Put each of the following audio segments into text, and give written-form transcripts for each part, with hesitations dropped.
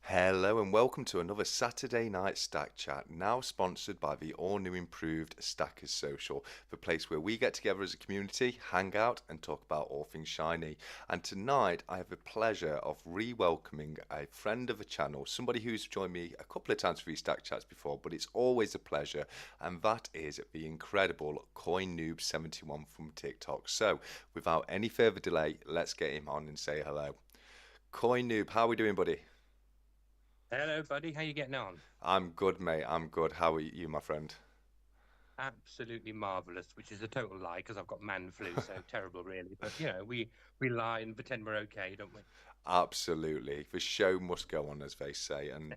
Hello and welcome to another Saturday night Stack Chat, now sponsored by the all-new improved Stackers Social, the place where we get together as a community, hang out and talk about all things shiny. And tonight I have the pleasure of re-welcoming a friend of the channel, somebody who's joined me a couple of times for these Stack Chats before, but it's always a pleasure, and that is the incredible CoiNoob71 from TikTok. So without any further delay, let's get him on and say hello. CoiNoob, how are we doing, buddy? Hello, buddy. How you getting on? I'm good, mate. I'm good. How are you, my friend? Absolutely marvelous, which is a total lie because I've got man flu, so terrible, really. But we lie and pretend we're okay, don't we? Absolutely. The show must go on, as they say. And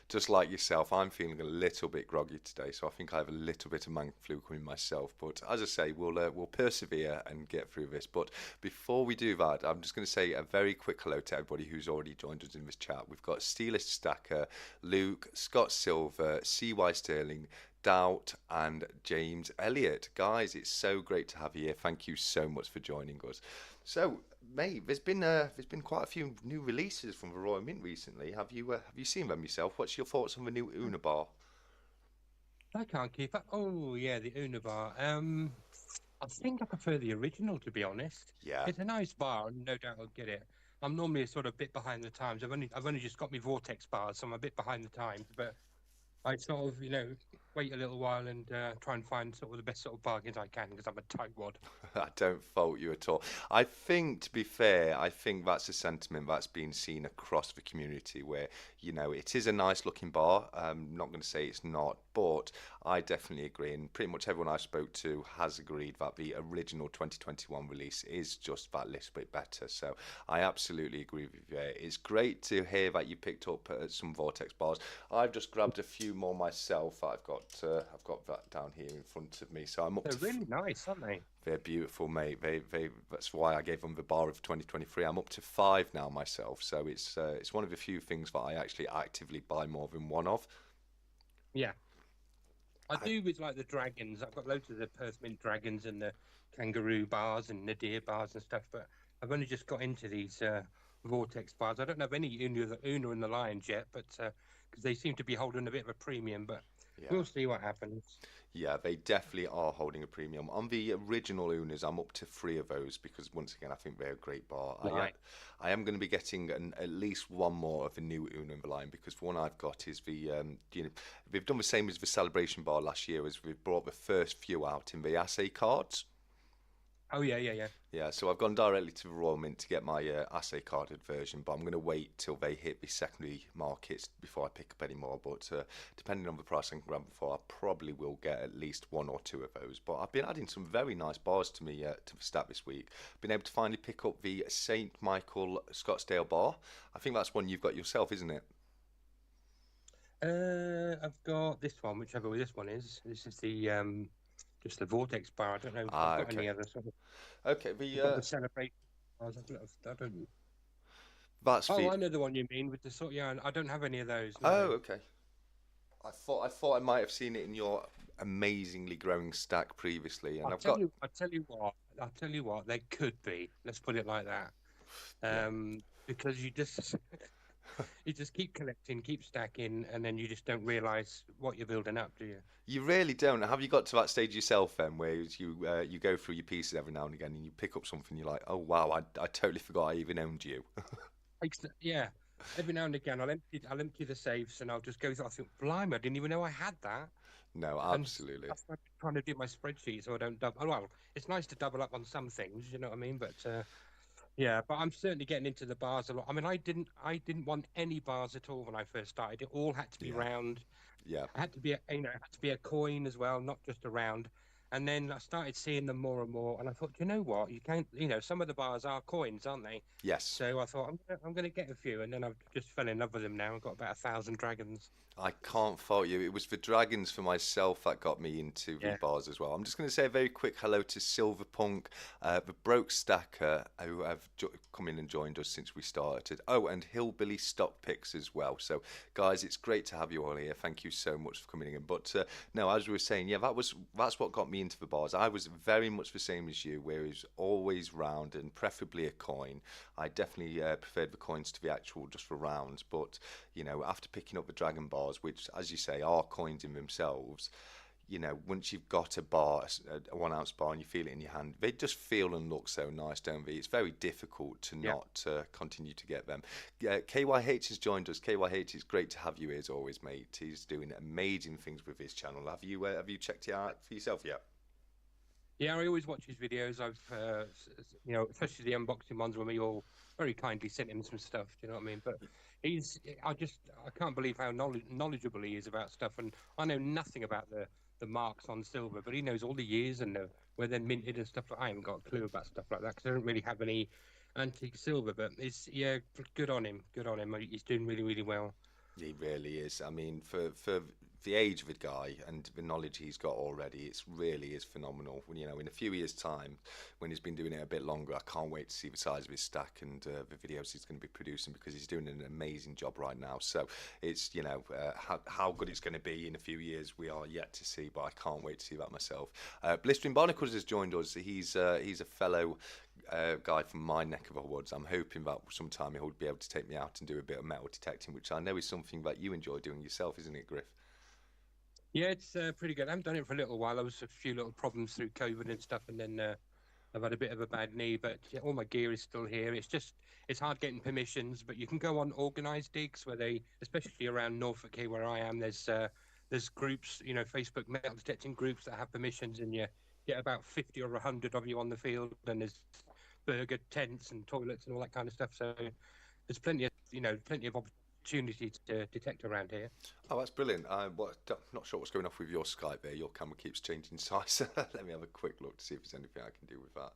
just like yourself, I'm feeling a little bit groggy today, so I think I have a little bit of man flu coming myself. But as I say, we'll persevere and get through this. But before we do that, I'm just going to say a very quick hello to everybody who's already joined us in this chat. We've got Steelist Stacker, Luke, Scott Silver, CY Sterling, Doubt, and James Elliott. Guys, it's so great to have you here. Thank you so much for joining us. So, mate, there's been quite a few new releases from the Royal Mint recently. Have you seen them yourself? What's your thoughts on the new Una bar? I can't keep up. Oh, yeah, the Unibar. I think I prefer the original, to be honest. Yeah. It's a nice bar, and no doubt I'll get it. I'm normally a sort of bit behind the times. I've only just got my Vortex bars, so I'm a bit behind the times. But I sort of, wait a little while and try and find sort of the best sort of bargains I can because I'm a tightwad. I don't fault you at all. I think, to be fair, I think that's a sentiment that's been seen across the community where, it is a nice looking bar. I'm not going to say it's not, but I definitely agree. And pretty much everyone I spoke to has agreed that the original 2021 release is just that little bit better. So I absolutely agree with you there. It's great to hear that you picked up some Vortex bars. I've just grabbed a few more myself. I've got that down here in front of me. So I'm up They're to really nice, aren't they? they're beautiful, mate. That's why I gave them the bar of 2023. I'm up to five now myself, so it's one of the few things that I actually actively buy more than one of. Yeah. I I, do with like the dragons. I've got loads of the Perth Mint dragons and the kangaroo bars and Nadir bars and stuff, but I've only just got into these Vortex bars. I don't have any Una and the Lions yet, but because they seem to be holding a bit of a premium, but yeah, we'll see what happens. yeah, they definitely are holding a premium. On the original Unas, I'm up to three of those because once again, I think they're a great bar. Right. I am going to be getting at least one more of the new Una in the line because the one I've got is they've done the same as the celebration bar last year as we've brought the first few out in the assay cards. Oh yeah, yeah, yeah. Yeah, so I've gone directly to the Royal Mint to get my assay carded version, but I'm going to wait till they hit the secondary markets before I pick up any more. But depending on the price I can grab before, I probably will get at least one or two of those. But I've been adding some very nice bars to me to the stat this week. Been able to finally pick up the Saint Michael Scottsdale bar. I think that's one you've got yourself, isn't it? I've got this one, whichever this one is. This is the just the Vortex bar. I don't know if I've Ah, got okay. any other sort of. Okay, I've got the celebration bars. I don't. that's Oh, the. I know the one you mean with the sort. Yeah, I don't have any of those. Oh, No. okay. I thought I might have seen it in your amazingly growing stack previously, and I've got. I'll tell you what, they could be. Let's put it like that. Yeah. Because you just you just keep collecting, keep stacking, and then you just don't realize what you're building up, do you? You really don't. Have you got to that stage yourself then, where you go through your pieces every now and again, and you pick up something, you're like, oh wow, I totally forgot I even owned you. Yeah. Every now and again, I'll empty the safes and I'll just go through. I think, blimey, I didn't even know I had that. No, And absolutely. that's why I'm trying to do my spreadsheet so I don't double. Well, it's nice to double up on some things, you know what I mean? But yeah, but I'm certainly getting into the bars a lot. I mean, I didn't want any bars at all when I first started. It all had to be Yeah, round. yeah. I had to be it had to be a coin as well, not just a round. And then I started seeing them more and more, and I thought, you know what, you can't, some of the bars are coins, aren't they? Yes. So I thought I'm gonna get a few, and then I've just fell in love with them now. I've got about 1,000 dragons. I can't fault you. It was the dragons for myself that got me into the Yeah. bars as well. I'm just going to say a very quick hello to Silverpunk, the Broke Stacker, who have come in and joined us since we started. Oh, and Hillbilly Stock Picks as well. So, guys, it's great to have you all here. Thank you so much for coming in. But no, as we were saying, yeah, that's what got me very into the bars. I was very much the same as you, where it was always round and preferably a coin. I definitely preferred the coins to the actual just for rounds. But after picking up the dragon bars, which, as you say, are coins in themselves, once you've got a bar, a 1 ounce bar, and you feel it in your hand, they just feel and look so nice, don't they? It's very difficult to not continue to get them. KYH has joined us. KYH, it's great to have you here as always, mate. He's doing amazing things with his channel. Have you checked it out for yourself yet? Yeah, I always watch his videos. I've, especially the unboxing ones when we all very kindly sent him some stuff. Do you know what I mean? But I can't believe how knowledgeable he is about stuff. And I know nothing about the marks on silver, but he knows all the years and where they're minted and stuff. I haven't got a clue about stuff like that because I don't really have any antique silver. But good on him. Good on him. He's doing really, really well. He really is. I mean, for the age of the guy and the knowledge he's got already, it really is phenomenal. In a few years' time, when he's been doing it a bit longer, I can't wait to see the size of his stack and the videos he's going to be producing, because he's doing an amazing job right now. So it's, how good it's going to be in a few years, we are yet to see, but I can't wait to see that myself. Blistering Barnacles has joined us. He's a fellow guy from my neck of the woods. I'm hoping that sometime he'll be able to take me out and do a bit of metal detecting, which I know is something that you enjoy doing yourself, isn't it, Griff? Yeah, it's pretty good. I haven't done it for a little while. There was a few little problems through COVID and stuff, and then I've had a bit of a bad knee, but all my gear is still here. It's hard getting permissions, but you can go on organised digs where they, especially around Norfolk here where I am, there's groups, Facebook metal detecting groups that have permissions, and you get about 50 or 100 of you on the field, and there's burger tents and toilets and all that kind of stuff. So there's plenty of opportunity to detect around here. Oh, that's brilliant. I'm not sure what's going off with your Skype there. Your camera keeps changing size. Let me have a quick look to see if there's anything I can do with that.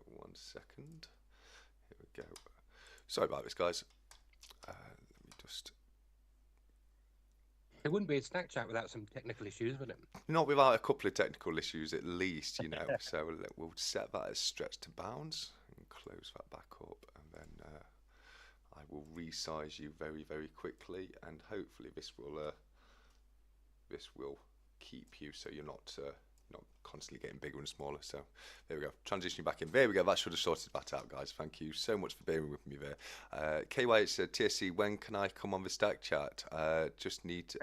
1 second. Here we go. Sorry about this, guys. Let me just... It wouldn't be a snack chat without some technical issues, would it? Not without a couple of technical issues at least, So we'll set that as stretch to bounds and close that back up, and then I will resize you very, very quickly, and hopefully this will keep you so you're not constantly getting bigger and smaller. So there we go, transitioning back in. There we go, that should have sorted that out, guys. Thank you so much for bearing with me there. KY said, TSC, when can I come on the stack chat? Just need to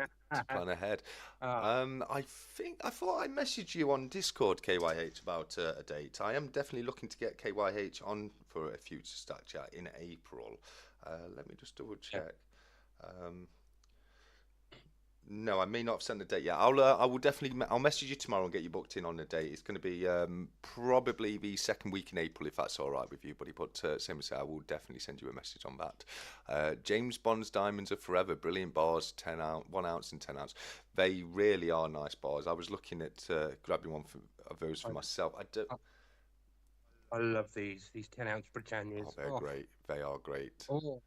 plan ahead. I thought I messaged you on Discord, KYH, about a date. I am definitely looking to get KYH on for a future stack chat in April. Let me just double check. No, I may not have sent the date yet. I will definitely. I'll message you tomorrow and get you booked in on the date. It's going to be probably the second week in April, if that's all right with you, buddy. But same as I will definitely send you a message on that. James Bond's diamonds are forever. Brilliant bars, 1 ounce and 10 ounce. They really are nice bars. I was looking at grabbing one of those for myself. I love these 10-ounce Britannias. Oh, they're great. They are great. Oh,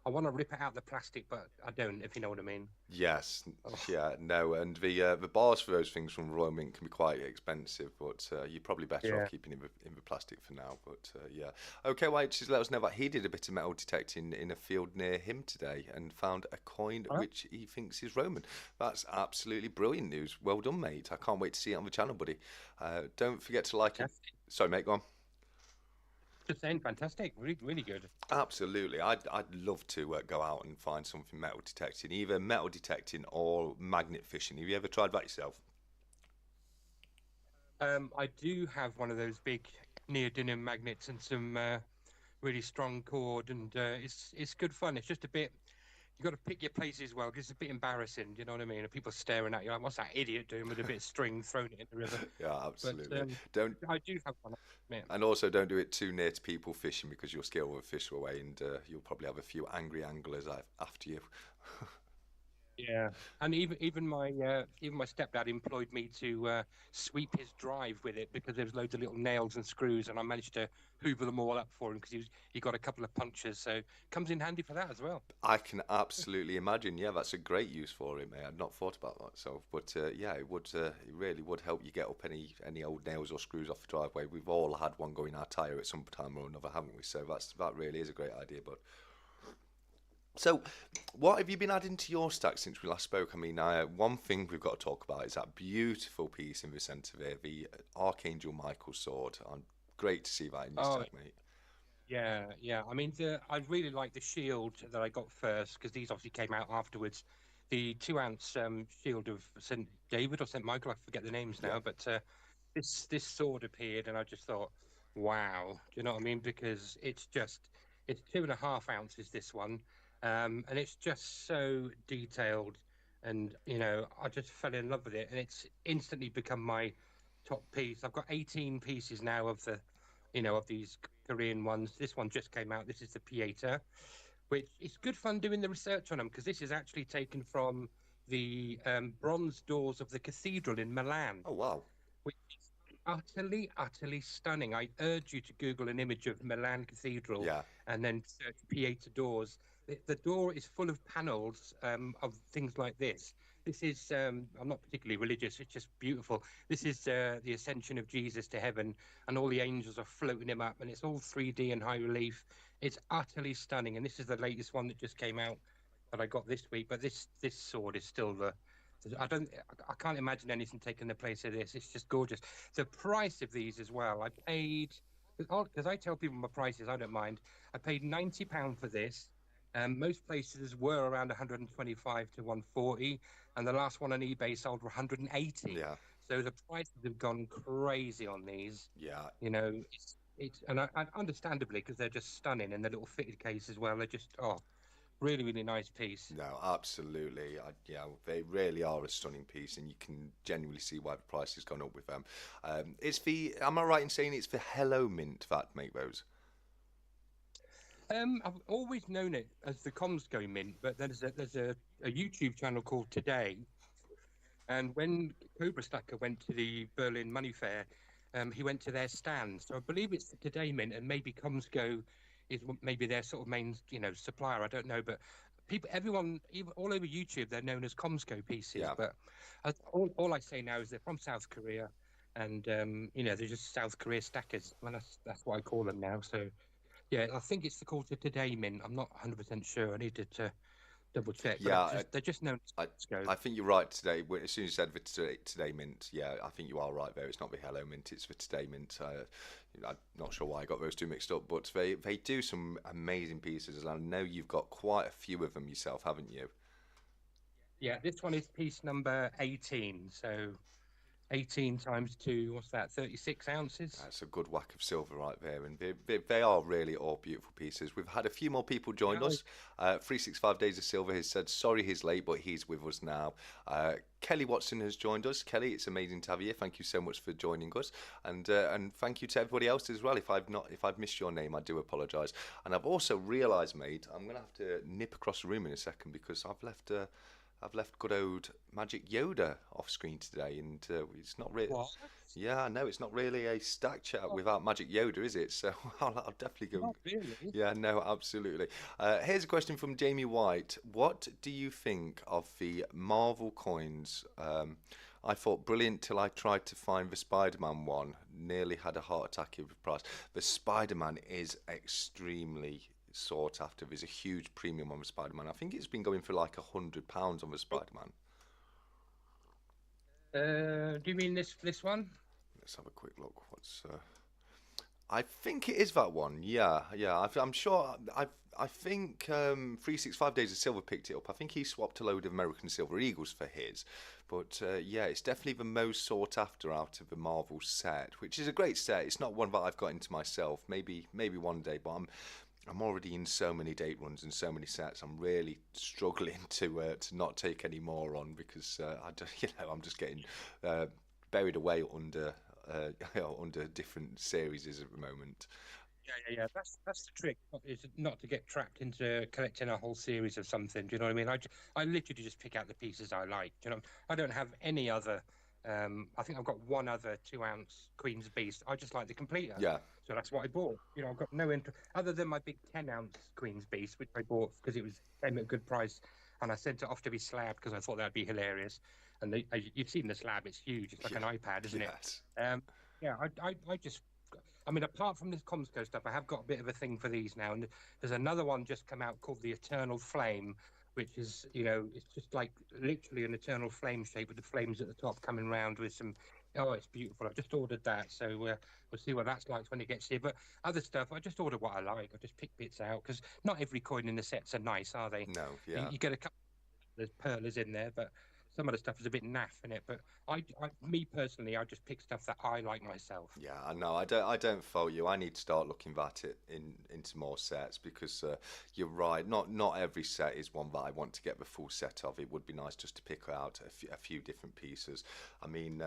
I want to rip it out the plastic, but I don't, if you know what I mean. Yes, yeah, no, and the bars for those things from Royal Mint can be quite expensive, but you're probably better off keeping in the plastic for now. But yeah, okay, well, just let us know that he did a bit of metal detecting in a field near him today and found a coin which he thinks is Roman. That's absolutely brilliant news. Well done, mate. I can't wait to see it on the channel, buddy. Don't forget to like it. Sorry, mate, go on. Just saying, fantastic, really, really good. Absolutely, I'd love to go out and find something metal detecting, either metal detecting or magnet fishing. Have you ever tried that yourself? I do have one of those big neodymium magnets and some really strong cord, and it's good fun. It's just a bit. You've got to pick your places well, because it's a bit embarrassing, do you know what I mean? And people staring at you like, what's that idiot doing with a bit of string thrown it in the river? Yeah, absolutely. But, I do have one. Yeah. And also don't do it too near to people fishing, because you'll scare all the fish away, and you'll probably have a few angry anglers after you. Yeah, and even my stepdad employed me to sweep his drive with it, because there was loads of little nails and screws, and I managed to hoover them all up for him, because he got a couple of punctures, so comes in handy for that as well. I can absolutely imagine. Yeah, that's a great use for it, mate. I'd not thought about that. So, but yeah, it would. It really would help you get up any old nails or screws off the driveway. We've all had one go in our tyre at some time or another, haven't we? So that really is a great idea, but. So, what have you been adding to your stack since we last spoke? I mean, one thing we've got to talk about is that beautiful piece in the centre there, the Archangel Michael sword. Great to see that in your Oh, stack, mate. yeah, yeah. I mean, I really like the shield that I got first because these obviously came out afterwards. The 2 ounce shield of St. David or St. Michael, I forget the names Yeah. now, but this sword appeared, and I just thought, wow, do you know what I mean? Because it's 2.5 ounces this one, and it's just so detailed, and I just fell in love with it, and it's instantly become my top piece. I've got 18 pieces now of of these Korean ones. This one just came out. This is the Pieta, which it's good fun doing the research on them because this is actually taken from the bronze doors of the cathedral in Milan, Oh, wow. which is utterly, utterly stunning. I urge you to Google an image of Milan Cathedral Yeah. and then search Pieta doors. The door is full of panels of things like this. This is, I'm not particularly religious, it's just beautiful. This is the ascension of Jesus to heaven, and all the angels are floating him up, and it's all 3D and high relief. It's utterly stunning. And this is the latest one that just came out that I got this week. But this sword is still I can't imagine anything taking the place of this. It's just gorgeous. The price of these as well. I paid, because I tell people my prices, I don't mind. I paid £90 for this. Most places were around 125 to 140, and the last one on eBay sold for 180. Yeah. So the prices have gone crazy on these. Yeah. And understandably, because they're just stunning in the little fitted case as well. They're just really, really nice piece. No, absolutely. Yeah, they really are a stunning piece, and you can genuinely see why the price has gone up with them. Am I right in saying it's the Hello Mint that make those? I've always known it as the Comsco Mint, but there's a YouTube channel called Today, and when Cobra Stacker went to the Berlin Money Fair, he went to their stand. So I believe it's the Today Mint, and maybe Comsco is maybe their sort of main, supplier. I don't know, but everyone, even all over YouTube, they're known as Comsco pieces. Yeah. But all I say now is they're from South Korea, and they're just South Korea stackers. Well, that's what I call them now. So yeah, I think it's the called the Today Mint. I'm not 100% sure. I needed to double check, but Yeah, they're just known I, as Comsco. I think you're right today. As soon as you said the today mint, yeah, I think you are right there. It's not the Hello Mint, it's the Today Mint. I'm not sure why I got those two mixed up, but they do some amazing pieces, and I know you've got quite a few of them yourself, haven't you? Yeah, this one is piece number 18. So 18 times 2, what's that? 36 ounces. That's a good whack of silver right there, and they are really all beautiful pieces. We've had a few more people join Yeah, us. 365 Days of Silver has said, sorry he's late, but he's with us now. Kelly Watson has joined us. Kelly, it's amazing to have you. Thank you so much for joining us, and thank you to everybody else as well. If I've missed your name, I do apologise. And I've also realised, mate, I'm gonna have to nip across the room in a second because I've left good old Magic Yoda off screen today, and it's not really. what? Yeah, I know it's not really a stack chat Oh, without Magic Yoda, is it? So I'll definitely go. not really. Yeah, no, absolutely. Here's a question from Jamie White. What do you think of the Marvel coins? I thought brilliant till I tried to find the Spider-Man one. Nearly had a heart attack over the price. The Spider-Man is extremely sought after. There's a huge premium on the Spider-Man. I think it's been going for like £100 on the Spider-Man. Do you mean this one? Let's have a quick look. I think it is that one. Yeah, yeah. I'm sure. I think 365 Days of Silver picked it up. I think he swapped a load of American Silver Eagles for his. But yeah, it's definitely the most sought after out of the Marvel set, which is a great set. It's not one that I've got into myself. Maybe one day, but I'm already in so many date runs and so many sets. I'm really struggling to not take any more on because I'm just getting buried away under under different series at the moment. Yeah. That's the trick, is not to get trapped into collecting a whole series of something. Do you know what I mean? I literally just pick out the pieces I like. Do you know, I don't have any other. I think I've got one other 2 ounce Queen's Beast. I just like the completer, Yeah, so that's what I bought. I've got no interest other than my big 10 ounce Queen's Beast, which I bought because it came at a good price, and I sent it off to be slabbed because I thought that'd be hilarious. And you've seen the slab; it's huge. It's like yeah, an iPad, isn't it? yes. Um, yeah, I just I mean, apart from this Comsco stuff, I have got a bit of a thing for these now. And there's another one just come out called the Eternal Flame, which is, it's just like literally an eternal flame shape with the flames at the top coming round with some. Oh, it's beautiful. I've just ordered that. So we'll see what that's like when it gets here. But other stuff, I just order what I like. I just pick bits out because not every coin in the sets are nice, are they? No, You, yeah. you get a couple. There's pearlers in there, but some of the stuff is a bit naff in it. But me personally, I just pick stuff that I like myself. Yeah, I know. I don't fault you. I need to start looking at it into more sets because you're right. Not every set is one that I want to get the full set of. It would be nice just to pick out a few different pieces. I mean,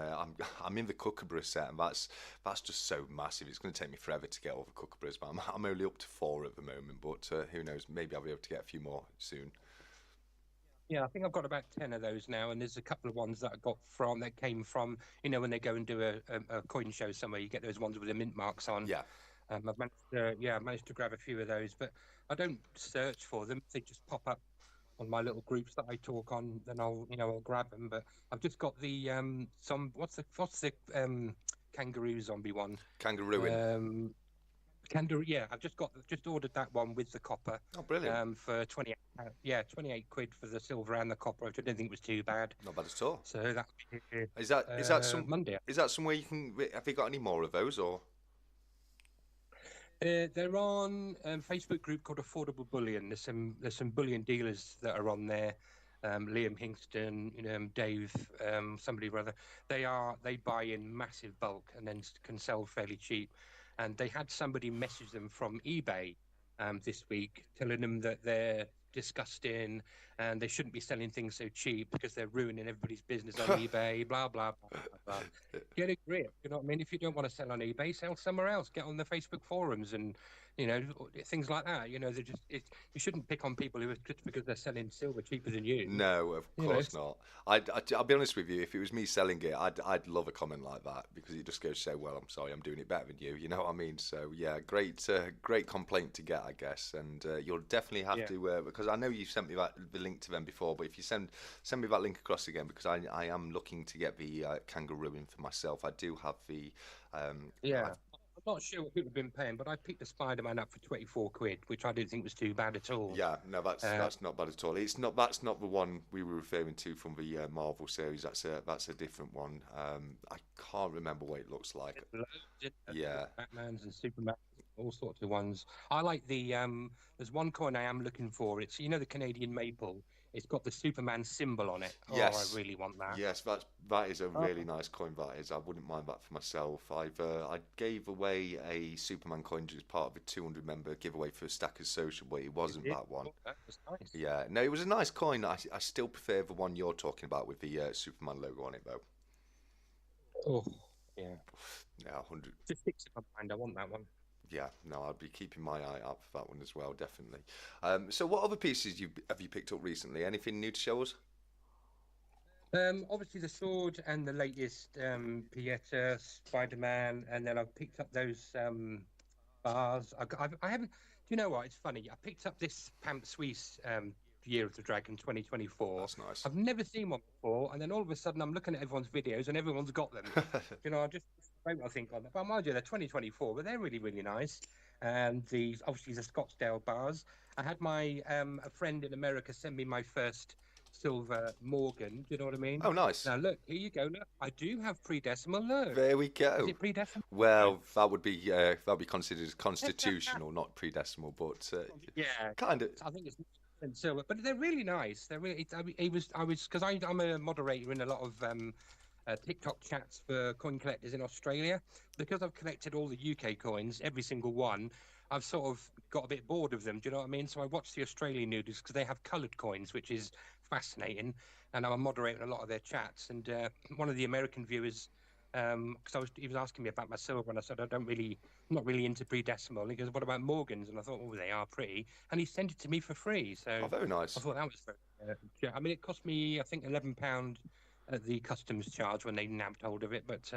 I'm in the Kookaburra set, and that's just so massive. It's going to take me forever to get all the Kookaburras, but I'm only up to 4 at the moment. But who knows? Maybe I'll be able to get a few more soon. Yeah, I think I've got about 10 of those now, and there's a couple of ones that I got that came from, when they go and do a coin show somewhere, you get those ones with the mint marks on. Yeah. I've managed to grab a few of those, but I don't search for them. They just pop up on my little groups that I talk on, then I'll grab them. But I've just got the what's the kangaroo zombie one? Kangaroo. Kangaroo, yeah, I've just ordered that one with the copper. Oh, brilliant. For 28 quid for the silver and the copper, which I didn't think was too bad. Not bad at all. So that's Is that Monday. somewhere you can? Have you got any more of those or? They're on Facebook group called Affordable Bullion. There's some bullion dealers that are on there. Liam Hingston, Dave, somebody or other. They buy in massive bulk and then can sell fairly cheap. And they had somebody message them from eBay this week, telling them that they're disgusting and they shouldn't be selling things so cheap because they're ruining everybody's business on eBay. Blah blah blah blah blah. Get a grip, you know what I mean? If you don't want to sell on eBay, sell somewhere else. Get on the Facebook forums and things like that. They're just you shouldn't pick on people who are just because they're selling silver cheaper than you. No, of course not. I'll be honest with you. If it was me selling it, I'd love a comment like that because it just goes to say, well, I'm sorry, I'm doing it better than you. You know what I mean? So yeah, great complaint to get, I guess. And you'll definitely have to because I know you sent me the link to them before. But if you send me that link across again, because I am looking to get the kangaroo in for myself. I do have the I'm not sure what people have been paying, but I picked the Spider-Man up for 24 quid, which I didn't think was too bad at all. Yeah, no, that's not bad at all. That's not the one we were referring to from the Marvel series. That's a different one. I can't remember what it looks like. Yeah, Batman's and Superman, all sorts of ones. I like the there's one coin I am looking for. It's the Canadian maple. It's got the Superman symbol on it. Yes. Oh, I really want that. Yes, that is a really nice coin. That is. I wouldn't mind that for myself. I gave away a Superman coin as part of a 200 member giveaway for Stackers Social, but it wasn't that one. Oh, that was nice. Yeah, no, it was a nice coin. I still prefer the one you're talking about with the Superman logo on it, though. Oh, yeah. Yeah, 100. Just sticks in my mind. I want that one. Yeah, no, I'll be keeping my eye out for that one as well, definitely. So, what other pieces have you picked up recently? Anything new to show us? Obviously the sword and the latest Pieta, Spider-Man, and then I've picked up those bars. I haven't. Do you know what? It's funny. I picked up this Pamp Suisse Year of the Dragon 2024. That's nice. I've never seen one before, and then all of a sudden I'm looking at everyone's videos and everyone's got them. I just I think on that. But mind you, they're 2024, but they're really really nice. And obviously the Scottsdale bars. I had my a friend in America send me my first silver Morgan. Do you know what I mean? Oh, nice. Now look, here you go. Look, I do have pre-decimal. Look, There we go. is it pre-decimal? Well, that would be considered as constitutional, not pre-decimal, but Yeah, kind of. I think it's silver, but they're really nice. They're really. I was because I'm a moderator in a lot of TikTok chats for coin collectors in Australia. Because I've collected all the UK coins, every single one. I've sort of got a bit bored of them. Do you know what I mean? So I watch the Australian noodles because they have coloured coins, which is fascinating. And I'm moderating a lot of their chats. And one of the American viewers, because he was asking me about my silver, and I said I'm not really into pre-decimal. And he goes, "What about Morgans?" And I thought, "Oh, they are pretty." And he sent it to me for free. So Oh, very nice. I thought that was very. Yeah, I mean, it cost me I think £11 at the customs charge when they nabbed hold of it, but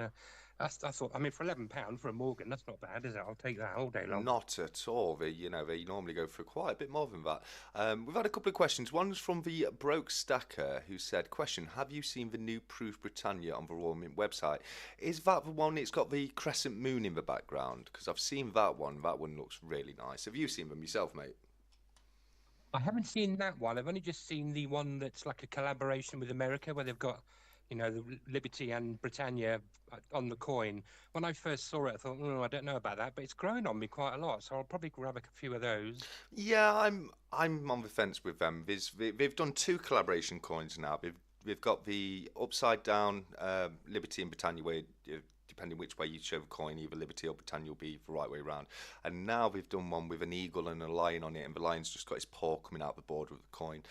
I thought, I mean, for £11 for a Morgan, that's not bad, is it? I'll take that all day long. Not at all. They normally go for quite a bit more than that. We've had a couple of questions. One's from the Broke Stacker, who said, "Question: Have you seen the new Proof Britannia on the Royal Mint website? Is that the one? It's got the crescent moon in the background because I've seen that one. That one looks really nice. Have you seen them yourself, mate?" I haven't seen that one. I've only just seen the one that's like a collaboration with America, where they've got, the Liberty and Britannia on the coin. When I first saw it, I thought, I don't know about that, but it's grown on me quite a lot, so I'll probably grab a few of those. Yeah, I'm on the fence with them. They've done two collaboration coins now. They've got the upside down Liberty and Britannia, where depending which way you show the coin, either Liberty or Britannia will be the right way around. And now they've done one with an eagle and a lion on it, and the lion's just got his paw coming out the border of the coin.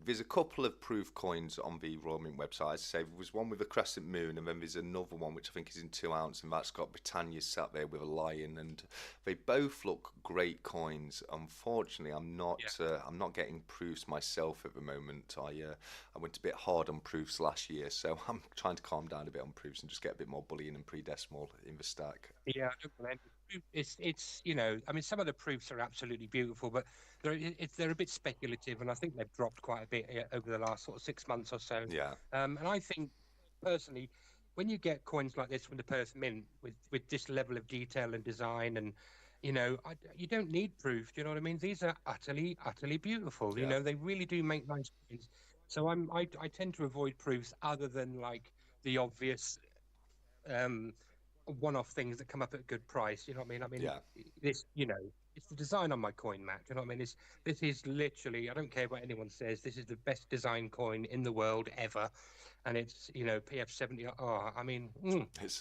There's a couple of proof coins on the Royal Mint website. As I say, there was one with a crescent moon, and then there's another one which I think is in 2 ounce, and that's got Britannia sat there with a lion, and they both look great coins. Unfortunately, I'm not getting proofs myself at the moment. I went a bit hard on proofs last year, so I'm trying to calm down a bit on proofs and just get a bit more bullion and pre-decimal in the stack. Yeah, I don't blame you. It's I mean, some of the proofs are absolutely beautiful, but they're a bit speculative, and I think they've dropped quite a bit over the last sort of 6 months or so. Yeah, And I think personally, when you get coins like this from the Perth Mint with this level of detail and design, and you don't need proof. Do you know what I mean? These are utterly beautiful. yeah, They really do make nice coins. So I tend to avoid proofs other than like the obvious um, one-off things that come up at a good price. You know what I mean? I mean, yeah. it's the design on my coin, Matt. You know what I mean? This is literally. I don't care what anyone says. This is the best design coin in the world ever, and it's PF70. Oh, I mean, It's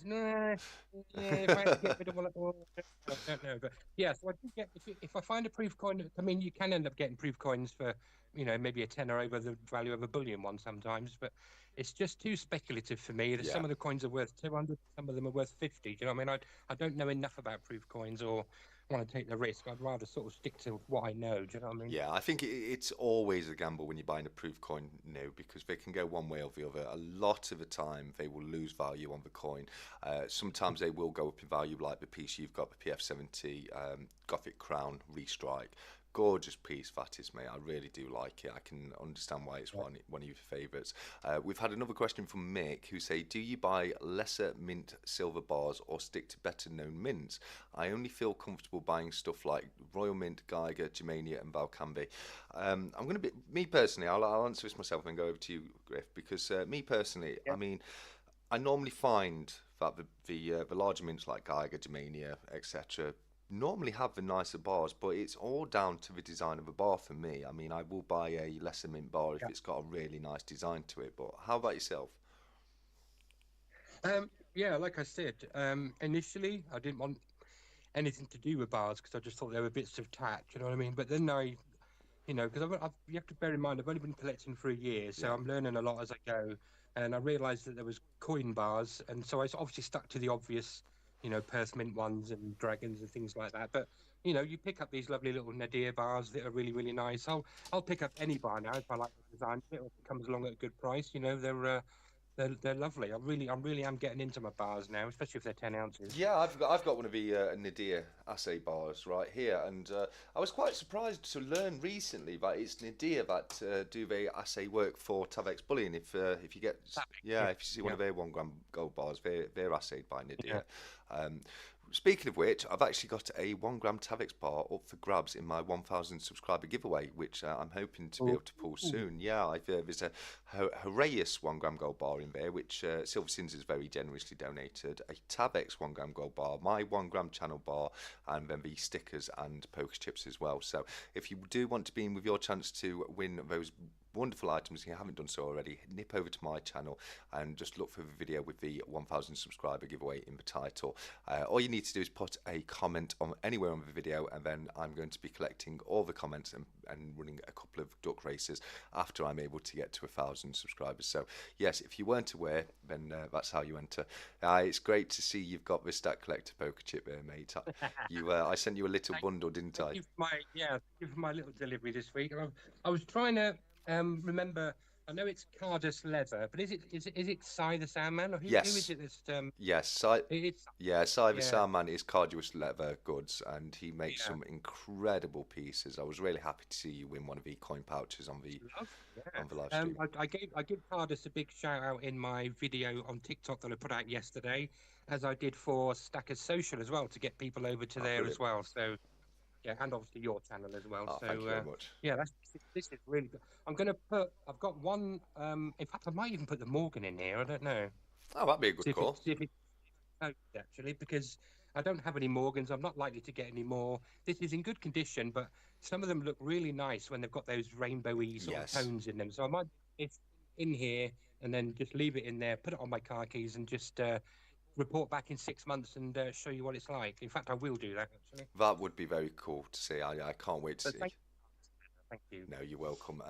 nah, yeah. If I had to get rid of one, I don't know, but yeah. So I do get if I find a proof coin. I mean, you can end up getting proof coins for maybe a tenner over the value of a bullion one sometimes, but it's just too speculative for me. yeah. Some of the coins are worth 200, some of them are worth 50. Do you know what I mean? I don't know enough about proof coins or want to take the risk. I'd rather sort of stick to what I know. Do you know what I mean? Yeah, I think it's always a gamble when you're buying a proof coin new because they can go one way or the other. A lot of the time, they will lose value on the coin. Sometimes they will go up in value, like the piece you've got, the PF70 Gothic Crown Restrike. Gorgeous piece that is, mate. I really do like it. I can understand why it's one of your favourites. We've had another question from Mick who say, "Do you buy lesser mint silver bars or stick to better known mints? I only feel comfortable buying stuff like Royal Mint, Geiger, Germania, and Valcambi." I'm going to be me personally. I'll answer this myself and go over to you, Griff, because me personally, I Yeah. mean, I normally find that the larger mints like Geiger, Germania, etc. normally have the nicer bars, but it's all down to the design of the bar for me. I mean, I will buy a lesser mint bar if Yeah. it's got a really nice design to it. But how about yourself? Yeah, like I said, initially I didn't want anything to do with bars because I just thought they were bits of tat. You know what I mean? But then because you have to bear in mind I've only been collecting for a year, so Yeah. I'm learning a lot as I go. And I realised that there was coin bars, and so I obviously stuck to the obvious, Perth Mint ones and dragons and things like that. But you pick up these lovely little Nadir bars that are really really nice. I'll pick up any bar now if I like the design of it or if it comes along at a good price. They're lovely. I really am getting into my bars now, especially if they're 10 ounces. Yeah, I've got one of the Nadir assay bars right here, and I was quite surprised to learn recently that it's Nadir that do the assay work for Tavex Bullion. If you get Yeah, if you see one yeah, of their 1 gram gold bars, they're assayed by yeah. Nadir. Um, Speaking of which, I've actually got a 1 gram Tavex bar up for grabs in my 1,000 subscriber giveaway, which I'm hoping to be Oh, able to pull ooh, soon. Yeah, there's a Horarius 1 gram gold bar in there, which Silver Sins has very generously donated. A Tavex 1 gram gold bar, my 1 gram channel bar, and then the stickers and poker chips as well. So if you do want to be in with your chance to win those wonderful items, if you haven't done so already, nip over to my channel and just look for the video with the 1,000 subscriber giveaway in the title. All you need to do is put a comment on anywhere on the video, and then I'm going to be collecting all the comments and running a couple of duck races after I'm able to get to 1,000 subscribers. So yes, if you weren't aware, then that's how you enter. It's great to see you've got the Stack Collector poker chip there, mate. I sent you a little thank, bundle, didn't thank I? you for my little delivery this week. I was trying to remember. I know it's Cardus leather, but is it Cy the Sandman, or who is Yes, it that's yes. it's Yeah, Cyber yeah, Sandman is Carduous Leather Goods, and he makes yeah. some incredible pieces. I was really happy to see you win one of the coin pouches Love, yeah. on the live stream. I give Cardus a big shout out in my video on TikTok that I put out yesterday, as I did for Stackers Social as well, to get people over to Oh, there as brilliant! well. So yeah, and obviously your channel as well. Oh, thank So you very much. yeah, this is really good. I've got one. In fact, I might even put the Morgan in here. I don't know. Oh, that'd be a good See if it call. see if it codes actually, because I don't have any Morgans. I'm not likely to get any more. This is in good condition, but some of them look really nice when they've got those rainbowy sort of Yes, tones in them. So I might it's in here and then just leave it in there, put it on my car keys, and just report back in 6 months and show you what it's like. In fact, I will do that actually. that would be very cool to see. I can't wait to But see. thank you. No, you're welcome.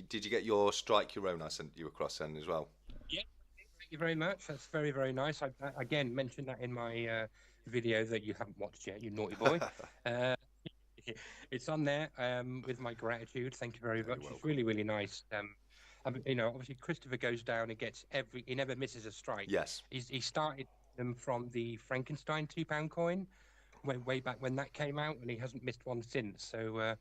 Did you get your Strike Your Own I sent you across then as well? Yeah, thank you very much. That's very, very nice. I again mentioned that in my video that you haven't watched yet, you naughty boy. Uh, it's on there with my gratitude. Thank you very No, you're much. It's welcome. really, really nice. Obviously Christopher goes down and gets he never misses a strike. Yes. He started them from the Frankenstein £2 coin way back when that came out, and he hasn't missed one since. So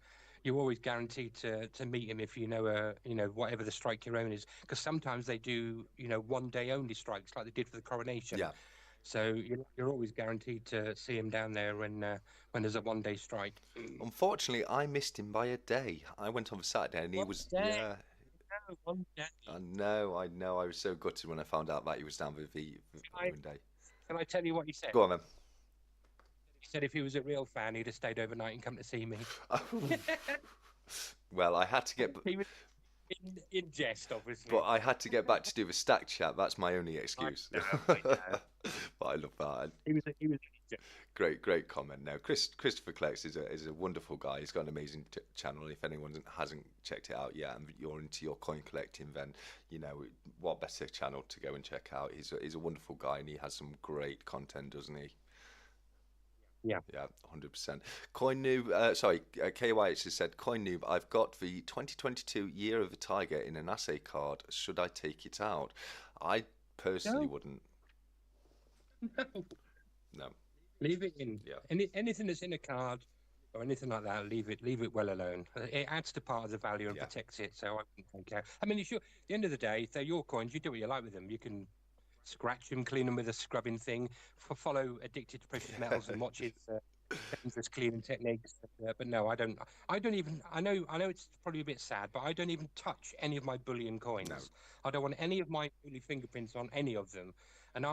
you're always guaranteed to meet him if you know whatever the strike your own is, because sometimes they do 1 day only strikes like they did for the coronation. Yeah. So you're always guaranteed to see him down there when there's a 1 day strike. Unfortunately, I missed him by a day. I went on Saturday and he One was, day, yeah, no, 1 day. I know. I was so gutted when I found out that he was down with the Can I, one day. can I tell you what he said? Go on then. He said if he was a real fan, he'd have stayed overnight and come to see me. Well, I had to get, He was in jest, but obviously. I had to get back to do the stack chat. That's my only I excuse. know, I know. But I love that. He was. Great comment. Now, Christopher Klex is a wonderful guy. He's got an amazing channel. If anyone hasn't checked it out yet, and you're into your coin collecting, then what better channel to go and check out. He's a wonderful guy, and he has some great content, doesn't he? Yeah. Yeah, 100%. KYH has said, CoiNoob, I've got the 2022 Year of the Tiger in an assay card. Should I take it out? I personally No, wouldn't. no. No. Leave it in. Yeah. Anything that's in a card or anything like that, leave it well alone. It adds to part of the value and Yeah. protects it. So I wouldn't take care. I mean, at the end of the day, if they're your coins, you do what you like with them. You can scratch them, clean them with a scrubbing thing. Follow Addicted to Precious Metals and watch his dangerous cleaning techniques. But no, I don't. I don't even. I know it's probably a bit sad, but I don't even touch any of my bullion No. coins. I don't want any of my early fingerprints on any of them. And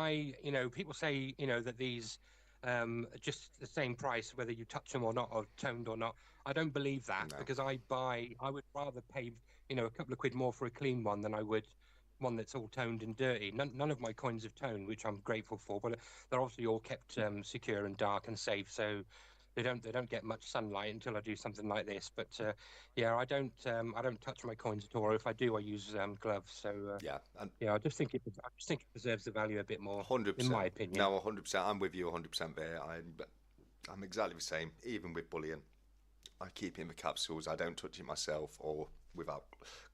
people say, that these are just the same price whether you touch them or not, or toned or not. I don't believe that, No. because I would rather pay, a couple of quid more for a clean one than I would one that's all toned and dirty. None of my coins have toned, which I'm grateful for, but they're obviously all kept secure and dark and safe, so they don't get much sunlight until I do something like this. But yeah, I don't touch my coins at all. Or if I do, I use gloves. So Yeah. And yeah, I just think it preserves the value a bit more, in 100%. my opinion. No, 100%. I'm with you 100% there. I'm exactly the same. Even with bullion, I keep it in the capsules. I don't touch it myself or without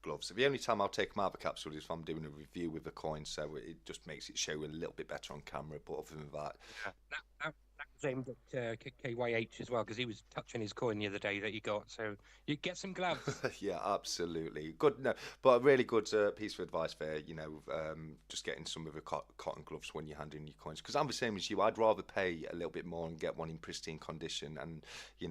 gloves. The only time I'll take them out of the capsule is if I'm doing a review with the coin, so it just makes it show a little bit better on camera. But other than that, Yeah, that was aimed at KYH as well, because he was touching his coin the other day that he got. So you get some gloves. yeah, absolutely good. No, but a really good piece of advice there. Just getting some of the cotton gloves when you're handling your coins. Because I'm the same as you. I'd rather pay a little bit more and get one in pristine condition. And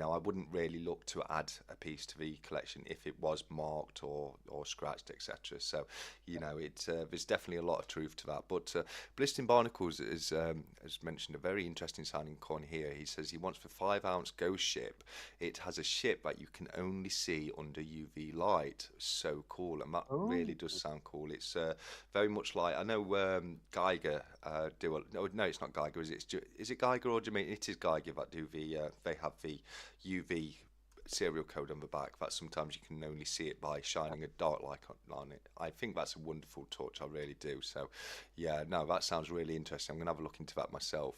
I wouldn't really look to add a piece to the collection if it was marked or scratched, etc. So, there's definitely a lot of truth to that. But Blisting Barnacles has mentioned a very interesting sounding coin here. He says he wants the 5-ounce ghost ship. It has a ship that you can only see under UV light. So cool, and that really Oh, does sound cool. It's very much like, I know Geiger no, it's not Geiger, is it? Is it Geiger or Jermaine? It is Geiger that do they have the UV serial code on the back that sometimes you can only see it by shining a dark light on it. I think that's a wonderful touch, I really do. So yeah, no, that sounds really interesting. I'm going to have a look into that myself.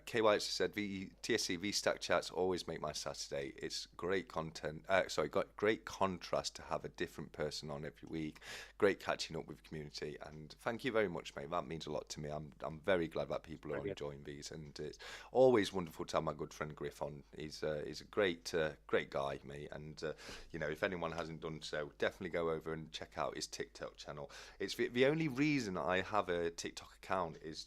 KY said, the TSC V-Stack chats always make my Saturday. It's great content, got great contrast to have a different person on every week. Great catching up with the community, and thank you very much, mate. That means a lot to me. I'm very glad that people are enjoying these, and it's always wonderful to have my good friend Griff on. He's a great guy, mate, and if anyone hasn't done so, definitely go over and check out his TikTok channel. It's the only reason I have a TikTok account is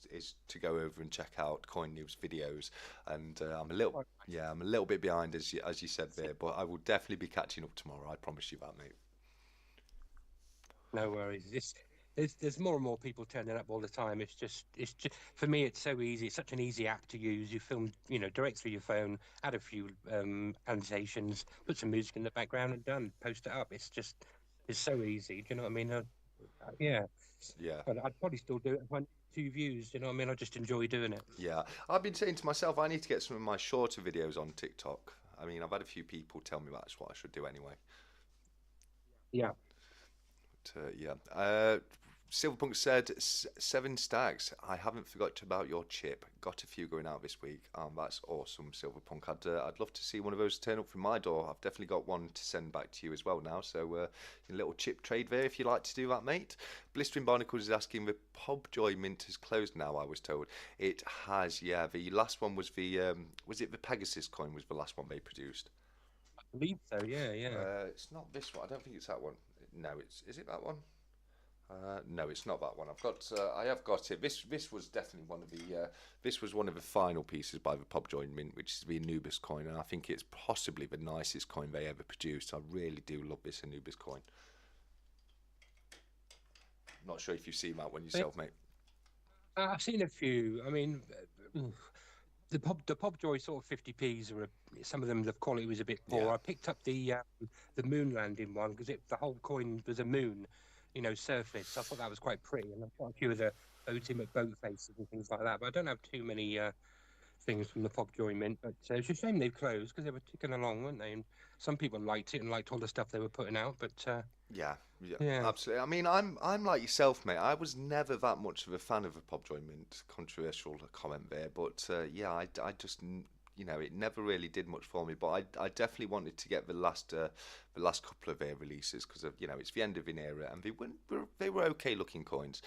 to go over and check out CoinNoob's videos, and I'm a little bit behind as you said there, but I will definitely be catching up tomorrow. I promise you that, mate. No worries. There's more and more people turning up all the time. It's just for me, it's so easy. It's such an easy app to use. You film, direct through your phone, add a few annotations, put some music in the background, and done. Post it up. It's so easy. Do you know what I mean? Yeah. Yeah. But I'd probably still do it if I had 2 views. Do you know what I mean? I just enjoy doing it. Yeah. I've been saying to myself, I need to get some of my shorter videos on TikTok. I mean, I've had a few people tell me that's what I should do anyway. Yeah. But, yeah. Silverpunk said 7 stacks. I haven't forgot about your chip. Got a few going out this week. That's awesome, Silverpunk. I'd love to see one of those turn up from my door. I've definitely got one to send back to you as well now. So a little chip trade there if you like to do that, mate. Blistering Barnacles is asking, the Pobjoy mint has closed now, I was told. It has, yeah. The last one was was it the Pegasus coin was the last one they produced? I believe so. Yeah. It's not this one. I don't think it's that one. No, is it that one? No, it's not that one. I have got it. This was definitely one of the. This was one of the final pieces by the Pobjoy Mint, which is the Anubis coin, and I think it's possibly the nicest coin they ever produced. I really do love this Anubis coin. Not sure if you've seen that one yourself, mate. I've seen a few. I mean, the Pobjoy sort of 50p's are some of them. The quality was a bit poor. Yeah. I picked up the moon landing one because the whole coin was a moon, surface. So I thought that was quite pretty, and I've got a few of the ultimate boat faces and things like that. But I don't have too many things from the Pobjoy Mint. But it's a shame they've closed because they were ticking along, weren't they? And some people liked it and liked all the stuff they were putting out. But yeah, absolutely. I mean, I'm like yourself, mate. I was never that much of a fan of a Pobjoy Mint. Controversial comment there, but yeah, I just it never really did much for me. But I definitely wanted to get the last couple of their releases because of it's the end of an era, and they were okay looking coins.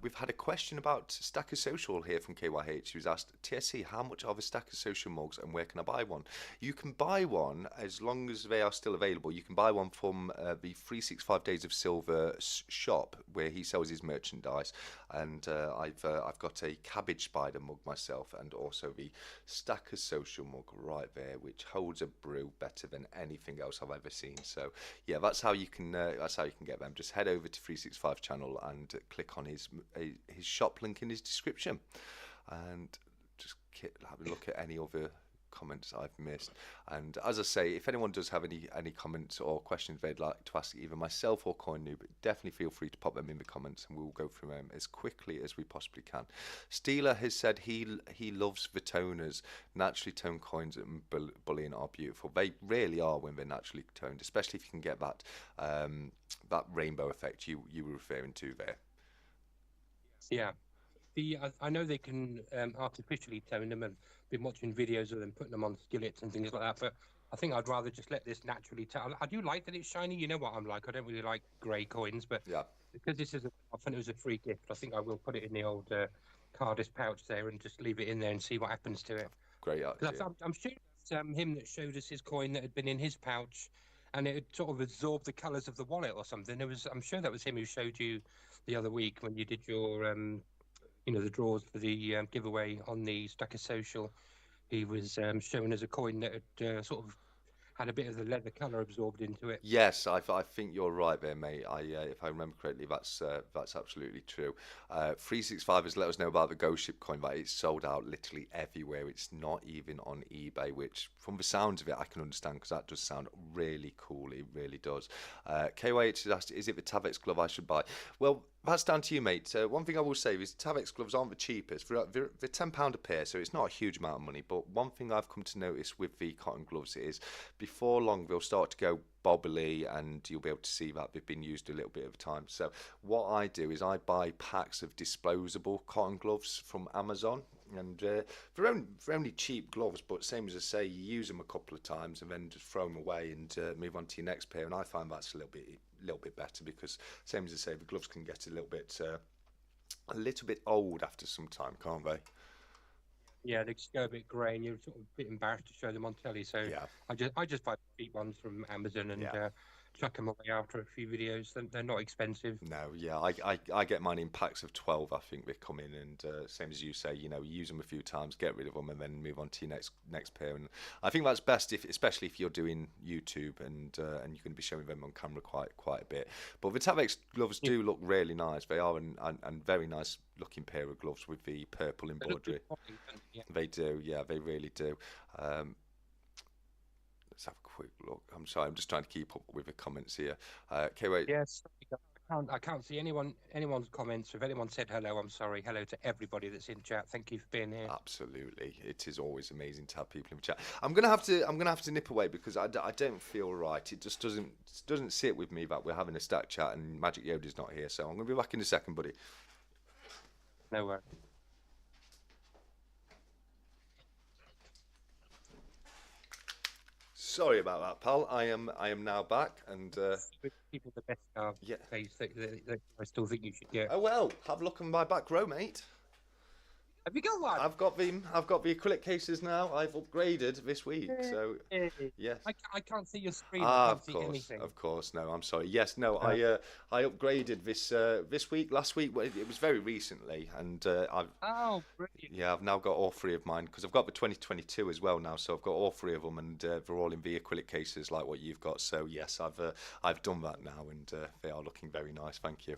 We've had a question about Stacker Social here from KYH, who's asked, TSC, how much are the Stacker Social mugs and where can I buy one? You can buy one as long as they are still available. You can buy one from the 365 Days of Silver shop where he sells his merchandise, and I've got a Cabbage Spider mug myself, and also the Stacker Social mug right there, which holds a brew better than anything else I've ever seen. So yeah, that's how you can get them. Just head over to 365 channel and click on his shop link in his description, and just have a look at any other comments I've missed. And as I say, if anyone does have any comments or questions they'd like to ask either myself or CoinNoob, definitely feel free to pop them in the comments and we'll go through them as quickly as we possibly can. Steeler has said he loves the toners. Naturally toned coins and bullion are beautiful. They really are when they're naturally toned, especially if you can get that rainbow effect you were referring to there. Yeah. I know they can artificially tone them, and been watching videos of them putting them on skillets and things like that. But I think I'd rather just let this naturally tone. I do like that it's shiny. You know what I'm like. I don't really like grey coins, but yeah, because I thought it was a free gift. I think I will put it in the old Cardis pouch there and just leave it in there and see what happens to it. Great idea. I'm sure it's him that showed us his coin that had been in his pouch, and it had sort of absorbed the colours of the wallet or something. I'm sure that was him who showed you the other week when you did your the draws for the giveaway on the Stacker Social. He was showing us a coin that had sort of had a bit of the leather colour absorbed into it. Yes, I think you're right there, mate. If I remember correctly, that's absolutely true. 365 has let us know about the Ghost Ship coin, that it's sold out literally everywhere. It's not even on eBay, which from the sounds of it, I can understand because that does sound really cool. It really does. KYH has asked, is it the Tavex glove I should buy? Well, That's down to you, mate. One thing I will say is Tavex gloves aren't the cheapest. They're £10 a pair, so it's not a huge amount of money. But one thing I've come to notice with the cotton gloves is before long they'll start to go bobbly, and you'll be able to see that they've been used a little bit of time. So what I do is I buy packs of disposable cotton gloves from Amazon. And they're only cheap gloves, but same as I say, you use them a couple of times and then just throw them away and move on to your next pair. And I find that's a little bit better because, same as I say, the gloves can get a little bit old after some time, can't they? Yeah, they just go a bit grey, and you're sort of a bit embarrassed to show them on telly. So Yeah, I just buy cheap ones from Amazon and yeah. chuck them away after a few videos. They're not expensive. No, yeah, I get mine in packs of 12. I think they come in, and same as you say, use them a few times, get rid of them, and then move on to your next pair. And I think that's best, especially if you're doing YouTube and you're going to be showing them on camera quite a bit. But the Tavex gloves do look really nice. They are an very nice looking pair of gloves with the purple They look embroidery. good quality, yeah. They do, yeah, they really do. Um, let's have a quick look. I'm sorry, I'm just trying to keep up with the comments here. Okay, wait. Yes, I can't see anyone's comments. If anyone said hello, I'm sorry. Hello to everybody that's in chat. Thank you for being here. Absolutely, it is always amazing to have people in the chat. I'm gonna have to nip away because I don't feel right. It just doesn't sit with me that we're having a stat chat and Magic Yoda's not here. So I'm gonna be back in a second, buddy. No worries. Sorry about that, pal. I am now back, and People the best yeah. face that I still think you should get. Oh well, have a look on my back row, mate. Have you got one? I've got the acrylic cases now. I've upgraded this week, so yes. I can't see your screen. Ah, I of can't see course, anything. of course. No, I'm sorry. Yes, no, Uh, I upgraded this week. Last week, well, it was very recently, and oh, brilliant. I've now got all three of mine because I've got the 2022 as well now. So I've got all three of them, and they're all in the acrylic cases like what you've got. So yes, I've done that now, and they are looking very nice. Thank you.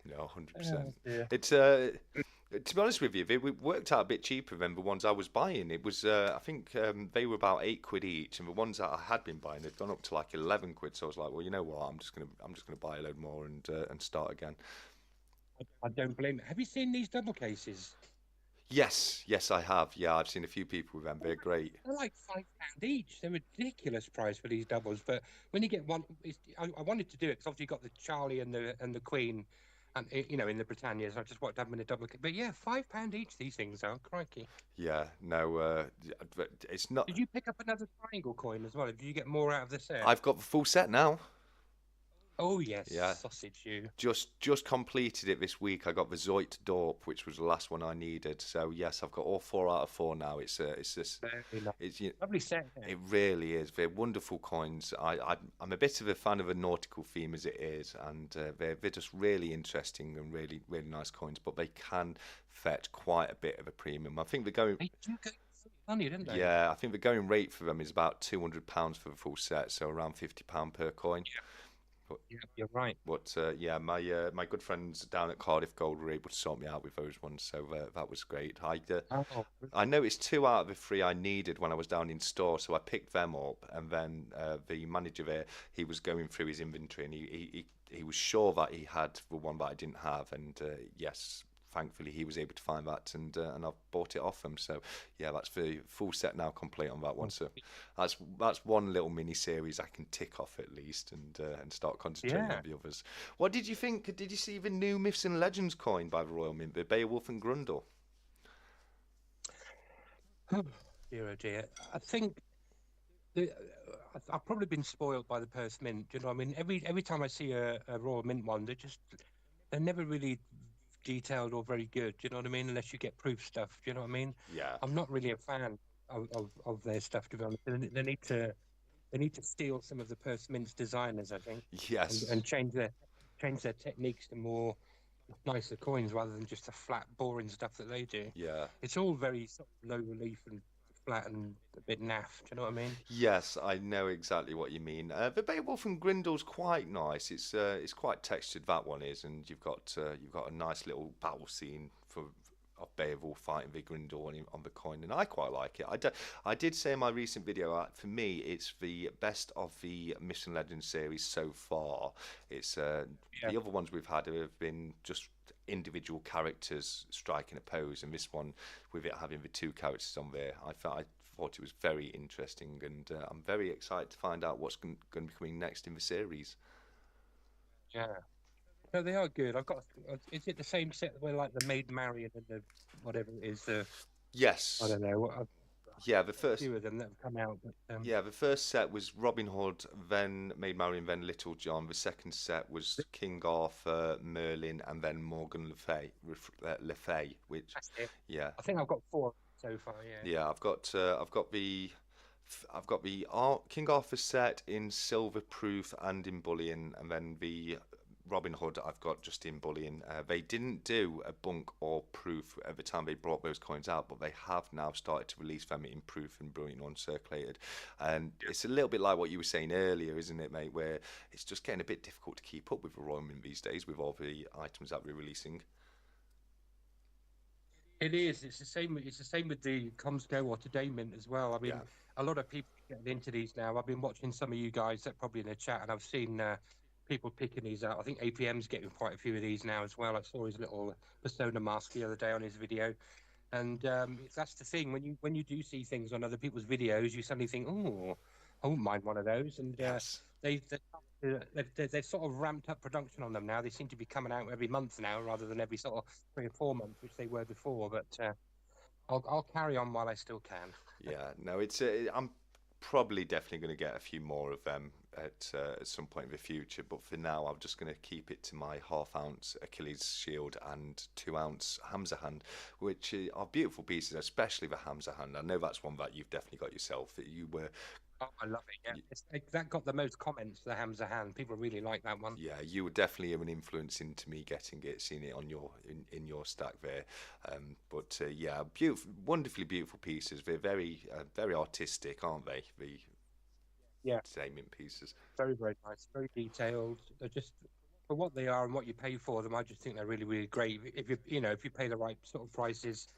No, 100%. Yeah. It's to be honest with you, it worked out a bit cheaper than the ones I was buying. It was I think they were about £8 each, and the ones that I had been buying had gone up to like £11. So I was like, well, you know what, I'm just gonna buy a load more and start again. I don't blame it. Have you seen these double cases? Yes, I have. Yeah, I've seen a few people with them. They're great. They're like £5 each. They're a ridiculous price for these doubles. But when you get one, I wanted to do it because obviously you got the Charlie and the Queen, and in the Britannias. I just wanted to have them in a double. But yeah, £5 each. These things are crikey. Yeah, no, but it's not. Did you pick up another triangle coin as well? Did you get more out of the set? I've got the full set now. Oh yes, Yeah. sausage you. Just completed it this week. I got the Zoit Dorp, which was the last one I needed. So yes, I've got all 4 out of 4 now. It's just Very nice. it's Lovely set. it really is. They're wonderful coins. I'm a bit of a fan of a nautical theme as it is, and they're just really interesting and really nice coins. But they can fetch quite a bit of a premium. I think they're going. They do go for money, didn't they? Yeah, I think the going rate for them is about £200 for the full set, so around £50 per coin. But Yeah, you're right. yeah, my good friends down at Cardiff Gold were able to sort me out with those ones, so that was great. Oh, I noticed 2 out of the 3 I needed when I was down in store, so I picked them up, and then the manager there, he was going through his inventory, and he was sure that he had the one that I didn't have, and yes, thankfully he was able to find that, and I've bought it off him. So yeah, that's the full set now complete on that one. So that's one little mini series I can tick off at least, and start concentrating yeah. on the others. What did you think? Did you see the new Myths and Legends coin by the Royal Mint, the Beowulf and Grundle? Dear, oh dear. I think the, I've probably been spoiled by the Perth Mint. You know, what I mean, every time I see a Royal Mint one, they're never really detailed or very good. Do you know what I mean? Unless you get proof stuff. Do you know what I mean? Yeah, I'm not really a fan of their stuff, to be honest. They need to steal some of the Perth Mint's designers, I think, yes, and change their techniques to more nicer coins rather than just the flat, boring stuff that they do. yeah. It's all very sort of low relief and flat and a bit naff. Do you know what I mean? Yes, I know exactly what you mean. The Beowulf and Grindle's quite nice. It's quite textured, that one is, and you've got a nice little battle scene of Beowulf fighting Vigorindor on the coin, and I quite like it. I did say in my recent video, for me, it's the best of the Myths and Legends series so far. It's Yeah. the other ones we've had have been just individual characters striking a pose, and this one, with it having the two characters on there, I thought it was very interesting, and I'm very excited to find out what's going to be coming next in the series. Yeah. No, they are good. I've got. Is it the same set where like the Maid Marian and the whatever it is? I Yes, don't know. I've yeah, the got a first. few of them that have come out, but Yeah, the first set was Robin Hood, then Maid Marian, then Little John. The second set was King Arthur, Merlin, and then Morgan Le Fay, which, that's it. yeah, I think I've got four so far. Yeah. yeah, I've got the King Arthur set in silver proof and in bullion, and then the Robin Hood I've got just in bullion. They didn't do a bunk or proof at the time they brought those coins out, but they have now started to release them in proof and bullion uncirculated. And it's a little bit like what you were saying earlier, isn't it, mate? Where it's just getting a bit difficult to keep up with the Royal Mint these days with all the items that we're releasing. It is. It's the same. It's the same with the Comsco or Today Mint as well. I mean, Yeah. a lot of people getting into these now. I've been watching some of you guys that probably in the chat, and I've seen people picking these out. I think APM's getting quite a few of these now as well. I saw his little persona mask the other day on his video, and that's the thing. When you do see things on other people's videos, you suddenly think, oh, I wouldn't mind one of those. And Yes. they've sort of ramped up production on them now. They seem to be coming out every month now, rather than every sort of 3 or 4 months, which they were before. But I'll carry on while I still can. Yeah, no, I'm probably definitely going to get a few more of them at some point in the future. But for now, I'm just going to keep it to my half-ounce Achilles shield and 2-ounce Hamza hand, which are beautiful pieces, especially the Hamza hand. I know that's one that you've definitely got yourself. That you were Oh, I love it. Yeah, that got the most comments. The Hamza hand. People really like that one. Yeah, you were definitely an influence into me getting it, seeing it on in your stack there. Yeah, beautiful, wonderfully beautiful pieces. They're very artistic, aren't they? The Yeah, Damien pieces. very very nice, very detailed. They're just for what they are and what you pay for them. I just think they're really really great. If you pay the right sort of prices.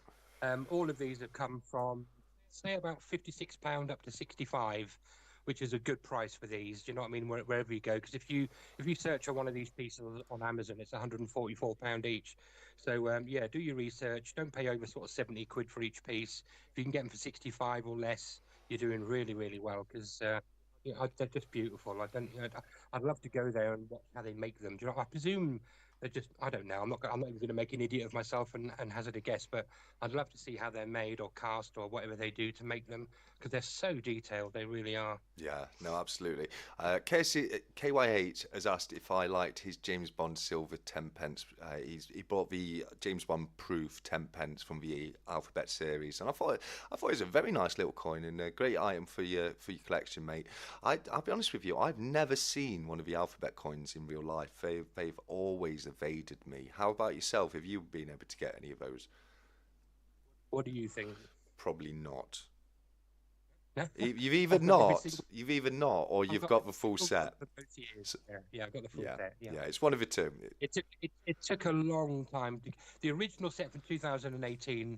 All of these have come from, say, about £56 up to 65, which is a good price for these. Do you know what I mean? Wherever you go, because if you search on one of these pieces on Amazon, it's £144 each. So yeah, do your research. Don't pay over sort of 70 quid for each piece. If you can get them for 65 or less, you're doing really really well because. They're just beautiful. I'd love to go there and watch how they make them. Do you know? I presume they're just. I don't know. I'm not even going to make an idiot of myself and hazard a guess. But I'd love to see how they're made or cast or whatever they do to make them because they're so detailed. They really are. Yeah, no, absolutely. KY8 has asked if I liked his James Bond silver 10 pence. He bought the James Bond proof 10 pence from the Alphabet series, and I thought it was a very nice little coin and a great item for your collection, mate. I'll be honest with you, I've never seen one of the Alphabet coins in real life. They've always evaded me. How about yourself? Have you been able to get any of those? What do you think? Probably not. I've You've either got every not, single. or I've you've got got every the full single set. for both years. Yeah, I've got the full Yeah, set. Yeah. yeah, it's one of the two. It took a long time. The original set from 2018,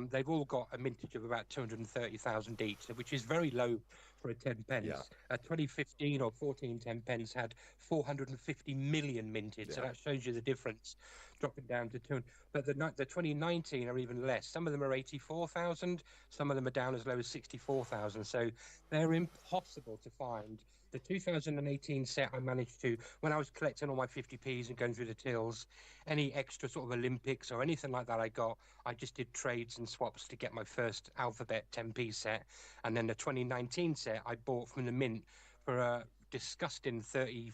they've all got a mintage of about 230,000 each, which is very low for a 10 Yeah, pence. 2015 or 14 10 pence had 450 million minted, so yeah, that shows you the difference, dropping down to 200. But the 2019 are even less. Some of them are 84,000, some of them are down as low as 64,000. So they're impossible to find. The 2018 set I managed to, when I was collecting all my 50p's and going through the tills, any extra sort of Olympics or anything like that I just did trades and swaps to get my first Alphabet 10p set. And then the 2019 set I bought from the mint for a disgusting £35,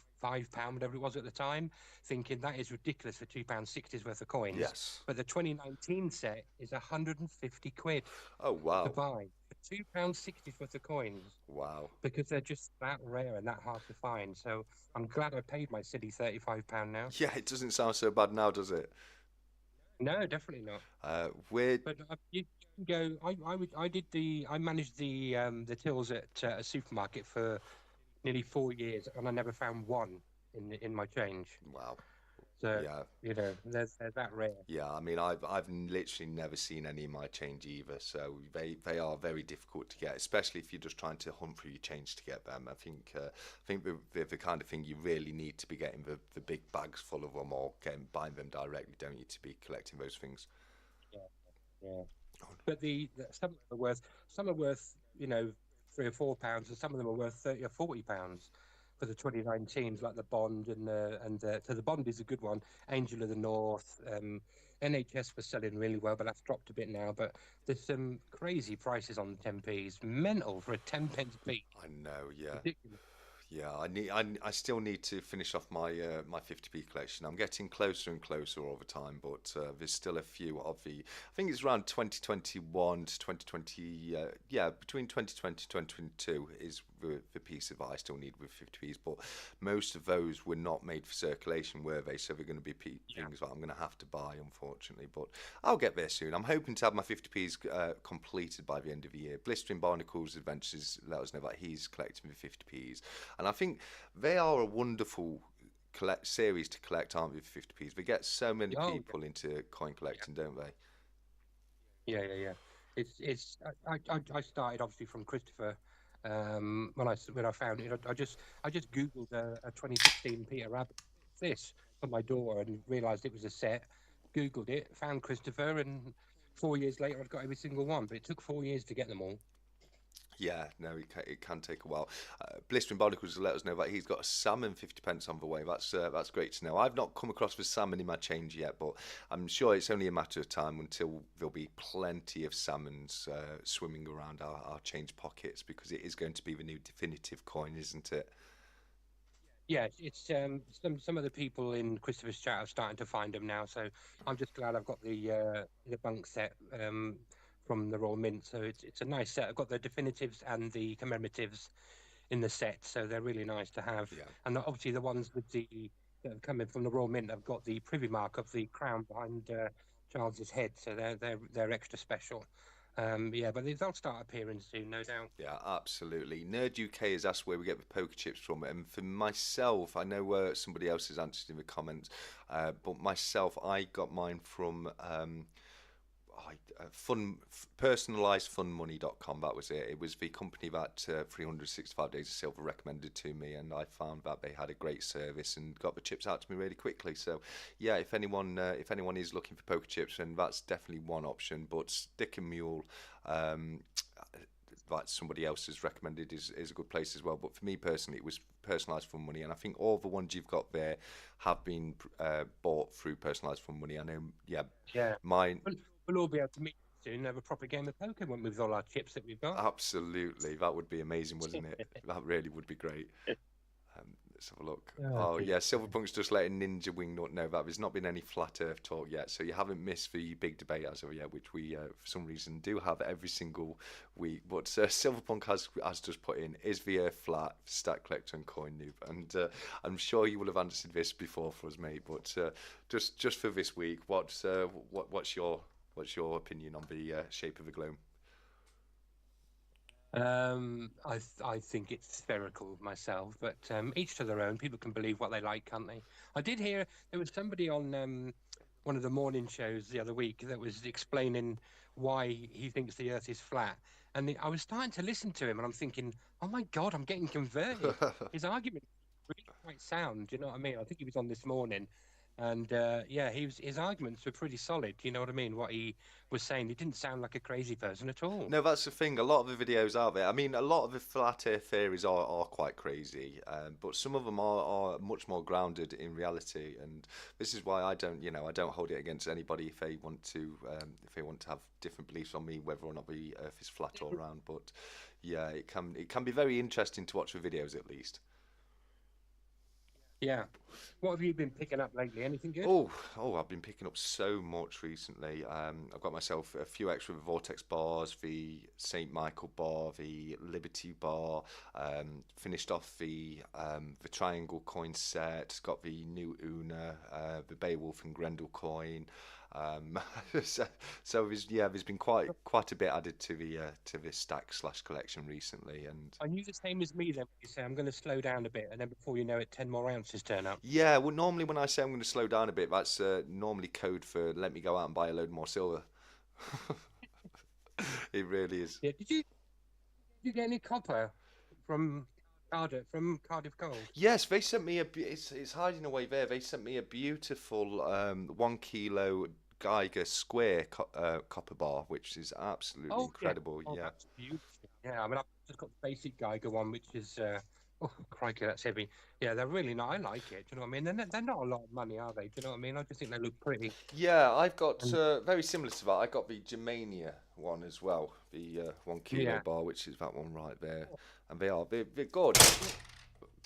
whatever it was at the time, thinking that is ridiculous for £2.60 worth of coins. yes. But the 2019 set is 150 quid Oh to wow, buy for £2.60 worth of coins wow. because they're just that rare and that hard to find. So I'm glad I paid my silly £35 now. Yeah, it doesn't sound so bad now, does it? No, definitely not. We're But you can go. I managed the tills at a supermarket for nearly 4 years, and I never found one in my change. wow. So, Yeah. they're that rare. Yeah, I mean, I've literally never seen any in my change either, so they are very difficult to get, especially if you're just trying to hunt for your change to get them. I think they're the kind of thing you really need to be getting the big bags full of them, or buying them directly, don't you, to be collecting those things. Yeah, yeah. But some of them are worth £3 or £4, and some of them are worth £30 or £40 for the 2019s, like the Bond so the Bond is a good one. Angel of the North, NHS was selling really well, but that's dropped a bit now. But there's some crazy prices on the 10p's, mental for a 10 pence piece, I know, yeah. ridiculous. Yeah, I still need to finish off my 50p collection. I'm getting closer and closer all the time, but there's still a few of I think it's around 2021 to 2020. Yeah, between 2020 and 2022 is the piece that I still need with 50p's. But most of those were not made for circulation, were they? So they're going to be Yeah. things that I'm going to have to buy, unfortunately. But I'll get there soon. I'm hoping to have my 50p's completed by the end of the year. Blistering Barnacle's Adventures let us know that he's collecting the 50p's. And I think they are a wonderful series to collect, aren't they, for 50p's? They get so many Oh, people into coin yeah. collecting, don't they? Yeah. It's I started obviously from Christopher. When I found it, I just googled a 2016 Peter Rabbit this for my daughter and realised it was a set. Googled it, found Christopher, and 4 years later I'd got every single one. But it took 4 years to get them all. Yeah, no, it can take a while. Blistering Barnacles let us know that he's got a salmon 50p on the way. That's great to know. I've not come across the salmon in my change yet, but I'm sure it's only a matter of time until there'll be plenty of salmons swimming around our change pockets, because it is going to be the new definitive coin, isn't it? Yeah, it's some of the people in Christopher's chat are starting to find them now. So I'm just glad I've got the bunk set from the Royal Mint. So it's a nice set. I've got the definitives and the commemoratives in the set, so they're really nice to have. Yeah. And obviously the ones that have come in from the Royal Mint have got the privy mark of the crown behind Charles's head, so they're extra special. Yeah, but they'll start appearing soon, no doubt. Yeah, absolutely. Nerd UK has asked where we get the poker chips from, and for myself, I know somebody else has answered in the comments, but myself, I got mine from personalizedfunmoney.com. That was it. It was the company that 365 Days of Silver recommended to me, and I found that they had a great service and got the chips out to me really quickly. So yeah, if anyone is looking for poker chips, then that's definitely one option. But Stick and Mule, um, that somebody else has recommended, is a good place as well. But for me personally, it was personalised fun money, and I think all the ones you've got there have been bought through personalised fun money. I know, yeah, Yeah, mine. we'll all be able to meet soon and have a proper game of poker with all our chips that we've got. Absolutely, that would be amazing, wouldn't it? That really would be great. Let's have a look. Oh Oh dear. yeah, Silverpunk's just letting Ninja Wingnut know that there's not been any flat Earth talk yet, so you haven't missed the big debate as of yet, which we for some reason do have every single week. But Silverpunk has just put in, is the Earth flat? Stat Collector and CoinNoob, and I'm sure you will have answered this before for us, mate. But just for this week, what's your opinion on the shape of the globe? I think it's spherical myself, but each to their own. People can believe what they like, can't they? I did hear there was somebody on one of the morning shows the other week that was explaining why he thinks the Earth is flat, and I was starting to listen to him, and I'm thinking, oh my God, I'm getting converted. His argument is really quite sound. Do you know what I mean? I think he was on this morning, and yeah, his arguments were pretty solid. You know what I mean? What he was saying, he didn't sound like a crazy person at all. No, that's the thing. A lot of the videos out there, I mean, a lot of the flat earth theories are quite crazy, but some of them are much more grounded in reality. And this is why I don't hold it against anybody if they want to have different beliefs on me, whether or not the earth is flat or round. But yeah, it can be very interesting to watch the videos at least. Yeah. What have you been picking up lately? Anything good? I've been picking up so much recently. I've got myself a few extra Vortex bars, the Saint Michael bar, the Liberty bar. Finished off the Triangle coin set. Got the new Una, the Beowulf and Grendel coin. So, there's been quite a bit added to this stack slash collection recently, and Are you the same as me then? You say I'm going to slow down a bit, and then before you know it, 10 more ounces turn up. yeah. Well, normally when I say I'm going to slow down a bit, that's normally code for let me go out and buy a load more silver. It really is. Yeah. Did you get any copper from Cardiff Gold? Yes, they sent me it's hiding away there. They sent me a beautiful 1 kilo Geiger square copper bar, which is absolutely Oh yeah. incredible. Oh, Yeah. that's beautiful. Yeah. I mean, I've just got the basic Geiger one, which is oh crikey, that's heavy. Yeah, they're really nice. I like it. Do you know what I mean? They're not a lot of money, are they? Do you know what I mean? I just think they look pretty. Yeah, I've got And very similar to that. I got the Germania one as well, the 1 kilo yeah. bar, which is that one right there, and they're good.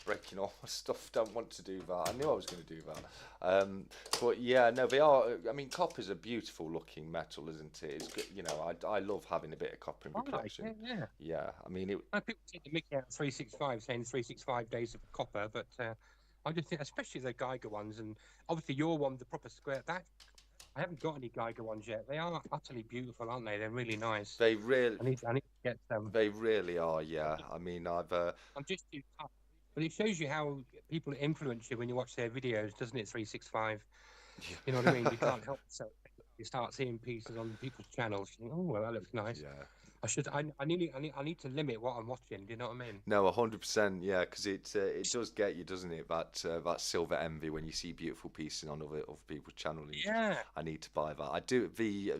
Breaking all my stuff. Don't want to do that. I knew I was going to do that. But yeah, no, they are. I mean, copper's a beautiful looking metal, isn't it? It's good. You know, I love having a bit of copper in I my like collection. it. Yeah. Yeah, I mean it. People take the mickey out of 365, saying 365 days of copper, but I just think, especially the Geiger ones, and obviously your one, the proper square. That I haven't got any Geiger ones yet. They are utterly beautiful, aren't they? They're really nice. They really, I need to get some. they really are. Yeah, I mean I've. I'm just too tough. But it shows you how people influence you when you watch their videos, doesn't it? 365. You know what I mean? You Yeah. can't help yourself. You start seeing pieces on people's channels. You think, oh, well, that looks nice. Yeah. I need to limit what I'm watching. Do you know what I mean? No, 100%. Yeah, because it does get you, doesn't it? That silver envy when you see beautiful pieces on other people's channel, and you just, Yeah. I need to buy that. I do the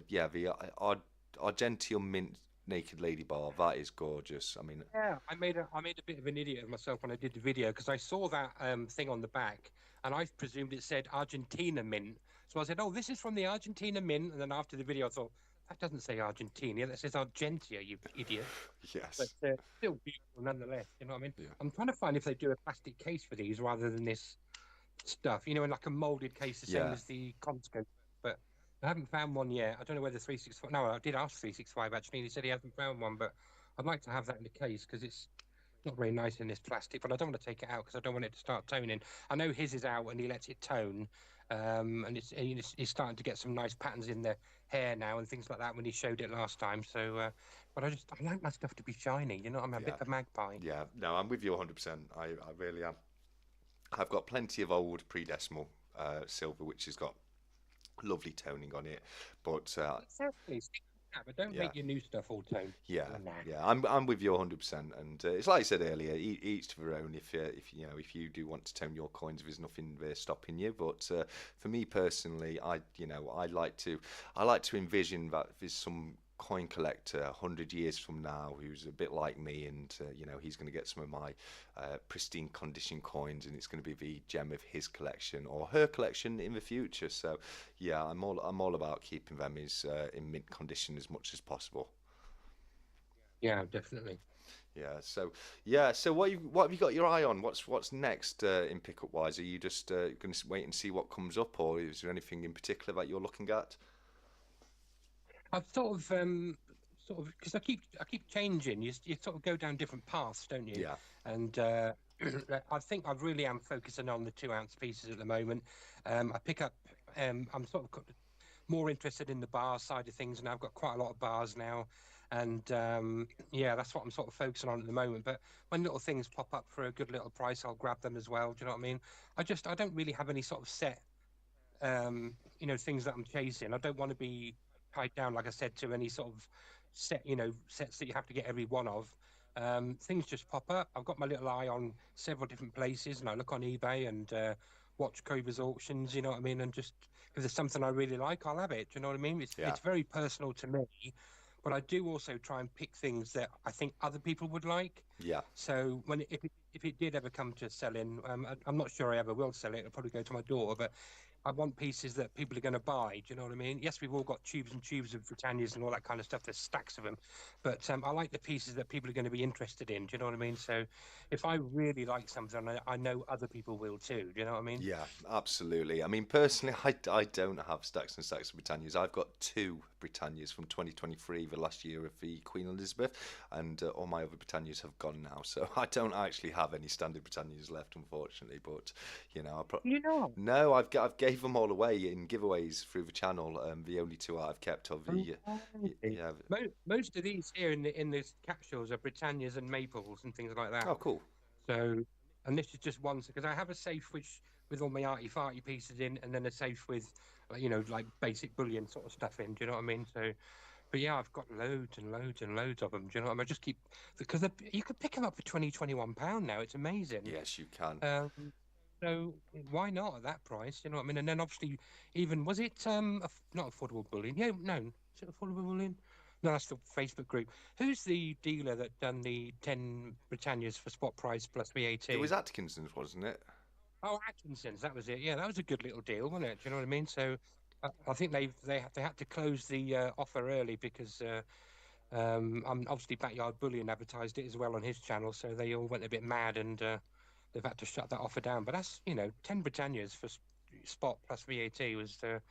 Argential mint naked lady bar. That is gorgeous. I mean, Yeah, I made a bit of an idiot of myself when I did the video because I saw that thing on the back and I presumed it said Argentina mint. So I said, "Oh, this is from the Argentina mint." And then after the video, I thought that doesn't say Argentina, that says Argentia, you idiot. But yes, still beautiful nonetheless. You know what I mean? yeah, I'm trying to find if they do a plastic case for these rather than this stuff. You know, in like a molded case, the same yeah, as the Consco. But I haven't found one yet. I don't know whether 365. No, I did ask 365 actually, and he said he hasn't found one. But I'd like to have that in the case because it's not very nice in this plastic. But I don't want to take it out because I don't want it to start toning. I know his is out and he lets it tone, and he's starting to get some nice patterns in the hair now and things like that when he showed it last time. So, but I like my stuff to be shiny. You know, I'm a bit yeah, of a magpie. yeah. No, I'm with you 100%. I really am. I've got plenty of old pre-decimal silver, which has got lovely toning on it, but Exactly. Stick with that, but don't yeah. make your new stuff all toned. Yeah, Oh, nah. yeah, I'm with you 100%, and it's like I said earlier, each to their own. If you know if you do want to tone your coins, there's nothing there stopping you. But for me personally, I like to envision that there's some coin collector 100 years from now who's a bit like me, and he's going to get some of my pristine condition coins, and it's going to be the gem of his collection or her collection in the future. So yeah, I'm all about keeping them in mint condition as much as possible. Yeah, definitely. Yeah. So what have you got your eye on? What's next in pickup wise? Are you just going to wait and see what comes up, or is there anything in particular that you're looking at? I've sort of, because I keep changing. You sort of go down different paths, don't you? Yeah. And I think I really am focusing on the 2 ounce pieces at the moment. I pick up. I'm sort of more interested in the bar side of things, and I've got quite a lot of bars now. And yeah, that's what I'm sort of focusing on at the moment. But when little things pop up for a good little price, I'll grab them as well. Do you know what I mean? I don't really have any sort of set things that I'm chasing. I don't want to be tied down, like I said, to any sort of sets that you have to get every one of. Things just pop up. I've got my little eye on several different places, and I look on eBay and watch Cobras auctions. You know what I mean? And just if there's something I really like, I'll have it. Do you know what I mean? Yeah. It's very personal to me, but I do also try and pick things that I think other people would like. Yeah. So if it did ever come to selling, I'm not sure I ever will sell it. It'll probably go to my daughter, but I want pieces that people are going to buy. Do you know what I mean? Yes, we've all got tubes and tubes of Britannias and all that kind of stuff. There's stacks of them, but I like the pieces that people are going to be interested in. Do you know what I mean? So if I really like something, I know other people will too. Do you know what I mean? Yeah, absolutely. I mean, personally, I don't have stacks and stacks of Britannias. I've got two Britannias from 2023, the last year of the Queen Elizabeth, and all my other Britannias have gone now. So I don't actually have any standard Britannias left, unfortunately. But you know, You know. no, I've gave them all away in giveaways through the channel. The only two I've kept of the Right. yeah. Most of these here in this capsules are Britannias and Maples and things like that. Oh, cool. So, and this is just one because I have a safe which with all my arty farty pieces in, and then a safe with like basic bullion sort of stuff in. Do you know what I mean? So, but yeah, I've got loads and loads and loads of them. Do you know what I mean? I just keep because you could pick them up for 21 £20 now. It's amazing. Yes, you can. So why not at that price? You know what I mean? And then obviously, even was it not affordable bullying? Yeah, no, is it affordable bullying? No, that's the Facebook group. Who's the dealer that done the 10 Britannias for spot price plus It VAT? was Atkinson's, wasn't it? Oh, Atkinson's, that was it. Yeah, that was a good little deal, wasn't it? Do you know what I mean? So I think they had to close the offer early because obviously Backyard Bullion advertised it as well on his channel, so they all went a bit mad and they've had to shut that offer down. But that's 10 Britannias for spot plus VAT was a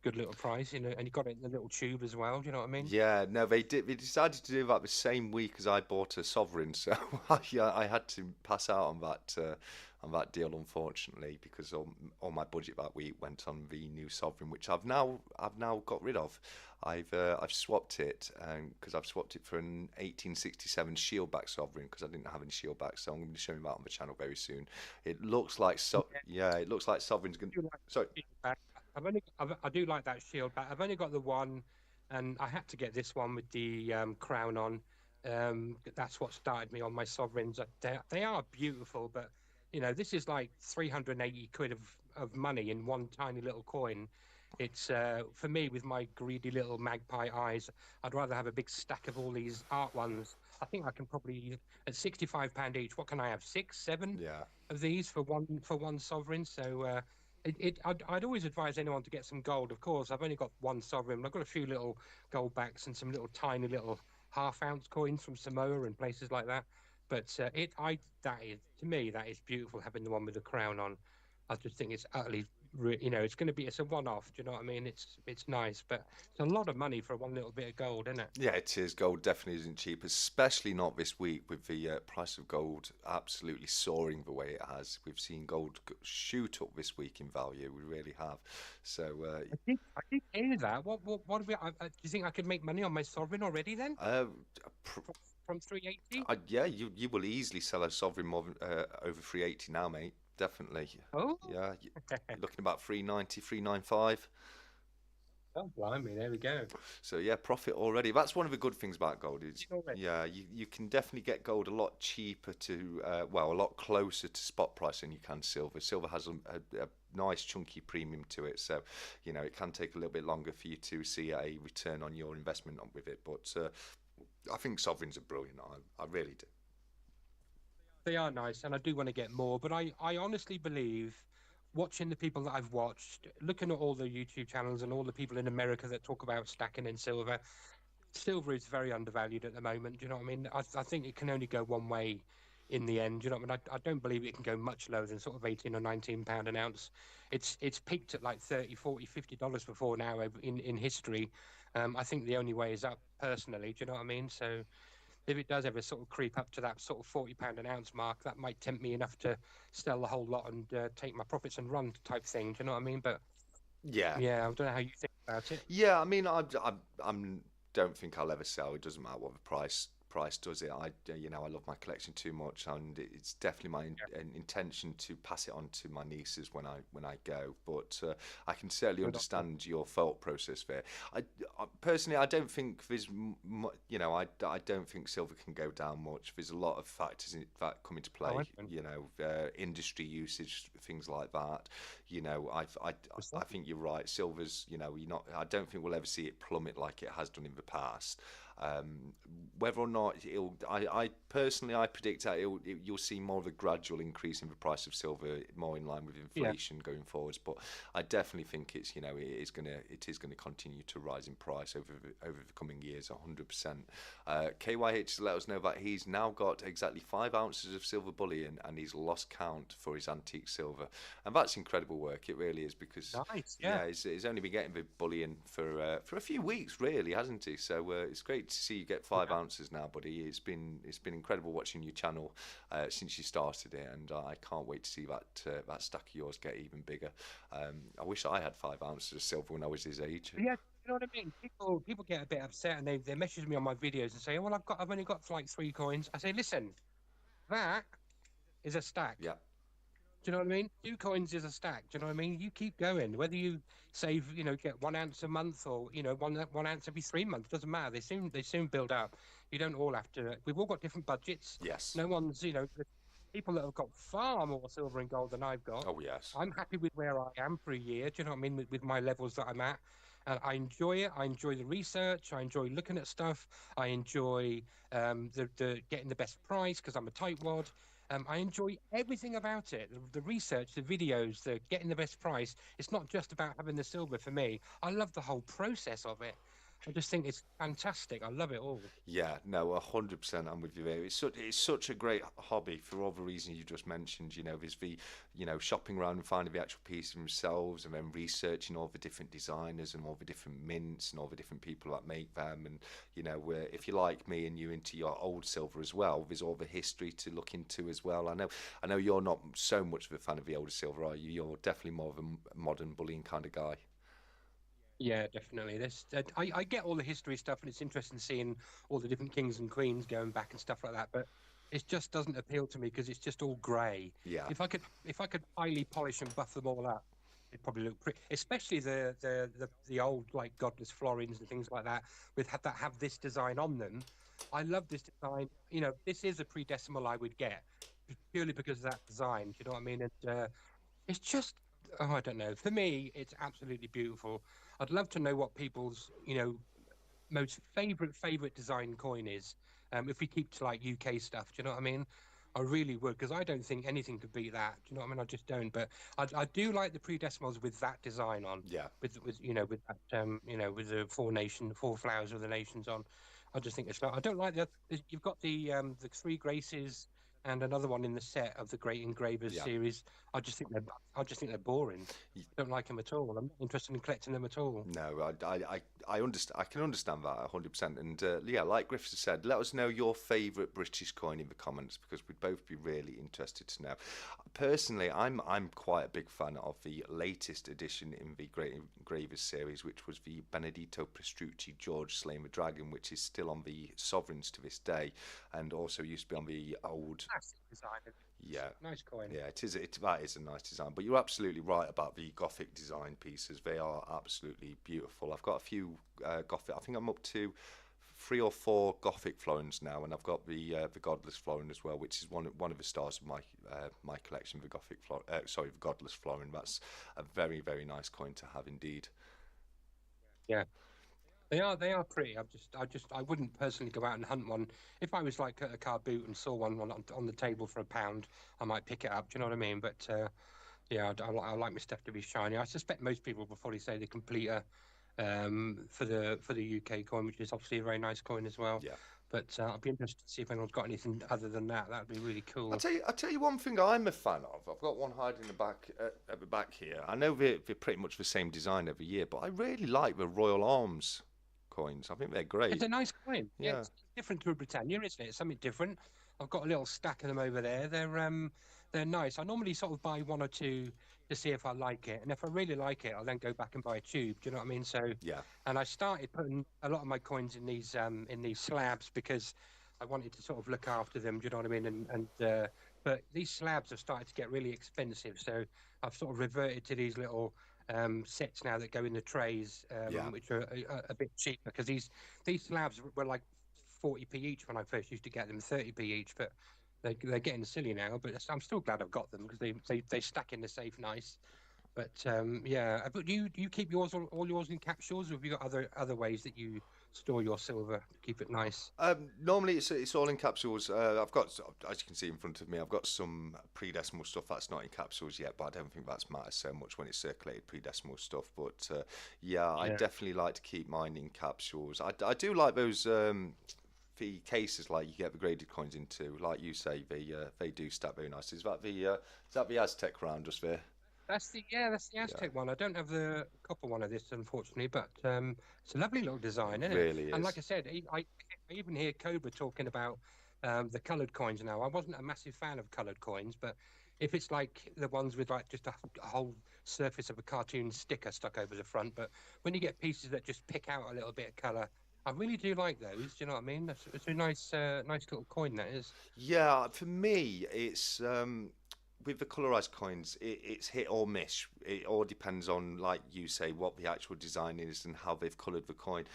good little price, and you got it in the little tube as well. Do you know what I mean? Yeah, no, they did. They decided to do that the same week as I bought a Sovereign, so I had to pass out on that deal, unfortunately, because all my budget that week went on the new Sovereign, which I've now got rid of. I've swapped it because I've swapped it for an 1867 Shieldback Sovereign because I didn't have any Shieldbacks, so I'm going to be showing that on the channel very soon. It looks like it looks like Sovereign's going. Do like Sorry. shield back. I do like that shield back. I've only got the one, and I had to get this one with the crown on. That's what started me on my sovereigns. They are beautiful, but this is like 380 quid of money in one tiny little coin. It's for me with my greedy little magpie eyes. I'd rather have a big stack of all these art ones. I think I can probably at £65 each. What can I have? Six, seven Yeah. of these for one sovereign. So I'd always advise anyone to get some gold. Of course, I've only got one sovereign. But I've got a few little gold backs and some little tiny little half-ounce coins from Samoa and places like that. But that is to me that is beautiful having the one with the crown on. I just think it's utterly, it's a one-off. Do you know what I mean? It's nice, but it's a lot of money for one little bit of gold, isn't it? Yeah, it is. Gold definitely isn't cheap, especially not this week with the price of gold absolutely soaring the way it has. We've seen gold shoot up this week in value. We really have. So, I did hear that. Do you think I could make money on my sovereign already then? uh, pr- From 380? yeah, you will easily sell a sovereign more than, over 380 now, mate. Definitely. Oh, Yeah, you're looking about 390, 395. oh, blimey, there we go. So yeah, profit already. That's one of the good things about gold is, Already. yeah, you can definitely get gold a lot cheaper to, well, a lot closer to spot price than you can silver. Silver has a nice chunky premium to it, so it can take a little bit longer for you to see a return on your investment with it. But I think sovereigns are brilliant. I really do. They are nice, and I do want to get more, but I honestly believe, watching the people that I've watched, looking at all the YouTube channels and all the people in America that talk about stacking in silver, silver is very undervalued at the moment. Do you know what I mean? I think it can only go one way in the end. Do you know what I mean? I don't believe it can go much lower than sort of 18 or 19 pound an ounce. It's peaked at like 30, 40, $50 before now in history. I think the only way is up personally. Do you know what I mean? So if it does ever sort of creep up to that sort of £40 an ounce mark, that might tempt me enough to sell the whole lot and take my profits and run type thing. Do you know what I mean? But Yeah, yeah, I don't know how you think about it. yeah. I mean, I'm don't think I'll ever sell. It doesn't matter what the price does it. I love my collection too much, and it's definitely my intention to pass it on to my nieces when I go. But I can certainly understand your thought process there. Personally, I don't think I don't think silver can go down much. There's a lot of factors that come into play. Industry usage, things like that. I think you're right. Silver's, you're not. I don't think we'll ever see it plummet like it has done in the past. Whether or not I personally predict that you'll see more of a gradual increase in the price of silver, more in line with inflation going forwards. But I definitely think it is gonna continue to rise in price over the coming years, 100%. KYH let us know that he's now got exactly 5 ounces of silver bullion and he's lost count for his antique silver, and that's incredible work. It really is, because Nice, he's only been getting the bullion for a few weeks, really, hasn't he? So it's great great to see you get 5 ounces now, buddy. It's been incredible watching your channel since you started it, and I can't wait to see that stack of yours get even bigger. I wish I had 5 ounces of silver when I was his age. Yeah, you know what I mean? People get a bit upset and they message me on my videos and say, "Oh, well, I've only got like 3 coins." I say, "Listen, that is a stack. Yeah. Do you know what I mean? 2 coins is a stack. Do you know what I mean? You keep going. Whether you save, get 1 ounce a month or one ounce every 3 months, doesn't matter. They soon build up. You don't all have to. We've all got different budgets. Yes. No one's, the people that have got far more silver and gold than I've got. Oh yes. I'm happy with where I am for a year. Do you know what I mean? With my levels that I'm at. And I enjoy it. I enjoy the research. I enjoy looking at stuff. I enjoy the getting the best price because I'm a tightwad. I enjoy everything about it. The research, the videos, the getting the best price. It's not just about having the silver for me. I love the whole process of it. I just think it's fantastic. I love it all. Yeah, no, 100%. I'm with you there. It's such a great hobby for all the reasons you just mentioned. There's shopping around and finding the actual pieces themselves, and then researching all the different designers and all the different mints and all the different people that make them. And if you're like me and you're into your old silver as well, there's all the history to look into as well. I know you're not so much of a fan of the older silver, are you? You're definitely more of a modern bullion kind of guy. Yeah, definitely. I get all the history stuff, and it's interesting seeing all the different kings and queens going back and stuff like that. But it just doesn't appeal to me because it's just all grey. Yeah. If I could highly polish and buff them all up, it'd probably look pretty. Especially the old like godless florins and things like that that have this design on them. I love this design. This is a pre-decimal I would get purely because of that design. Do you know what I mean? And it's just, oh, I don't know. For me, it's absolutely beautiful. I'd love to know what people's, most favorite design coin is. If we keep to like UK stuff, do you know what I mean? I really would, because I don't think anything could beat that. Do you know what I mean? I just don't. But I do like the pre-decimals with that design on. Yeah. With that with the four flowers of the nations on. I just think it's not. I don't like you've got the three graces and another one in the set of the Great Engravers Yeah. series. I just think they're boring. Don't like them at all. I'm not interested in collecting them at all. No, I understand. I can understand that 100%. And yeah, like Griff has said, let us know your favourite British coin in the comments because we'd both be really interested to know. Personally, I'm quite a big fan of the latest edition in the Great Engravers series, which was the Benedetto Prestrucci George Slaying the Dragon, which is still on the sovereigns to this day, and also used to be on the old. Classic design. Yeah. Nice coin. Yeah, it is. That is a nice design. But you're absolutely right about the Gothic design pieces. They are absolutely beautiful. I've got a few Gothic. I think I'm up to 3 or 4 Gothic florins now, and I've got the Godless florin as well, which is one of the stars of my collection. The the Godless florin. That's a very, very nice coin to have indeed. Yeah. They are pretty. I wouldn't personally go out and hunt one. If I was like at a car boot and saw one on the table for £1, I might pick it up. Do you know what I mean? But yeah, I like my stuff to be shiny. I suspect most people will probably say the completer for the UK coin, which is obviously a very nice coin as well. Yeah. But I'd be interested to see if anyone's got anything other than that. That'd be really cool. I'll tell you one thing I'm a fan of. I've got one hiding in the back at the back here. I know they're pretty much the same design every year, but I really like the Royal Arms coins. I think they're great. It's a nice coin. Yeah. It's different to a Britannia, isn't it? It's something different. I've got a little stack of them over there. They're nice. I normally sort of buy 1 or 2 to see if I like it, and if I really like it, I'll then go back and buy a tube. Do you know what I mean? So Yeah. and I started putting a lot of my coins in these slabs because I wanted to sort of look after them. Do you know what I mean? But these slabs have started to get really expensive, so I've sort of reverted to these little sets now that go in the trays, Yeah. which are a bit cheaper because these slabs were like 40p each when I first used to get them, 30p each, but they're getting silly now. But I'm still glad I've got them because they stack in the safe nice. But yeah, but you keep all yours in capsules, or have you got other ways that you store your silver to keep it nice? Normally it's all in capsules. I've got, as you can see in front of me, I've got some pre-decimal stuff that's not in capsules yet, but I don't think that's matters so much when it's circulated pre-decimal stuff. But yeah, I definitely like to keep mine in capsules. I do like those the cases like you get the graded coins into. Like you say, they do stack very nice. Is that the Aztec round just there? That's the Yeah, Aztec one. I don't have the copper one of this, unfortunately, but it's a lovely little it design, isn't it? really And like is. I said, I even hear Cobra talking about the coloured coins now. I wasn't a massive fan of coloured coins, but if it's like the ones with like just a whole surface of a cartoon sticker stuck over the front, but when you get pieces that just pick out a little bit of colour, I really do like those. Do you know what I mean? It's a nice little coin that is. Yeah, for me, it's with the colorized coins, it's hit or miss. It all depends on, like you say, what the actual design is and how they've colored the coin.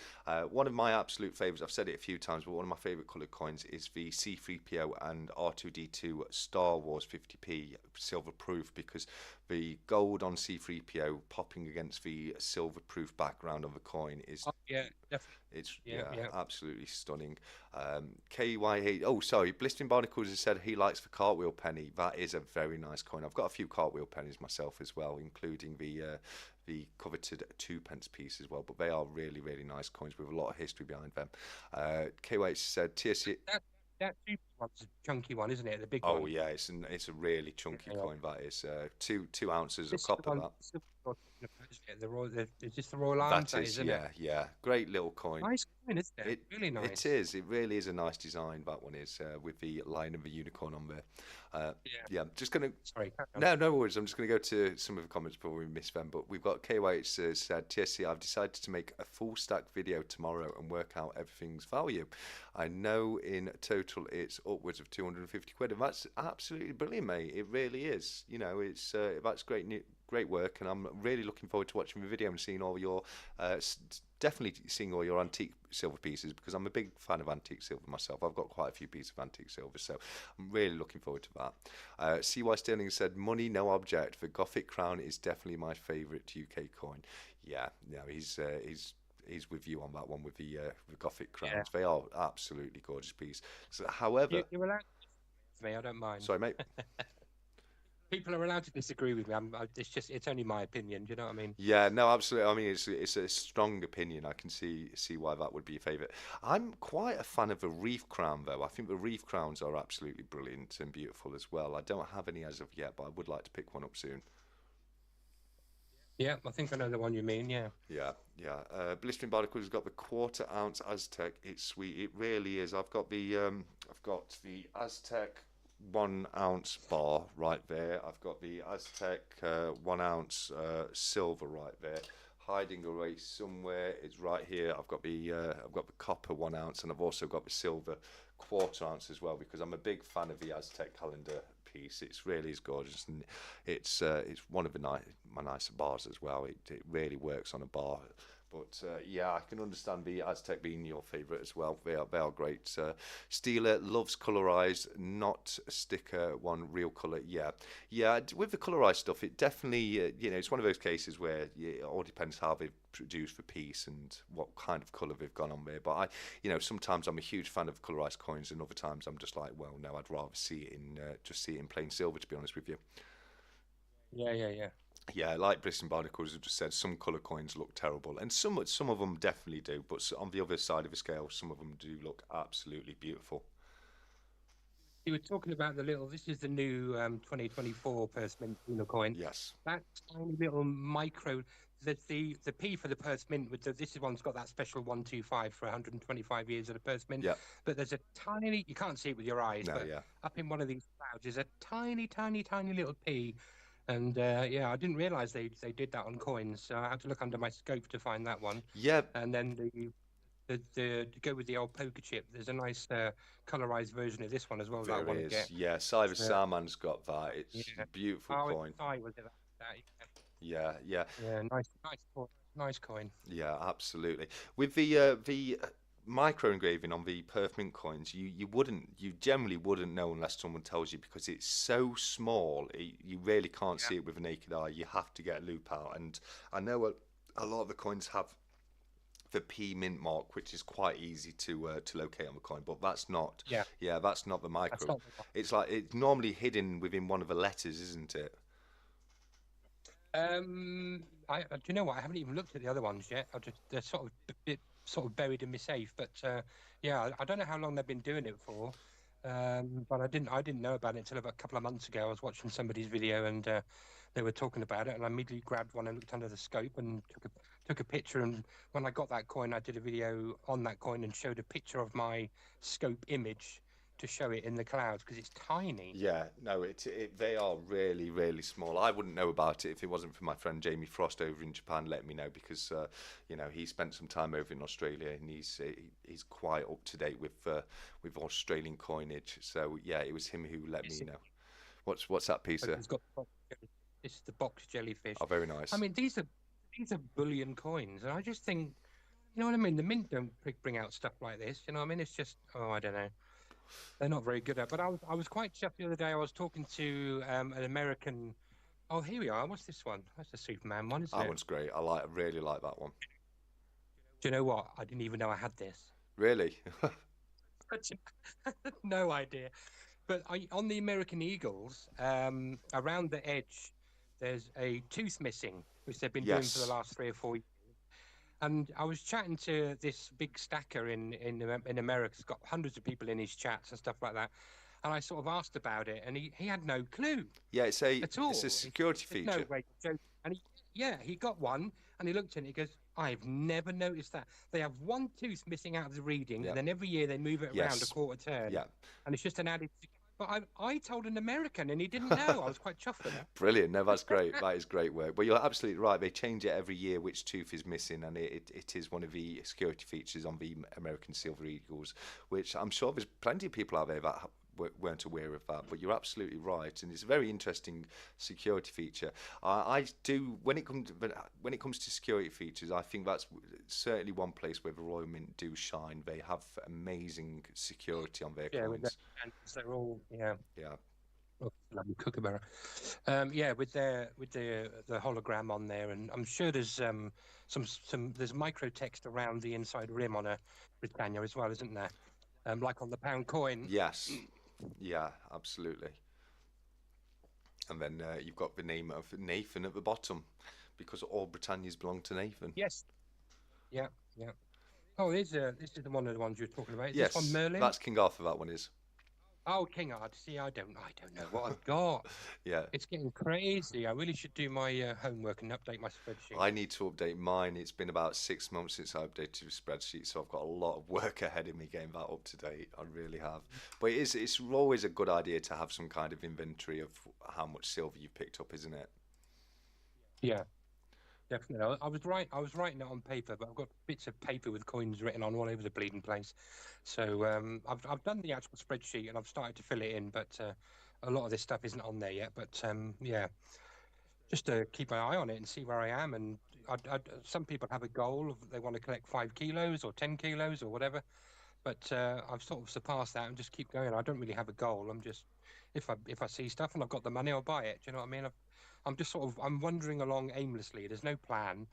One of my absolute favorites, I've said it a few times, but one of my favorite colored coins is the C3PO and R2D2 Star Wars 50p silver proof, because the gold on C3PO popping against the silver proof background of the coin is Oh yeah, definitely. it's Yeah, yeah. absolutely stunning. KYH. Oh, sorry. Blistering Barnacles has said he likes the cartwheel penny. That is a very nice coin. I've got a few cartwheel pennies myself as well, including the coveted 2p piece as well. But they are really really nice coins with a lot of history behind them. KYH said TSC. That super one's a chunky one, isn't it? The big Oh one. yeah, it's a really Yeah, chunky yeah. coin. That is 2 ounces of This is the copper. one. That This is the one you're talking about, isn't it? The Royal. Is this the Royal Arms? that That is, is, isn't it? yeah, yeah. Great little coin. Nice coin, isn't it? It Really it nice. is. It really is a nice design. That one is with the lion of the unicorn on there. Yeah. Yeah, I'm just gonna. Sorry. Carry on. No worries. I'm just gonna go to some of the comments before we miss them. But we've got KYH said, TSC, I've decided to make a full stack video tomorrow and work out everything's value. I know in total it's upwards of 250 quid, and that's absolutely brilliant, mate. It really is. You know, it's that's great work, and I'm really looking forward to watching the video and seeing all your definitely seeing all your antique silver pieces, because I'm a big fan of antique silver myself. I've got quite a few pieces of antique silver, so I'm really looking forward to that. CY Sterling said, "Money, no object. The Gothic crown is definitely my favourite UK coin." Yeah, no, he's with you on that one with the Gothic Yeah. crowns. They are absolutely gorgeous piece. So, however, You're allowed to disagree with me. I don't mind. sorry, mate. People are allowed to disagree with me. It's only my opinion. Do you know what I mean? Yeah, no, absolutely. I mean, it's a strong opinion. I can see why that would be your favourite. I'm quite a fan of the reef crown, though. I think the reef crowns are absolutely brilliant and beautiful as well. I don't have any as of yet, but I would like to pick one up soon. Yeah, I think I know the one you mean. Yeah. Yeah, yeah. Blistering Barnacles has got the quarter-ounce Aztec. It's sweet. It really is. I've got the Aztec 1 ounce bar right there. I've got the Aztec 1 ounce silver right there. Hiding away somewhere, it's right here. I've got the copper 1 ounce, and I've also got the silver quarter-ounce as well, because I'm a big fan of the Aztec calendar piece. It's really is gorgeous, and it's one of my nicer bars as well. It really works on a bar. But yeah, I can understand the Aztec being your favourite as well. They are great. Steeler loves colorized, not sticker one, real colour. Yeah, yeah. With the colorized stuff, it definitely it's one of those cases where it all depends how they've produced the piece and what kind of colour they've gone on there. But sometimes I'm a huge fan of colorized coins, and other times I'm just like, well, no, I'd rather see it in just see it in plain silver, to be honest with you. Yeah, yeah, yeah. Yeah, like Bristol Barnacles have just said, some colour coins look terrible, and some of them definitely do. But on the other side of the scale, some of them do look absolutely beautiful. You were talking about the little. This is the new 2024 Purse Mint Tuna coin. Yes. That tiny little micro. The P for the Purse Mint with this one's got that special 125 for 125 years of the Purse Mint. Yeah. But there's a tiny. You can't see it with your eyes, No. but Yeah. up in one of these clouds is a tiny little P. And yeah, I didn't realise they did that on coins. So I had to look under my scope to find that one. Yeah. And then to go with the old poker chip, there's a nice colorized version of this one as well that I There want to is. get. Yeah. Cyrus Sarman's got that. It's Yeah. a beautiful Oh, coin. was it that? Yeah. Yeah. Yeah, nice coin. Yeah. Absolutely. With the micro engraving on the Perth Mint coins, you generally wouldn't know unless someone tells you, because it's so small. You really can't see it with a naked eye. You have to get a loop out, and I know a lot of the coins have the P mint mark, which is quite easy to locate on the coin, but that's not. Yeah, That's not the micro. that's not the one. It's like it's normally hidden within one of the letters, isn't it? Do you know what? I haven't even looked at the other ones yet. They're sort of a bit sort of buried in my safe. But yeah, I don't know how long they've been doing it for. but I didn't know about it until about a couple of months ago. I was watching somebody's video and they were talking about it, and I immediately grabbed one and looked under the scope and took a picture. And when I got that coin, I did a video on that coin and showed a picture of my scope image to show it in the clouds because it's tiny. Yeah, no, they are really, really small. I wouldn't know about it if it wasn't for my friend Jamie Frost over in Japan letting me know because you know, he spent some time over in Australia and he's quite up to date with Australian coinage. So yeah, it was him who let me It's, know. What's that piece but of? it's got this is the box jellyfish. Oh, very I nice. mean, these are bullion coins, and I just think, you know what I mean. The mint don't bring out stuff like this. You know what I mean? It's just, oh, I don't know. They're not very good at. But I was quite chuffed the other day. I was talking to an American. Oh, here we are. What's this one? That's the Superman one, isn't That it? one's great. Really like that one. Do you know what? I didn't even know I had this. Really? No idea. But on the American Eagles, around the edge, there's a tooth missing, which they've been doing for the Yes. last 3 or 4 years. And I was chatting to this big stacker in America. He's got hundreds of people in his chats and stuff like that. And I sort of asked about it, and he had no clue Yeah, at it's a all. security There's no feature. way to joke. And he got one, and he looked at it. He goes, "I've never noticed that. They have one tooth missing out of the reading, Yeah. and then every year they move it around a Yes. quarter turn, Yeah. and it's just an added." But I told an American, and he didn't know. I was quite chuffed with Brilliant. No, that's great. That is great work. But you're absolutely right. They change it every year which tooth is missing, and it is one of the security features on the American Silver Eagles, which I'm sure there's plenty of people out there that weren't aware of that. But you're absolutely right, and it's a very interesting security feature. I do when it comes to security features, I think that's certainly one place where the Royal Mint do shine. They have amazing security on their it. Yeah, with the coins. hands, they're all yeah. Yeah. Oh, lovely kookaburra. Yeah, with the hologram on there, and I'm sure there's some there's micro text around the inside rim on a Britannia as well, isn't there? Like on the pound coin. Yes. Yeah, absolutely. And then you've got the name of Nathan at the bottom because all Britannias belong to Nathan. Yes. Yeah. Yeah. Oh, this is the one of the ones you're talking about. Is this one Yes, Merlin? that's King Arthur, that one is. Oh, King Art. See, I don't know what I've got. Yeah. It's getting crazy. I really should do my homework and update my spreadsheet. I need to update mine. It's been about 6 months since I updated the spreadsheet, so I've got a lot of work ahead of me getting that up to date. I really have. But it's always a good idea to have some kind of inventory of how much silver you've picked up, isn't it? Yeah. Definitely. I was writing it on paper, but I've got bits of paper with coins written on all over the bleeding place. So I've done the actual spreadsheet and I've started to fill it in, but a lot of this stuff isn't on there yet. But yeah, just to keep an eye on it and see where I am. And some people have a goal of they want to collect 5 kilos or 10 kilos or whatever. But I've sort of surpassed that and just keep going. I don't really have a goal. I'm just if I see stuff and I've got the money, I'll buy it. Do you know what I mean? I'm just sort of I'm wandering along aimlessly. There's no plan.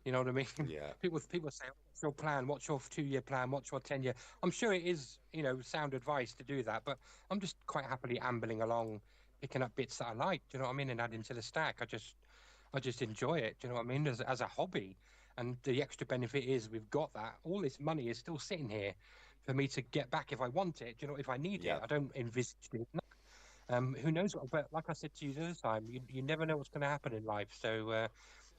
You know what I mean? Yeah. People say, "What's your plan? What's your 2 year plan? What's your 10 year?" I'm sure it is, sound advice to do that, but I'm just quite happily ambling along, picking up bits that I like. Do you know what I mean? And adding to the stack. I just enjoy it. Do you know what I mean? As a hobby, and the extra benefit is we've got that. All this money is still sitting here for me to get back if I want it. Do you know, if I need Yeah. it, I don't envisage it. Who knows what? But like I said to you the other time, you never know what's going to happen in life. So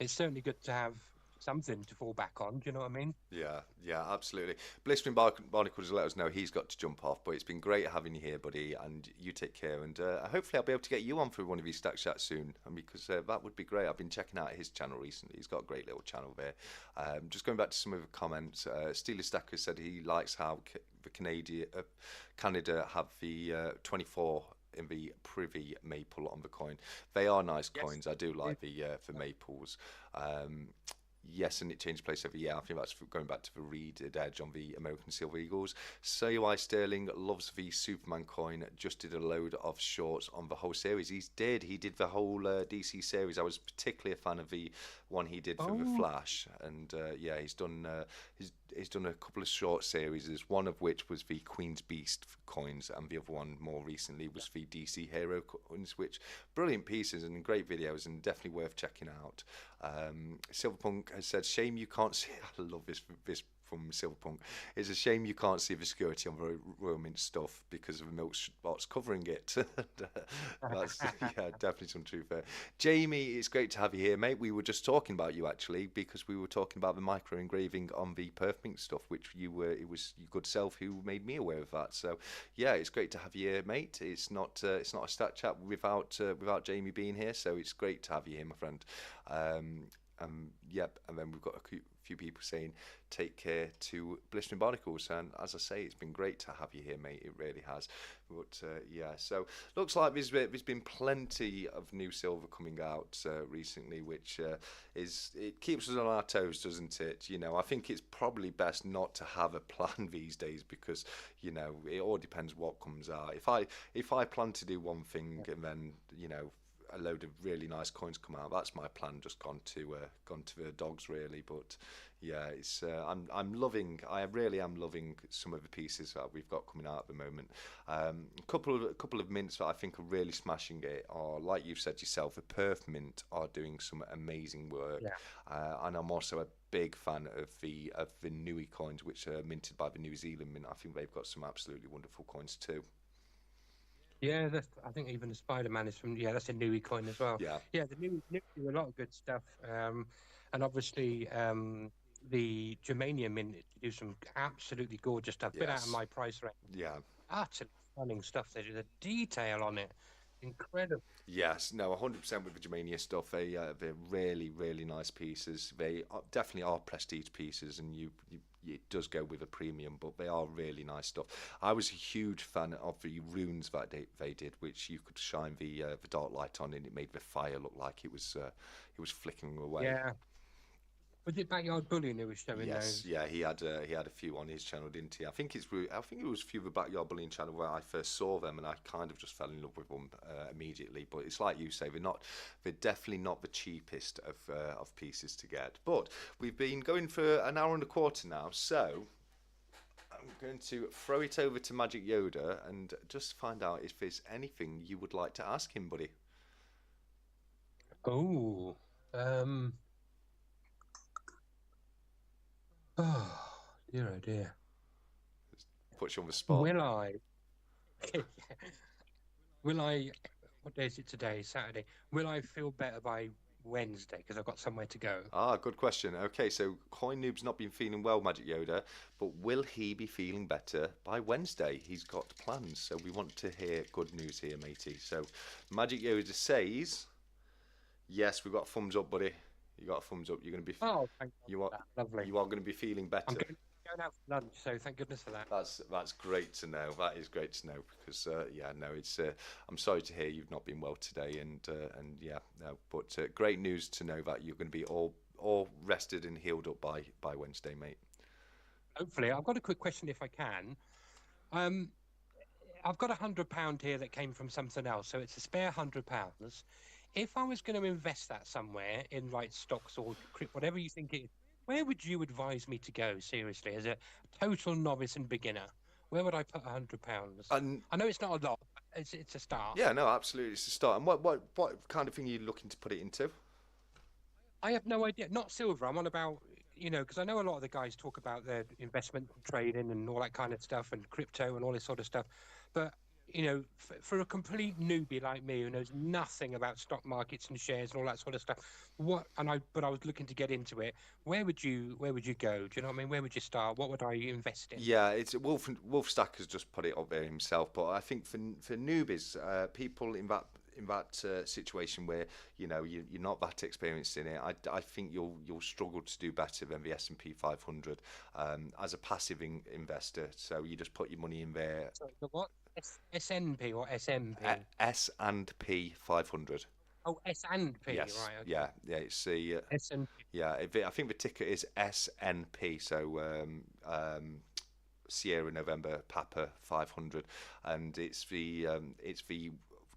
it's certainly good to have something to fall back on. Do you know what I mean? Yeah, yeah, absolutely. Blistering Barnacles let us know he's got to jump off, but it's been great having you here, buddy, and you take care. And hopefully, I'll be able to get you on for one of these stack chats soon, and because that would be great. I've been checking out his channel recently. He's got a great little channel there. Just going back to some of the comments, Steely Stacker said he likes how the Canada have the 24 in the privy maple on the coin. They are nice Yes. coins. I do like the maples. Yes, and it changed place every year. I think that's going back to the reeded edge on the American Silver Eagles. CY Sterling loves the Superman coin. Just did a load of shorts on the whole series. He did the whole DC series. I was particularly a fan of the one he did for the Oh, Flash, and yeah, he's done a couple of short series. One of which was the Queen's Beast coins, and the other one more recently was the DC Hero coins, which brilliant pieces and great videos, and definitely worth checking out. Silverpunk has said, "Shame you can't see." I love this from Silverpunk. It's a shame you can't see the security on the Royal Mint stuff because of the milk spots covering it. That's yeah, definitely some truth there. Jamie, it's great to have you here, mate. We were just talking about you actually because we were talking about the micro engraving on the Perfect stuff, which you were. It was your good self who made me aware of that. So yeah, it's great to have you here, mate. It's not a stat chat without Jamie being here. So it's great to have you here, my friend. Yep, and then we've got a few people saying take care to Blistering Barnacles, and as I say, it's been great to have you here, mate. It really has. But yeah, so looks like there's been plenty of new silver coming out recently, which it keeps us on our toes, doesn't it? You know, I think it's probably best not to have a plan these days because you know it all depends what comes out. If I plan to do one thing and then you know a load of really nice coins come out. That's my plan. Just gone to the dogs really, but yeah, it's I really am loving some of the pieces that we've got coming out at the moment. A couple of mints that I think are really smashing it are, like you've said yourself, the Perth Mint are doing some amazing work, and I'm also a big fan of the Nui coins, which are minted by the New Zealand Mint. I think they've got some absolutely wonderful coins too. Yeah, I think even the Spider-Man is from, that's a Nui coin as well. Yeah. Yeah, the Nui do a lot of good stuff. And obviously, the Germanium Mint do some absolutely gorgeous stuff. Bit out of Yes. my price range. Yeah. Utterly stunning stuff. They do the detail on it. Incredible. Yes, no, 100% with the Germania stuff. They're really, really nice pieces. They definitely are prestige pieces, and it does go with a premium, but they are really nice stuff. I was a huge fan of the runes that they did, which you could shine the dark light on, and it made the fire look like it was flickering away. Yeah. Was it Backyard Bullion who was showing Yes, those? yeah, he had a few on his channel, didn't he? I think it was a few of the Backyard Bullying channel where I first saw them, and I kind of just fell in love with them immediately. But it's like you say, they're definitely not the cheapest of pieces to get. But we've been going for an hour and a quarter now, so I'm going to throw it over to Magic Yoda and just find out if there's anything you would like to ask him, buddy. Oh, oh dear, oh dear. Put you on the spot. Will I? Will I? What day is it today? Saturday. Will I feel better by Wednesday? Because I've got somewhere to go. Ah, good question. Okay, so CoinNoob's not been feeling well, Magic Yoda, but will he be feeling better by Wednesday? He's got plans, so we want to hear good news here, matey. So Magic Yoda says, yes, we've got a thumbs up, buddy. You got a thumbs up. You're going to be. Oh, thank you. You are Lovely. You are going to be feeling better. I'm going out for lunch, so thank goodness for that. That's great to know. That is great to know because yeah, no, it's. I'm sorry to hear you've not been well today, and yeah, no, but great news to know that you're going to be all rested and healed up by Wednesday, mate. Hopefully, I've got a quick question if I can. I've got £100 here that came from something else, so it's a spare £100. If I was going to invest that somewhere in like stocks or whatever you think it is, where would you advise me to go? Seriously, as a total novice and beginner, where would I put £100? And I know it's not a lot, but it's a start. yeah, no, absolutely, it's a start. And what kind of thing are you looking to put it into? I have no idea. Not silver. I'm on about, because I know a lot of the guys talk about their investment trading and all that kind of stuff and crypto and all this sort of stuff. But, for a complete newbie like me who knows nothing about stock markets and shares and all that sort of stuff, but I was looking to get into it. Where would you go? Do you know what I mean? Where would you start? What would I invest in? Yeah, it's Wolf Stack has just put it up there himself, but I think for newbies, people in that situation where you're not that experienced in it, I think you'll struggle to do better than the S&P 500 as a passive investor. So you just put your money in there. Sorry, the what? SNP or SMP? S&P 500. Oh, S&P. Yes. Right. Okay. Yeah. It's the S&P. yeah. I think the ticker is SNP. So Sierra November Papa 500, and it's the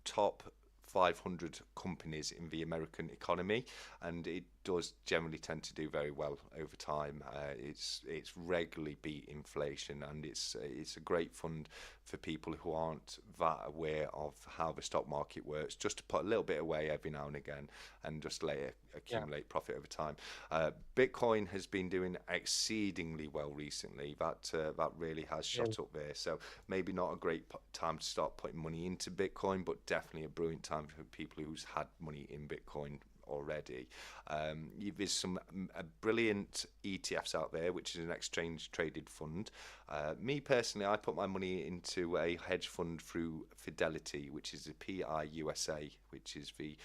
top 500 companies in the American economy, and it does generally tend to do very well over time. It's regularly beat inflation, and it's a great fund for people who aren't that aware of how the stock market works. Just to put a little bit away every now and again, and just let it Yeah. accumulate profit over time. Bitcoin has been doing exceedingly well recently. That really has Yeah. shot up there. So maybe not a great time to start putting money into Bitcoin, but definitely a brilliant time for people who's had money in Bitcoin already. There's some brilliant ETFs out there, which is an exchange traded fund. Me personally, I put my money into a hedge fund through Fidelity, which is the PIUSA, which is the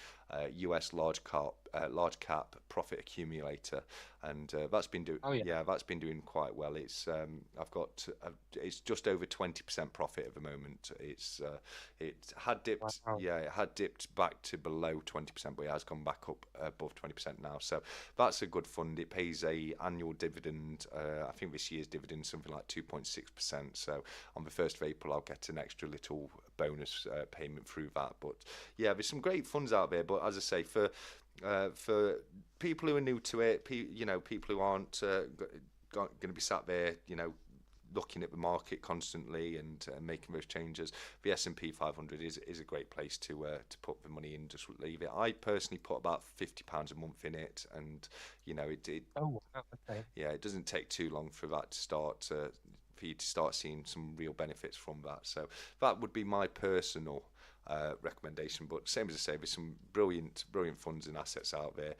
US large cap profit accumulator, and that's been doing Oh yeah. that's been doing quite well. I've got it's just over 20% profit at the moment. It had dipped Wow. it had dipped back to below 20%, but it has gone back up above 20% now. So that's a good fund. It pays a annual dividend. I think this year's dividend is something like 2.6%. So on the 1st of April, I'll get an extra little bonus payment through that. But yeah, there's some great funds out there. But as I say, for people who are new to it, people who aren't going to be sat there, looking at the market constantly and making those changes, the S&P 500 is a great place to put the money in. Just leave it. I personally put about £50 a month in it, and it Oh wow. Okay. yeah, it doesn't take too long for that to start. For you to start seeing some real benefits from that. So that would be my personal recommendation. But same as I say, there's some brilliant funds and assets out there.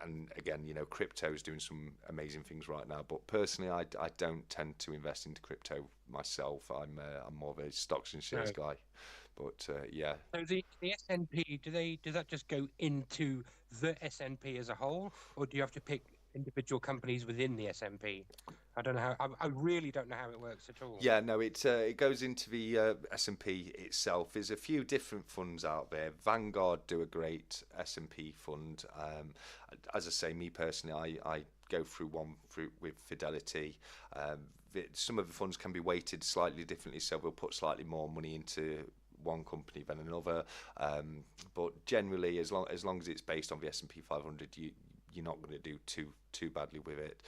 And again, crypto is doing some amazing things right now. But personally, I don't tend to invest into crypto myself. I'm more of a stocks and shares No. guy. But yeah, So the SNP, does that just go into the SNP as a whole, or do you have to pick individual companies within the SNP? I don't know how. I really don't know how it works at all. yeah, no, it goes into the S&P itself. There's a few different funds out there. Vanguard do a great S&P fund. As I say, me personally, I go through one through with Fidelity. Some of the funds can be weighted slightly differently, so we'll put slightly more money into one company than another. But generally, as long as it's based on the S&P 500, you're not going to do too badly with it.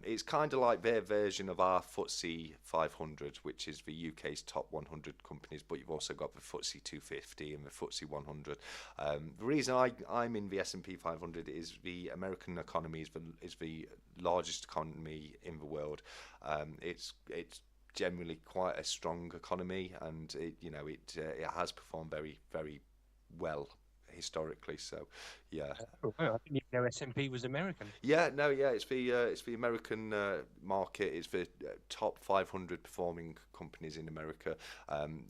It's kind of like their version of our FTSE 500, which is the UK's top 100 companies, but you've also got the FTSE 250 and the FTSE 100. The reason I'm in the S&P 500 is the American economy is the largest economy in the world. It's generally quite a strong economy, and it has performed very, very well historically. So yeah. Oh, wow, I didn't even know SNP was American. Yeah, no, yeah, it's the American market. It's the top 500 performing companies in America.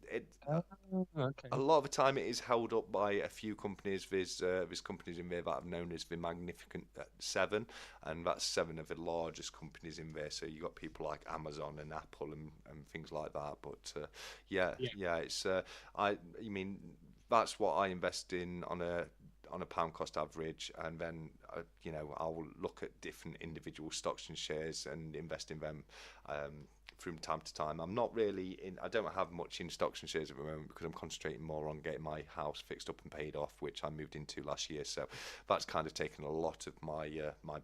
It Oh, A okay. lot of the time it is held up by a few companies. There's companies in there that are known as the Magnificent Seven, and that's seven of the largest companies in there. So you got people like Amazon and Apple and things like that. But Yeah. it's I mean that's what I invest in on a pound cost average, and then I'll look at different individual stocks and shares and invest in them from time to time. I don't have much in stocks and shares at the moment because I'm concentrating more on getting my house fixed up and paid off, which I moved into last year. So that's kind of taken a lot of my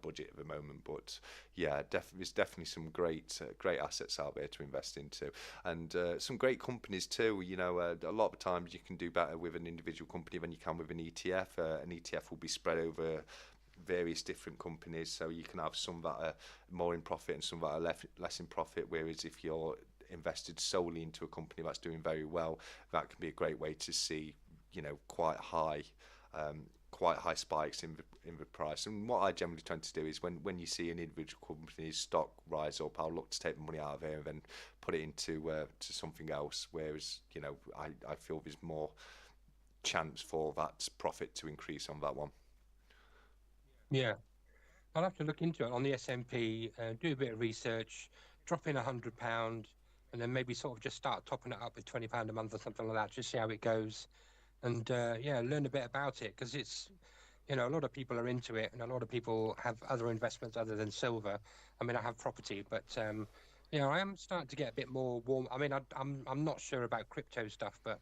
budget at the moment. But yeah, there's definitely some great assets out there to invest into, and some great companies too. A lot of times you can do better with an individual company than you can with an ETF. An ETF will be spread over various different companies, so you can have some that are more in profit and some that are less in profit. Whereas if you're invested solely into a company that's doing very well, that can be a great way to see, quite high. Quite high spikes in the price. And what I generally tend to do is when you see an individual company's stock rise up, I'll look to take the money out of there and then put it into to something else. Whereas I feel there's more chance for that profit to increase on that one. Yeah. I'll have to look into it on the SMP, do a bit of research, drop in £100, and then maybe sort of just start topping it up with £20 a month or something like that, just see how it goes, and yeah, learn a bit about it because it's a lot of people are into it, and a lot of people have other investments other than silver. I mean, I have property, but I am starting to get a bit more warm. I mean, I'm not sure about crypto stuff, but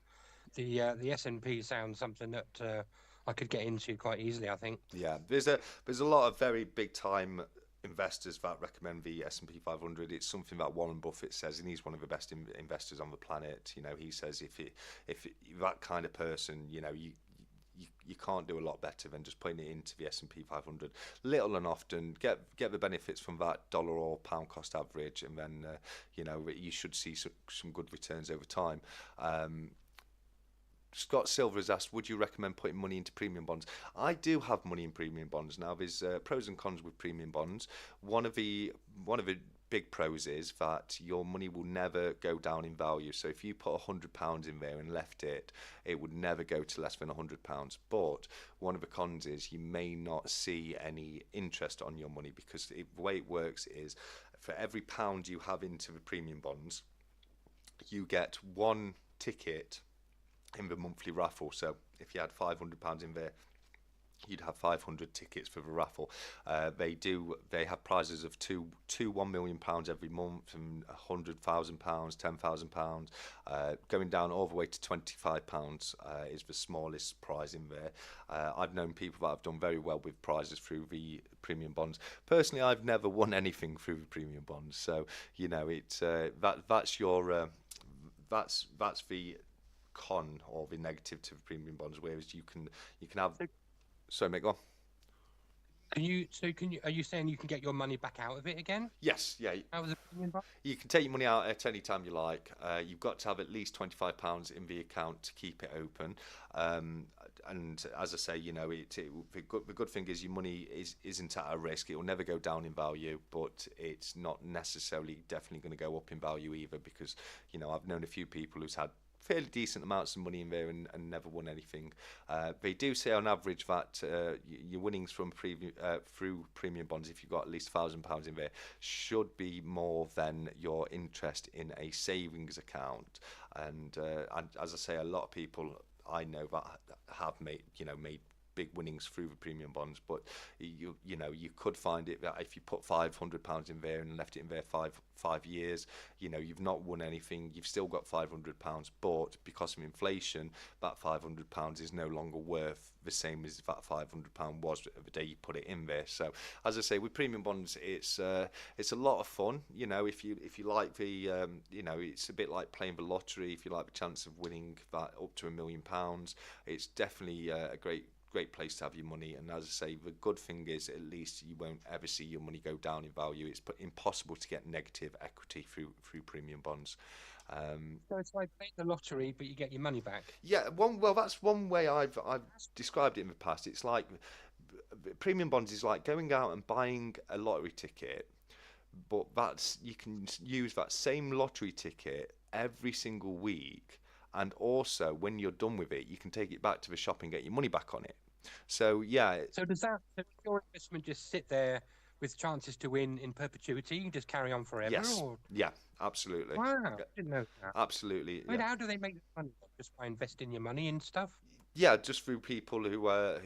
the SNP sounds something that I could get into quite easily, I think. Yeah, there's a lot of very big time investors that recommend the S&P 500. It's something that Warren Buffett says, and he's one of the best investors on the planet. You know, he says if that kind of person, you know, you can't do a lot better than just putting it into the S&P 500. Little and often get the benefits from that dollar or pound cost average, and then you know, you should see some good returns over time. Scott Silver has asked, would you recommend putting money into premium bonds? I do have money in premium bonds now. There's pros and cons with premium bonds. One of the big pros is that your money will never go down in value. So if you put £100 in there and left it, it would never go to less than £100. But one of the cons is you may not see any interest on your money, because the way it works is for every pound you have into the premium bonds, you get one ticket in the monthly raffle. So if you had £500 in there, you'd have 500 tickets for the raffle. They have prizes of £1 million every month, and £100,000, £10,000, going down all the way to £25 is the smallest prize in there. I've known people that have done very well with prizes through the premium bonds. Personally, I've never won anything through the premium bonds, so you know that's the con or the negative to the premium bonds, whereas you can have. So mate, go on. Are you saying you can get your money back out of it again? Yes, yeah. Out of the premium box? You can take your money out at any time you like. You've got to have at least £25 in the account to keep it open. And as I say, you know, the good thing is your money isn't at a risk. It will never go down in value, but it's not necessarily definitely going to go up in value either, because, you know, I've known a few people who's had fairly decent amounts of money in there and never won anything. They do say on average that your winnings from through premium bonds, if you've got at least £1,000 in there, should be more than your interest in a savings account. And as I say, a lot of people I know that have made big winnings through the premium bonds, but you could find it that if you put £500 in there and left it in there five years, you know, you've not won anything. You've still got £500, but because of inflation, that £500 is no longer worth the same as that £500 was the day you put it in there. So as I say, with premium bonds, it's a lot of fun. You know, if you like the it's a bit like playing the lottery. If you like the chance of winning that up to £1 million, it's definitely a great place to have your money. And as I say, the good thing is at least you won't ever see your money go down in value. It's impossible to get negative equity through premium bonds. So it's like playing the lottery, but you get your money back. Yeah, that's one way I've described it in the past. It's like premium bonds is like going out and buying a lottery ticket, but you can use that same lottery ticket every single week. And also, when you're done with it, you can take it back to the shop and get your money back on it. So yeah. So does your investment just sit there with chances to win in perpetuity? You just carry on forever? Yes. Or? Yeah, absolutely. Wow, I didn't know that. Absolutely. I mean, Yeah. how do they make money? Just by investing your money in stuff? Yeah, just through people who are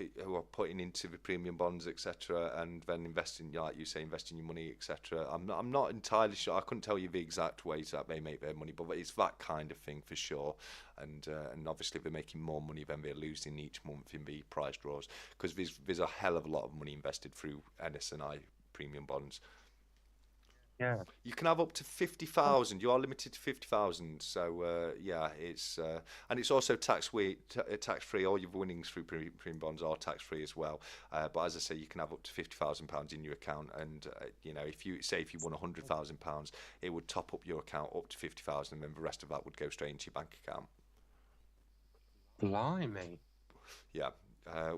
putting into the premium bonds, etc., and then investing, like you say, investing your money, etc. I'm not entirely sure. I couldn't tell you the exact ways that they make their money, but it's that kind of thing for sure. And obviously they're making more money than they're losing each month in the prize draws, because there's a hell of a lot of money invested through NS&I premium bonds. Yeah. You can have up to 50,000. You are limited to 50,000. So yeah, it's and it's also tax free. All your winnings through premium bonds are tax free as well. But as I say, you can have up to £50,000 in your account, and if you won £100,000, it would top up your account up to 50,000, and then the rest of that would go straight into your bank account. Blimey. Yeah.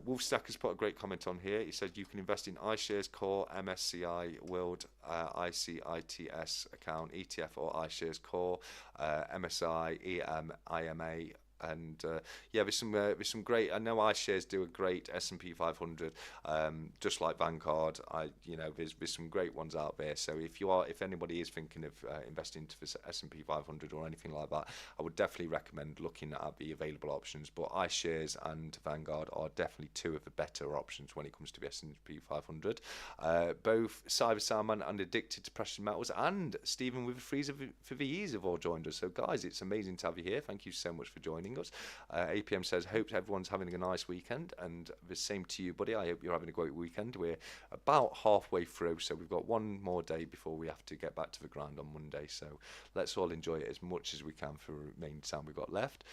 Wolfstack has put a great comment on here. He said you can invest in iShares Core, MSCI World, ICITS account, ETF or iShares Core, MSI, EM, IMA, and yeah, there's some great. I know iShares do a great S&P 500, just like Vanguard. There's some great ones out there. So if anybody is thinking of investing into the S&P 500 or anything like that, I would definitely recommend looking at the available options. But iShares and Vanguard are definitely two of the better options when it comes to the S&P 500. Both Cyber Salman and Addicted to Precious Metals and Stephen with a Freezer for the Ease have all joined us. So guys, it's amazing to have you here. Thank you so much for joining. joining us. APM says, hope everyone's having a nice weekend, and the same to you, buddy. I hope you're having a great weekend. We're about halfway through, so we've got one more day before we have to get back to the grind on Monday. So let's all enjoy it as much as we can for the remaining time we've got left.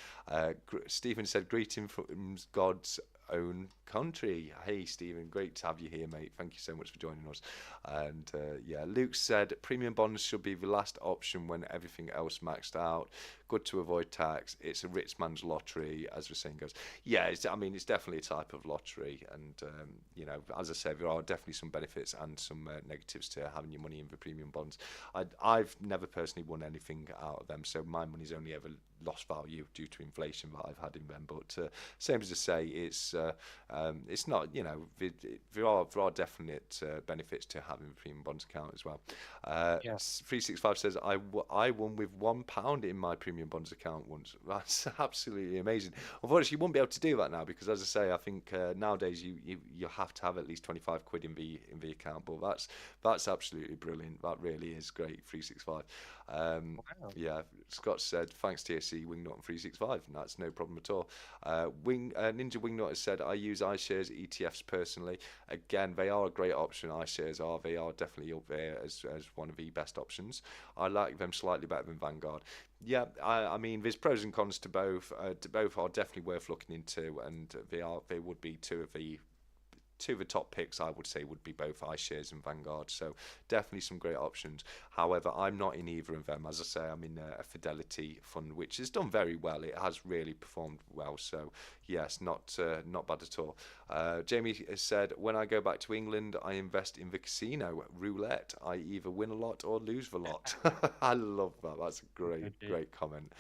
Stephen said, greetings from God's own country. Hey Stephen, great to have you here, mate. Thank you so much for joining us. And yeah, Luke said premium bonds should be the last option when everything else maxed out. Good to avoid tax. It's a rich man's lottery, as the saying goes. Yeah, I mean, it's definitely a type of lottery, and you know, as I said, there are definitely some benefits and some negatives to having your money in the premium bonds. I've never personally won anything out of them, so my money's only ever lost value due to inflation that I've had in them. But same as I say, it's not, you know, there are definite benefits to having a premium bonds account as well. 365 says I won with £1 in my premium bonds account once. That's absolutely amazing. Unfortunately, you won't be able to do that now because, as I say, I think nowadays you have to have at least 25 quid in the account. But that's absolutely brilliant. That really is great. 365. Wow. Yeah, Scott said thanks TSC Wingnut and 365, and that's no problem at all. Ninja Wingnut has said I use iShares ETFs personally. Again, they are a great option. iShares they are definitely up there as one of the best options. I like them slightly better than Vanguard. Yeah, I mean, there's pros and cons to both. Both are definitely worth looking into, and they would be two of the top picks, I would say, would be both iShares and Vanguard. So definitely some great options. However, I'm not in either of them. As I say, I'm in a Fidelity fund, which has done very well. It has really performed well. So yes, not bad at all. Jamie has said, when I go back to England, I invest in the casino roulette. I either win a lot or lose the lot. I love that. That's a great comment.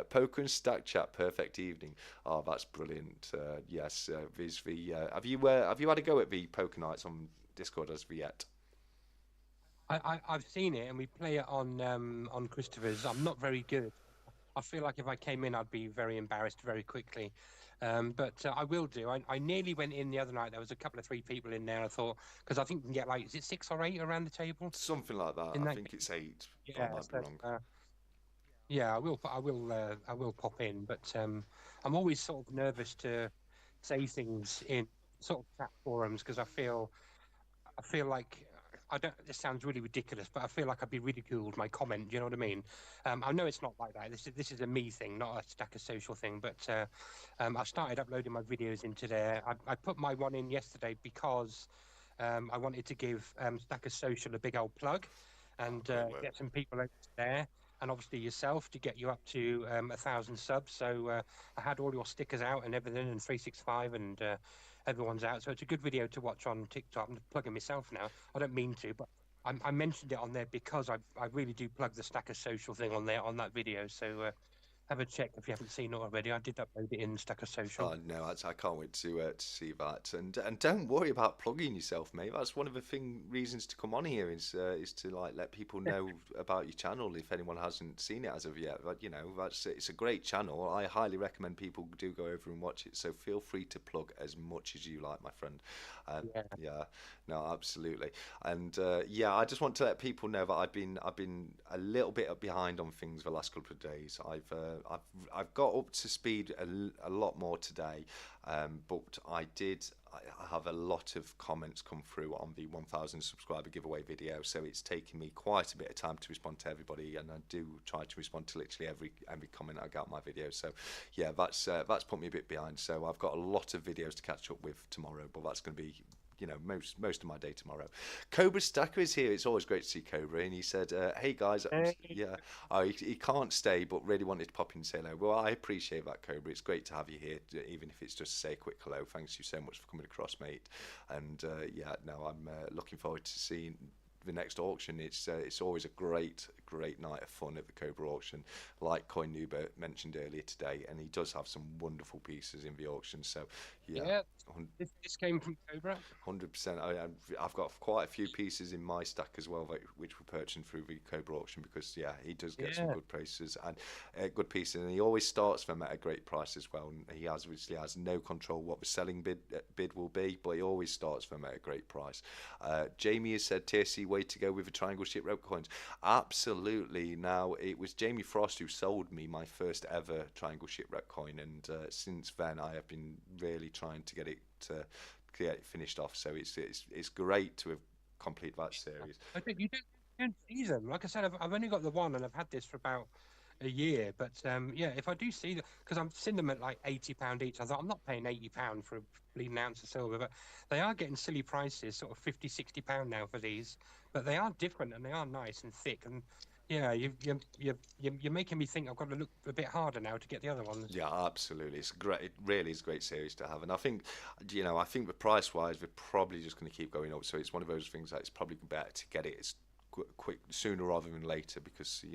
Poker and Stack Chat, perfect evening. Oh, that's brilliant. Yes, have you had a go at the poker nights on Discord as of yet? I've seen it, and we play it on Christopher's. I'm not very good. I feel like if I came in, I'd be very embarrassed very quickly. But I will do. I nearly went in the other night. There was a couple of 3 people in there. I thought, because I think you can get like, is it 6 or 8 around the table? Something like that. I think it's 8. Yeah, I might be wrong. Yeah, I will pop in, but I'm always sort of nervous to say things in sort of chat forums because I feel like I don't. This sounds really ridiculous, but I feel like I'd be ridiculed my comment. Do you know what I mean? I know it's not like that. This is a me thing, not a Stacker Social thing. But I started uploading my videos into there. I put my one in yesterday because I wanted to give Stacker Social a big old plug and get some people over there. And obviously yourself to get you up to 1,000 subs. So I had all your stickers out and everything, and 365 and everyone's out. So it's a good video to watch on TikTok. I'm plugging myself now. I don't mean to, but I mentioned it on there because I really do plug the Stacker Social thing on there on that video. So have a check if you haven't seen it already. I did upload it in Stacker Social. Oh no, I can't wait to see that. And don't worry about plugging yourself, mate. That's one of the reasons to come on here is to like let people know about your channel if anyone hasn't seen it as of yet. But you know, it's a great channel. I highly recommend people do go over and watch it. So feel free to plug as much as you like, my friend. Yeah, no, absolutely. And yeah, I just want to let people know that I've been a little bit behind on things the last couple of days. I've got up to speed a lot more today, but I have a lot of comments come through on the 1,000 subscriber giveaway video, so it's taken me quite a bit of time to respond to everybody, and I do try to respond to literally every comment I get on my video. So yeah, that's put me a bit behind. So I've got a lot of videos to catch up with tomorrow, but that's going to be, you know, most of my day tomorrow. Cobra Stacker is here. It's always great to see Cobra, and he said, "Hey guys, yeah, he can't stay, but really wanted to pop in and say hello." Well, I appreciate that, Cobra. It's great to have you here, even if it's just to say a quick hello. Thanks you so much for coming across, mate. And yeah, no, I'm looking forward to seeing the next auction. It's always a great night of fun at the Cobra auction, like CoiNoob mentioned earlier today, and he does have some wonderful pieces in the auction. So yeah, this came from Cobra. 100%. I've got quite a few pieces in my stack as well, which were purchased through the Cobra auction, because yeah, he does get some good prices and good pieces, and he always starts them at a great price as well. And he obviously has no control what the selling bid will be, but he always starts them at a great price. Jamie has said TSC way to go with the triangle shipwreck coins. Absolutely. Now, it was Jamie Frost who sold me my first ever triangle shipwreck coin, and since then I have been really trying to get it finished off. So it's great to have completed that series. I think you don't see them. Like I said, I've only got the one, and I've had this for about a year. But yeah, if I do see them, because I've seen them at like £80 each, I thought I'm not paying £80 for a bleeding ounce of silver, but they are getting silly prices, sort of 50, £60 now for these. But they are different and they are nice and thick. And yeah, you're making me think I've got to look a bit harder now to get the other ones. Yeah, absolutely. It's great. It really is a great series to have, and I think, I think the price wise, we're probably just going to keep going up. So it's one of those things that it's probably better to get it as quick sooner rather than later, because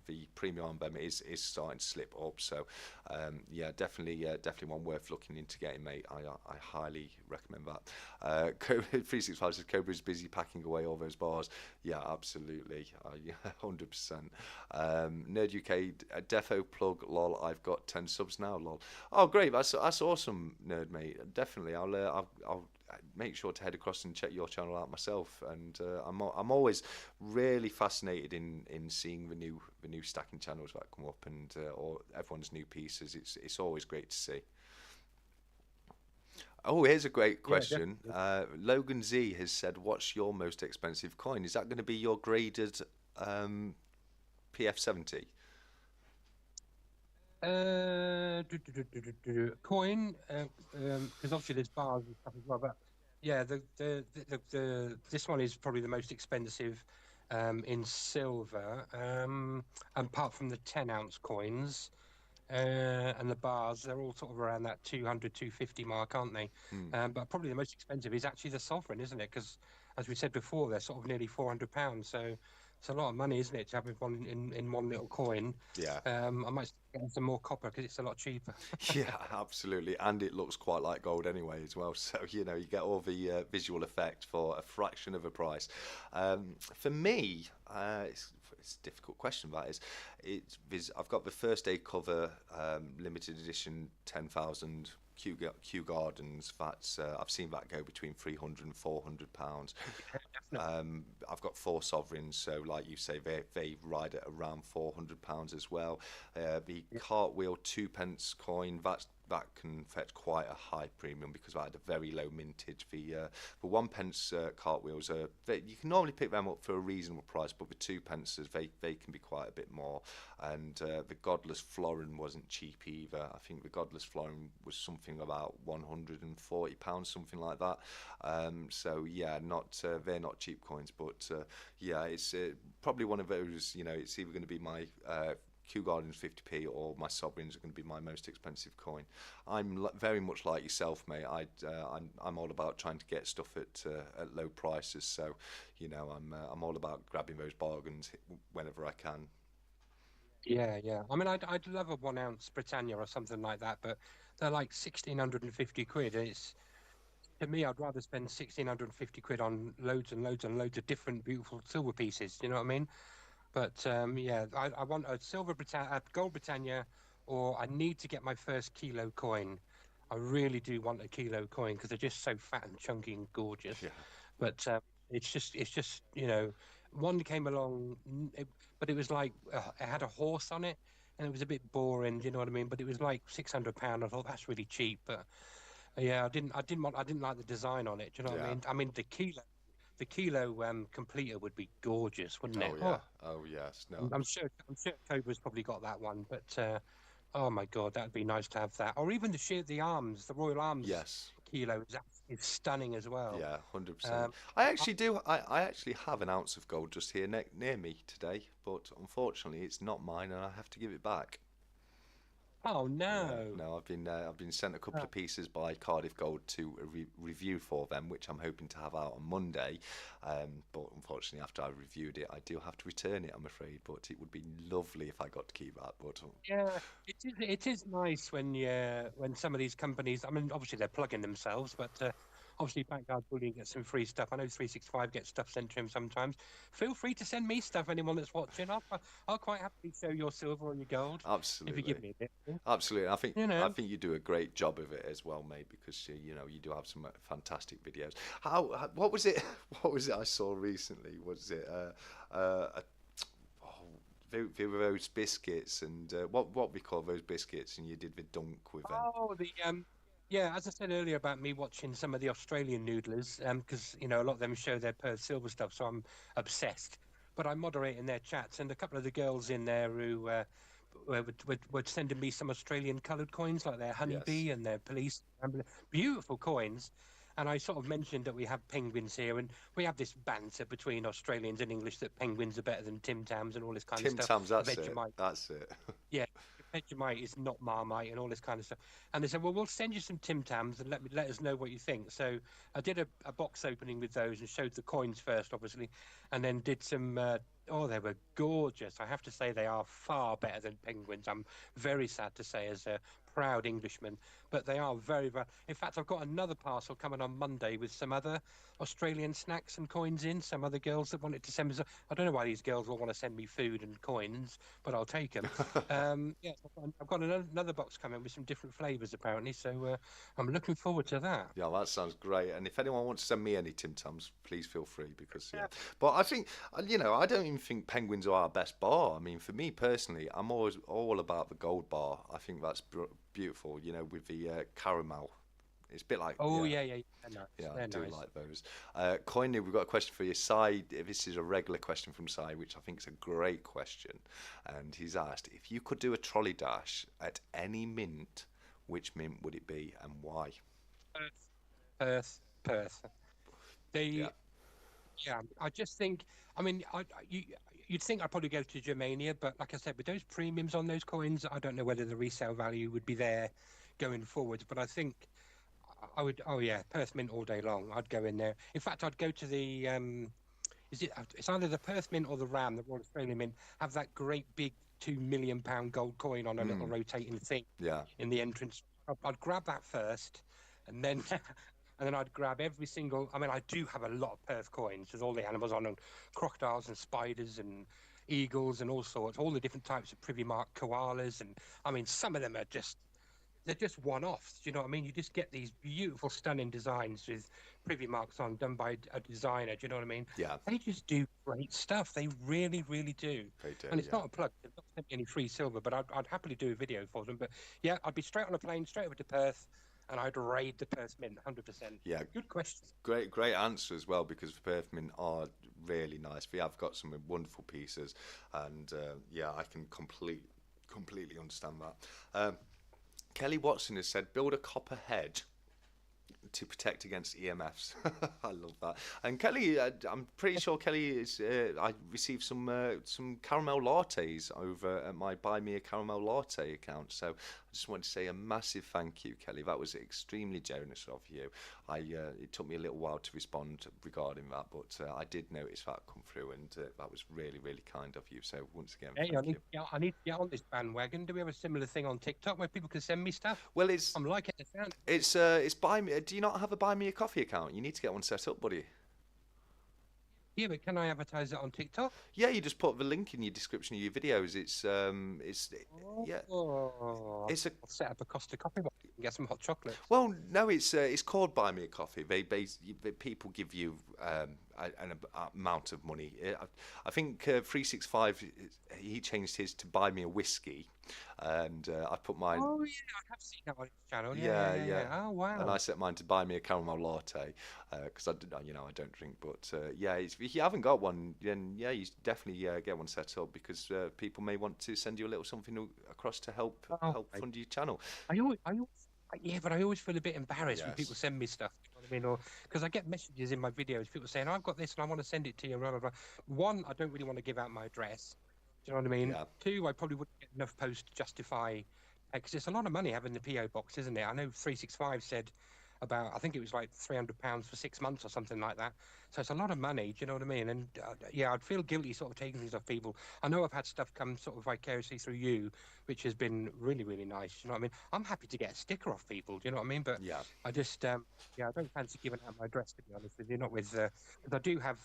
the premium on them is starting to slip up. So yeah, definitely one worth looking into getting, mate. I highly recommend that. 365 says Cobra's busy packing away all those bars. Yeah, absolutely. Yeah, 100%. Nerd UK defo plug lol. I've got 10 subs now lol. Oh great, that's awesome, Nerd mate. Definitely, I'll make sure to head across and check your channel out myself. And I'm always really fascinated in seeing the new stacking channels that come up, and or everyone's new pieces. It's always great to see. Oh, here's a great question. Logan Z has said, "What's your most expensive coin? Is that going to be your graded PF70?" Coin, because obviously there's bars and stuff as well. But yeah, this one is probably the most expensive in silver, apart from the 10-ounce coins. And the bars, they're all sort of around that 200, 250 mark, aren't they? But probably the most expensive is actually the sovereign, isn't it? Because as we said before, they're sort of nearly £400. So it's a lot of money, isn't it, to have one in one little coin? Yeah. I might get some more copper because it's a lot cheaper. Yeah, absolutely, and it looks quite like gold anyway as well. So you get all the visual effect for a fraction of a price. For me, it's a difficult question. That is, I've got the first day cover limited edition 10,000 Kew Gardens. That's I've seen that go between £300 and £400. I've got 4 sovereigns, so like you say, they ride at around £400 as well. The cartwheel 2p coin, that can fetch quite a high premium because I had a very low mintage. The 1p cartwheels you can normally pick them up for a reasonable price, but the 2p they can be quite a bit more. And the Godless Florin wasn't cheap either. I think the Godless Florin was something about £140, something like that. So yeah, they're not cheap coins, but yeah, it's probably one of those. It's either going to be my Kew Gardens 50p or my sovereigns are going to be my most expensive coin. I'm very much like yourself, mate. I'm all about trying to get stuff at low prices. So I'm all about grabbing those bargains whenever I can. Yeah. I mean, I'd love a 1-ounce Britannia or something like that, but they're like 1,650 quid. And to me, I'd rather spend 1,650 quid on loads and loads and loads of different beautiful silver pieces. You know what I mean? But yeah, I want a gold Britannia, or I need to get my first kilo coin. I really do want a kilo coin because they're just so fat and chunky and gorgeous. Yeah. But it's just one came along, but it was like it had a horse on it, and it was a bit boring. Do you know what I mean? But it was like £600. I thought that's really cheap, but yeah, I didn't like the design on it. Do you know what I mean? I mean the kilo completer would be gorgeous, wouldn't it? Oh yeah. Oh yes. No. I'm sure Cobra's probably got that one, but oh my God, that'd be nice to have that. Or even the arms, the Royal Arms. Yes. Kilo is stunning as well. Yeah, 100%. I actually do. I actually have an ounce of gold just here near me today, but unfortunately, it's not mine, and I have to give it back. Oh no! Yeah, no, I've been sent a couple of pieces by Cardiff Gold to review for them, which I'm hoping to have out on Monday. But unfortunately, after I reviewed it, I do have to return it, I'm afraid. But it would be lovely if I got to keep that. But yeah, it is nice when some of these companies. I mean, obviously they're plugging themselves, but Obviously, Backyard Bullying gets some free stuff. I know 365 gets stuff sent to him sometimes. Feel free to send me stuff, anyone that's watching. I'll quite happily show your silver or your gold if you Absolutely. give me a bit. Absolutely. You I know. think you do a great job of it as well, mate, because you know, you do have some fantastic videos. What was it? What was it I saw recently? Was it oh, those biscuits and what we call those biscuits, and you did the dunk with them. Oh, yeah, as I said earlier about me watching some of the Australian noodlers, because a lot of them show their Perth silver stuff, so I'm obsessed. But I moderate in their chats, and a couple of the girls in there who were sending me some Australian coloured coins, like their Yes. honeybee and their police, beautiful coins. And I sort of mentioned that we have penguins here, and we have this banter between Australians and English that penguins are better than Tim Tams and all this kind of Tim stuff. Tams, that's it. Vegemite, That's it. yeah, Vegemite is not Marmite and all this kind of stuff. And they said, well, we'll send you some Tim Tams and let us know what you think. So I did a box opening with those and showed the coins first, obviously, and then did some. Oh, they were gorgeous. I have to say they are far better than penguins. I'm very sad to say, as a proud Englishman, but they are very, very. In fact, I've got another parcel coming on Monday with some other Australian snacks and coins in. Some other girls that wanted to send me. I don't know why these girls will want to send me food and coins, but I'll take them. Yes, I've got another box coming with some different flavours apparently, so I'm looking forward to that. Yeah, that sounds great. And if anyone wants to send me any Tim Tams, please feel free because yeah. But I think you know, I don't even think penguins are our best bar. I mean, for me personally, I'm always all about the gold bar. I think that's beautiful. You know, with the caramel. It's a bit like Oh yeah. yeah, yeah, they're nice. Yeah, I They're do nice. like those. CoiNoob, we've got a question for you. Sai, this is a regular question from Sai, which I think is a great question. And he's asked, if you could do a trolley dash at any mint, which mint would it be and why? Perth, Perth, Perth. Yeah. They, yeah, I just think. I mean, you'd think I'd probably go to Germania, but like I said, with those premiums on those coins, I don't know whether the resale value would be there going forwards. But I think I would. Oh yeah, Perth Mint all day long. I'd go in there. In fact, I'd go to the. It's either the Perth Mint or the RAM, the Royal Australian Mint, have that great big £2 million gold coin on a little Mm, rotating thing yeah. in the entrance. I'd grab that first, and then and then I'd grab every single. I mean, I do have a lot of Perth coins with all the animals on them, crocodiles and spiders and eagles and all sorts, all the different types of privy mark koalas, and I mean, some of them are just they're just one-offs. Do you know what I mean? You just get these beautiful, stunning designs with privy marks on, done by a designer. Do you know what I mean? Yeah, They just do great stuff. They really, really do. they do. And it's Yeah. not a plug. They've not sent me any free silver, but I'd happily do a video for them. But yeah, I'd be straight on a plane, straight over to Perth, and I'd raid the Perth Mint, 100%. Yeah. Good question. Great answer as well because the Perth Mint are really nice. We have got some wonderful pieces, and yeah, I can completely understand that. Kelly Watson has said, build a copper head to protect against EMFs. I love that. And Kelly, I'm pretty sure Kelly is. I received some caramel lattes over at my Buy Me a Caramel Latte account. So I just want to say a massive thank you, Kelly. That was extremely generous of you. It took me a little while to respond regarding that, but I did notice that come through, and that was really kind of you. So once again, Hey, thank you. I need to get on this bandwagon. Do we have a similar thing on TikTok where people can send me stuff? Well, it's I'm liking the sound. it's buy me. Do you not have a Buy Me a Coffee account? You need to get one set up, buddy. Yeah, but can I advertise it on TikTok? Yeah, you just put the link in your description of your videos. Yeah, Oh, it's a I'll set up a Costa coffee box and get some hot chocolate. well, no, it's called Buy Me a Coffee. People give you an amount of money. I think 365 he changed his to Buy Me a Whiskey, and I put mine. Oh yeah, I have seen that on his channel. Yeah, yeah. Oh And wow. I set mine to Buy Me a Caramel Latte because I don't drink. But yeah, if you haven't got one, then yeah, you definitely get one set up because people may want to send you a little something across to Oh, help fund your channel. yeah, but I always feel a bit embarrassed when people Yes. send me stuff. You know what I mean? Or because I get messages in my videos, people saying, "I've got this and I want to send it to you." Blah, blah, blah. One, I don't really want to give out my address. Do you know what I mean? Yeah. Two, I probably wouldn't get enough posts to justify because it's a lot of money having the PO box, isn't it? I know 365 said about, I think it was like £300 for 6 months or something like that. So it's a lot of money. Do you know what I mean? And yeah, I'd feel guilty sort of taking things off people. I know I've had stuff come sort of vicariously through you, which has been really, really nice. You know what I mean? I'm happy to get a sticker off people. Do you know what I mean? But Yeah. I just, yeah, I don't fancy giving out my address, to be honest with you. Not with, because I do have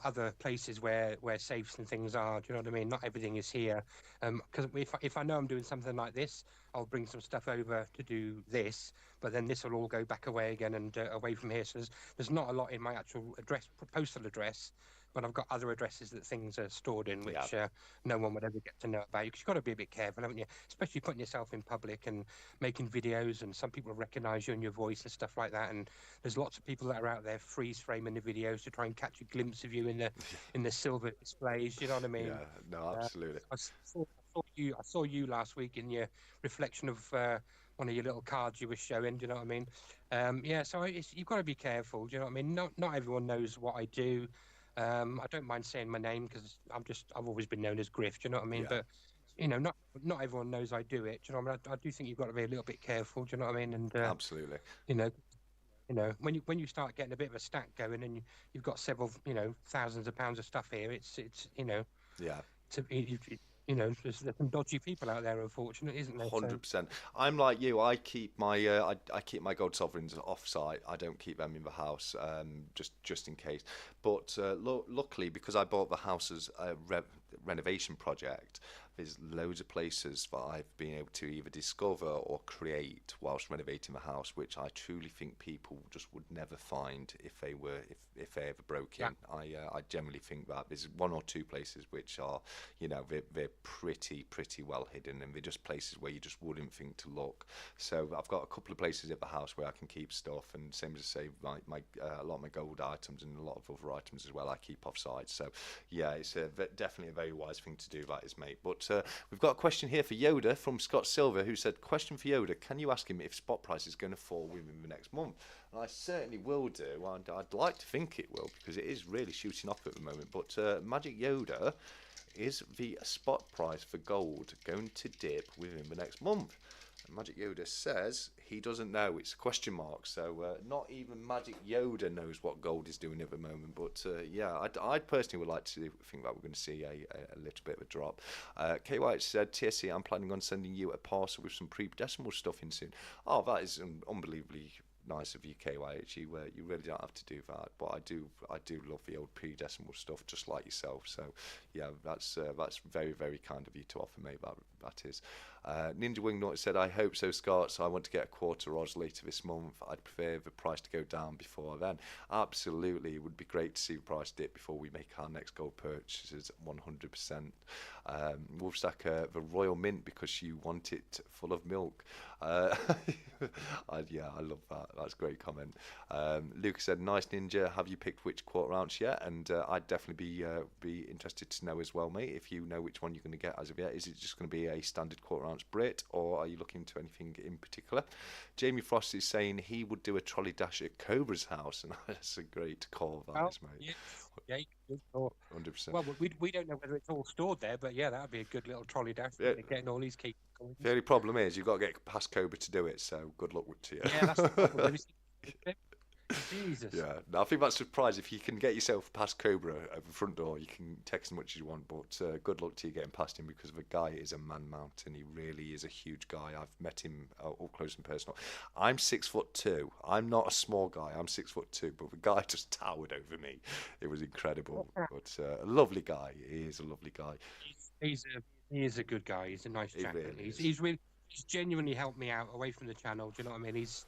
other places where safes and things are. Do you know what I mean? Not everything is here. Because if I know I'm doing something like this, I'll bring some stuff over to do this, but then this will all go back away again and away from here. So there's not a lot in my actual address, postal address, but I've got other addresses that things are stored in, which no one would ever get to know about. Because you've got to be a bit careful, haven't you? Especially putting yourself in public and making videos, and some people recognise you and your voice and stuff like that. And there's lots of people that are out there freeze framing the videos to try and catch a glimpse of you in the silver displays. You know what I mean? Yeah, no, absolutely. I saw you last week in your reflection of one of your little cards you were showing. Do you know what I mean? Yeah, so you've got to be careful. Do you know what I mean? Not everyone knows what I do. I don't mind saying my name because I've always been known as Griff. Do you know what I mean? Yeah. But not everyone knows I do it. Do you know what I mean? I do think you've got to be a little bit careful. Do you know what I mean? And Absolutely. you know, when you start getting a bit of a stack going and you've got several thousands of pounds of stuff here, it's Yeah. there's some dodgy people out there, unfortunately, isn't there? 100%. I'm like you. I keep my I keep my gold sovereigns off site. I don't keep them in the house, just in case. But luckily, because I bought the house as a renovation project, there's loads of places that I've been able to either discover or create whilst renovating the house, which I truly think people just would never find if they ever broke in. I generally think that there's one or two places which are, they're pretty well hidden, and they're just places where you just wouldn't think to look. So I've got a couple of places at the house where I can keep stuff, and same as I say, my a lot of my gold items and a lot of other items as well I keep off site. So yeah, it's definitely a very wise thing to do, that is, mate. But we've got a question here for Yoda from Scott Silver, who said, question for Yoda, can you ask him if spot price is going to fall within the next month? And I certainly will do, and I'd like to think it will, because it is really shooting up at the moment. But Magic Yoda, is the spot price for gold going to dip within the next month? And Magic Yoda says he doesn't know. It's a question mark. So not even Magic Yoda knows what gold is doing at the moment. But yeah, I personally would like to think that we're going to see a little bit of a drop. K. White said, TSC, I'm planning on sending you a parcel with some pre-decimal stuff in soon. Oh, that is unbelievably nice of you, KYH. You really don't have to do that, but I do love the old pre-decimal stuff, just like yourself. So yeah, that's very, very kind of you to offer me. That is. Ninja Wingnut said, I hope so, Scott. So I want to get a quarter Oz later this month. I'd prefer the price to go down before then. Absolutely, it would be great to see the price dip before we make our next gold purchases. 100%. Wolfstacker, the Royal Mint, because you want it full of milk. Yeah, I love that. That's a great comment. Lucas said, nice, Ninja. Have you picked which quarter ounce yet? And I'd definitely be interested to know as well, mate, if you know which one you're going to get as of yet. Is it just going to be a standard quarter ounce Brit, or are you looking to anything in particular? Jamie Frost is saying he would do a trolley dash at Cobra's house, and that's a great call, that is, mate. Yeah, 100%. Well, we don't know whether it's all stored there, but yeah, that would be a good little trolley dash. Yeah. Getting all these keys. The only problem is you've got to get past Cobra to do it, so good luck to you. Yeah, that's the problem. Jesus. Yeah, no, I think that's a surprise. If you can get yourself past Cobra at the front door, you can text as much as you want, but good luck to you getting past him, because the guy is a man mountain. He really is a huge guy. I've met him up close and personal. I'm 6'2". I'm not a small guy. I'm 6'2", but the guy just towered over me. It was incredible. But a lovely guy. He is a lovely guy. He is a good guy. He's a nice chap. Really he's genuinely helped me out away from the channel. Do you know what I mean? He's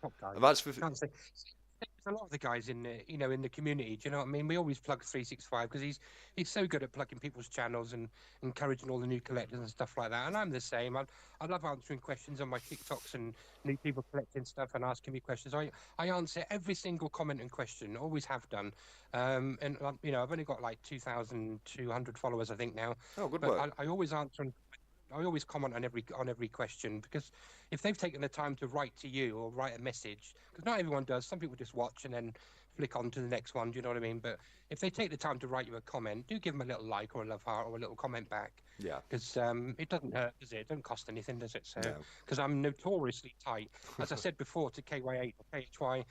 top guy. And that's a lot of the guys in the community. Do you know what I mean? We always plug 365 because he's so good at plugging people's channels and encouraging all the new collectors and stuff like that. And I'm the same. I love answering questions on my TikToks and new people collecting stuff and asking me questions. I answer every single comment and question. Always have done. And I've only got like 2,200 followers, I think, now. Oh, good work. I always answer. I always comment on every question, because if they've taken the time to write to you or write a message, because not everyone does, some people just watch and then flick on to the next one. Do you know what I mean? But if they take the time to write you a comment, do give them a little like or a love heart or a little comment back. Yeah. Because it doesn't hurt, does it? It doesn't cost anything, does it? So, No. because I'm notoriously tight, as I said before to KY8 or KHY,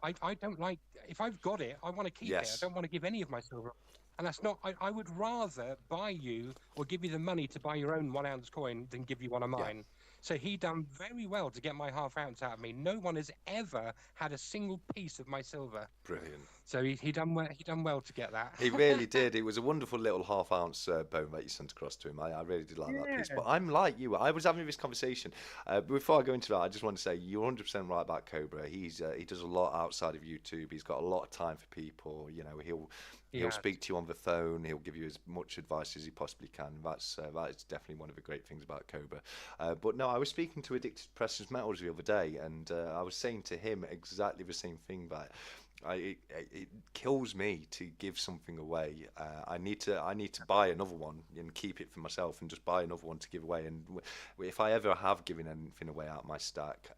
I don't like, if I've got it, I want to keep it. I Yes. don't want to give any of my silver. And that's not, I would rather buy you or give you the money to buy your own 1 ounce coin than give you one of Yeah. mine. So he done very well to get my half ounce out of me. No one has ever had a single piece of my silver. Brilliant. So he done well. He done well to get that. He really did. It was a wonderful little half-ounce bone that you sent across to him. I really did like that piece. Yeah. But I'm like you. I was having this conversation. Before I go into that, I just want to say you're 100% right about Cobra. He does a lot outside of YouTube. He's got a lot of time for people. You know, he'll Yeah. speak to you on the phone. He'll give you as much advice as he possibly can. That is definitely one of the great things about Cobra. But no, I was speaking to Addicted to Precious Metals the other day, and I was saying to him exactly the same thing, that it kills me to give something away. I need to buy another one and keep it for myself, and just buy another one to give away. And if I ever have given anything away out of my stack,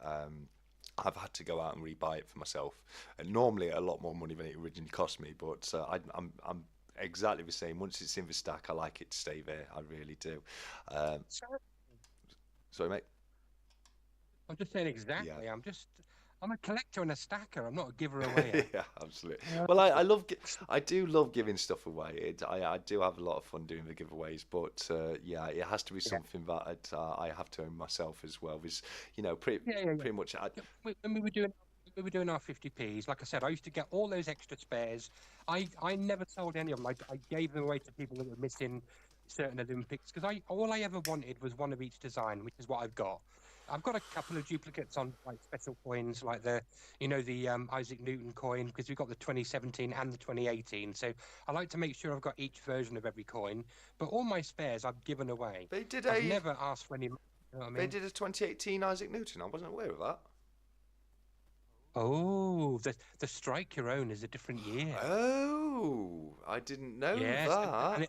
I've had to go out and rebuy it for myself, and normally a lot more money than it originally cost me. But I'm exactly the same. Once it's in the stack, I like it to stay there. I really do. Sorry, mate. I'm just saying exactly. Yeah. I'm a collector and a stacker. I'm not a giver away. Yeah, absolutely. Yeah. Well, I do love giving stuff away. I do have a lot of fun doing the giveaways, but yeah, it has to be something that I have to own myself as well. There's, pretty much. When we were doing our 50p's, like I said, I used to get all those extra spares. I never sold any of them. I gave them away to people that were missing certain Olympics, because all I ever wanted was one of each design, which is what I've got. I've got a couple of duplicates on like special coins, like the Isaac Newton coin, because we've got the 2017 and the 2018. So I like to make sure I've got each version of every coin. But all my spares I've given away. I've never asked for any. You know what I mean? They did a 2018 Isaac Newton. I wasn't aware of that. Oh, the Strike Your Own is a different year. Oh, I didn't know that.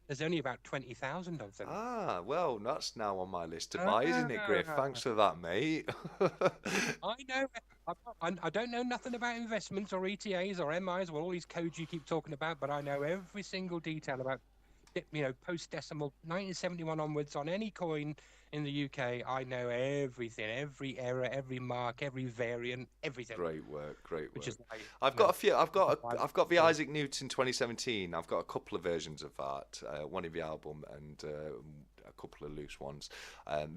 There's only about 20,000 of them. Ah, well, that's now on my list to buy, isn't it, Griff? Thanks for that, mate. I know. I don't know nothing about investments or ETAs or MIs or all these codes you keep talking about, but I know every single detail about, post-decimal 1971 onwards on any coin in the UK. I know everything, every error, every mark, every variant, everything. Great work. Which is like, I've got a few. I've got the Isaac Newton 2017. I've got a couple of versions of that. One in the album and a couple of loose ones.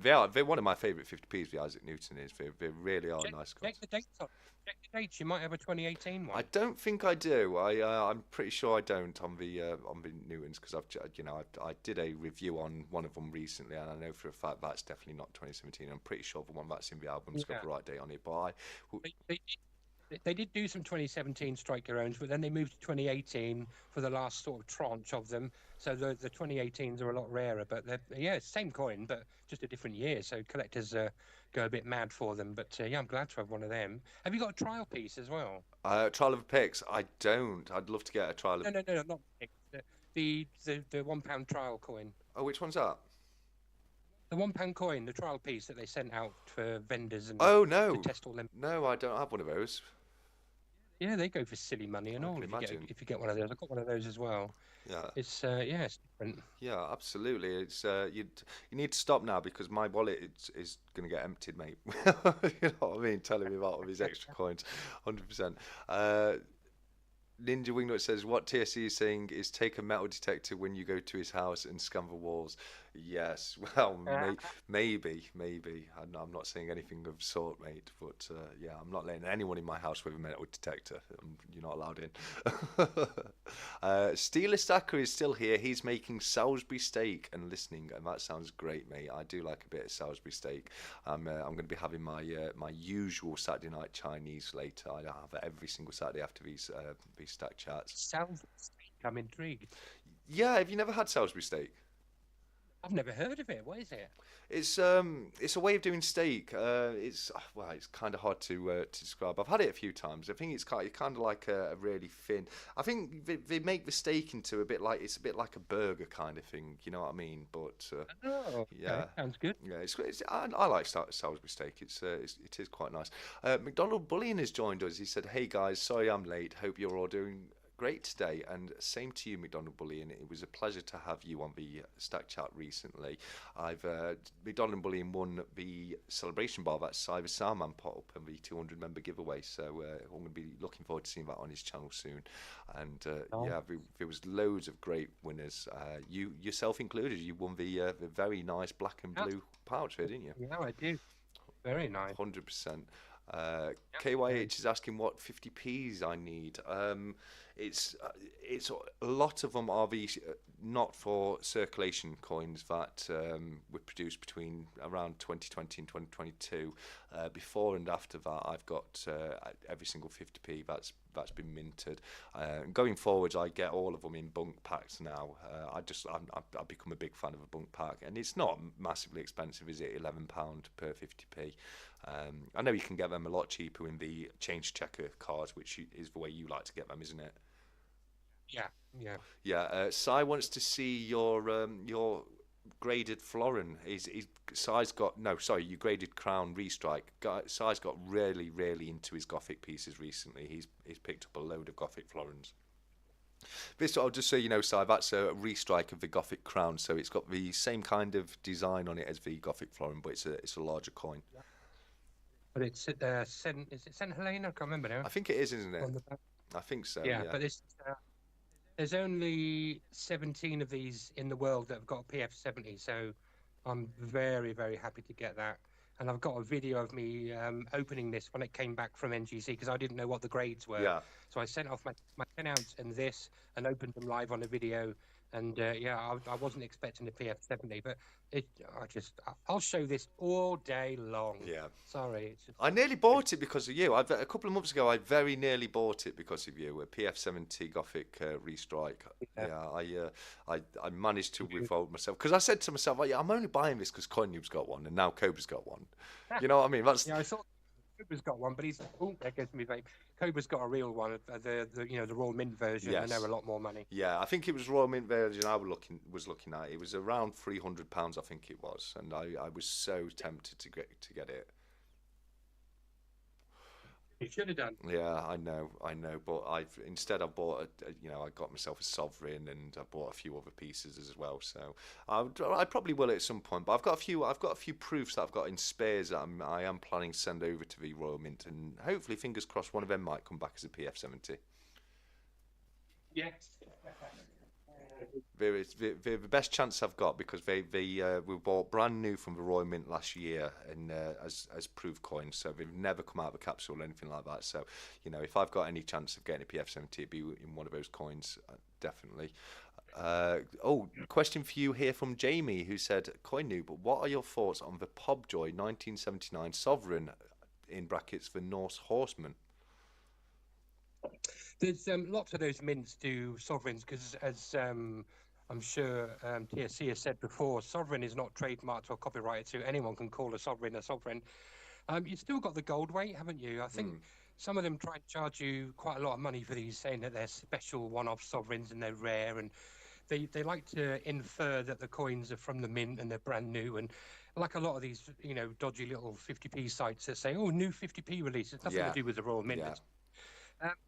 They're one of my favourite 50p's. The Isaac Newton is. They really are nice. Check the dates on. Check the dates. You might have a 2018 one. I don't think I do. I'm pretty sure I don't on the Newtons, because I did a review on one of them recently, and I know for a fact that's definitely not 2017. I'm pretty sure the one that's in the album's got the right date on it. But they did do some 2017 Strike Your Owns, but then they moved to 2018 for the last sort of tranche of them. So the 2018s are a lot rarer, but they're same coin, but just a different year. So collectors go a bit mad for them. But yeah, I'm glad to have one of them. Have you got a trial piece as well? Trial of Pix? I don't. I'd love to get a trial of. No, not Pix. The £1 trial coin. Oh, which one's that? The £1 coin, the trial piece that they sent out for vendors and no, to test all them. No, I don't have one of those. Yeah, they go for silly money and all. If you get one of those, I've got one of those as well. Yeah, it's it's different. Yeah, absolutely. It's you need to stop now, because my wallet is going to get emptied, mate. You know what I mean? Telling me about all these extra coins, 100%. Ninja Wingnut says, what TSC is saying is take a metal detector when you go to his house and scan the walls. Yes, well, maybe. I'm not saying anything of sort, mate. But yeah, I'm not letting anyone in my house with a metal detector. You're not allowed in. Steeler Stacker is still here. He's making Salisbury steak and listening, and that sounds great, mate. I do like a bit of Salisbury steak. I'm going to be having my usual Saturday night Chinese later. I have it every single Saturday after these stack chats. Salisbury steak, I'm intrigued. Yeah, have you never had Salisbury steak? I've never heard of it. What is it? It's a way of doing steak. It's kind of hard to describe. I've had it a few times. I think it's kind of like a really thin. I think they make the steak into a bit like it's a bit like a burger kind of thing. You know what I mean? But Oh, okay. yeah, Sounds good. yeah, I like Salisbury steak. It is quite nice. McDonald Bullion has joined us. He said, "Hey guys, sorry I'm late. Hope you're all doing great today, and same to you, McDonald Bullion. It was a pleasure to have you on the Stack Chat recently. I've McDonald Bullion won the celebration bar that Cyber Salman put up and the 200 member giveaway, so I'm going to be looking forward to seeing that on his channel soon. And Oh, yeah, there was loads of great winners. You yourself included. You won the very nice black and that's, blue pouch there, didn't you? yeah, I do. Very nice. 100%. Yep. KYH is asking what 50p's I need. It's a lot of them are the not for circulation coins that were produced between around 2020 and 2022. Before and after that, I've got every single 50p that's been minted. Going forwards, I get all of them in bunk packs now. I've become a big fan of a bunk pack, and it's not massively expensive, is it? £11 per 50p. I know you can get them a lot cheaper in the change checker cards, which is the way you like to get them, isn't it? Yeah, yeah. Yeah. Sai wants to see your graded florin. He's Sai's got no, sorry, you graded crown restrike. Sai's got really into his gothic pieces recently. He's picked up a load of gothic florins. This, I'll just say, Si, that's a restrike of the Gothic crown, so it's got the same kind of design on it as the Gothic florin, but it's a larger coin. But it's is it St Helena? I can't remember now. I think it is, isn't it? On the back. I think so. Yeah, Yeah. but there's only 17 of these in the world that have got a PF70, so I'm very happy to get that. And I've got a video of me opening this when it came back from NGC because I didn't know what the grades were. Yeah. So I sent off my 10 ounce and this and opened them live on a video. And yeah, I wasn't expecting a PF70, but I'll show this all day long. Yeah. Sorry, it's just I nearly bought it because of you. A couple of months ago, I very nearly bought it because of you. A PF70 Gothic restrike. Yeah, I managed to revolt myself because I said to myself, "Yeah, I'm only buying this because CoiNoob's got one and now Cobra's got one." You know what I mean? That's yeah. I thought Cobra's got one, but there goes me vape. Cobra's got a real one, the Royal Mint version, and yes. they're a lot more money. Yeah, I think it was Royal Mint version I was looking at. It was around £300, I think it was, and I was so tempted to get it. You should have done. Yeah, I know, but I bought I got myself a sovereign and I bought a few other pieces as well. So I probably will at some point. But I've got a few proofs that I've got in spares that I am planning to send over to the Royal Mint, and hopefully, fingers crossed, one of them might come back as a PF70. Yes. They're the best chance I've got because they were bought brand new from the Royal Mint last year and as proof coins, so they've never come out of a capsule or anything like that. So if I've got any chance of getting a PF70, it'd be in one of those coins, definitely. Question for you here from Jamie, who said, "CoinNoob, what are your thoughts on the Pobjoy 1979 Sovereign in brackets the Norse Horseman?" There's lots of those mints do sovereigns because, as I'm sure TSC has said before, sovereign is not trademarked or copyrighted, so anyone can call a sovereign a sovereign. You've still got the gold weight, haven't you? I think some of them try and charge you quite a lot of money for these, saying that they're special one-off sovereigns and they're rare, and they like to infer that the coins are from the mint and they're brand new. And like a lot of these, dodgy little 50p sites that say, "Oh, new 50p release," it's nothing Yeah. to do with the Royal Mint. Yeah.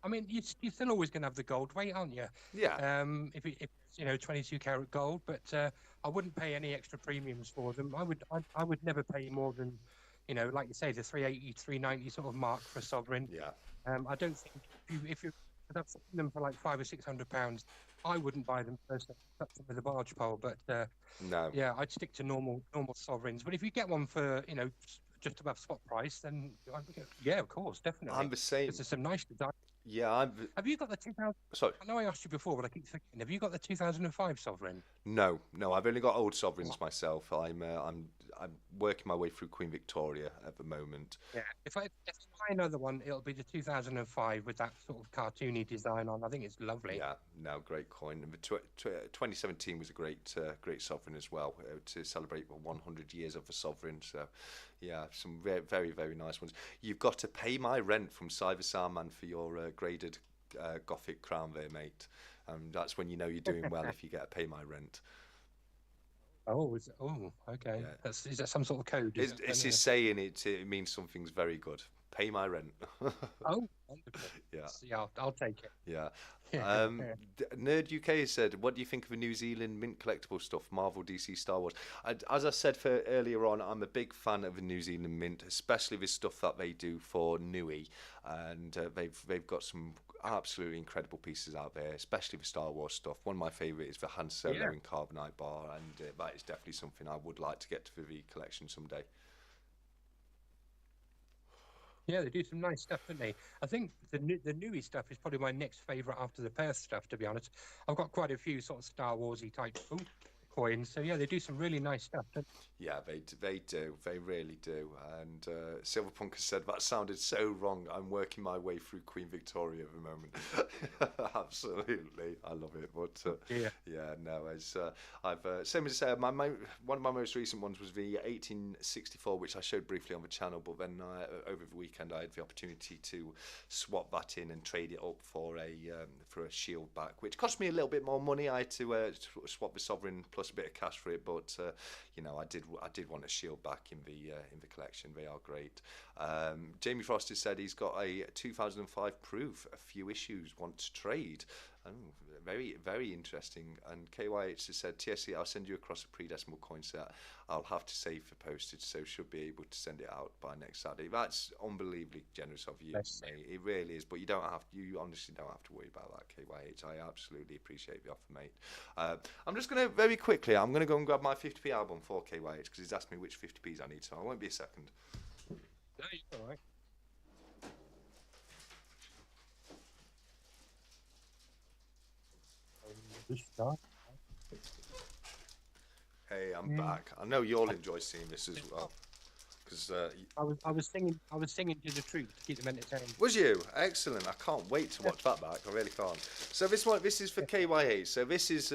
I mean, you're still always going to have the gold weight, aren't you? Yeah. If it's 22 karat gold, but I wouldn't pay any extra premiums for them. I would never pay more than, like you say, the 380, 390 sort of mark for a sovereign. Yeah. I don't think if you're selling them for like £500 or £600, I wouldn't buy them personally with a barge pole. But No. yeah, I'd stick to normal sovereigns. But if you get one for just above spot price, then yeah, of course, definitely. I'm the same. There's some nice design. Yeah, Have you got the 2000? sorry. I know I asked you before, but I keep thinking, have you got the 2005 sovereign? No, I've only got old sovereigns myself. I'm working my way through Queen Victoria at the moment. Yeah. If I buy another one, it'll be the 2005 with that sort of cartoony design on. I think it's lovely. Yeah, no, great coin. And the 2017 was a great sovereign as well, to celebrate the 100 years of the sovereign. So, yeah, some very, very nice ones. You've got to pay my rent from Cyber Sarman for your graded Gothic crown there, mate. That's when you know you're doing well, if you get to pay my rent. Okay. Yeah, Is that some sort of code? Is it? it's his saying. It means something's very good. Pay my rent. Oh, wonderful. Yeah. Yeah, I'll take it. Yeah. Yeah. Nerd UK said, "What do you think of the New Zealand mint collectible stuff? Marvel, DC, Star Wars." As I said earlier on, I'm a big fan of the New Zealand mint, especially the stuff that they do for Nui, and they've got some absolutely incredible pieces out there, especially the Star Wars stuff. One of my favourite is the Han Solo Yeah. in carbonite bar, and that is definitely something I would like to get to the collection someday. Yeah, they do some nice stuff, don't they? I think the newy stuff is probably my next favourite after the Perth stuff, to be honest. I've got quite a few sort of Star Warsy type coins. So yeah, they do some really nice stuff. Yeah, they do. They really do. And Silverpunk has said that sounded so wrong. I'm working my way through Queen Victoria at the moment. Absolutely, I love it. But yeah, no, as I've same as one of my most recent ones was the 1864, which I showed briefly on the channel. But then over the weekend, I had the opportunity to swap that in and trade it up for a shield back, which cost me a little bit more money. I had to swap the sovereign plus a bit of cash for it, but I did want a shield back in the collection. They are great. Jamie Frost has said he's got a 2005 proof, a few issues, want to trade. Oh, very, very interesting. And KYH has said, TSC, I'll send you across a pre-decimal coin set. I'll have to save for postage, so should be able to send it out by next Saturday. That's unbelievably generous of you, mate. It really is. But you honestly don't have to worry about that, KYH. I absolutely appreciate the offer, mate. I'm just going to, very quickly, I'm going to go and grab my 50p album for KYH, because he's asked me which 50p's I need, so I won't be a second. No, you're all right. Hey, I'm back. I know you'll enjoy seeing this as well, because I was singing to the troops to keep them entertained. was you? Excellent. I can't wait to watch that back. I really can't. So this is for KYH. So this is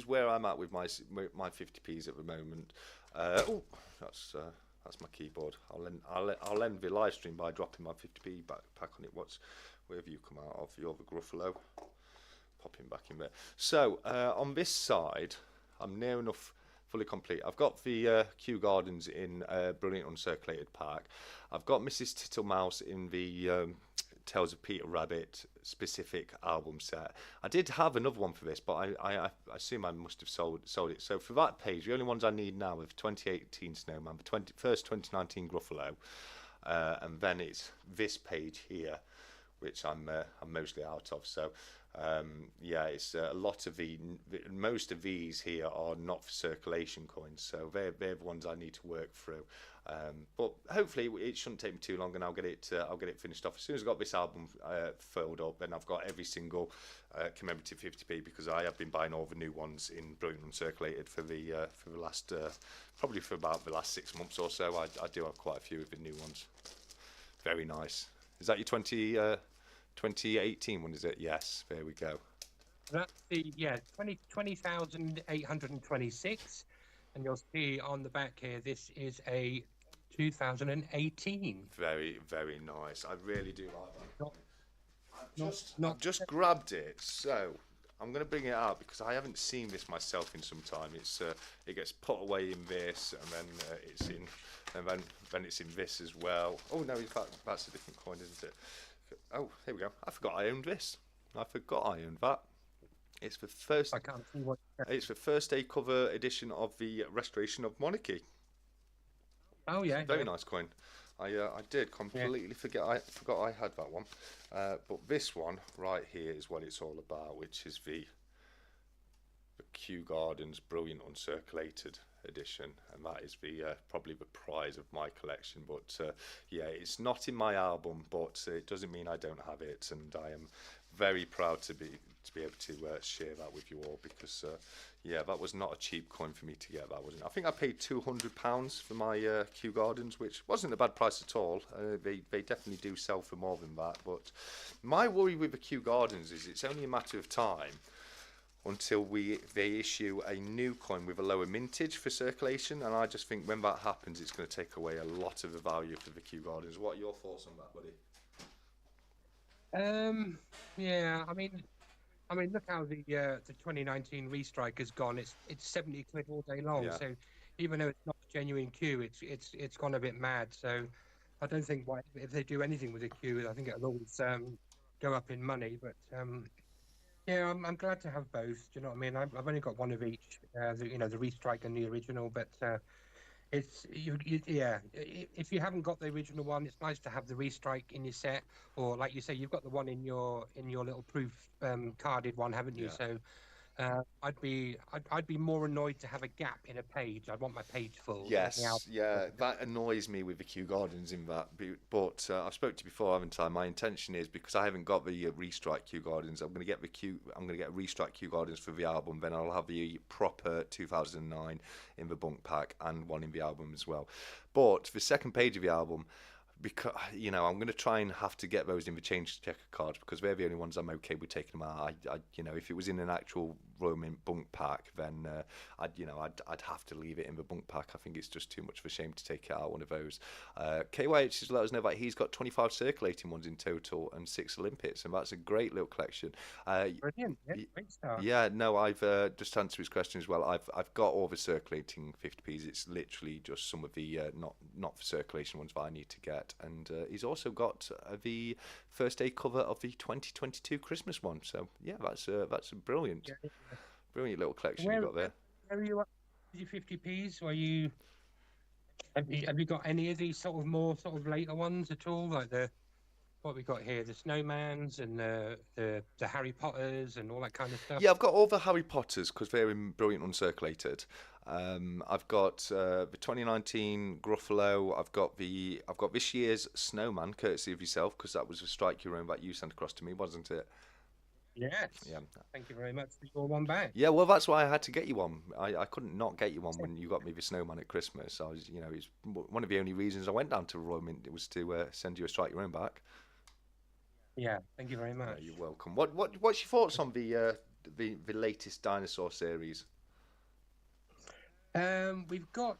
where I'm at with my 50p's at the moment. That's my keyboard. I'll end the live stream by dropping my 50p back on it. Where have you come out of? You're the Gruffalo. Popping back in there. So on this side, I'm near enough fully complete. I've got the Kew Gardens in Brilliant Uncirculated Park. I've got Mrs. Tittlemouse in the Tales of Peter Rabbit specific album set. I did have another one for this, but I assume I must have sold it. So for that page, the only ones I need now are 2018 Snowman, the first 2019 Gruffalo, and then it's this page here, which I'm mostly out of. So it's a lot of most of these here are not for circulation coins, so they're the ones I need to work through. But hopefully it shouldn't take me too long, and I'll get it finished off. As soon as I've got this album filled up, then I've got every single commemorative 50p, because I have been buying all the new ones in Brilliant Uncirculated for the last probably for about the last 6 months or so. I do have quite a few of the new ones. Very nice. Is that your 2018 one, is it? Yes, there we go. That's the 20,826, and you'll see on the back here this is a 2018. Very, very nice. I really do like that. Not I've just grabbed it, so I'm going to bring it out because I haven't seen this myself in some time. It gets put away in this, and then it's in this as well. Oh no, in fact that's a different coin, isn't it? Oh, here we go. I forgot I owned this. I forgot I owned that. It's the first. I can't see what. It's the first day cover edition of the Restoration of Monarchy. Oh yeah, Very nice coin. I did completely forget. I forgot I had that one. But this one right here is what it's all about, which is the Kew Gardens Brilliant Uncirculated edition, and that is probably the prize of my collection. But it's not in my album, but it doesn't mean I don't have it, and I am very proud to be able to share that with you all because yeah, that was not a cheap coin for me to get. That wasn't. I think I paid £200 for my Kew Gardens, which wasn't a bad price at all. They definitely do sell for more than that. But my worry with the Kew Gardens is it's only a matter of time until they issue a new coin with a lower mintage for circulation, and I just think when that happens, it's going to take away a lot of the value for the Kew Gardens. What are your thoughts on that, buddy? Yeah, I mean, look how the 2019 restrike has gone. It's 70 quid all day long. Yeah. So even though it's not a genuine queue, it's gone a bit mad. So I don't think if they do anything with the queue, I think it'll always go up in money. But yeah, I'm glad to have both. Do you know what I mean? I've only got one of each. The restrike and the original, but. Yeah. If you haven't got the original one, it's nice to have the restrike in your set, or like you say, you've got the one in your little proof carded one, haven't you? Yeah. So I'd be more annoyed to have a gap in a page. I'd want my page full. Yes, yeah, that annoys me with the Kew Gardens in that. But I've spoke to you before, haven't I? My intention is because I haven't got the restrike Kew Gardens. I'm going to get a restrike Kew Gardens for the album. Then I'll have the proper 2009 in the bunk pack and one in the album as well. But the second page of the album, because I'm going to try and have to get those in the change checker cards because they're the only ones I'm okay with taking them out. If it was in an actual Royal Mint bunk pack, then I'd have to leave it in the bunk pack. I think it's just too much of a shame to take it out one of those. KYH has let us know that he's got 25 circulating ones in total and 6 Olympics, and that's a great little collection. Brilliant. Yeah, great start. Yeah, no, I've just to answer his question as well. I've got all the circulating 50p's. It's literally just some of the not for circulation ones that I need to get, and he's also got the first day cover of the 2022 Christmas one. So yeah, that's a brilliant, brilliant little collection you got there. Where are you at? Your 50p's? Have you got any of these sort of more sort of later ones at all, like what we got here, the Snowmans and the Harry Potters and all that kind of stuff? Yeah, I've got all the Harry Potters because they're in brilliant uncirculated. I've got the 2019 Gruffalo. I've got this year's Snowman, courtesy of yourself, because that was a strike your own that you sent across to me, wasn't it? Yes. Yeah. Thank you very much for your one back. Yeah, well, that's why I had to get you one. I couldn't not get you one when you got me the Snowman at Christmas. I was, it's one of the only reasons I went down to Royal Mint. It was to send you a strike your own back. Yeah, thank you very much. You're welcome. What's your thoughts on the latest dinosaur series? We've got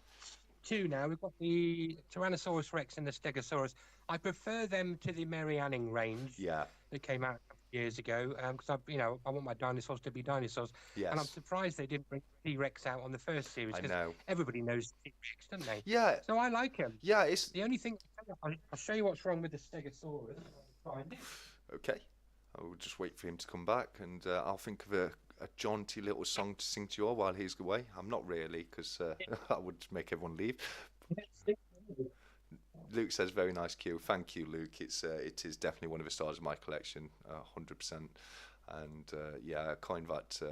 2 now. We've got the Tyrannosaurus Rex and the Stegosaurus. I prefer them to the Mary Anning range. Yeah. That came out a couple of years ago. Because I want my dinosaurs to be dinosaurs. Yes. And I'm surprised they didn't bring T-Rex out on the first series. I know. Everybody knows T-Rex, don't they? Yeah. So I like them. Yeah, it's the only thing. I'll show you what's wrong with the Stegosaurus. I'll find it. Okay. I'll just wait for him to come back, and I'll think of a jaunty little song to sing to you all while he's away. I'm not really, because I would make everyone leave. Luke says, very nice cue. Thank you, Luke. It is definitely one of the stars of my collection, 100%. And yeah, a coin that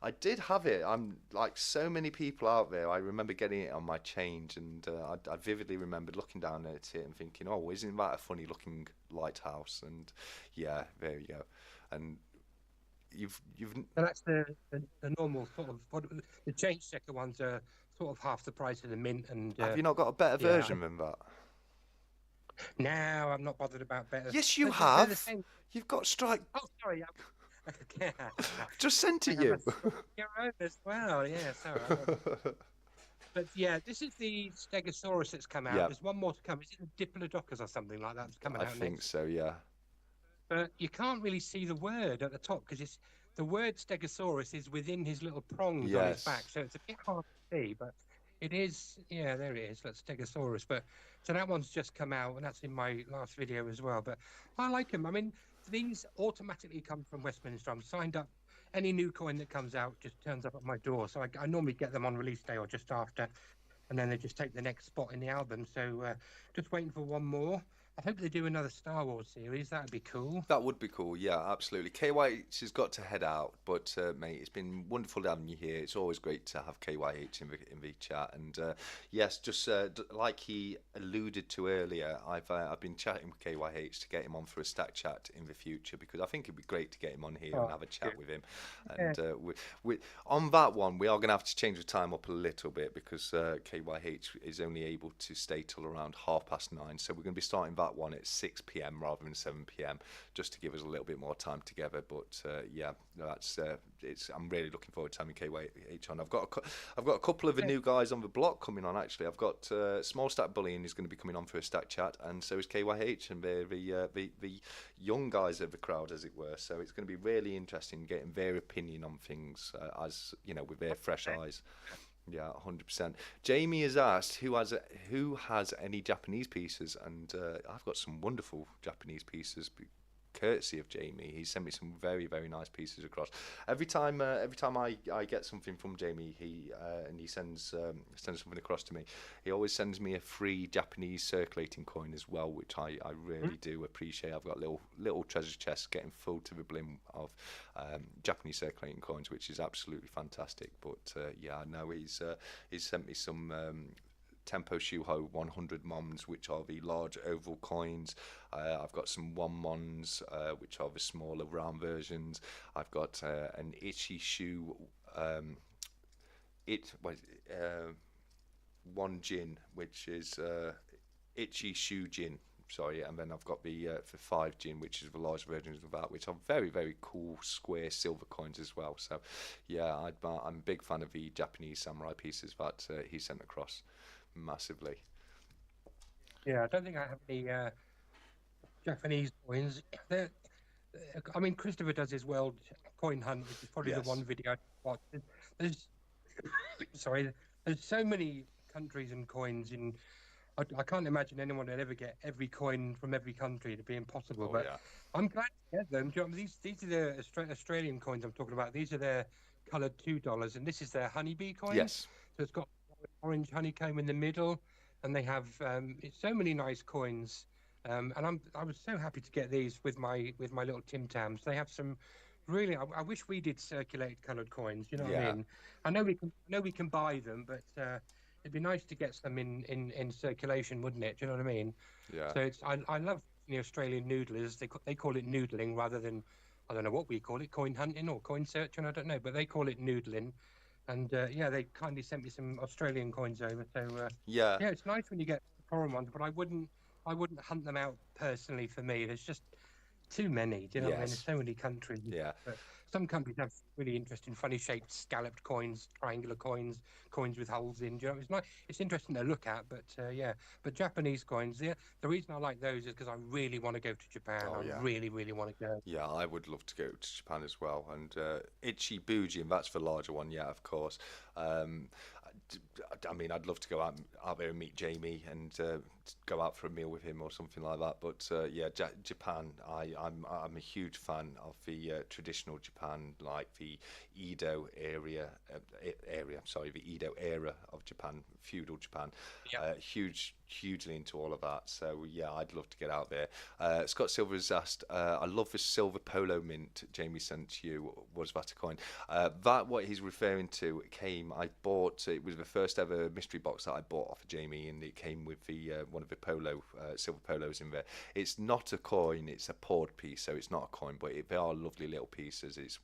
I did have it. I'm like so many people out there. I remember getting it on my change, and I vividly remembered looking down at it and thinking, "Oh, isn't that a funny looking lighthouse?" And yeah, there you go. And you've. And that's the normal sort of the change checker ones are sort of half the price of the mint. And have you not got a better version than that? No, I'm not bothered about better. Yes, you have. You've got strike. Oh, sorry. Just sent to you. Your own as well. Yeah, sorry. But yeah, this is the Stegosaurus that's come out. Yep. There's one more to come. Is it the Diplodocus or something like that that's coming out next? I think so, yeah. But you can't really see the word at the top because the word Stegosaurus is within his little prongs on his back, so it's a bit hard to see. But it is, yeah, there it is. That's Stegosaurus. But so that one's just come out, and that's in my last video as well. But I like them. I mean, these automatically come from Westminster. I'm signed up. Any new coin that comes out just turns up at my door. So I normally get them on release day or just after, and then they just take the next spot in the album. So just waiting for one more. I hope they do another Star Wars series. That'd be cool. That would be cool, yeah, absolutely. KYH has got to head out, but mate, it's been wonderful having you here. It's always great to have KYH in the chat, and yes, just like he alluded to earlier, I've been chatting with KYH to get him on for a stack chat in the future because I think it'd be great to get him on here and Oh, have a chat good. with him. Yeah. And on that one, we are going to have to change the time up a little bit because KYH is only able to stay till around 9:30, so we're going to be starting that one at 6 p.m. rather than 7 p.m. just to give us a little bit more time together. But yeah, that's it's. I'm really looking forward to having KYH on. I've got a couple of the new guys on the block coming on. Actually, I've got Small Stack Bullying is going to be coming on for a stack chat, and so is KYH, and they're the young guys of the crowd, as it were. So it's going to be really interesting getting their opinion on things, as you know, with their fresh eyes. Yeah, 100%. Jamie has asked who has any Japanese pieces, and I've got some wonderful Japanese pieces, courtesy of Jamie. He sent me some very very nice pieces across. Every time I get something from Jamie, he sends something across to me. He always sends me a free Japanese circulating coin as well, which I really do appreciate. I've got little treasure chests getting full to the brim of Japanese circulating coins, which is absolutely fantastic. But yeah, I know he's sent me some Tempo Shuho 100 Mons, which are the large oval coins. I've got some 1 Mons, which are the smaller round versions. I've got an Ichi Shu it what, uh, 1 Jin, which is Ichi Shu Jin. Sorry, and then I've got the 5 Jin, which is the large versions of that, which are very very cool square silver coins as well. So, yeah, I'm a big fan of the Japanese samurai pieces that he sent across, massively. Yeah, I don't think I have any Japanese coins. They're, I mean, Christopher does his World Coin Hunt, which is probably the Yes. one video I watch. There's sorry, there's so many countries and coins in. I can't imagine anyone would ever get every coin from every country. It'd be impossible. Oh But yeah. I'm glad to get them. Do you know, these are the Australian coins I'm talking about. These are their coloured $2, and this is their honeybee coins. Yes. So it's got orange honeycomb in the middle, and they have it's so many nice coins. And I was so happy to get these with my little Tim Tams. They have some really. I wish we did circulate coloured coins. You know what I Yeah. mean? I know we can buy them, but it'd be nice to get some in circulation, wouldn't it? Do you know what I mean? Yeah. So I love the Australian noodlers. They call it noodling rather than I don't know what we call it, coin hunting or coin searching. I don't know, but they call it noodling. And yeah, they kindly sent me some Australian coins over. So Yeah. yeah, it's nice when you get foreign ones, but I wouldn't hunt them out personally for me. There's just too many. Do you know what I mean? There's Yes. so many countries. Yeah. But some countries have really interesting, funny shaped, scalloped coins, triangular coins, coins with holes in. Do you know, it's nice. It's interesting to look at. But yeah, but Japanese coins. Yeah, the reason I like those is because I really want to go to Japan. Oh I yeah. really, really want to go. Yeah, I would love to go to Japan as well. And Ichi Buji, and that's the larger one, yeah, of course. Um, I mean, I'd love to go out there and meet Jamie and go out for a meal with him or something like that. But yeah, Japan, I'm a huge fan of the traditional Japan, like the Edo the Edo era of Japan, feudal Japan. Yeah. Hugely into all of that. So yeah, I'd love to get out there. Scott Silver has asked, I love the silver polo mint Jamie sent you. Was that a coin? That what he's referring to I bought. It was the first ever mystery box that I bought off of Jamie, and it came with the one of the silver polos in there. It's not a coin; it's a poured piece, so it's not a coin, but they are lovely little pieces. It's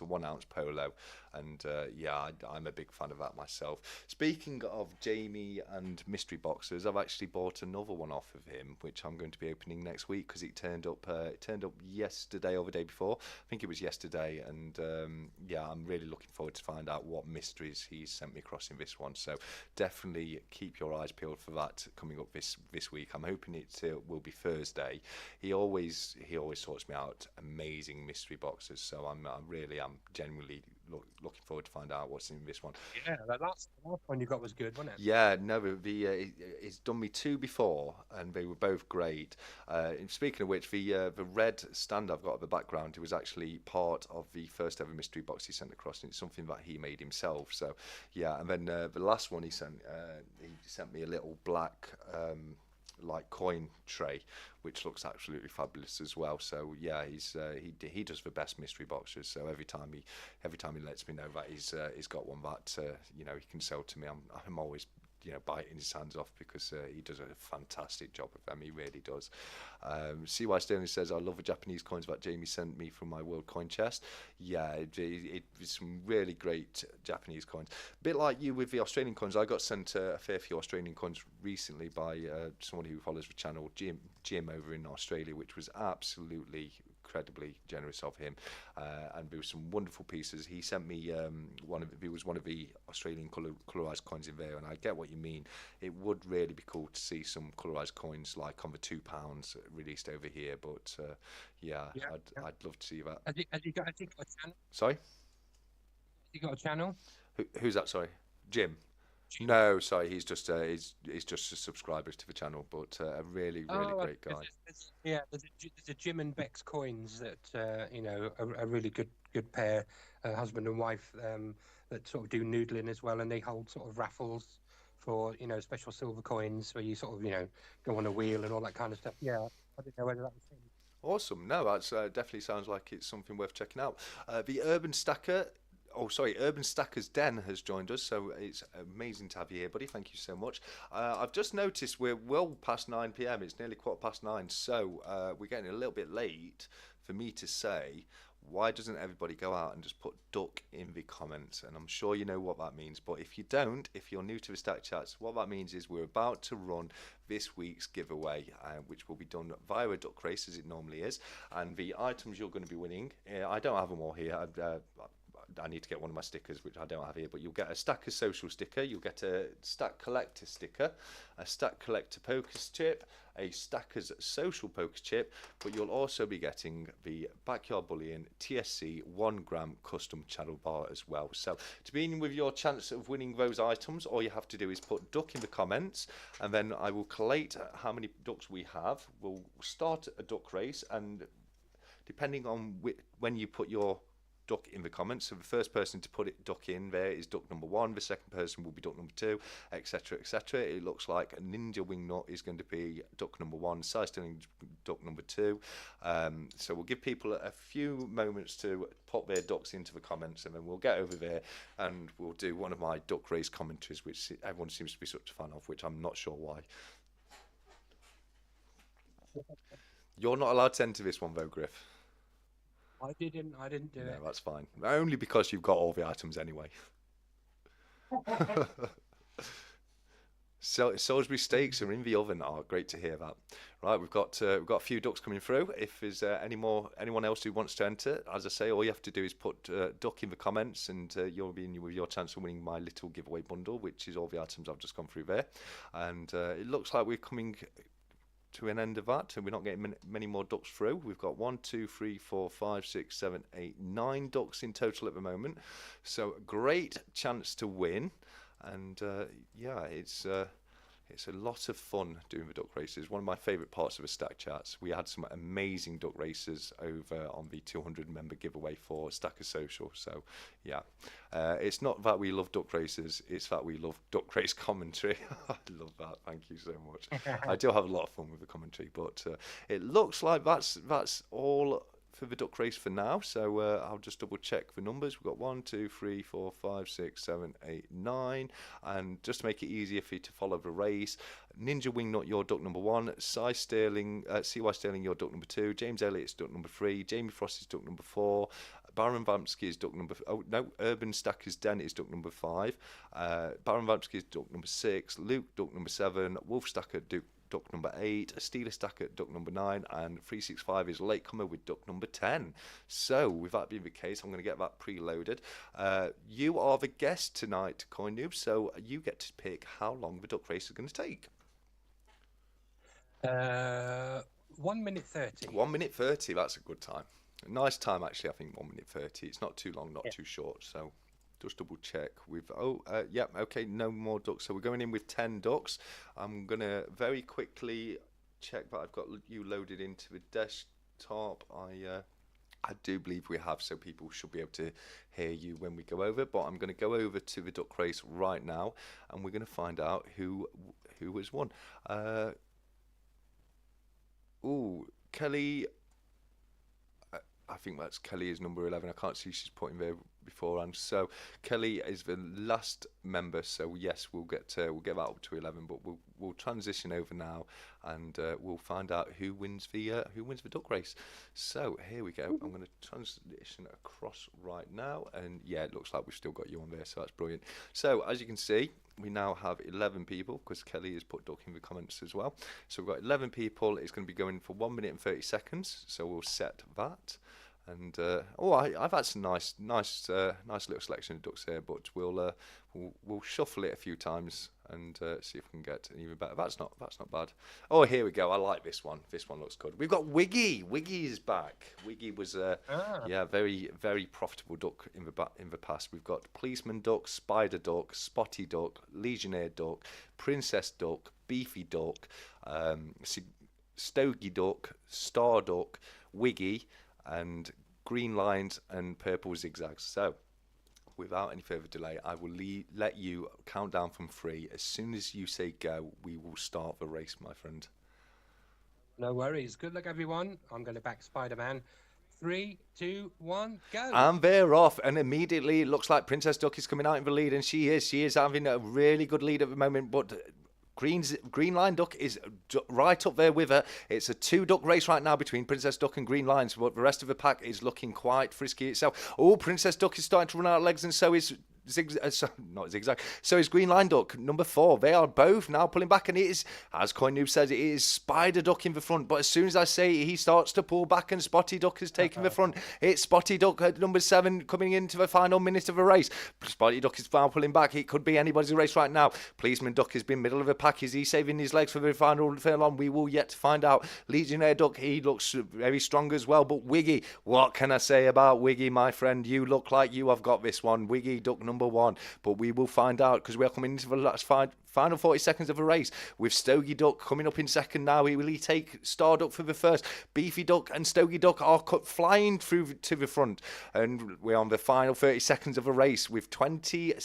a 1 ounce polo, and yeah, I'm a big fan of that myself. Speaking of Jamie and mystery boxes, I've actually bought another one off of him, which I'm going to be opening next week because it turned up. It turned up yesterday or the day before. I think it was yesterday, and yeah, I'm really looking forward to find out what mysteries he's sent me across in this one. So definitely keep your eyes peeled for that coming up this week. I'm hoping it will be Thursday. He always sorts me out amazing mystery boxes, so I'm genuinely looking forward to find out what's in this one. Yeah, the last one you got was good, wasn't it? Yeah, no, he's done me 2 before, and they were both great. And speaking of which, the red stand I've got at the background, it was actually part of the first ever mystery box he sent across, and it's something that he made himself. So, yeah, and then the last one he sent me a little black. like coin tray, which looks absolutely fabulous as well. So yeah, he does the best mystery boxes. So every time he lets me know that he's got one that he can sell to me, I'm always biting his hands off because he does a fantastic job of them. He really does. CY Sterling says, I love the Japanese coins that Jamie sent me from my World Coin Chest. Yeah, it's some really great Japanese coins. A bit like you with the Australian coins, I got sent a fair few Australian coins recently by someone who follows the channel, Jim over in Australia, which was absolutely incredibly generous of him, and there were some wonderful pieces. He sent me one of the Australian colorized coins in there, and I get what you mean. It would really be cool to see some colorized coins like on the £2 released over here, but yeah, I'd love to see that. Has he got a channel? Sorry, Has he got a channel? Who's that? Sorry, Jim. No, sorry, he's just a subscriber to the channel, but a really great guy. There's a Jim and Bex coins that a really good pair, husband and wife, that sort of do noodling as well, and they hold sort of raffles for special silver coins where you sort of go on a wheel and all that kind of stuff. Yeah, I didn't know whether that was him. Awesome. No, that's definitely sounds like it's something worth checking out. The Urban Stacker. Oh, sorry, Urban Stacker's Den has joined us, so it's amazing to have you here, buddy. Thank you so much. I've just noticed we're well past 9 p.m. It's nearly 9:15, so we're getting a little bit late for me to say, why doesn't everybody go out and just put duck in the comments? And I'm sure you know what that means, but if you don't, if you're new to the Stack Chats, what that means is we're about to run this week's giveaway, which will be done via a duck race, as it normally is, and the items you're going to be winning, I don't have them all here. I need to get one of my stickers, which I don't have here, but you'll get a Stacker Social sticker, you'll get a Stack Collector sticker, a Stack Collector Pokers chip, a Stacker's Social Pokers chip, but you'll also be getting the Backyard Bullion TSC 1 gram custom channel bar as well. So to be in with your chance of winning those items, all you have to do is put duck in the comments, and then I will collate how many ducks we have. We'll start a duck race, and depending on when you put your duck in the comments, so the first person to put duck in there is duck number 1, the second person will be duck number 2, etc, etc. It looks like a Ninja Wingnut is going to be duck number 1, Size Stilling duck number 2, so we'll give people a few moments to pop their ducks into the comments, and then we'll get over there and we'll do one of my duck race commentaries, which everyone seems to be such a fan of, which I'm not sure why. You're not allowed to enter this one though, Griff. I didn't do it. No, that's fine. Only because you've got all the items anyway. So Salisbury steaks are in the oven. Oh, great to hear that. Right, we've got a few ducks coming through. If there's anyone else who wants to enter, as I say, all you have to do is put duck in the comments, and you'll be in with your chance of winning my little giveaway bundle, which is all the items I've just gone through there. And it looks like we're coming to an end of that, and we're not getting many more ducks through. We've got 1, 2, 3, 4, 5, 6, 7, 8, 9 ducks in total at the moment, so great chance to win. And yeah, it's a lot of fun doing the duck races. One of my favourite parts of the Stack Chats. We had some amazing duck races over on the 200 member giveaway for Stacker Social. So yeah, it's not that we love duck races, it's that we love duck race commentary. I love that. Thank you so much. I do have a lot of fun with the commentary, but it looks like that's all for the duck race for now, so I'll just double check the numbers. We've got 1, 2, 3, 4, 5, 6, 7, 8, 9, and just to make it easier for you to follow the race, Ninja Wingnut, you're duck number 1, CY Sterling, you're duck number 2, James Elliott's duck number 3, Jamie Frost is duck number 4, Baron Vamsky is duck number... Oh, no, Urban Stacker's Den is duck number 5, Baron Vamsky is duck number 6, Luke duck number 7, Wolf Stacker duck number 8, Steeler Stacker duck number 9, and 365 is latecomer with duck number 10. So with that being the case, I'm going to get that preloaded. You are the guest tonight, CoiNoob, so you get to pick how long the duck race is going to take. 1 minute 30. 1 minute 30, that's a good time. A nice time actually, I think 1 minute 30. It's not too long, not too short, so just double check. Okay, no more ducks, so we're going in with 10 ducks. I'm gonna very quickly check that I've got you loaded into the desktop. I do believe we have, so people should be able to hear you when we go over, but I'm going to go over to the duck race right now, and we're going to find out who has won. Kelly, I think that's Kelly is number 11. I can't see she's putting there beforehand. So Kelly is the last member. So yes, we'll get that up to 11. But we'll transition over now, and we'll find out who wins the duck race. So here we go. I'm going to transition across right now, and yeah, it looks like we've still got you on there. So that's brilliant. So as you can see, we now have 11 people because Kelly has put duck in the comments as well. So we've got 11 people. It's going to be going for 1 minute and 30 seconds. So we'll set that. And I've had some nice little selection of ducks here, but we'll shuffle it a few times and see if we can get an even better. That's not bad. Oh, here we go. I like this one. This one looks good. We've got Wiggy. Wiggy is back. Wiggy was very very profitable duck in the past. We've got policeman duck, spider duck, spotty duck, legionnaire duck, princess duck, beefy duck, stogie duck, star duck, Wiggy, and green lines and purple zigzags. So without any further delay, I will let you count down from 3. As soon as you say go, we will start the race, my friend. No worries. Good luck, everyone. I'm going to back Spider-Man. 3, 2, 1, go. And they're off, and immediately it looks like Princess Duck is coming out in the lead, and she is having a really good lead at the moment, but Green Line Duck is right up there with her. It's a 2-duck race right now between Princess Duck and Green Lines, but the rest of the pack is looking quite frisky itself. Oh, Princess Duck is starting to run out of legs, and so is not zigzag. So is Green Line Duck, number 4. They are both now pulling back, and it is, as CoiNoob says, it is Spider Duck in the front. But as soon as I say he starts to pull back and Spotty Duck is taking the front, it's Spotty Duck at number 7 coming into the final minute of the race. Spotty Duck is now pulling back. It could be anybody's race right now. Policeman Duck has been middle of the pack. Is he saving his legs for the final furlong? We will yet to find out. Legionnaire Duck, he looks very strong as well. But Wiggy, what can I say about Wiggy, my friend? You look like you have got this one. Wiggy Duck number 1, but we will find out because we are coming into the last final 40 seconds of a race with Stogie Duck coming up in second now. Will he take Star Duck for the first? Beefy Duck and Stogie Duck are flying through to the front, and we're on the final 30 seconds of a race with 25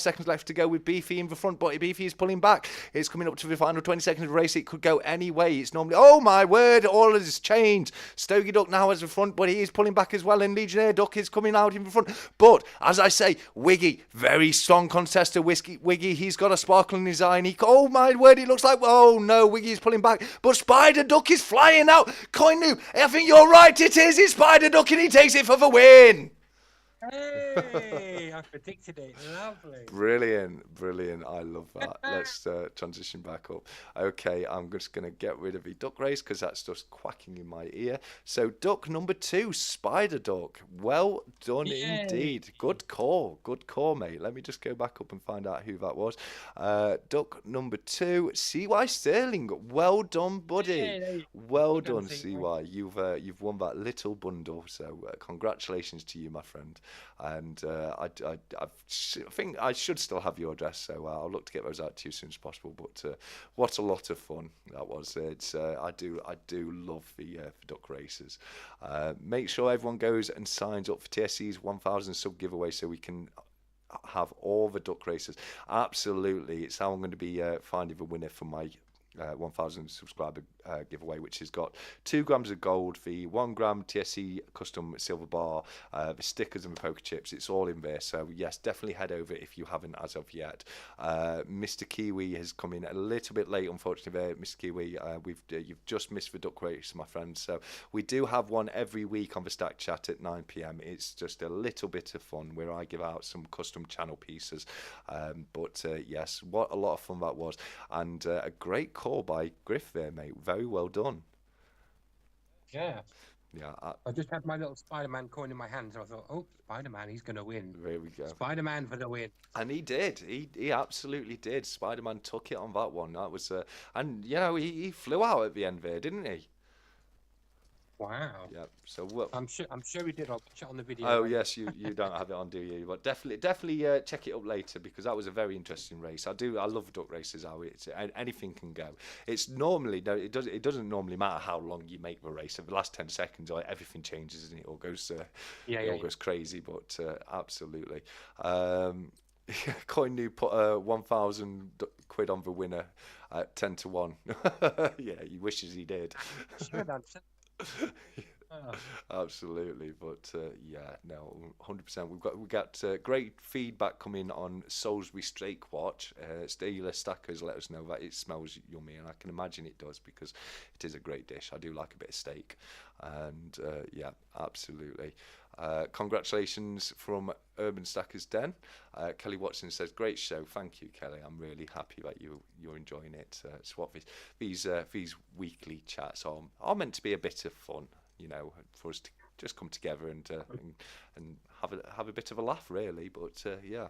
seconds left to go with Beefy in the front, but Beefy is pulling back. It's coming up to the final 20 seconds of the race. It could go any way. It's normally, oh my word, all has changed. Stogie Duck now has the front, but he is pulling back as well, and Legionnaire Duck is coming out in the front. But as I say, Wiggy, very strong contester. Wiggy, he's got a sparkle in his eye, and oh my word, it looks like, oh no, Wiggy's pulling back, but Spider Duck is flying out. CoiNoob, I think you're right, it's Spider Duck, and he takes it for the win. Hey, I predicted it. Lovely. Brilliant. I love that. Let's transition back up. Okay, I'm just going to get rid of the duck race because that's just quacking in my ear. So duck number 2, Spider Duck. Well done indeed. Good call, mate. Let me just go back up and find out who that was. Duck number 2, CY Sterling. Well done, buddy. Well done, CY. You've won that little bundle. So congratulations to you, my friend. And I think I should still have your address, so I'll look to get those out to you as soon as possible. But what a lot of fun that was! I do love the duck races. Make sure everyone goes and signs up for TSC's 1000 sub giveaway so we can have all the duck races. Absolutely, it's how I'm going to be finding the winner for my 1000 subscriber giveaway, which has got 2 grams of gold, the 1 gram TSC custom silver bar, the stickers and the poker chips. It's all in there. So yes, definitely head over if you haven't as of yet. Mr. Kiwi has come in a little bit late, unfortunately. There, Mr. Kiwi, you've just missed the duck race, my friend. So we do have one every week on the Stack Chat at 9 p.m. It's just a little bit of fun where I give out some custom channel pieces. But yes, what a lot of fun that was, and a great call by Griff there, mate. Very well done. Yeah. Yeah. I just had my little Spider-Man coin in my hand, so I thought, oh, Spider-Man, he's going to win. There we go. Spider-Man for the win. And he did. He absolutely did. Spider-Man took it on that one. That was, and you know, he flew out at the end there, didn't he? Wow. Yeah. So what? I'm sure we did. I'll watch it on the video. Oh yes, you don't have it on, do you? But definitely check it up later because that was a very interesting race. I love duck races. How anything can go. It's normally it doesn't normally matter how long you make the race. At the last 10 seconds, everything changes and it all goes goes crazy. But absolutely. CoinNoob put 1,000 quid on the winner at 10 to 1. Yeah, he wishes he did. Should answer. Oh, Absolutely, but yeah, no, 100%. We got great feedback coming on Salisbury Steak Watch. Steeler Stackers let us know that it smells yummy, and I can imagine it does because it is a great dish. I do like a bit of steak, and yeah, absolutely. Congratulations from Urban Stackers Den. Kelly Watson says, "Great show, thank you, Kelly. I'm really happy that you're enjoying it. It's what these weekly chats are meant to be a bit of fun, you know, for us to just come together and have a bit of a laugh, really. But yeah,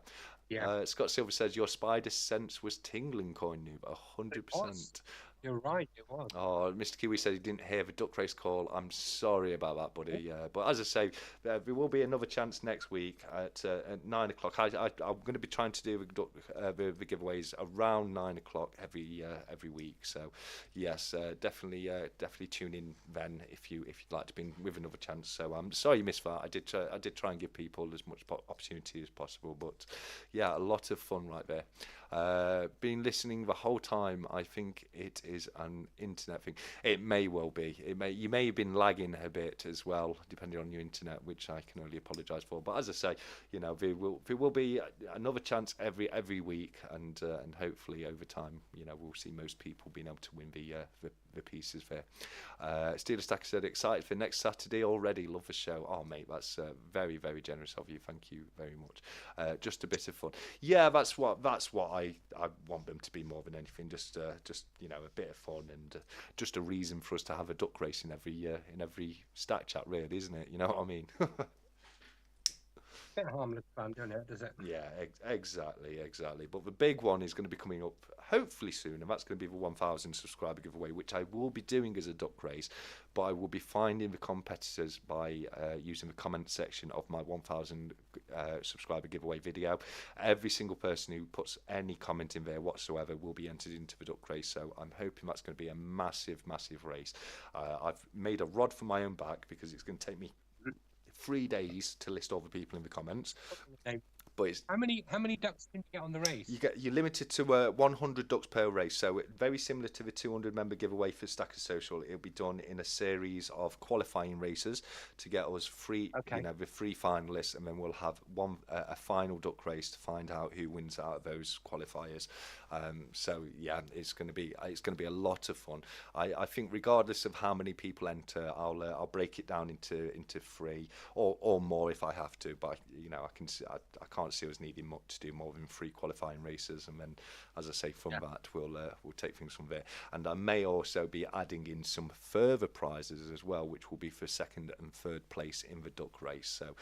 yeah, Scott Silver says your spider sense was tingling, Coin Noob, it was. 100%. You're right, it was. Oh, Mr. Kiwi said he didn't hear the duck race call. I'm sorry about that, buddy. But as I say, there will be another chance next week at 9 o'clock. I'm going to be trying to do the giveaways around 9 o'clock every week. So, yes, definitely tune in then if you'd like to be with another chance. So I'm sorry you missed that. I did try and give people as much opportunity as possible. But yeah, a lot of fun right there. Been listening the whole time. I think it is an internet thing. It may well be. You may have been lagging a bit as well, depending on your internet, which I can only apologise for. But as I say, you know, there will be another chance every week, and hopefully over time, you know, we'll see most people being able to win the pieces there. Steeler Stacker said, excited for next Saturday already. Love the show. Oh, mate, that's very, very generous of you. Thank you very much. Just a bit of fun. Yeah, that's what I want them to be more than anything. Just you know, a bit of fun and just a reason for us to have a duck race in every stat chat, really, isn't it? You know what I mean? Bit harmless fun, doesn't it? Does it? Yeah, exactly. But the big one is going to be coming up hopefully soon, and that's going to be the 1,000 subscriber giveaway, which I will be doing as a duck race, but I will be finding the competitors by using the comment section of my 1,000 subscriber giveaway video. Every single person who puts any comment in there whatsoever will be entered into the duck race, so I'm hoping that's going to be a massive race. I've made a rod for my own back because it's going to take me 3 days to list all the people in the comments. Okay. But it's, How many ducks can you get on the race? you're limited to 100 ducks per race, so very similar to the 200 member giveaway for Stacker Social. It'll be done in a series of qualifying races to get us the three finalists, and then we'll have a final duck race to find out who wins out of those qualifiers. So yeah, it's going to be a lot of fun. I think regardless of how many people enter, I'll break it down into 3 or more if I have to. But you know, I can't see us needing to do more than 3 qualifying races, and then, as I say, from that we'll take things from there. And I may also be adding in some further prizes as well, which will be for 2nd and 3rd place in the duck race. So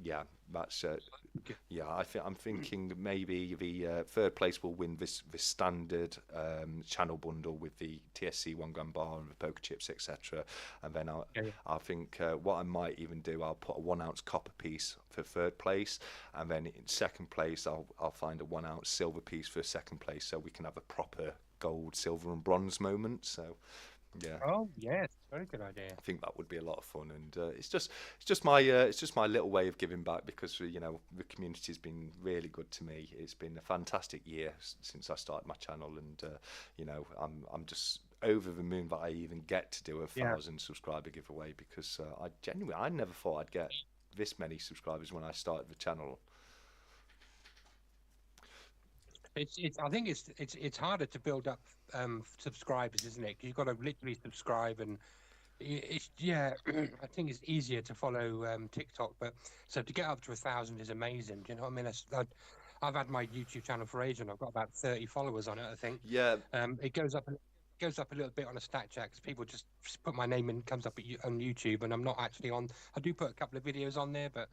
yeah, that's I'm thinking maybe the 3rd place will win this standard channel bundle with the TSC 1 gram bar and the poker chips, etc. And then I think what I might even do, I'll put a 1 ounce copper piece for 3rd place, and then in 2nd place I'll find a 1 ounce silver piece for 2nd place, so we can have a proper gold, silver, and bronze moment. So yeah. Oh yes, very good idea. I think that would be a lot of fun, and it's just my little way of giving back, because you know, the community's been really good to me. It's been a fantastic year since I started my channel, and you know, I'm just over the moon that I even get to do a 1,000 subscriber giveaway, because I never thought I'd get this many subscribers when I started the channel. I think it's harder to build up subscribers, isn't it? 'Cause you've got to literally subscribe, and I think it's easier to follow TikTok, but so to get up to 1,000 is amazing. Do you know what I mean? I've had my YouTube channel for ages, and I've got about 30 followers on it, I think. Yeah. It goes up a little bit on a stat check because people just put my name in, comes up on YouTube, and I'm not actually on. I do put a couple of videos on there, but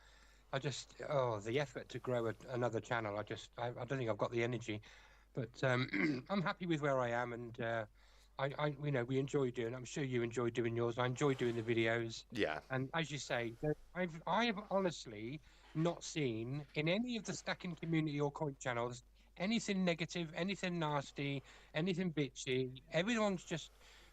the effort to grow another channel, I don't think I've got the energy, but I'm happy with where I am, and we enjoy doing. I'm sure you enjoy doing yours. I enjoy doing the videos. Yeah. And as you say, I've honestly not seen in any of the stacking community or coin channels anything negative, anything nasty, anything bitchy. Everyone's just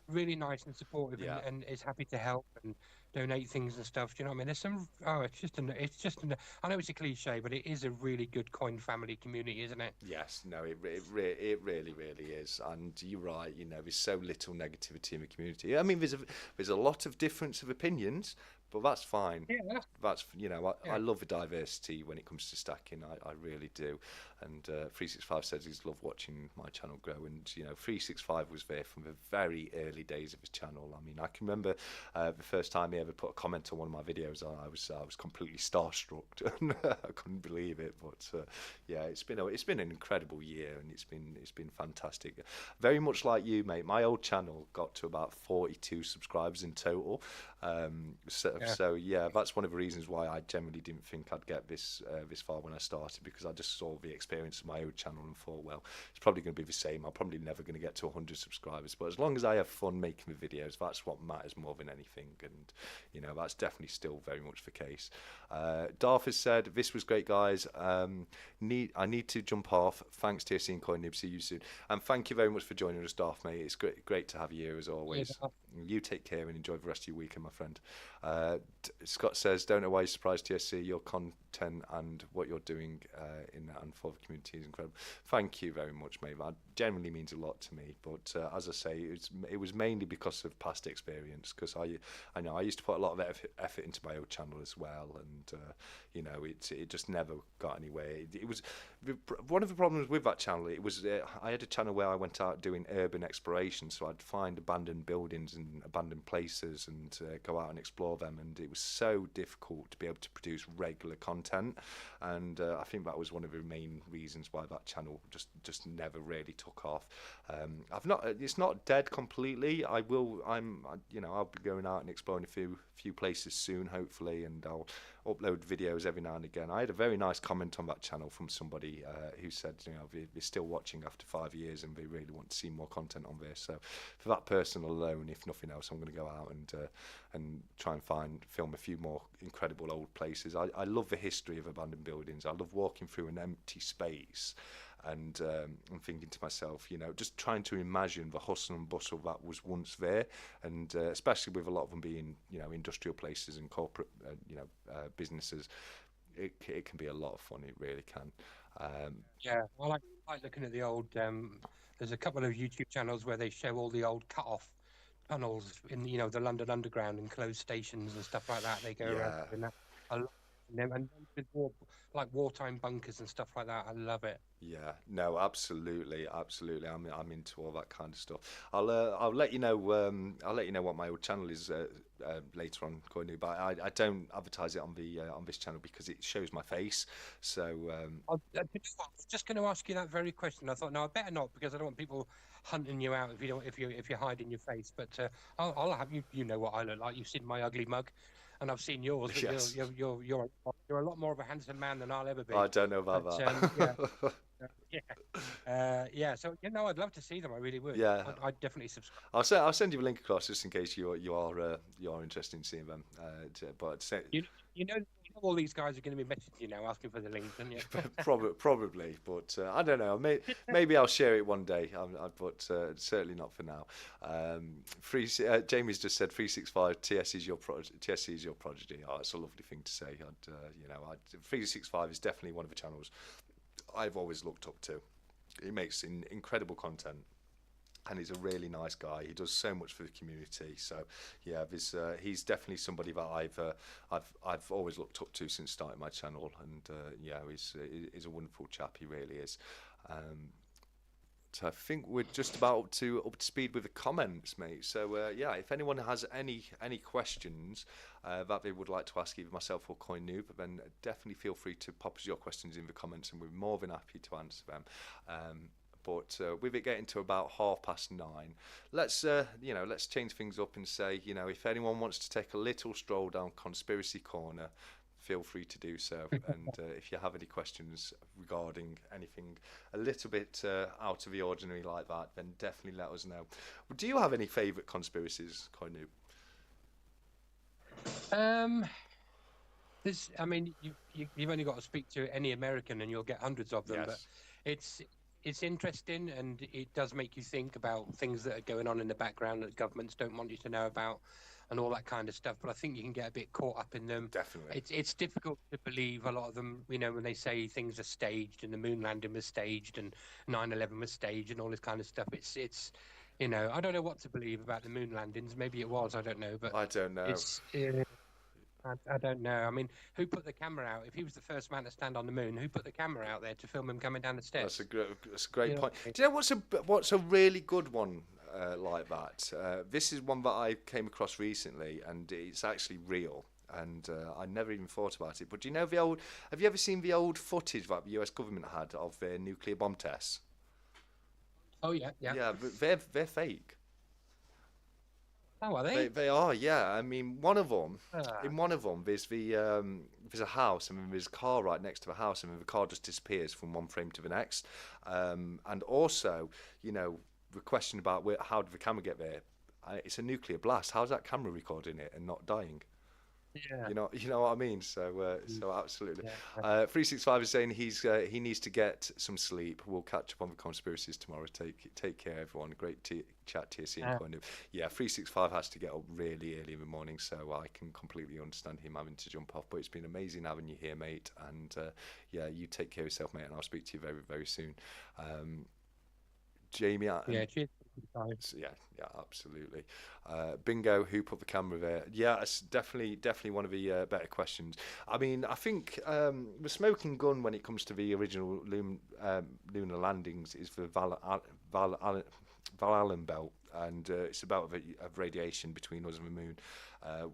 really nice and supportive, Yeah. and is happy to help and donate things and stuff. Do you know what I mean? There's some. I know it's a cliche, but it is a really good coin family community, isn't it? Yes, no, it really, really is, and you're right. You know, there's so little negativity in the community. I mean, there's a lot of difference of opinions, but that's fine. Yeah, That's you know, I yeah. love the diversity when it comes to stacking. I really do. And 365 says he's loved watching my channel grow. And you know, 365 was there from the very early days of his channel. I mean, I can remember the first time he ever put a comment on one of my videos. I was completely starstruck. I couldn't believe it. But yeah, it's been an incredible year, and it's been fantastic. Very much like you, mate. My old channel got to about 42 subscribers in total. Yeah. So yeah, that's one of the reasons why I generally didn't think I'd get this far when I started, because I just saw the experience of my own channel and thought, well, it's probably going to be the same. I'm probably never going to get to 100 subscribers, but as long as I have fun making the videos, that's what matters more than anything. And you know, that's definitely still very much the case. Darth has said, "This was great, guys. I need to jump off. Thanks, TSC and CoiNoob. See you soon." And thank you very much for joining us, Darth, mate. It's great to have you here as always. Yeah. You take care and enjoy the rest of your weekend, my friend. Scott says, "Don't know why you're surprised, TSC. Your content and what you're doing in and for the community is incredible." Thank you very much, mate. That genuinely means a lot to me. But as I say, it was mainly because of past experience. Because I know I used to put a lot of effort into my own channel as well, and you know, it just never got anywhere. It was one of the problems with that channel. It was I had a channel where I went out doing urban exploration, so I'd find abandoned buildings and abandoned places and go out and explore them, and it was so difficult to be able to produce regular content. And I think that was one of the main reasons why that channel just never really took off. It's not dead completely. You know, I'll be going out and exploring a few places soon, hopefully, and I'll upload videos every now and again. I had a very nice comment on that channel from somebody who said, you know, they're still watching after 5 years and they really want to see more content on this. So for that person alone, if nothing else, I'm going to go out and try and film a few more incredible old places. I love the history of abandoned buildings. I love walking through an empty space. And I'm thinking to myself, you know, just trying to imagine the hustle and bustle that was once there, and especially with a lot of them being, you know, industrial places and corporate, businesses, it can be a lot of fun. It really can. Yeah, I like looking at the old. There's a couple of YouTube channels where they show all the old cut-off tunnels in, the London Underground and closed stations and stuff like that. They go around Yeah. doing that a lot, and with like wartime bunkers and stuff like that. I love it. Yeah, no, absolutely, absolutely. I'm into all that kind of stuff. I'll let you know. I'll let you know what my old channel is later on, Coinoo. But I don't advertise it on the on this channel because it shows my face. So I was just going to ask you that very question. I thought, no, I better not, because I don't want people hunting you out if you're hiding your face. But I'll have you. You know what I look like. You've seen my ugly mug, and I've seen yours. But yes, you're a lot more of a handsome man than I'll ever be. I don't know about But yeah. that. Yeah. So I'd love to see them. I really would. Yeah, I'd definitely subscribe. I'll send you a link across just in case you are interested in seeing them. You know all these guys are going to be messaging you now, asking for the link, don't you? Probably, but I don't know. Maybe I'll share it one day, but certainly not for now. Jamie's just said 365 TS is your prodigy. Oh, it's a lovely thing to say. 365 is definitely one of the channels I've always looked up to. He makes incredible content, and he's a really nice guy. He does so much for the community. So yeah, he's definitely somebody that I've always looked up to since starting my channel. And yeah, he's a wonderful chap. He really is. So I think we're just about up to speed with the comments, mate. So yeah, if anyone has any questions that they would like to ask either myself or CoinNoob, then definitely feel free to pop us your questions in the comments, and we're more than happy to answer them. But with it getting to about 9:30, let's change things up and say, if anyone wants to take a little stroll down Conspiracy Corner, feel free to do so. And if you have any questions regarding anything a little bit out of the ordinary like that, then definitely let us know. Do you have any favourite conspiracies, CoinNoob? You've only got to speak to any American and you'll get hundreds of them. Yes. But it's interesting, and it does make you think about things that are going on in the background that governments don't want you to know about, and all that kind of stuff. But I think you can get a bit caught up in them. Definitely. It's difficult to believe a lot of them. When they say things are staged and the moon landing was staged and 9/11 was staged and all this kind of stuff. It's I don't know what to believe about the moon landings. Maybe it was. I don't know, but I don't know. it's. I don't know. I mean, who put the camera out? If he was the first man to stand on the moon, who put the camera out there to film him coming down the steps? That's a great Yeah. point. Do you know what's a really good one like that? This is one that I came across recently, and it's actually real. And I never even thought about it. But do you know the old? Have you ever seen the old footage that the US government had of their nuclear bomb tests? Oh yeah, yeah. Yeah, but they're fake. Oh, are They are, yeah. I mean, one of them, Ah, in one of them, there's a house, and then there's a car right next to the house, and then the car just disappears from one frame to the next. And also, the question about how did the camera get there? It's a nuclear blast. How's that camera recording it and not dying? yeah, You know what I mean. So absolutely. yeah. 365 is saying he needs to get some sleep. We'll catch up on the conspiracies tomorrow. Take care, everyone. Great chat, TSC and Uh, CoiNoob. Yeah, 365 has to get up really early in the morning, so I can completely understand him having to jump off. But it's been amazing having you here, mate. And yeah, you take care of yourself, mate. And I'll speak to you very, very soon. Jamie, yeah. Cheers. yeah, yeah, absolutely. Bingo, who put the camera there? Yeah, it's definitely one of the better questions. I mean, I think the smoking gun when it comes to the original lunar landings is the Val Allen belt, and it's about of radiation between us and the moon,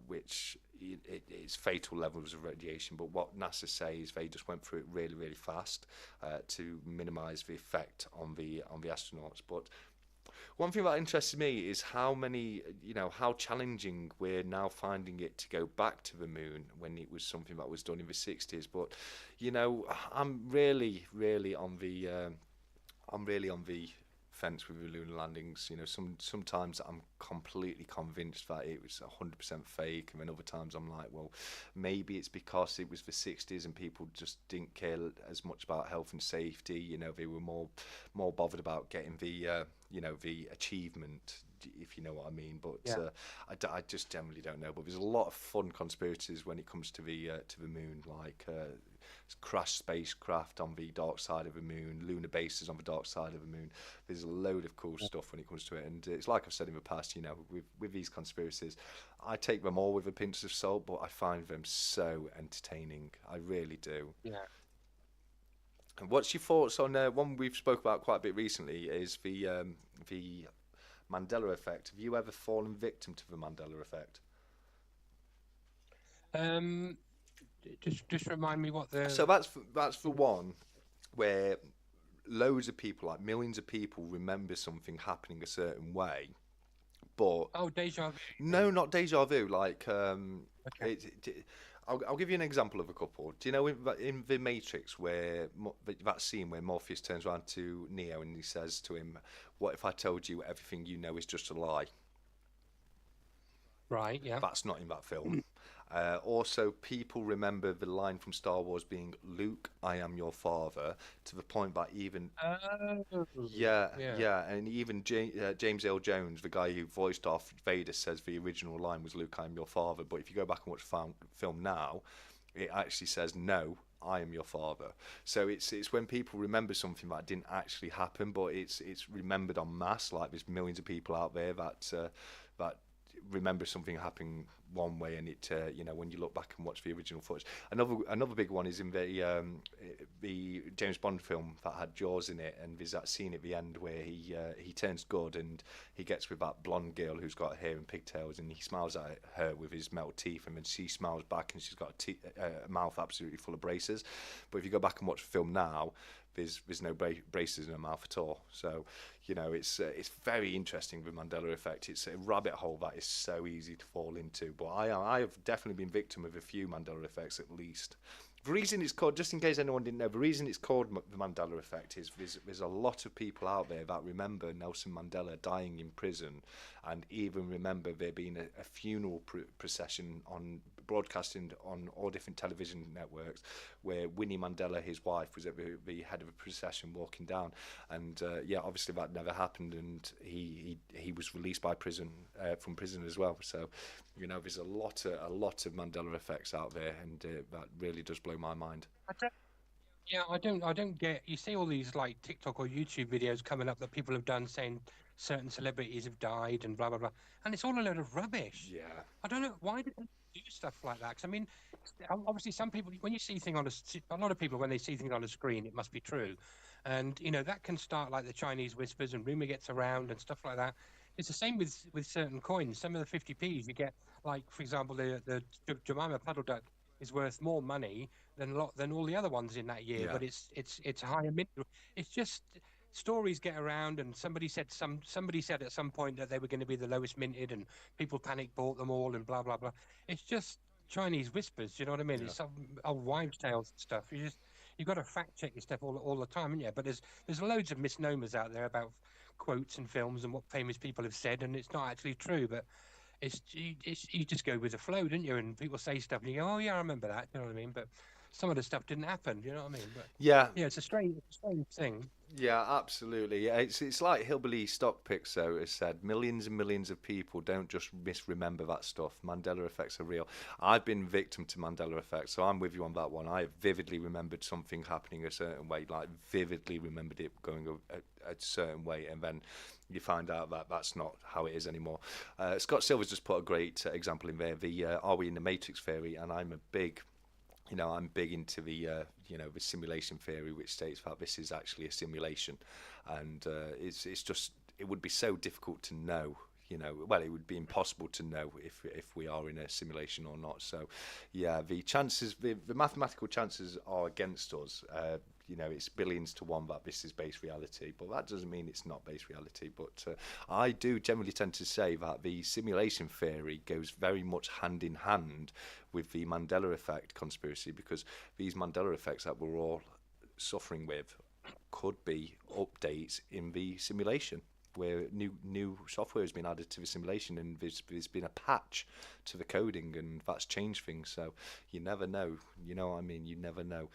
which it's fatal levels of radiation. But what NASA say is they just went through it really, really fast to minimise the effect on the astronauts. But one thing that interests me is how challenging we're now finding it to go back to the moon when it was something that was done in the 60s. But, I'm really, really on the fence with the lunar landings. Sometimes I'm completely convinced that it was 100% fake, and then other times I'm like, well, maybe it's because it was the 60s and people just didn't care as much about health and safety. They were more bothered about getting the achievement, if you know what I mean. But Yeah. I just generally don't know. But there's a lot of fun conspiracies when it comes to the moon, like crash spacecraft on the dark side of the moon, lunar bases on the dark side of the moon. There's a load of cool stuff when it comes to it, and it's like I've said in the past. With these conspiracies, I take them all with a pinch of salt, but I find them so entertaining. I really do. Yeah. And what's your thoughts on one we've spoke about quite a bit recently? Is the Mandela effect. Have you ever fallen victim to the Mandela effect? Um, just remind me what So the. that's the one where loads of people, like millions of people, remember something happening a certain way, but Oh, deja vu. You no, mean? not deja vu. Like Okay. I'll give you an example of a couple. Do you know in the Matrix where that scene where Morpheus turns around to Neo and he says to him, "What if I told you everything you know is just a lie?" Right. Yeah. That's not in that film. Also, people remember the line from Star Wars being "Luke, I am your father," to the point that even Oh. yeah, Yeah. yeah, and even James Earl Jones, the guy who voiced Darth Vader, says the original line was "Luke, I am your father." But if you go back and watch the film now, it actually says "No, I am your father." So it's when people remember something that didn't actually happen, but it's remembered en masse. Like there's millions of people out there that remember something happening one way, and when you look back and watch the original footage. Another big one is in the James Bond film that had Jaws in it, and there's that scene at the end where he turns good and he gets with that blonde girl who's got hair and pigtails, and he smiles at her with his metal teeth, and then she smiles back and she's got a mouth absolutely full of braces. But if you go back and watch the film now, there's no braces in her mouth at all. So it's very interesting, the Mandela effect. It's a rabbit hole that is so easy to fall into. But I have definitely been victim of a few Mandela effects at least. The reason it's called, just in case anyone didn't know, the reason it's called the Mandela effect is there's a lot of people out there that remember Nelson Mandela dying in prison, and even remember there being a funeral procession on broadcasting on all different television networks, where Winnie Mandela, his wife, was at the head of a procession walking down, and yeah, obviously that never happened, and he was released by prison from prison as well. So, you know, there's a lot of Mandela effects out there, and that really does blow my mind. I don't, yeah, I don't get. You see all these like TikTok or YouTube videos coming up that people have done saying certain celebrities have died and blah blah blah, and it's all a load of rubbish. Yeah, I don't know why do they do stuff like that. Because I mean, obviously, some people when you see things on a lot of people when they see things on a screen, it must be true, and you know that can start like the Chinese whispers and rumor gets around and stuff like that. It's the same with certain coins. Some of the 50p's you get, like for example, the Jemima Puddle Duck is worth more money than all the other ones in that year, yeah, but it's higher mid. It's just stories get around, and somebody said at some point that they were going to be the lowest minted, and people panic bought them all, and blah blah blah. It's just Chinese whispers. You know what I mean? yeah. It's some old wives' tales and stuff. You've got to fact check your stuff all the time, haven't you? But there's loads of misnomers out there about quotes and films and what famous people have said, and it's not actually true. But you just go with the flow, don't you? And people say stuff, and you go, "Oh yeah, I remember that." You know what I mean? But some of the stuff didn't happen. You know what I mean? But Yeah, yeah, it's a strange thing. yeah, absolutely. Yeah, it's like Hillbilly Stock Picks, so has said millions and millions of people don't just misremember that stuff. Mandela effects are real. I've been victim to Mandela effects, so I'm with you on that one. I vividly remembered something happening a certain way, like vividly remembered it going a certain way, and then you find out that that's not how it is anymore. Scott Silver's just put a great example in there, the Are We in the Matrix theory, and I'm big into the simulation theory, which states that this is actually a simulation, and it's just it would be so difficult to know. Well, it would be impossible to know if we are in a simulation or not. So, yeah, the mathematical chances are against us. It's billions to one that this is base reality, but that doesn't mean it's not base reality. But I do generally tend to say that the simulation theory goes very much hand in hand with the Mandela effect conspiracy, because these Mandela effects that we're all suffering with could be updates in the simulation, where new software has been added to the simulation, and there's been a patch to the coding, and that's changed things. So you never know. You know what I mean? You never know.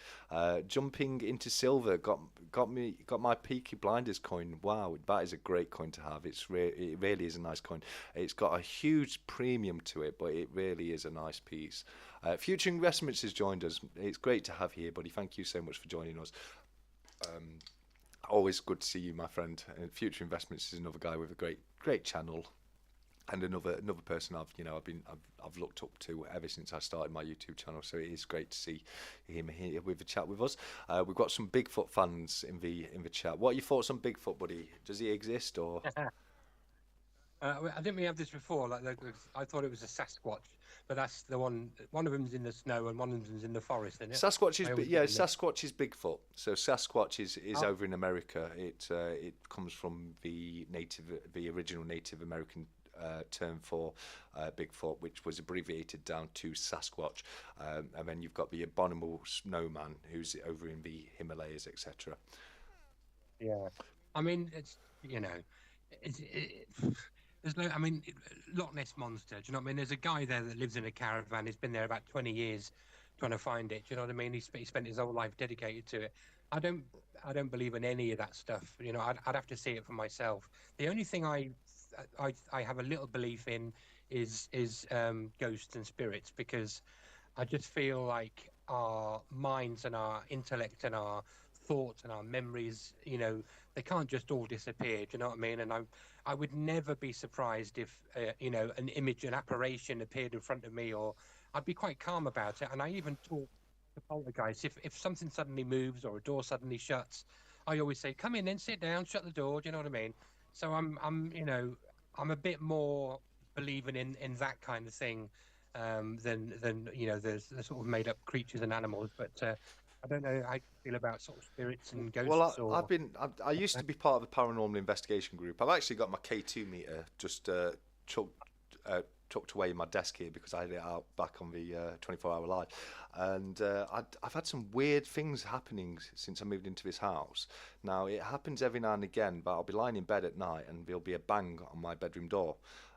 Jumping into silver got my Peaky Blinders coin. Wow, that is a great coin to have. It really is a nice coin. It's got a huge premium to it, but it really is a nice piece. Future Investments has joined us. It's great to have you here, buddy. Thank you so much for joining us. Always good to see you, my friend. And Future Investments is another guy with a great channel, and another person I've looked up to ever since I started my YouTube channel. So it is great to see him here with a chat with us. We've got some Bigfoot fans in the chat. What are your thoughts on Bigfoot, buddy? Does he exist or? I didn't we have this before? I thought it was a Sasquatch, but that's the one. One of them's in the snow and one of them's in the forest, isn't it? Sasquatch is Sasquatch is Bigfoot. So Sasquatch is Oh, over in America. It comes from the original Native American term for Bigfoot, which was abbreviated down to Sasquatch, and then you've got the abominable snowman who's over in the Himalayas, etc. yeah. I mean, there's no. I mean, Loch Ness monster. Do you know what I mean? There's a guy there that lives in a caravan. He's been there about 20 years trying to find it. Do you know what I mean? He spent his whole life dedicated to it. I don't. I don't believe in any of that stuff. I'd have to see it for myself. The only thing I have a little belief in is ghosts and spirits, because I just feel like our minds and our intellect and our thoughts and our memories, they can't just all disappear. Do you know what I mean? And I would never be surprised if, an image, an apparition appeared in front of me, or I'd be quite calm about it. And I even talk to poltergeists. If something suddenly moves or a door suddenly shuts, I always say, come in, then sit down, shut the door. Do you know what I mean? So I'm a bit more believing in that kind of thing, than the sort of made up creatures and animals. But I don't know how you feel about sort of spirits and Well, ghosts or. I used to be part of the paranormal investigation group. I've actually got my K2 meter just chucked tucked away in my desk here because I had it out back on the 24-hour live, and I've had some weird things happening since I moved into this house. Now it happens every now and again, but I'll be lying in bed at night and there'll be a bang on my bedroom door,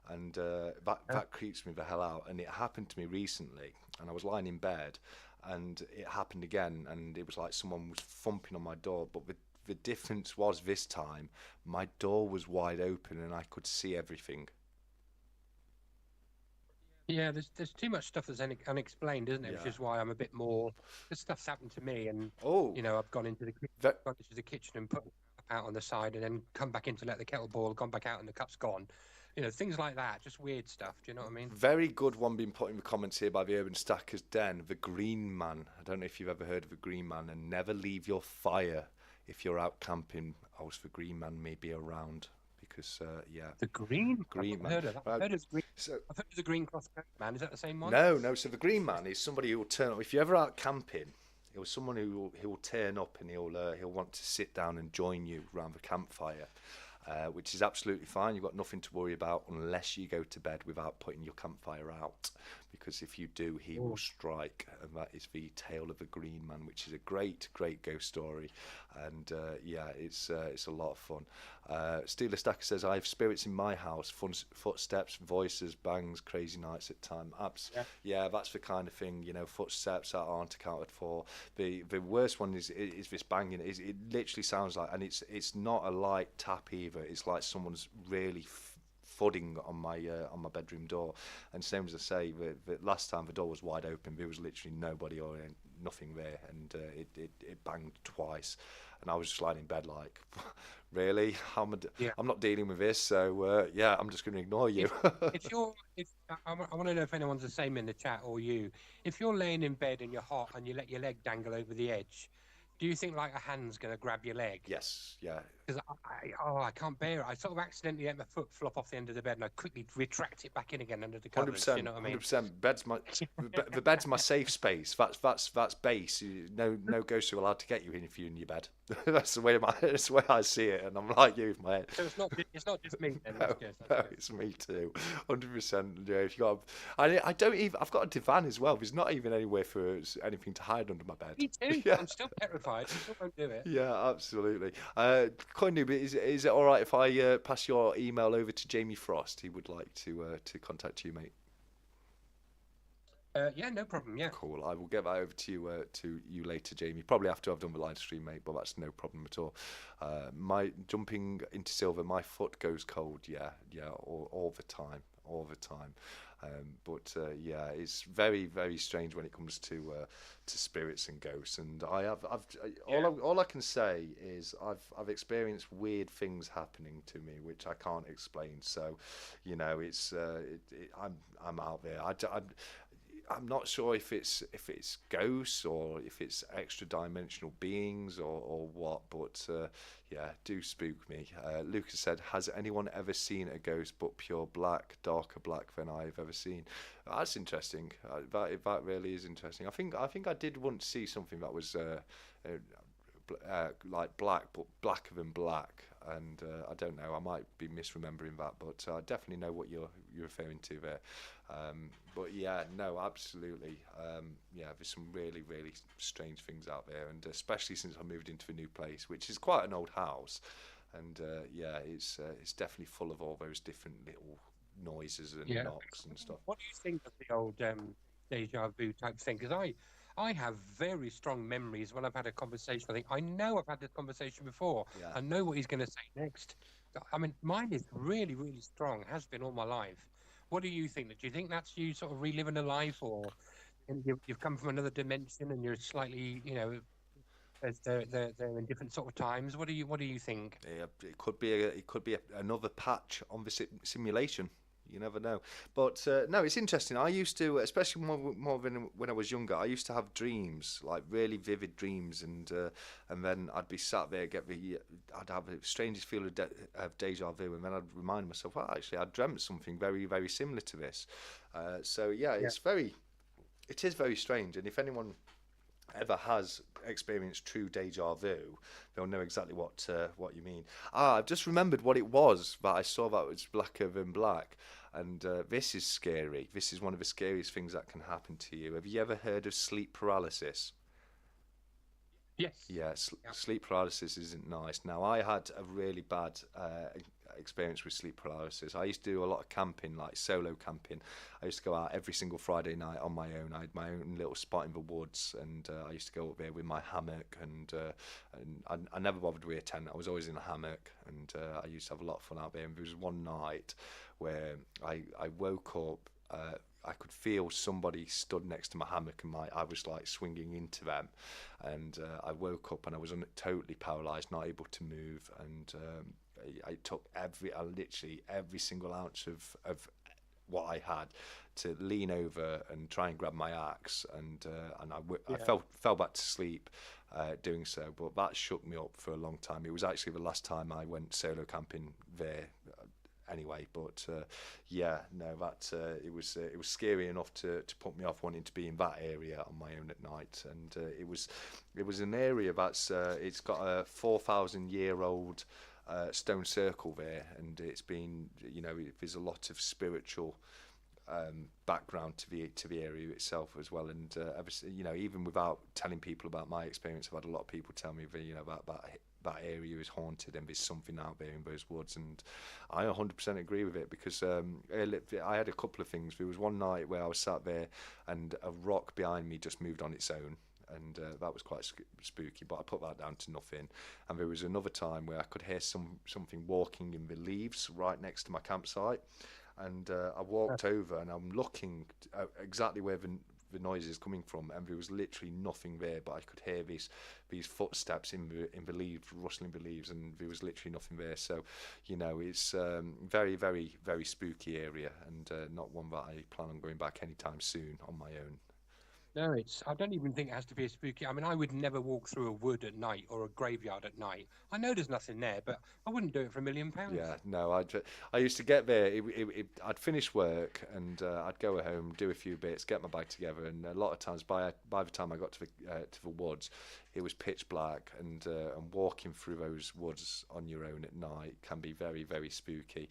and that creeps me the hell out. And it happened to me recently, and I was lying in bed, and it happened again, and it was like someone was thumping on my door, but the difference was this time my door was wide open and I could see everything. Yeah, there's too much stuff that's unexplained, isn't it? Which Yeah. is why I'm a bit more. This stuff's happened to me, and Oh, I've gone into the that gone into the kitchen and put a cup out on the side, and then come back in to let the kettle boil, gone back out, and the cup's gone. Things like that, just weird stuff. Do you know what I mean? very good one being put in the comments here by the Urban Stackers Den, the Green Man. I don't know if you've ever heard of the Green Man, and never leave your fire if you're out camping, else the Green Man may be around. Because yeah, The green. Green I've Man. not heard of that. Right. So I've heard of the green cross man. Is that the same one? no, no. So the Green Man is somebody who will turn up. If you're ever out camping, it was someone who will turn up and he'll want to sit down and join you around the campfire, which is absolutely fine. You've got nothing to worry about unless you go to bed without putting your campfire out. Because if you do, he will strike, and that is the Tale of the Green Man, which is a great, great ghost story, and yeah, it's a lot of fun. Steeler Stacker says, "I have spirits in my house, fun footsteps, voices, bangs, crazy nights at time." Yeah, that's the kind of thing, footsteps that aren't accounted for. The worst one is this banging. It literally sounds like, and it's not a light tap either. It's like someone's really thudding on my bedroom door. And same as I say, the last time the door was wide open, there was literally nobody or nothing there, and it banged twice, and I was just lying in bed like, really? Yeah. I'm not dealing with this, so yeah, I'm just going to ignore you. If I want to know if anyone's the same in the chat or you. If you're laying in bed and you're hot and you let your leg dangle over the edge, do you think like a hand's going to grab your leg? Yes, yeah. Because I can't bear it. I sort of accidentally let my foot flop off the end of the bed, and I quickly retract it back in again under the covers. 100%, You know what I mean? 100%. The bed's my safe space. That's base. No ghosts are allowed to get you if you're in your bed. That's the way I see it, and I'm like you, mate. So it's not just me then. No, That's good. no, it's me too, 100%. Yeah, if you got, I don't even. I've got a divan as well. There's not even anywhere for anything to hide under my bed. Me too. Yeah. I'm still petrified. I still won't do it. Yeah, absolutely. CoiNoob, is it all right if I pass your email over to Jamie Frost? He would like to contact you, mate. Yeah, no problem. Yeah. Cool. I will get that over to you later, Jamie. Probably after I've done the live stream, mate. But that's no problem at all. My jumping into silver, my foot goes cold. Yeah, all the time, all the time. But yeah, it's very, very strange when it comes to spirits and ghosts. And all I can say is I've experienced weird things happening to me which I can't explain. So, it's I'm out there. I'm not sure if it's ghosts or if it's extra dimensional beings or what, but yeah, do spook me. Lucas said, "Has anyone ever seen a ghost but pure black, darker black than I've ever seen?" That's interesting. That really is interesting. I think I did once see something that was like black, but blacker than black. And I don't know, I might be misremembering that, but I definitely know what you're referring to there. But yeah, no, absolutely. Yeah, there's some really, really strange things out there, and especially since I moved into a new place, which is quite an old house, and yeah, it's definitely full of all those different little noises and knocks and stuff. What do you think of the old deja vu type thing? Because I have very strong memories when I've had a conversation. I know I've had this conversation before. Yeah. I know what he's going to say next. I mean, mine is really, really strong. Has been all my life. What do you think? Do you think that's you sort of reliving a life, or you've come from another dimension and you're slightly, they're in different sort of times? What do you think? Yeah, it could be another patch on the simulation. You never know. But no, it's interesting. I used to, especially more than when I was younger, I used to have dreams, like really vivid dreams, and then I'd be sat there, I'd have the strangest feeling of deja vu, and then I'd remind myself, well, actually, I dreamt something very, very similar to this. So yeah, it is very strange. And if anyone ever has experienced true deja vu, they'll know exactly what you mean. I've just remembered what it was that I saw that was blacker than black. And this is scary. This is one of the scariest things that can happen to you. Have you ever heard of sleep paralysis? Yes. Yeah, Yeah. sleep paralysis isn't nice. Now, I had a really bad experience with sleep paralysis. I used to do a lot of camping, like solo camping. I used to go out every single Friday night on my own. I had my own little spot in the woods, and I used to go up there with my hammock. And I never bothered with a tent. I was always in a hammock, and I used to have a lot of fun out there. And there was one night where I woke up. I could feel somebody stood next to my hammock, and I was like swinging into them, and I woke up and I was totally paralysed, not able to move, and I took literally every single ounce of what I had to lean over and try and grab my axe, and I Yeah. fell back to sleep doing so, but that shook me up for a long time. It was actually the last time I went solo camping there anyway, but yeah, no, that it was scary enough to put me off wanting to be in that area on my own at night. And it was an area that's it's got a 4,000-year-old stone circle there, and it's been, you know, there's a lot of spiritual background to the area itself as well. And you know, even without telling people about my experience, I've had a lot of people tell me that, you know, that area is haunted and there's something out there in those woods, and I 100% agree with it, because I had a couple of things. There was one night where I was sat there and a rock behind me just moved on its own, and that was quite spooky, but I put that down to nothing. And there was another time where I could hear something walking in the leaves right next to my campsite, and I walked over and I'm looking exactly where the noise is coming from, and there was literally nothing there, but I could hear these footsteps in the leaves, rustling the leaves, and there was literally nothing there. So, you know, it's very, very, very spooky area, and not one that I plan on going back anytime soon on my own. No, it's. I don't even think it has to be a spooky. I mean, I would never walk through a wood at night or a graveyard at night. I know there's nothing there, but I wouldn't do it for £1,000,000. Yeah, no, I used to get there. I'd finish work and I'd go home, do a few bits, get my bag together, and a lot of times by the time I got to the woods, it was pitch black, and walking through those woods on your own at night can be very, very spooky.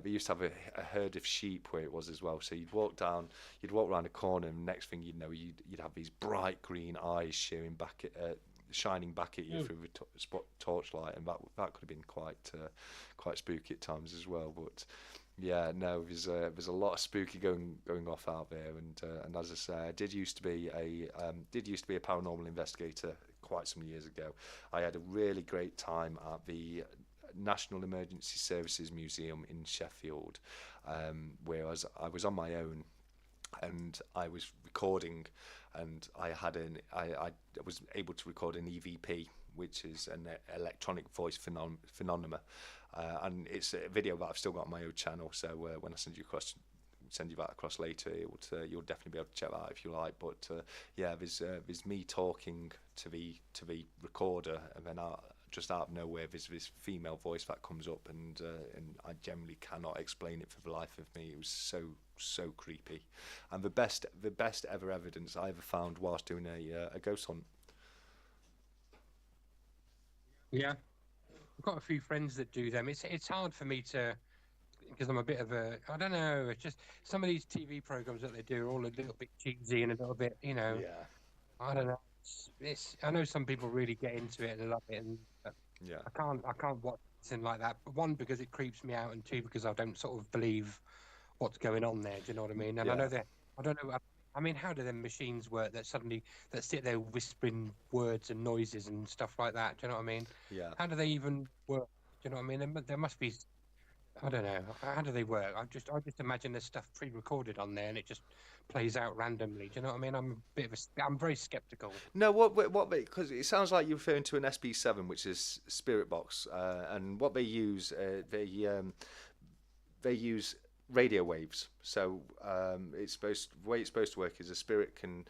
We used to have a herd of sheep where it was as well. So you'd walk around a corner, and next thing you'd know, you'd have these bright green eyes shining back at you Mm. through the torchlight, and that could have been quite spooky at times as well. But yeah, no, there's a lot of spooky going off out there, and as I say, I did used to be a paranormal investigator quite some years ago. I had a really great time at the National Emergency Services Museum in Sheffield, whereas I was on my own and I was recording, and I was able to record an EVP, which is an electronic voice phenomenon, and it's a video that I've still got on my own channel. So when I send you that across later, you'll definitely be able to check that out if you like. But yeah, there's me talking to the recorder, and then just out of nowhere, there's this female voice that comes up, and I generally cannot explain it for the life of me. It was so creepy, and the best ever evidence I ever found whilst doing a ghost hunt. Yeah, I've got a few friends that do them. It's hard for me to, because I'm a bit of a, I don't know. It's just some of these TV programs that they do are all a little bit cheesy and a little bit, you know. Yeah, I don't know. I know some people really get into it and love it, and yeah, I can't watch something like that. But one, because it creeps me out, and two, because I don't sort of believe what's going on there. Do you know what I mean? And I yeah, know that I don't know. I mean, how do them machines work that sit there whispering words and noises and stuff like that? Do you know what I mean? yeah. How do they even work? Do you know what I mean? There must be. I don't know. How do they work? I just imagine there's stuff pre-recorded on there and it just plays out randomly. Do you know what I mean? I'm very skeptical. No, because it sounds like you're referring to an SB7, which is Spirit Box, and what they use radio waves. So the way it's supposed to work is a spirit can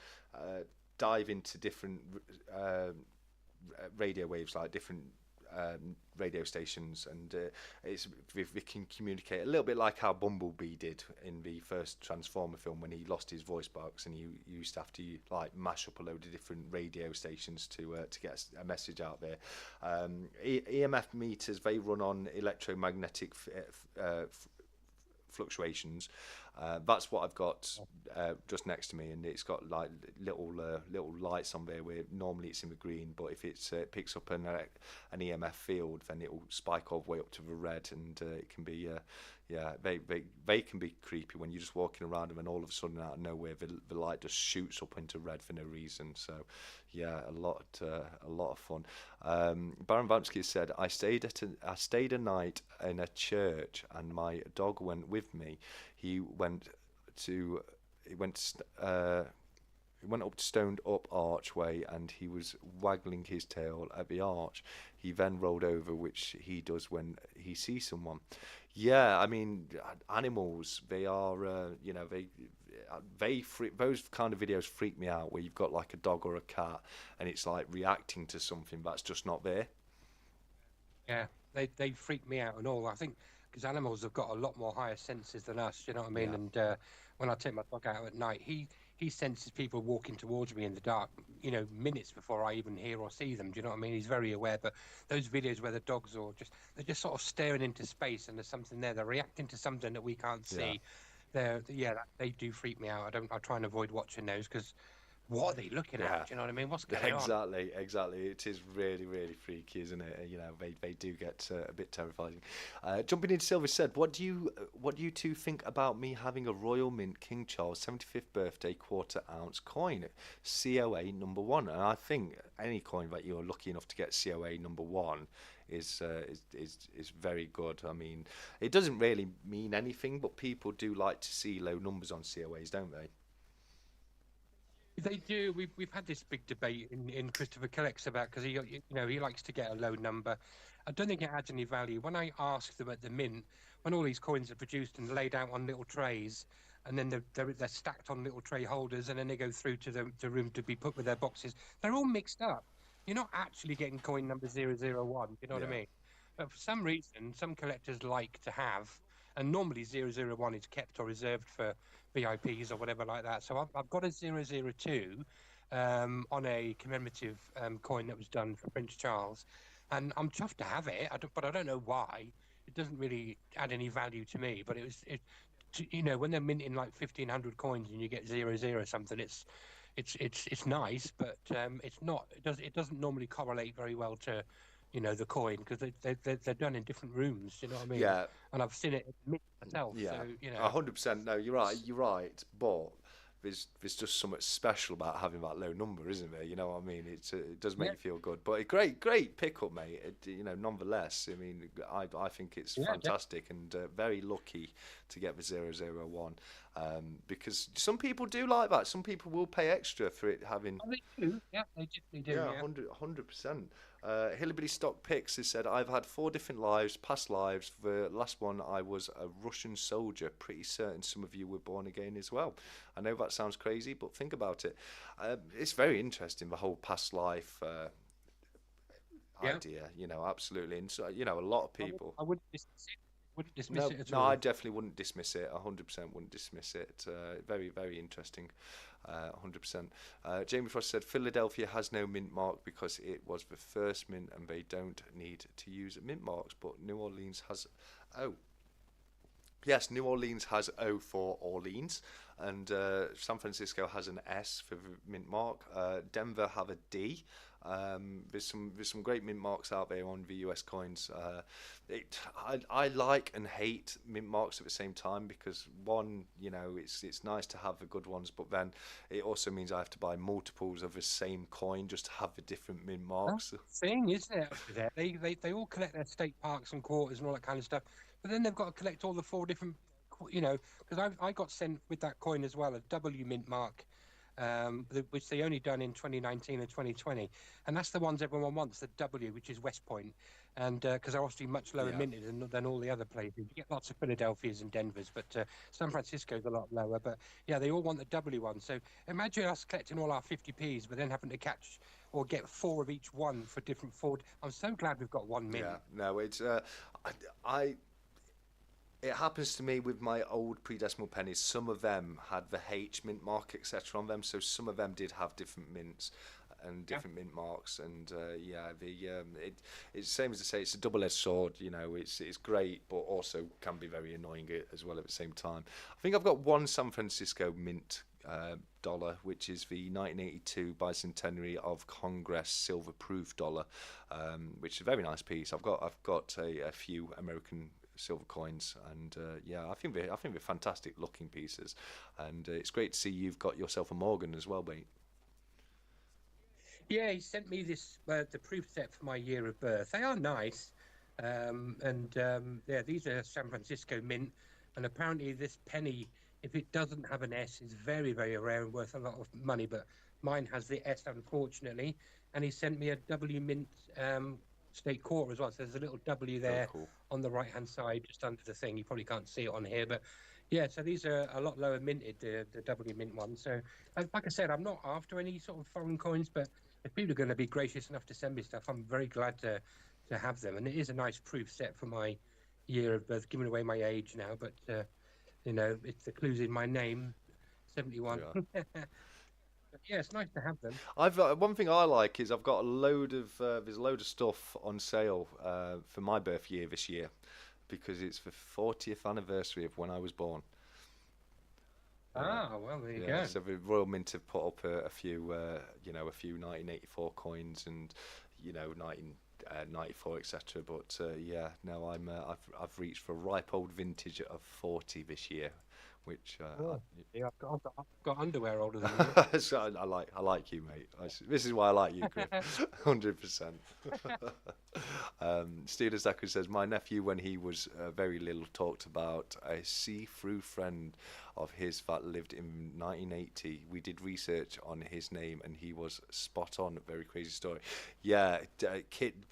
dive into different radio waves, like different radio stations, and we can communicate a little bit like how Bumblebee did in the first Transformer film when he lost his voice box, and you used to have to like mash up a load of different radio stations to get a message out there. EMF meters, they run on electromagnetic fluctuations. That's what I've got just next to me, and it's got like little lights on there where normally it's in the green, but if it picks up an EMF field, then it will spike all the way up to the red, and it can be they can be creepy when you're just walking around them, and all of a sudden out of nowhere the light just shoots up into red for no reason. So yeah, a lot of fun. Baron Vamsky said, I stayed a night in a church, and my dog went with me. He went up to Stoned Up Archway, and he was waggling his tail at the arch. He then rolled over, which he does when he sees someone. Yeah, I mean, animals, they are, those kind of videos freak me out, where you've got like a dog or a cat, and it's like reacting to something that's just not there. Yeah, they freak me out and all. I think because animals have got a lot more higher senses than us. You know what I mean? Yeah. And when I take my dog out at night, he senses people walking towards me in the dark, minutes before I even hear or see them. Do you know what I mean? He's very aware. But those videos where the dogs they're just sort of staring into space, and there's something there. They're reacting to something that we can't see. They do freak me out. I try and avoid watching those because what are they looking at? Do you know what I mean? What's going on? Exactly. It is really, really freaky, isn't it? They do get a bit terrifying. Jumping into Silver said, what do you two think about me having a Royal Mint King Charles 75th birthday quarter-ounce coin, COA number 1? And I think any coin that you're lucky enough to get COA number 1 is very good. I mean, it doesn't really mean anything, but people do like to see low numbers on COAs, don't they? They do. We've had this big debate in Christopher Collects about, because he likes to get a low number. I don't think it adds any value. When I ask them at the mint, when all these coins are produced and laid out on little trays, and then they're stacked on little tray holders, and then they go through to the room to be put with their boxes, they're all mixed up. You're not actually getting coin number 001. You know what I mean? But for some reason, some collectors like to have, and normally 001 is kept or reserved for VIPs or whatever like that. So I've got a 002 on a commemorative coin that was done for Prince Charles, and I'm chuffed to have it. But I don't know why. It doesn't really add any value to me. But when they're minting like 1,500 coins and you get 00 something, it's nice, but it's not. It doesn't normally correlate very well to the coin, because they're done in different rooms. You know what I mean? Yeah. And I've seen it myself. Yeah. So, 100%. No, you're right. But there's just something special about having that low number, isn't there? You know what I mean? It does make you feel good. But a great pickup, mate. Nonetheless, I mean, I think it's fantastic, and very lucky to get the 001. Because some people do like that. Some people will pay extra for it having. Oh, they do. Yeah, they definitely do. Yeah, 100%. Hillbilly Stock Picks has said, I've had 4 different past lives. The last one, I was a Russian soldier. Pretty certain some of you were born again as well. I know that sounds crazy, but think about it. It's very interesting, the whole past life idea, absolutely. And so, a lot of people. I wouldn't dismiss it at all. No, I definitely wouldn't dismiss it. 100% wouldn't dismiss it. Very, very interesting. 100%. Jamie Frost said, Philadelphia has no mint mark because it was the first mint and they don't need to use mint marks, but New Orleans has O. Yes, New Orleans has O for Orleans, and San Francisco has an S for the mint mark. Denver have a D. There's some great mint marks out there on the US coins. I like and hate mint marks at the same time, because one, it's nice to have the good ones, but then it also means I have to buy multiples of the same coin just to have the different mint marks. That's the thing, isn't it? They all collect their state parks and quarters and all that kind of stuff, but then they've got to collect all the 4 different, because I got sent with that coin as well a W mint mark, which they only done in 2019 and 2020, and that's the ones everyone wants, the W, which is West Point, and because they're obviously much lower minted than all the other places. You get lots of Philadelphias and Denvers, but San Francisco's a lot lower. But yeah, they all want the W one. So imagine us collecting all our 50p's, but then having to catch or get 4 of each one for different Ford. I'm so glad we've got 1 mint. Yeah, no, it's it happens to me with my old pre-decimal pennies. Some of them had the H mint mark, etc. on them, so some of them did have different mints. and different mint marks, and it's same as I say, it's a double-edged sword. It's great, but also can be very annoying as well at the same time. I think I've got one San Francisco mint dollar, which is the 1982 bicentenary of Congress silver proof dollar, which is a very nice piece. I've got a few American silver coins, and I think they're fantastic looking pieces, and it's great to see you've got yourself a Morgan as well, mate. Yeah, he sent me this the proof set for my year of birth. They are nice, these are San Francisco mint, and apparently this penny, if it doesn't have an S, is very, very rare and worth a lot of money. But mine has the S, unfortunately. And he sent me a W mint state quarter as well. So there's a little W there on the right-hand side, just under the thing. You probably can't see it on here, but yeah. So these are a lot lower minted, the W mint ones. So like I said, I'm not after any sort of foreign coins, but if people are going to be gracious enough to send me stuff, I'm very glad to have them. And it is a nice proof set for my year of birth, giving away my age now, but it's the clues in my name, 71. Yeah, it's nice to have them. I've one thing I like is I've got there's a load of stuff on sale for my birth year this year, because it's the 40th anniversary of when I was born. Well, there you go. So the Royal Mint have put up a few 1984 coins and 1994, etc. But now I've reached for a ripe old vintage of 40 this year, which I've got underwear older than you. So I like you, mate. This is why I like you, Griff. 100%. Steeler Zachary says, my nephew, when he was very little, talked about a see-through friend of his that lived in 1980. We did research on his name, and he was spot on. Very crazy story. Yeah,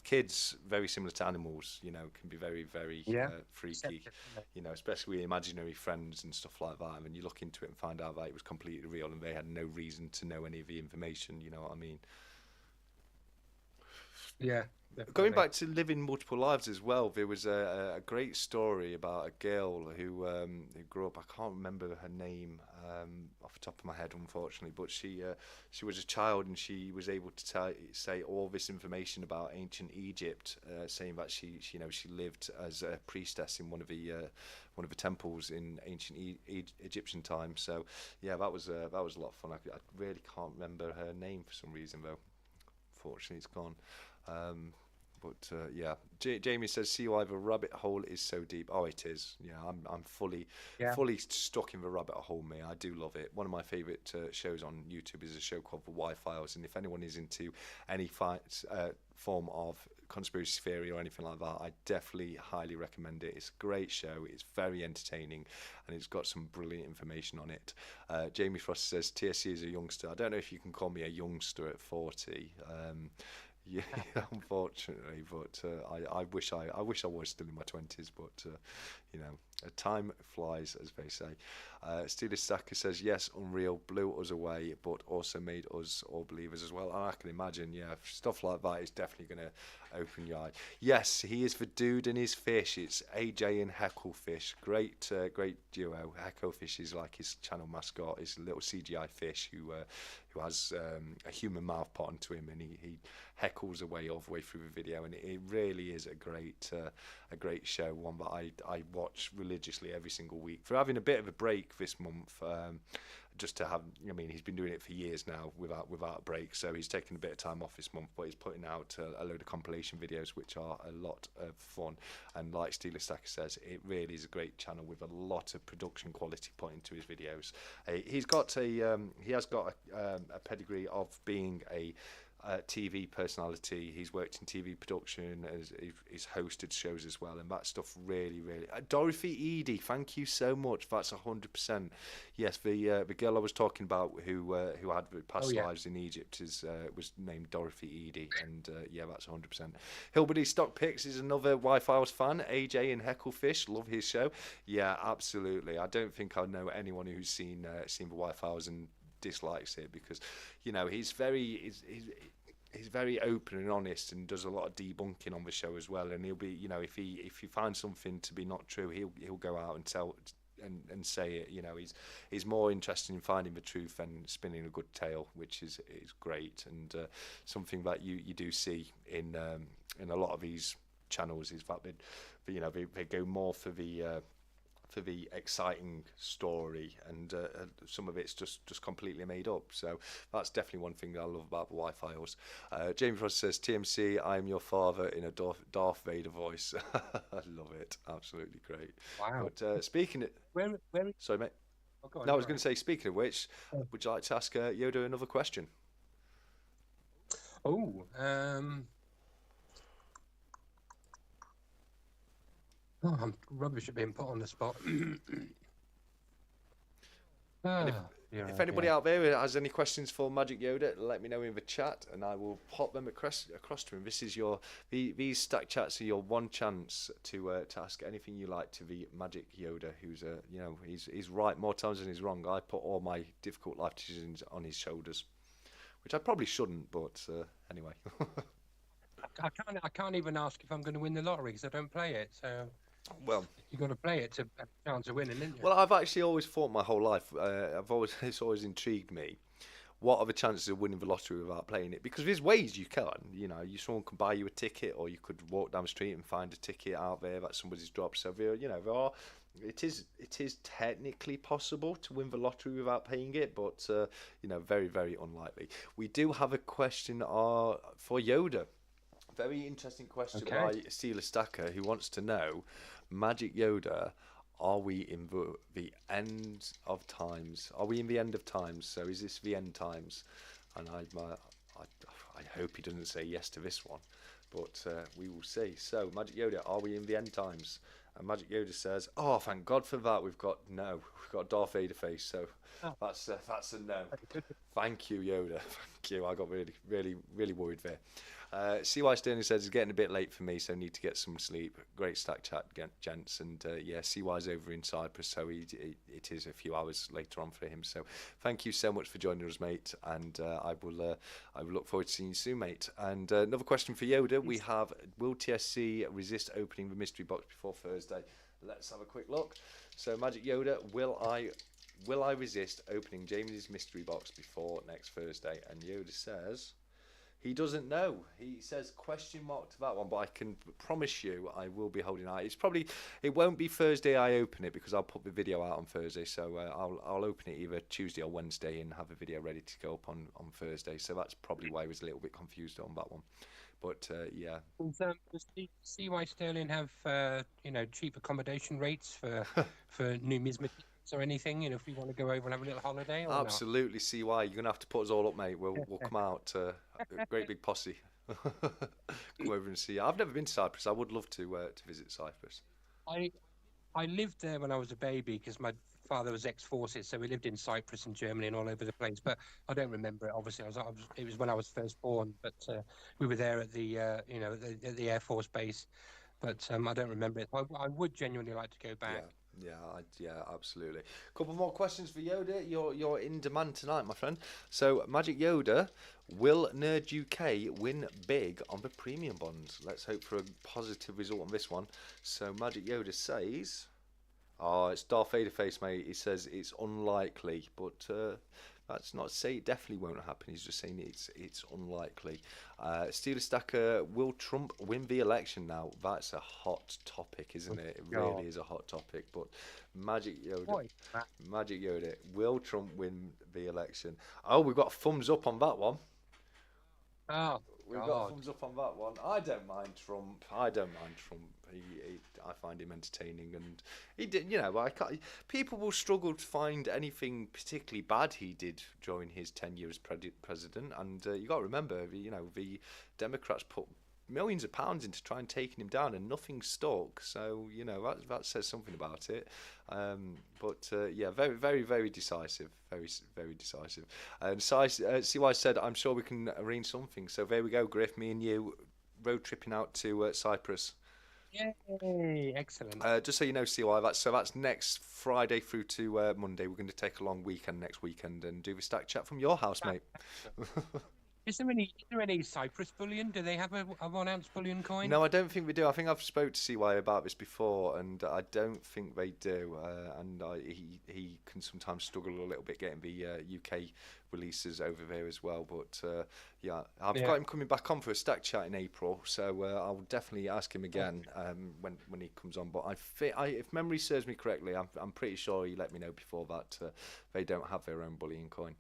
kids, very similar to animals, can be very, very freaky, especially with imaginary friends and stuff like that. And you look into it and find out that it was completely real, and they had no reason to know any of the information, you know what I mean? Yeah. Definitely. Going back to living multiple lives as well, there was a great story about a girl who grew up. I can't remember her name off the top of my head, unfortunately, but she was a child, and she was able to say all this information about ancient Egypt, saying that she lived as a priestess in one of the temples in ancient Egyptian times. So yeah, that was a lot of fun. I really can't remember her name for some reason, though. Fortunately, it's gone. Jamie says, see why the rabbit hole is so deep. Oh, it is. Yeah, I'm fully stuck in the rabbit hole, me. I do love it. One of my favourite shows on YouTube is a show called The Y-Files, and if anyone is into any form of conspiracy theory or anything like that, I definitely highly recommend it. It's a great show. It's very entertaining, and it's got some brilliant information on it. Jamie Frost says, TSC is a youngster. I don't know if you can call me a youngster at 40. Yeah, unfortunately, but I wish I was still in my 20s, but time flies, as they say. Steeler Stacker says, yes, Unreal blew us away, but also made us all believers as well. And I can imagine, stuff like that is definitely going to open your eye. Yes, he is the dude and his fish. It's AJ and Hecklefish. Great duo. Hecklefish is like his channel mascot. He's a little CGI fish who has a human mouth put onto him, and he heckles away all the way through the video, and it really is a great show, one that I watch religiously every single week. For having a bit of a break this month, just to have, he's been doing it for years now without a break, so he's taken a bit of time off this month, but he's putting out a load of compilation videos which are a lot of fun, and like Steeler Stacker says, it really is a great channel with a lot of production quality put into his videos. He has got a pedigree of being a TV personality. He's worked in TV production, he's hosted shows as well, and that stuff really Dorothy Edie, thank you so much. That's 100%. Yes, the girl I was talking about who had past lives in Egypt was named Dorothy Edie, and that's 100%. Hillbilly Stock Picks is another Y-Files fan. AJ and Hecklefish, love his show. Yeah, absolutely. I don't think I know anyone who's seen the Y-Files and dislikes it, because he's very open and honest, and does a lot of debunking on the show as well, and he'll be if he finds something to be not true, he'll go out and and say it. He's more interested in finding the truth than spinning a good tale, which is great, and something that you do see in a lot of these channels is that they go more for the exciting story, and some of it's just completely made up. So that's definitely one thing I love about the Wi-Files. Jamie Frost says, TMC, I'm your father in a Darth Vader voice. I love it. Absolutely great. Wow. But speaking of... Where? Sorry, mate. Oh, go on, No, I was going to say, speaking of which, Oh. would you like to ask Yoda another question? Oh, I'm rubbish at being put on the spot. If anybody out there has any questions for Magic Yoda, let me know in the chat, and I will pop them across to him. This is these stack chats are your one chance to ask anything you like to the Magic Yoda, who's he's right more times than he's wrong. I put all my difficult life decisions on his shoulders, which I probably shouldn't, but anyway. I can't even ask if I'm going to win the lottery because I don't play it. So well, you got to play it to have a chance of winning, isn't you? Well, I've actually always thought my whole life. It's always intrigued me. What are the chances of winning the lottery without playing it? Because there's ways you can. Someone can buy you a ticket, or you could walk down the street and find a ticket out there that somebody's dropped. So there are. It is technically possible to win the lottery without paying it, but very, very unlikely. We do have a question for Yoda. Very interesting question by Steeler Stacker, who wants to know, Magic Yoda, are we in the end of times? Are we in the end of times? So is this the end times? And I hope he doesn't say yes to this one, but we will see. So Magic Yoda, are we in the end times? And Magic Yoda says, "Oh, thank God for that. We've got Darth Vader face." So that's a no. Thank you, Yoda. Thank you. I got really, really, really worried there. CY Sterling says it's getting a bit late for me, so need to get some sleep. Great stack chat, gents, and CY's over in Cyprus, so it is a few hours later on for him. So thank you so much for joining us, mate, and I will look forward to seeing you soon, mate. And another question for Yoda: we have, will TSC resist opening the mystery box before Thursday? Let's have a quick look. So Magic Yoda, will I resist opening Jamie's mystery box before next Thursday? And Yoda says he doesn't know. He says question mark to that one, but I can promise you I will be holding out. It won't be Thursday I open it, because I'll put the video out on Thursday, so I'll open it either Tuesday or Wednesday and have a video ready to go up on Thursday. So that's probably why I was a little bit confused on that one. But yeah. Does CY Sterling have cheap accommodation rates for numismatics or anything? If we want to go over and have a little holiday, or absolutely, CY, you're gonna have to put us all up, mate. We'll come out, a great big posse. Come over and see. I've never been to Cyprus. I would love to visit Cyprus. I lived there when I was a baby because my father was ex-forces, so we lived in Cyprus and Germany and all over the place. But I don't remember it. Obviously, it was when I was first born. But we were there at the at the Air Force base. But I don't remember it. I would genuinely like to go back. Yeah, absolutely. A couple more questions for Yoda. You're in demand tonight, my friend. So, Magic Yoda, will Nerd UK win big on the premium bonds? Let's hope for a positive result on this one. So, Magic Yoda says, "Oh, it's Darth Vader face, mate." He says it's unlikely, but that's not to say it definitely won't happen. He's just saying it's unlikely. Steeler Stacker, will Trump win the election now? That's a hot topic, isn't it? It really is a hot topic. But Magic Yoda, will Trump win the election? Oh, we've got a thumbs up on that one. Oh, we've got a thumbs up on that one. I don't mind Trump. I find him entertaining, and he did. People will struggle to find anything particularly bad he did during his 10 years as president. And you got to remember, the Democrats put millions of pounds into trying taking him down, and nothing stuck. So that says something about it. Very, very, very decisive. Very, very decisive. And CY said, "I'm sure we can arrange something." So there we go, Griff. Me and you road tripping out to Cyprus. Yay! Excellent. Just so you know, CY, that's next Friday through to Monday. We're going to take a long weekend next weekend and do the stack chat from your house, mate. Is there any Cyprus bullion? Do they have a 1 ounce bullion coin? No, I don't think we do. I think I've spoke to CY about this before, and I don't think they do. He can sometimes struggle a little bit getting the UK releases over there as well. But yeah, I've Yeah. got him coming back on for a stack chat in April, so I'll definitely ask him Oh, again when he comes on. But if memory serves me correctly, I'm pretty sure he let me know before that they don't have their own bullion coin.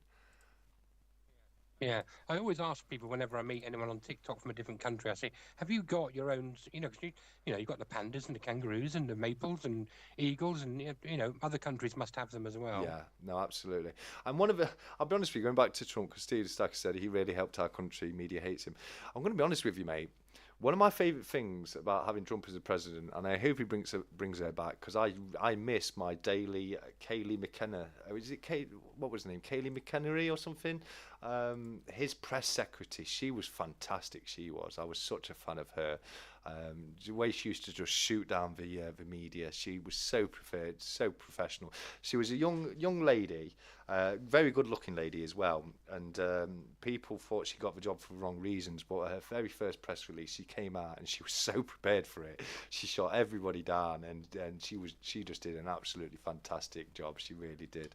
yeah. I always ask people whenever I meet anyone on TikTok from a different country, I say, "Have you got your own?" You know, 'cause you've got the pandas and the kangaroos and the maples and eagles, and other countries must have them as well. Yeah, no, absolutely. And one of the, I'll be honest with you, going back to Trump, because Steve Stacker said he really helped our country, media hates him. I'm going to be honest with you, mate. One of my favourite things about having Trump as a president, and I hope he brings her back, because I miss my daily Kayleigh McKenna. Is it what was the name? Kayleigh McKennery or something? His press secretary. She was fantastic. She was. I was such a fan of her. The way she used to just shoot down the media. She was so preferred, so professional. She was a young lady, very good looking lady as well. And people thought she got the job for the wrong reasons. But her very first press release, she came out and she was so prepared for it. She shot everybody down, and she just did an absolutely fantastic job. She really did.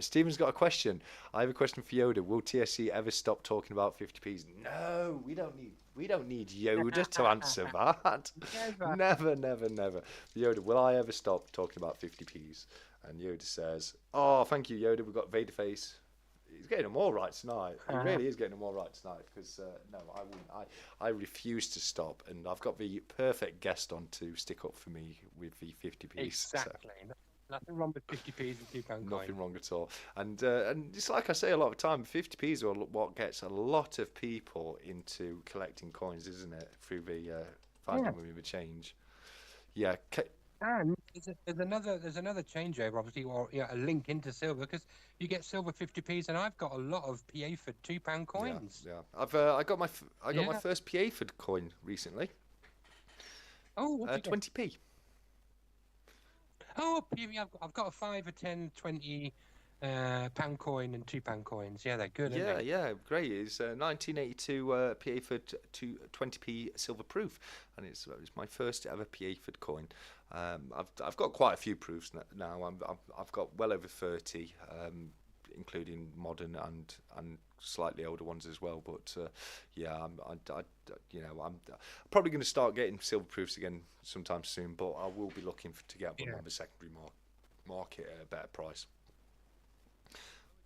Stephen's got a question. I have a question for Yoda. Will TSC ever stop talking about 50p's? No, we don't need Yoda to answer that. Never. Never, never, never. Yoda, will I ever stop talking about 50p's? And Yoda says, "Oh, thank you, Yoda. We've got Vader face. He's getting them all right tonight. He really is getting them all right tonight. Because no, I wouldn't. I refuse to stop, and I've got the perfect guest on to stick up for me with the 50p's. So Exactly. Nothing wrong with 50p's and £2 nothing coin. wrong at all. And it's like I say a lot of time. 50p's are what gets a lot of people into collecting coins, isn't it? Through the Yeah. finding them in the change. Yeah, And there's another changeover, obviously, or a link into silver because you get silver 50p's, and I've got a lot of PA for £2 yeah, coins. yeah. I got my Yeah. first PA for coin recently. Oh, what do you get? 20p. Oh, I've got a 5, a 10, 20 pound coin and £2 coins. Yeah, they're good, aren't Yeah, they? yeah, great. It's 1982 PA for 20p silver proof, and it's my first ever PA for coin. I've got quite a few proofs now. I've got well over 30, including modern and slightly older ones as well. But yeah, I'm probably going to start getting silver proofs again sometime soon. But I will be looking to get them Yeah. on the secondary market at a better price.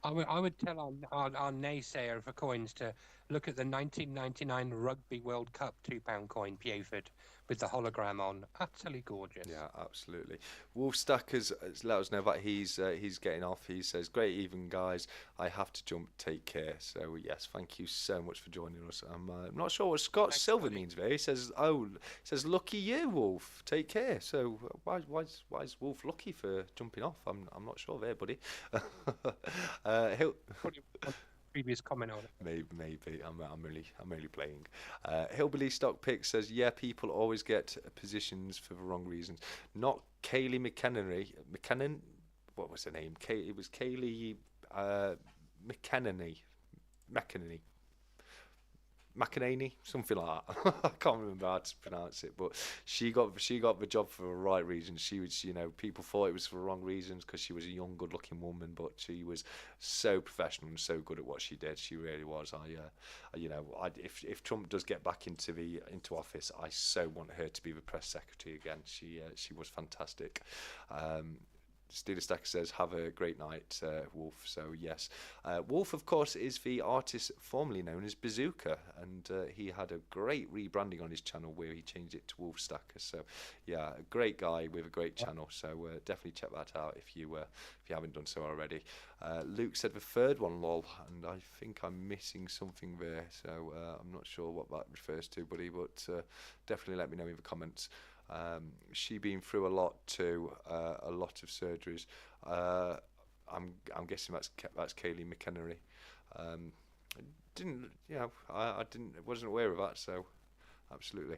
I would tell our naysayer for coins to look at the 1999 Rugby World Cup £2 coin, Piaford, with the hologram on. Utterly gorgeous. Yeah, absolutely. Wolf Stackers has let us know that he's getting off. He says, "Great evening, guys. I have to jump. Take care." So yes, thank you so much for joining us. I'm not sure what Scott Thanks, Silver buddy. means there. He says, "Oh, lucky you, Wolf. Take care." So why is Wolf lucky for jumping off? I'm not sure there, buddy. He'll Probably one previous comment on it. maybe I'm only playing. Hillbilly Stock Pick says, "Yeah, people always get positions for the wrong reasons." Not Kayleigh McKinnon. What was her name? It was Kayleigh McKennany. McKennany. McEnany, something like that. I can't remember how to pronounce it, but she got the job for the right reasons. She was, people thought it was for the wrong reasons because she was a young, good-looking woman, but she was so professional and so good at what she did. She really was. If Trump does get back into office, I so want her to be the press secretary again. She was fantastic. Steeler Stacker says, "Have a great night, Wolf." So yes, Wolf, of course, is the artist formerly known as Bazooka, and he had a great rebranding on his channel where he changed it to Wolf Stacker. So yeah, a great guy with a great channel. So definitely check that out if you haven't done so already. Luke said the third one, lol, and I think I'm missing something there. So I'm not sure what that refers to, buddy, but definitely let me know in the comments. She been through a lot too, a lot of surgeries. I'm guessing that's Kayleigh McKennery. I didn't wasn't aware of that, so absolutely.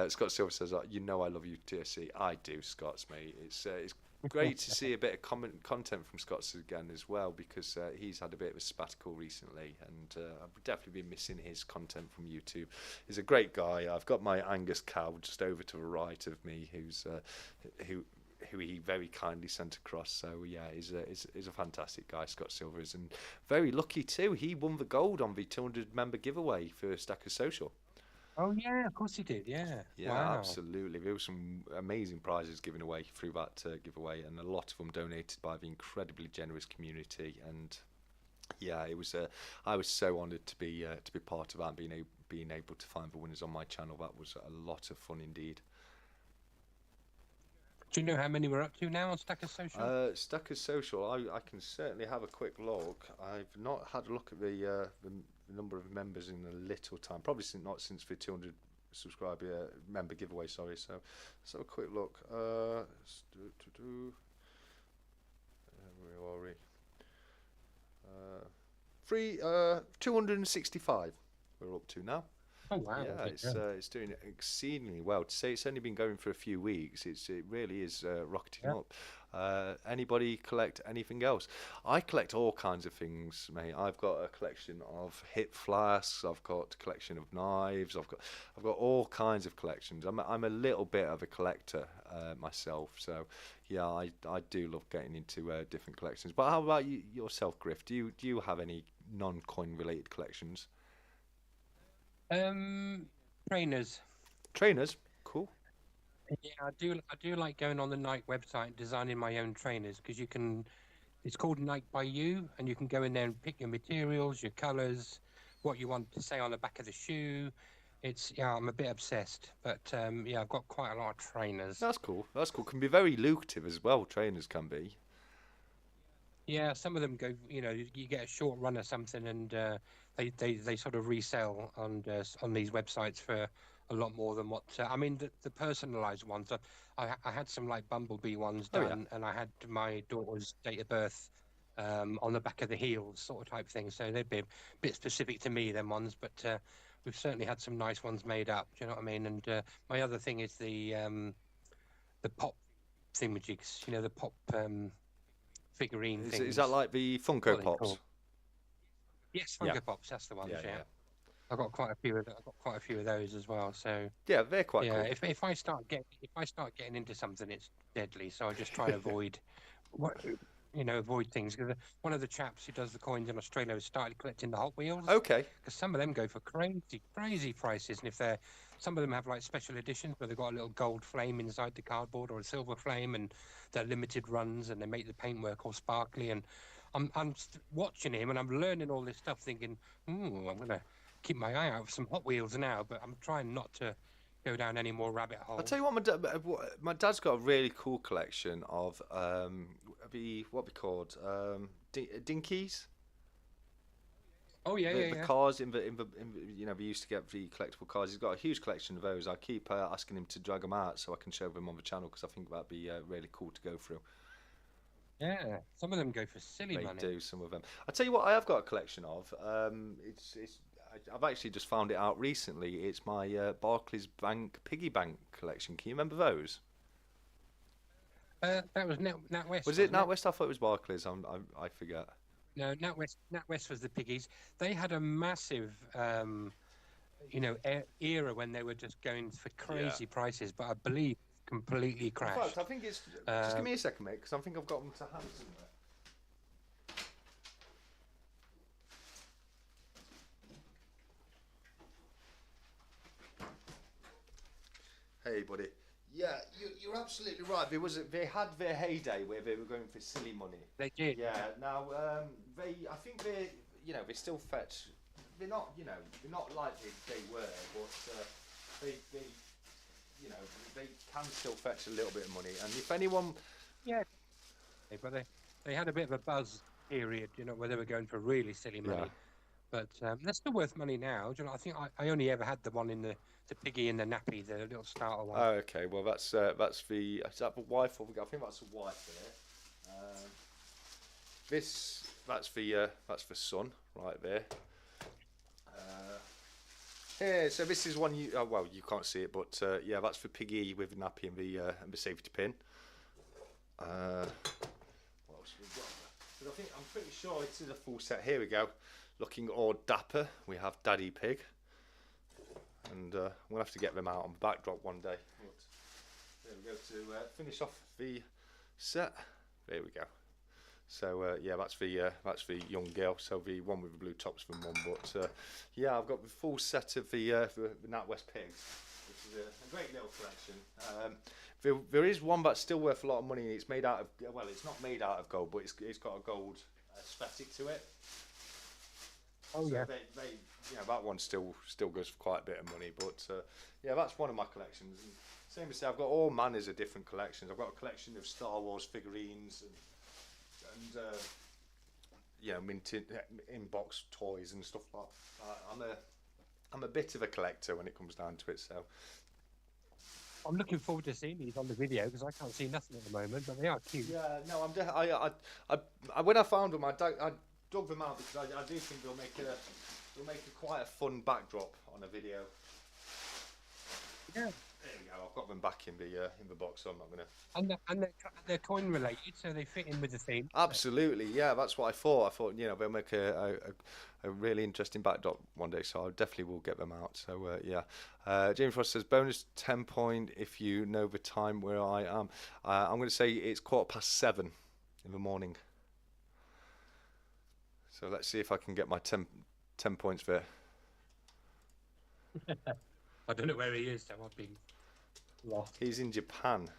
Scott Silver says, "I love you, TSC." I do, Scott's mate. It's great to see a bit of content from Scott's again as well, because he's had a bit of a sabbatical recently, and I've definitely been missing his content from YouTube. He's a great guy. I've got my Angus cow just over to the right of me, who he very kindly sent across. So yeah, he's a fantastic guy, Scott Silvers, and very lucky too. He won the gold on the 200 member giveaway for Stackers Social. Oh yeah, of course he did. Yeah. Yeah, Wow. absolutely. There were some amazing prizes given away through that giveaway, and a lot of them donated by the incredibly generous community. And yeah, it was. I was so honoured to be part of that, and being able to find the winners on my channel. That was a lot of fun indeed. Do you know how many we're up to now on Stackers Social? Stackers Social, I can certainly have a quick look. I've not had a look at the number of members in a little time. Probably not since the 200 subscriber member giveaway. Sorry. So let's have a quick look. Where are we? 265. We're up to now. Oh wow! Yeah, it's doing exceedingly well. To say it's only been going for a few weeks, it really is rocketing up. Anybody collect anything else? I collect all kinds of things, mate. I've got a collection of hip flasks. I've got a collection of knives. I've got all kinds of collections. I'm a little bit of a collector myself. So yeah, I do love getting into different collections. But how about yourself, Griff? Do you have any non-coin related collections? Trainers. Trainers, cool. Yeah, I do like going on the Nike website and designing my own trainers, because you can. It's called Nike by You, and you can go in there and pick your materials, your colours, what you want to say on the back of the shoe. I'm a bit obsessed, but yeah, I've got quite a lot of trainers. That's cool. That's cool. Can be very lucrative as well. Trainers can be. Yeah, some of them go. You get a short run or something, and they sort of resell on these websites for a lot more than what. I mean, the personalised ones. I had some like Bumblebee ones done, and I had my daughter's date of birth on the back of the heels, sort of type thing. So they'd be a bit specific to me, them ones, but we've certainly had some nice ones made up. Do you know what I mean? And my other thing is the pop thingamajigs. The pop. Figurine things. Is that like the Funko Pops? Yes, Funko Pops. That's the ones. Yeah. I've got quite a few of those as well. So yeah, they're quite cool. If I start getting into something, it's deadly. So I just try and avoid avoid things. Because one of the chaps who does the coins in Australia has started collecting the Hot Wheels. Okay. Because some of them go for crazy prices, and some of them have like special editions where they've got a little gold flame inside the cardboard, or a silver flame, and they're limited runs, and they make the paintwork all sparkly. And I'm watching him, and I'm learning all this stuff, thinking, I'm gonna keep my eye out for some Hot Wheels now. But I'm trying not to go down any more rabbit holes. I'll tell you what, my dad's got a really cool collection of what we called dinkies. Oh yeah, the cars in the we used to get the collectible cars. He's got a huge collection of those. I keep asking him to drag them out so I can show them on the channel, because I think that'd be really cool to go through. Yeah, some of them go for silly money. They do, some of them. I'll tell you what I have got a collection of. I've actually just found it out recently. It's my Barclays Bank piggy bank collection. Can you remember those? That was NatWest. Was it NatWest? I thought it was Barclays. I forget. No, NatWest was the piggies. They had a massive, era when they were just going for crazy prices, but I believe completely crashed. In fact, I think it's. Just give me a second, mate, because I think I've got them to hand somewhere. Hey, buddy. Yeah, you're absolutely right. They had their heyday where they were going for silly money. They did. Yeah. Now I think they still fetch. They're not like they were, but they can still fetch a little bit of money. And if anyone, but they had a bit of a buzz period, where they were going for really silly money. Yeah. But they're still worth money now. I think I only ever had the one in the piggy in the nappy, the little starter one. Oh, okay. Well, that's the. Is that the wife? Or I think that's the wife there. That's the son right there. Yeah. So this is one you. You can't see it, but that's for piggy with the nappy and the safety pin. What else have we got? But I'm pretty sure it is a full set. Here we go. Looking all dapper. We have Daddy Pig. And we'll have to get them out on the backdrop one day. But there we go to finish off the set. There we go. So yeah, that's the young girl. So the one with the blue top's for mum. But yeah, I've got the full set of the NatWest pigs, which is a great little collection. There is one that's still worth a lot of money. It's made out of, well, it's not made out of gold, but it's got a gold aesthetic to it. Oh, so yeah. That one still goes for quite a bit of money. But yeah, that's one of my collections. And same as I've got all manners of different collections. I've got a collection of Star Wars figurines and minted in-box toys and stuff like that. I'm a bit of a collector when it comes down to it. So I'm looking forward to seeing these on the video because I can't see nothing at the moment, but they are cute. yeah, no, when I found them, I dug them out because I do think they'll make a quite a fun backdrop on a video. Yeah. There we go. I've got them back in the box, so I'm not gonna. And they're coin related, so they fit in with the theme. Absolutely, yeah. That's what I thought. I thought they'll make a really interesting backdrop one day, so I definitely will get them out. So yeah. James Ross says bonus 10 point if you know the time where I am. I'm going to say it's 7:15 in the morning. So let's see if I can get my 10 points there. I don't know where he is, so I've been lost. He's in Japan.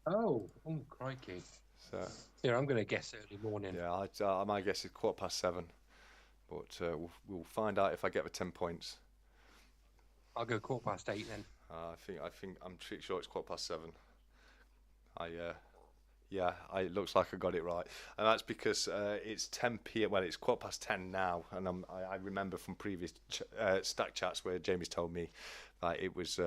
Oh, crikey. So yeah, I'm going to guess early morning. yeah, my guess is 7:15, but we'll find out if I get the 10 points. I'll go 8:15 then. I'm pretty sure it's 7:15. Yeah, it looks like I got it right, and that's because it's 10 p.m. Well, it's 10:15 now, and I remember from previous stack chats where Jamie's told me that it was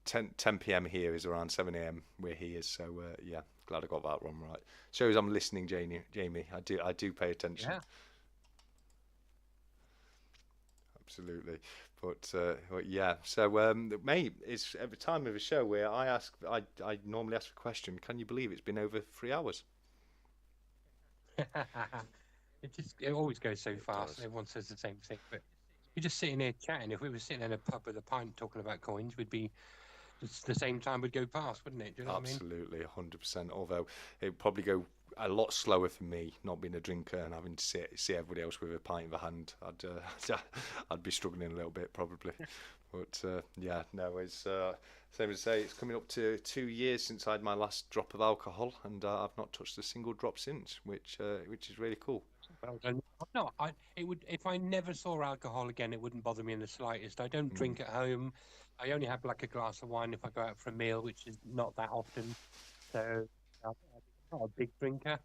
10 p.m. here is around 7 a.m. where he is. So yeah, glad I got that one right. Shows I'm listening, Jamie. I do pay attention. Yeah. Absolutely. But yeah, so mate, it's at the time of the show where I normally ask a question. Can you believe it's been over 3 hours? It always goes so fast. does. Everyone says the same thing, but we're just sitting here chatting. If we were sitting in a pub with a pint talking about coins, we'd be just the same time would go past, wouldn't it? Do you know Absolutely, 100%. Although it'd probably go a lot slower for me, not being a drinker and having to see everybody else with a pint in the hand. I'd be struggling a little bit probably. But yeah, no, it's same as say. It's coming up to 2 years since I had my last drop of alcohol, and I've not touched a single drop since, which is really cool. Well done. No, it would if I never saw alcohol again, it wouldn't bother me in the slightest. I don't drink at home. I only have like a glass of wine if I go out for a meal, which is not that often. So I'm not a big drinker.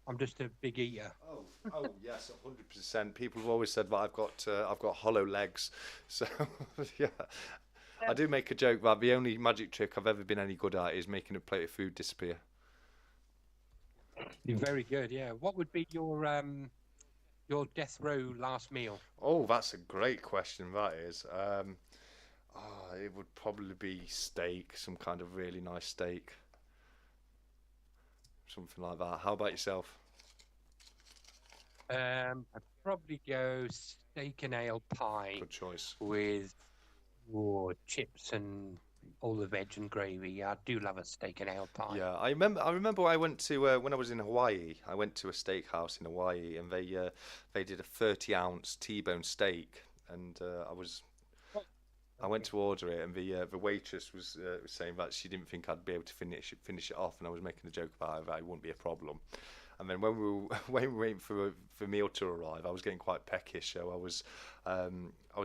I'm just a big eater. Oh yes, 100%. People have always said that I've got hollow legs. So yeah, I do make a joke that the only magic trick I've ever been any good at is making a plate of food disappear. You're very good, yeah. What would be your death row last meal? Oh, that's a great question. That is. It would probably be steak, some kind of really nice steak, something like that. How about yourself? I'd probably go steak and ale pie. Good choice. With chips and all the veg and gravy. Yeah, I do love a steak and ale pie. Yeah, I remember I went to when I was in Hawaii. I went to a steakhouse in Hawaii, and they did a 30-ounce T-bone steak, and I went to order it, and the waitress was saying that she didn't think I'd be able to finish it off, and I was making a joke about that it wouldn't be a problem. And then when we were waiting for the meal to arrive, I was getting quite peckish, so I was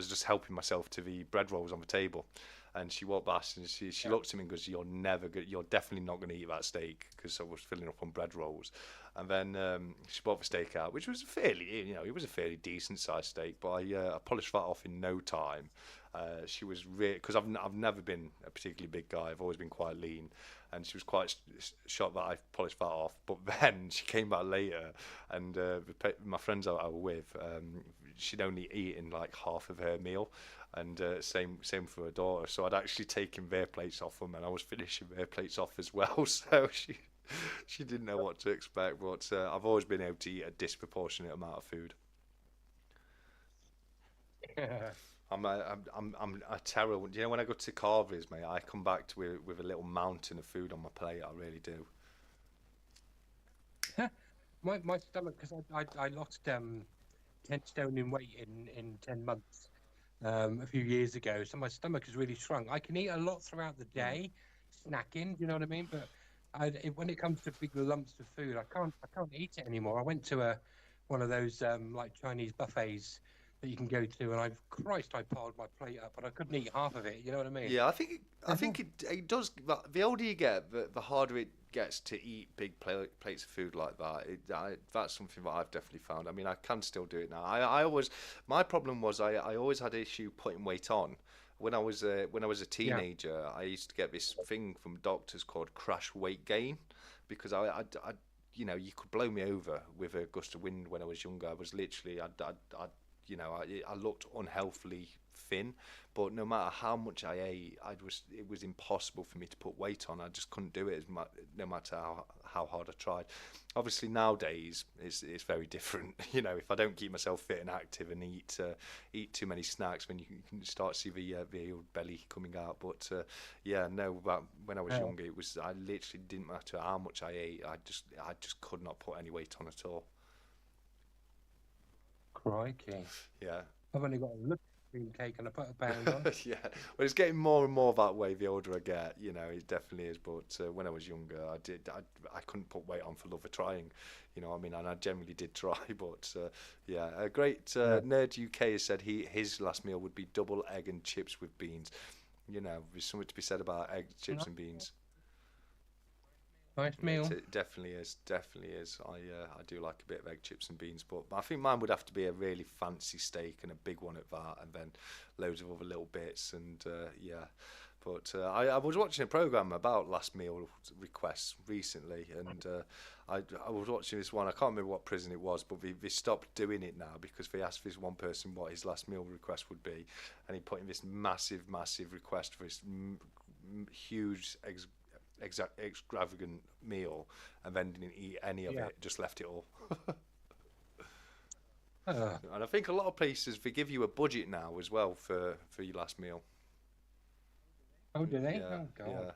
just helping myself to the bread rolls on the table. And she walked past and she looked at me and goes, "You're definitely not going to eat that steak," because I was filling up on bread rolls. And then she bought the steak out, which was fairly, it was a fairly decent sized steak, but I polished that off in no time. She was really, because I've never been a particularly big guy. I've always been quite lean, and she was quite shocked that I polished that off. But then she came back later, and my friends I was with, she'd only eaten like half of her meal, and same for her daughter. So I'd actually taken their plates off them, and I was finishing their plates off as well. So she didn't know what to expect. But I've always been able to eat a disproportionate amount of food. I'm a terrible. You know, when I go to Carver's, mate, I come back with a little mountain of food on my plate. I really do. My stomach, because I lost 10 stone in weight in 10 months a few years ago, so my stomach has really shrunk. I can eat a lot throughout the Mm. day, snacking. Do you know what I mean? But when it comes to big lumps of food, I can't eat it anymore. I went to one of those like Chinese buffets that you can go to, and I piled my plate up, but I couldn't eat half of it. You know what I mean? Yeah, I think it does. The older you get, the harder it gets to eat big plates of food like that. That's something that I've definitely found. I mean, I can still do it now. I always, my problem was I always had issue putting weight on. When I was a Yeah. teenager, I used to get this thing from doctors called crash weight gain, because you could blow me over with a gust of wind when I was younger. I was literally, I looked unhealthily thin, but no matter how much I ate, it was impossible for me to put weight on. I just couldn't do it no matter how hard I tried. Obviously nowadays it's very different. If I don't keep myself fit and active and eat too many snacks, then you can start to see the old belly coming out. But yeah, no. But when I was Uh, younger, I literally didn't matter how much I ate. I just could not put any weight on at all. Crikey. Yeah. I've only got a little cream cake and I put a pound on. Yeah, well, it's getting more and more that way the older I get. It definitely is. But when I was younger, I couldn't put weight on for love of trying. I mean, and I generally did try. But yeah, a great Yeah. nerd UK has said his last meal would be double egg and chips with beans. There's something to be said about egg, chips, and beans. Nice It, meal. it definitely is, definitely is. I do like a bit of egg chips and beans, but I think mine would have to be a really fancy steak and a big one at that, and then loads of other little bits. And yeah, but I was watching a program about last meal requests recently, and I was watching this one. I can't remember what prison it was, but they stopped doing it now because they asked this one person what his last meal request would be, and he put in this massive, massive request for this huge extravagant meal, and then didn't eat any of Yeah. it, just left it all. Uh, And I think a lot of places they give you a budget now as well for your last meal. oh, do they? Yeah, Oh, God. yeah.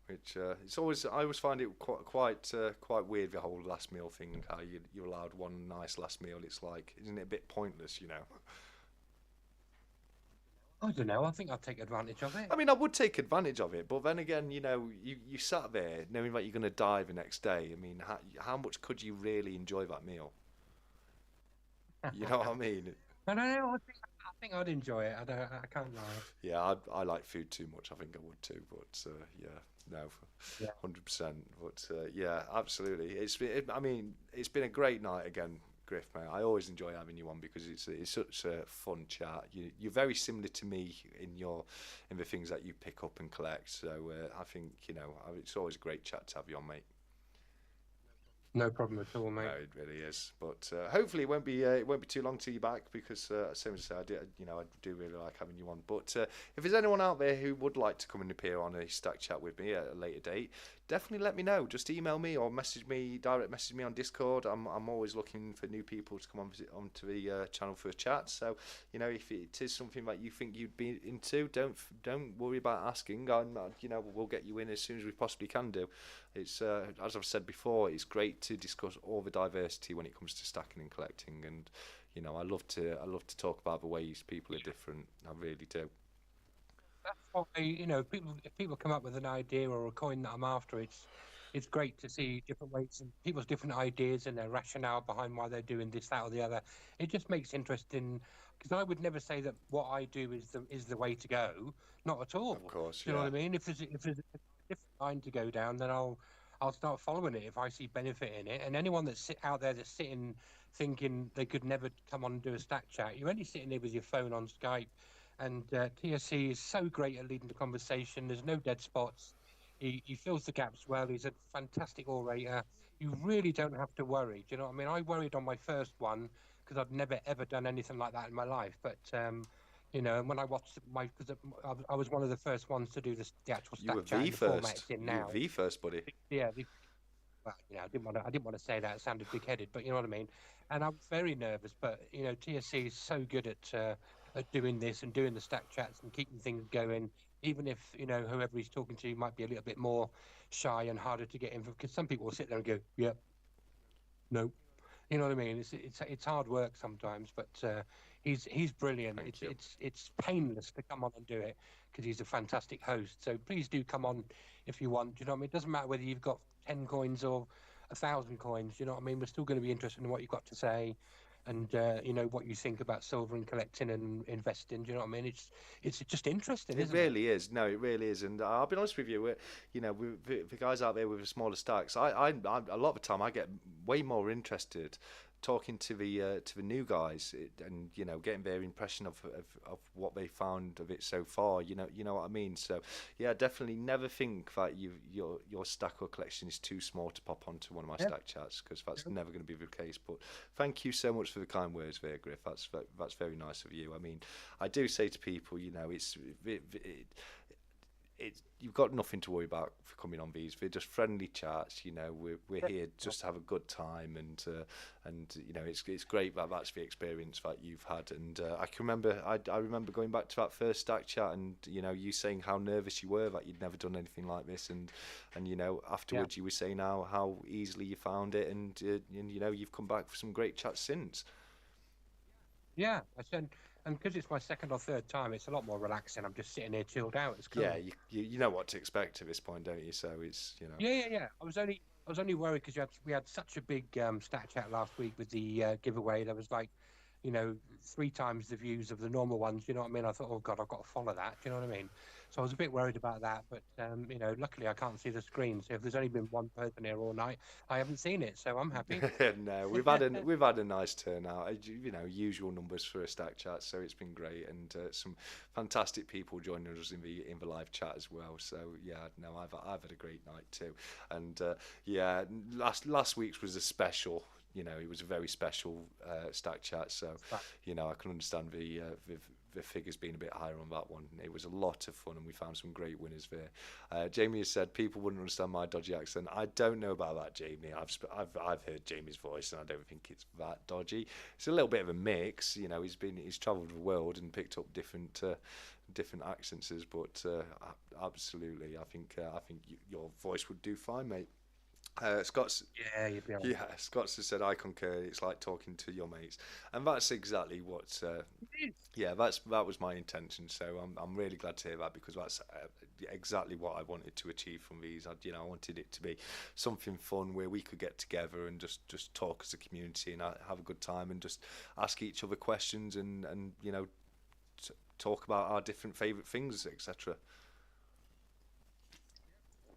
Which I always find it quite weird, the whole last meal thing. How you're allowed one nice last meal. It's like, isn't it a bit pointless? I don't know. I think I'll take advantage of it. I mean, I would take advantage of it, but then again, you sat there knowing that you're going to die the next day. I mean, how much could you really enjoy that meal? You know what I mean? I don't know. I think I'd enjoy it. I can't lie. Yeah, I like food too much. I think I would too, but yeah, no, Yeah. 100%. But yeah, absolutely. I mean, it's been a great night again, Griff, mate. I always enjoy having you on because it's such a fun chat. You're very similar to me in the things that you pick up and collect. So I think it's always a great chat to have you on, mate. No problem at all, No, mate. it really is. But hopefully it won't be too long till you're back because same as I said, I do really like having you on. But if there's anyone out there who would like to come and appear on a stack chat with me at a later date, definitely let me know. Just email me or direct message me on Discord. I'm always looking for new people to come onto the channel for a chat. So if it is something that you think you'd be into, don't worry about asking. We'll get you in as soon as we possibly can do. It's as I've said before, it's great to discuss all the diversity when it comes to stacking and collecting, and I love to talk about the ways people are different. I really do. That's why, if people come up with an idea or a coin that I'm after, it's great to see different ways and people's different ideas and their rationale behind why they're doing this, that, or the other. It just makes interesting because I would never say that what I do is the way to go. Not at Of all. course, Do you know what yeah. I mean? If there's a different line to go down, then I'll I'll start following it if I see benefit in it. And anyone that's out there that's sitting thinking they could never come on and do a stat chat, you're only sitting there with your phone on Skype. And TSC is so great at leading the conversation. There's no dead spots. He fills the gaps well. He's a fantastic orator. You really don't have to worry. Do you know what I mean? I worried on my first one because I'd never ever done anything like that in my life. But and when I watched because I was one of the first ones to do the actual You were stat chat V in the format first. it's in You were now. V first, buddy. Yeah, well, I didn't want to say that. It sounded big-headed, but you know what I mean. And I'm very nervous, but TSC is so good at doing this and doing the stack chats and keeping things going, even if whoever he's talking to might be a little bit more shy and harder to get in, because some people will sit there and go, "Yeah, no," you know what I mean. It's hard work sometimes, but he's brilliant. Thank you. It's painless to come on and do it because he's a fantastic host. So please do come on if you want. Do you know what I mean? It doesn't matter whether you've got 10 coins or 1,000 coins. You know what I mean? We're still going to be interested in what you've got to say, and what you think about silver and collecting and investing. Do you know what I mean? It's just interesting, It isn't it? really is. No, it really is. And I'll be honest with you, the guys out there with the smaller stacks, a lot of the time I get way more interested talking to the new guys and getting their impression of what they found of it so far. You know what I mean. So yeah, definitely never think that your stack or collection is too small to pop onto one of my Yeah. stack chats, because that's never going to be the case. But thank you so much for the kind words there, Griff. That's very nice of you. I mean, I do say to people, it's you've got nothing to worry about for coming on these. They're just friendly chats. We're here just to have a good time, and it's great that that's the experience that you've had. And I can remember I remember going back to that first stack chat, and you saying how nervous you were that you'd never done anything like this, and Yeah. afterwards you were saying how easily you found it, and you've come back for some great chats since. Yeah, I said, and because it's my second or third time, it's a lot more relaxing. I'm just sitting here chilled out. It's Yeah, cool. you know what to expect at this point, don't you? So it's. Yeah. I was only worried because we had such a big stat chat last week with the giveaway. There was like, 3 times the views of the normal ones. You know what I mean? I thought, oh God, I've got to follow that. Do you know what I mean? So I was a bit worried about that, but luckily I can't see the screen. So if there's only been one person here all night, I haven't seen it. So I'm happy. No, we've had a nice turnout. Usual numbers for a stack chat, so it's been great, and some fantastic people joining us in the live chat as well. So yeah, no, I've had a great night too, and yeah, last week's was a special. It was a very special stack chat. So I can understand the figures being a bit higher on that one. It was a lot of fun, and we found some great winners there. Jamie has said people wouldn't understand my dodgy accent. I don't know about that, Jamie. I've heard Jamie's voice, and I don't think it's that dodgy. It's a little bit of a mix. He's travelled the world and picked up different accents, but absolutely, I think your voice would do fine, mate. Scott's Yeah, you'd be all right. Yeah, Scott's has said I concur. It's like talking to your mates, and that's exactly what. It is. Yeah, that was my intention. So I'm really glad to hear that, because that's exactly what I wanted to achieve from these. I wanted it to be something fun where we could get together and just talk as a community and have a good time, and just ask each other questions, and talk about our different favourite things, etc.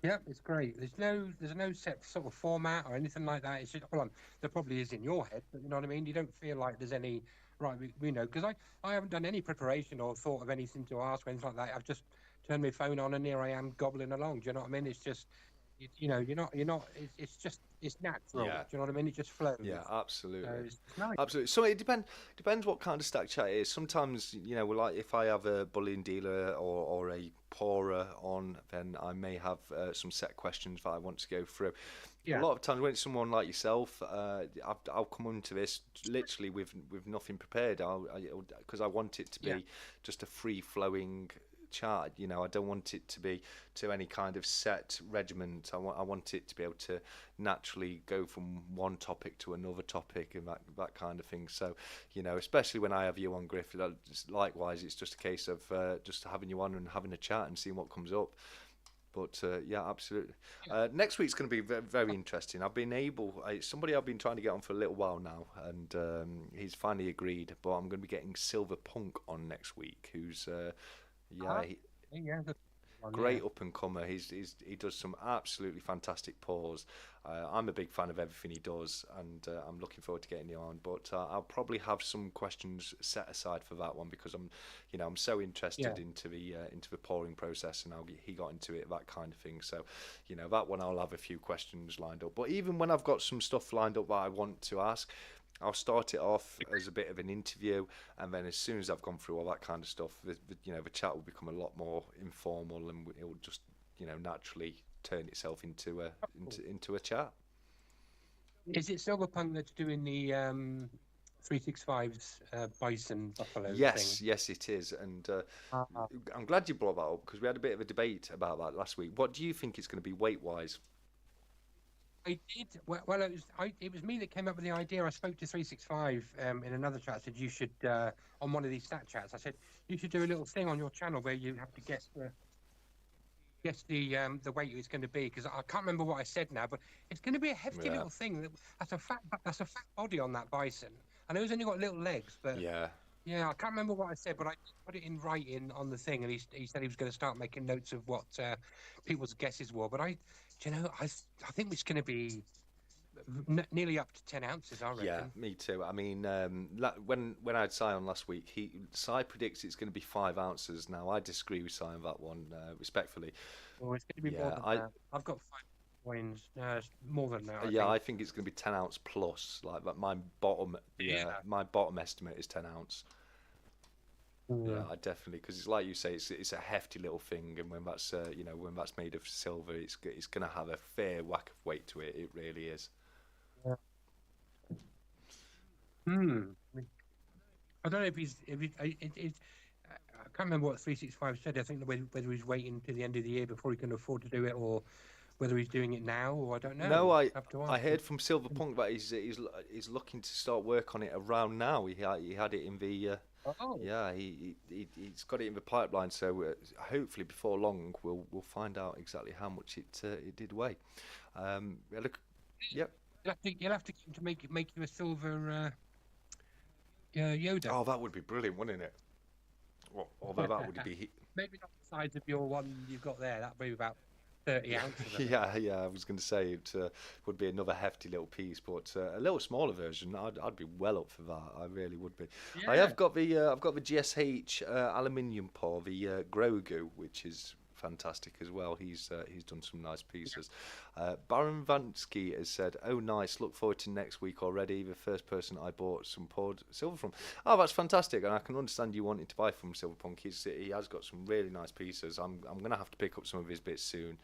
Yeah, it's great. There's no set sort of format or anything like that. It's just, hold on, there probably is in your head, but you know what I mean? You don't feel like there's any, right, because I haven't done any preparation or thought of anything to ask or anything like that. I've just turned my phone on and here I am gobbling along. Do you know what I mean? It's just, you're not, it's natural. Do Yeah. you know what I mean? It just flows. Yeah, So absolutely. it's nice. Absolutely. So it depends what kind of stack chat it is. Sometimes, like if I have a bullion dealer or a pourer on, then I may have some set questions that I want to go through. A Yeah, lot of times when it's someone like yourself, I'll come into this literally with nothing prepared. Because I want it to yeah, be just a free flowing chat. I don't want it to be to any kind of set regiment. I want it to be able to naturally go from one topic to another topic, and that kind of thing. So especially when I have you on, Griff, likewise it's just a case of just having you on and having a chat and seeing what comes up. But yeah, absolutely. yeah. Next week's going to be very interesting. It's somebody I've been trying to get on for a little while now, and he's finally agreed. But I'm going to be getting Silver Punk on next week, who's yeah, Uh-huh. Yeah, one, yeah. great up and comer. He does some absolutely fantastic pours. I'm a big fan of everything he does, and I'm looking forward to getting him on. But I'll probably have some questions set aside for that one because I'm so Yeah. interested into the pouring process and how he got into it, that kind of thing. So, that one I'll have a few questions lined up. But even when I've got some stuff lined up that I want to ask, I'll start it off as a bit of an interview, and then as soon as I've gone through all that kind of stuff, the chat will become a lot more informal, and it will just naturally turn itself into a into a chat. Is it Silverpunk that's doing the 365's bison buffalo thing? Yes, it is, and Uh, I'm glad you brought that up because we had a bit of a debate about that last week. What do you think it's going to be weight wise? I did. Well, it was me that came up with the idea. I spoke to 365 in another chat. I said you should on one of these stat chats. I said you should do a little thing on your channel where you have to guess the weight it's going to be, because I can't remember what I said now, but it's going to be a hefty Yeah, little thing. That's a fat body on that bison. I know it's only got little legs, but yeah. yeah, I can't remember what I said, but I put it in writing on the thing, and he said he was going to start making notes of what people's guesses were. But I think it's going to be nearly up to 10 ounces, I Yeah, reckon. me too. I mean, when I had Si on last week, Si predicts it's going to be 5 ounces. Now I disagree with Si on that one, respectfully. Or it's going to be more Yeah, than I that. I've got 5 coins. It's more than that, I yeah, think. I think it's going to be 10 ounce plus. Like, but my bottom, yeah, Yeah. my bottom estimate is 10 ounce. Yeah, Yeah. I definitely, because it's like you say, it's a hefty little thing, and when that's when that's made of silver, it's going to have a fair whack of weight to it. It really is. Yeah. Hmm. I don't know if I can't remember what 365 said. I think whether he's waiting to the end of the year before he can afford to do it, or whether he's doing it now, or I don't No, know. Have to I ask him. heard from Silverpunk that he's looking to start work on it around now. He had it in the Oh, yeah, he's got it in the pipeline. So hopefully before long we'll find out exactly how much it did weigh. Yeah, look, yep. you'll have to get him to make you a silver Yoda. Oh, that would be brilliant, wouldn't it? Well, although that would be Maybe not the size of your one you've got there. That'd be about 30 ounces, I think. yeah. I was going to say it would be another hefty little piece, but a little smaller version. I'd be well up for that. I really would be. I Yeah. have got I've got the GSH aluminium pour, the Grogu, which is fantastic as well. He's done some nice pieces. Baron Vansky has said, "Oh, nice! Look forward to next week already. The first person I bought some poured silver from. Oh, that's fantastic, and I can understand you wanting to buy from Silverpunk. He has got some really nice pieces. I'm gonna have to pick up some of his bits soon.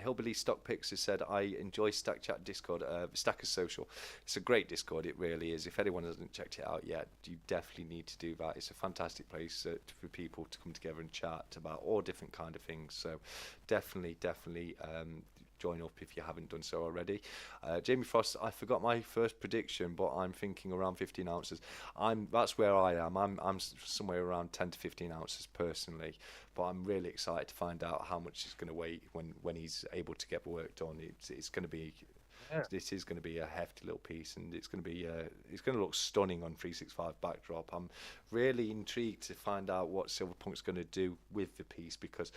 Hillbilly Stock Picks has said, I enjoy Stack Chat Discord, Stackers Social. It's a great Discord, it really is. If anyone hasn't checked it out yet, you definitely need to do that. It's a fantastic place for people to come together and chat about all different kind of things. So definitely join up if you haven't done so already. Jamie Frost, I forgot my first prediction, but I'm thinking around 15 ounces. That's where I am. I'm somewhere around 10 to 15 ounces personally, but I'm really excited to find out how much it's going to weigh when he's able to get the work done. It's going to be Yeah. this is going to be a hefty little piece, and it's going to be it's going to look stunning on 365 backdrop. I'm really intrigued to find out what Silverpunk's going to do with the piece, because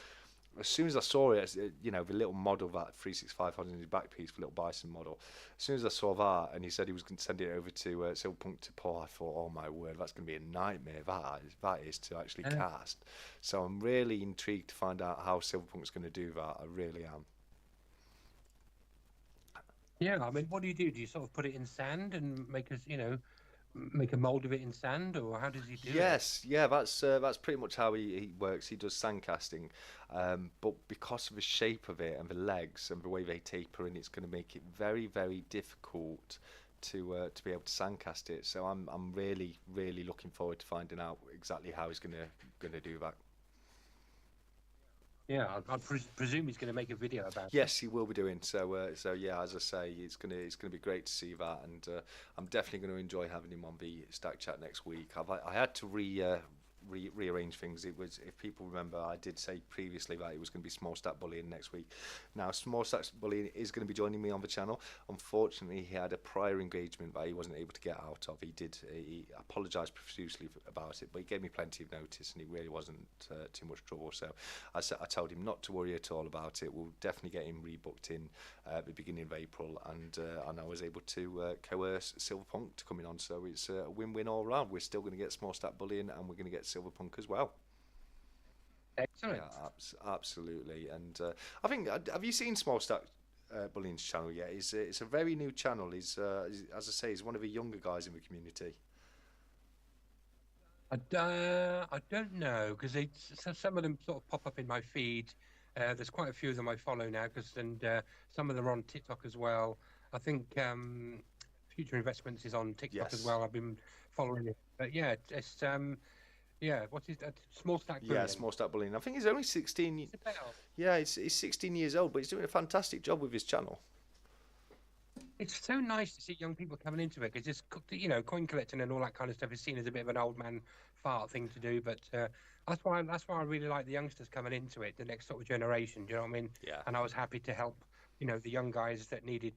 as soon as I saw it, the little model that 365 had in his back piece, the little bison model, as soon as I saw that and he said he was going to send it over to Silverpunk to pour, I thought, oh my word, that's going to be a nightmare. That is to actually cast. So I'm really intrigued to find out how Silverpunk's going to do that. I really am. Yeah, I mean, what do you do? Do you sort of put it in sand and make a mold of it in sand, or how does he do it? Yes, yeah, that's pretty much how he works. He does sand casting, but because of the shape of it and the legs and the way they taper in, it's going to make it very, very difficult to be able to sand cast it. So I'm really, really looking forward to finding out exactly how he's gonna do that. Yeah, I presume he's going to make a video about it. Yes, he will be doing so. Yeah, as I say, it's gonna be great to see that, and I'm definitely going to enjoy having him on the Stack Chat next week. I had to rearrange things. It was, if people remember, I did say previously that it was going to be Small Stack Bullying next week. Now, Small Stack Bullying is going to be joining me on the channel. Unfortunately, he had a prior engagement that he wasn't able to get out of. He apologised profusely about it, but he gave me plenty of notice, and he really wasn't too much trouble. So I told him not to worry at all about it. We'll definitely get him rebooked in at the beginning of April, and I was able to coerce Silverpunk to coming on. So it's a win-win all round. We're still going to get Small Stack Bullying, and we're going to get Silverpunk as well. Excellent. Yeah, absolutely. And I think, have you seen Small Stack Bullying's channel yet? It's a very new channel. He's as I say, he's one of the younger guys in the community. I don't know, because some of them sort of pop up in my feed. There's quite a few of them I follow now, and some of them are on TikTok as well. I think Future Investments is on TikTok as well. I've been following it, but yeah, it's what is that? Small Stack Bullying. Yeah, Small Stack Bullying. I think he's only 16. Yeah, he's 16 years old, but he's doing a fantastic job with his channel. It's so nice to see young people coming into it, because just, coin collecting and all that kind of stuff is seen as a bit of an old man fart thing to do. But that's why I really like the youngsters coming into it, the next sort of generation. Do you know what I mean? Yeah. And I was happy to help, the young guys that needed,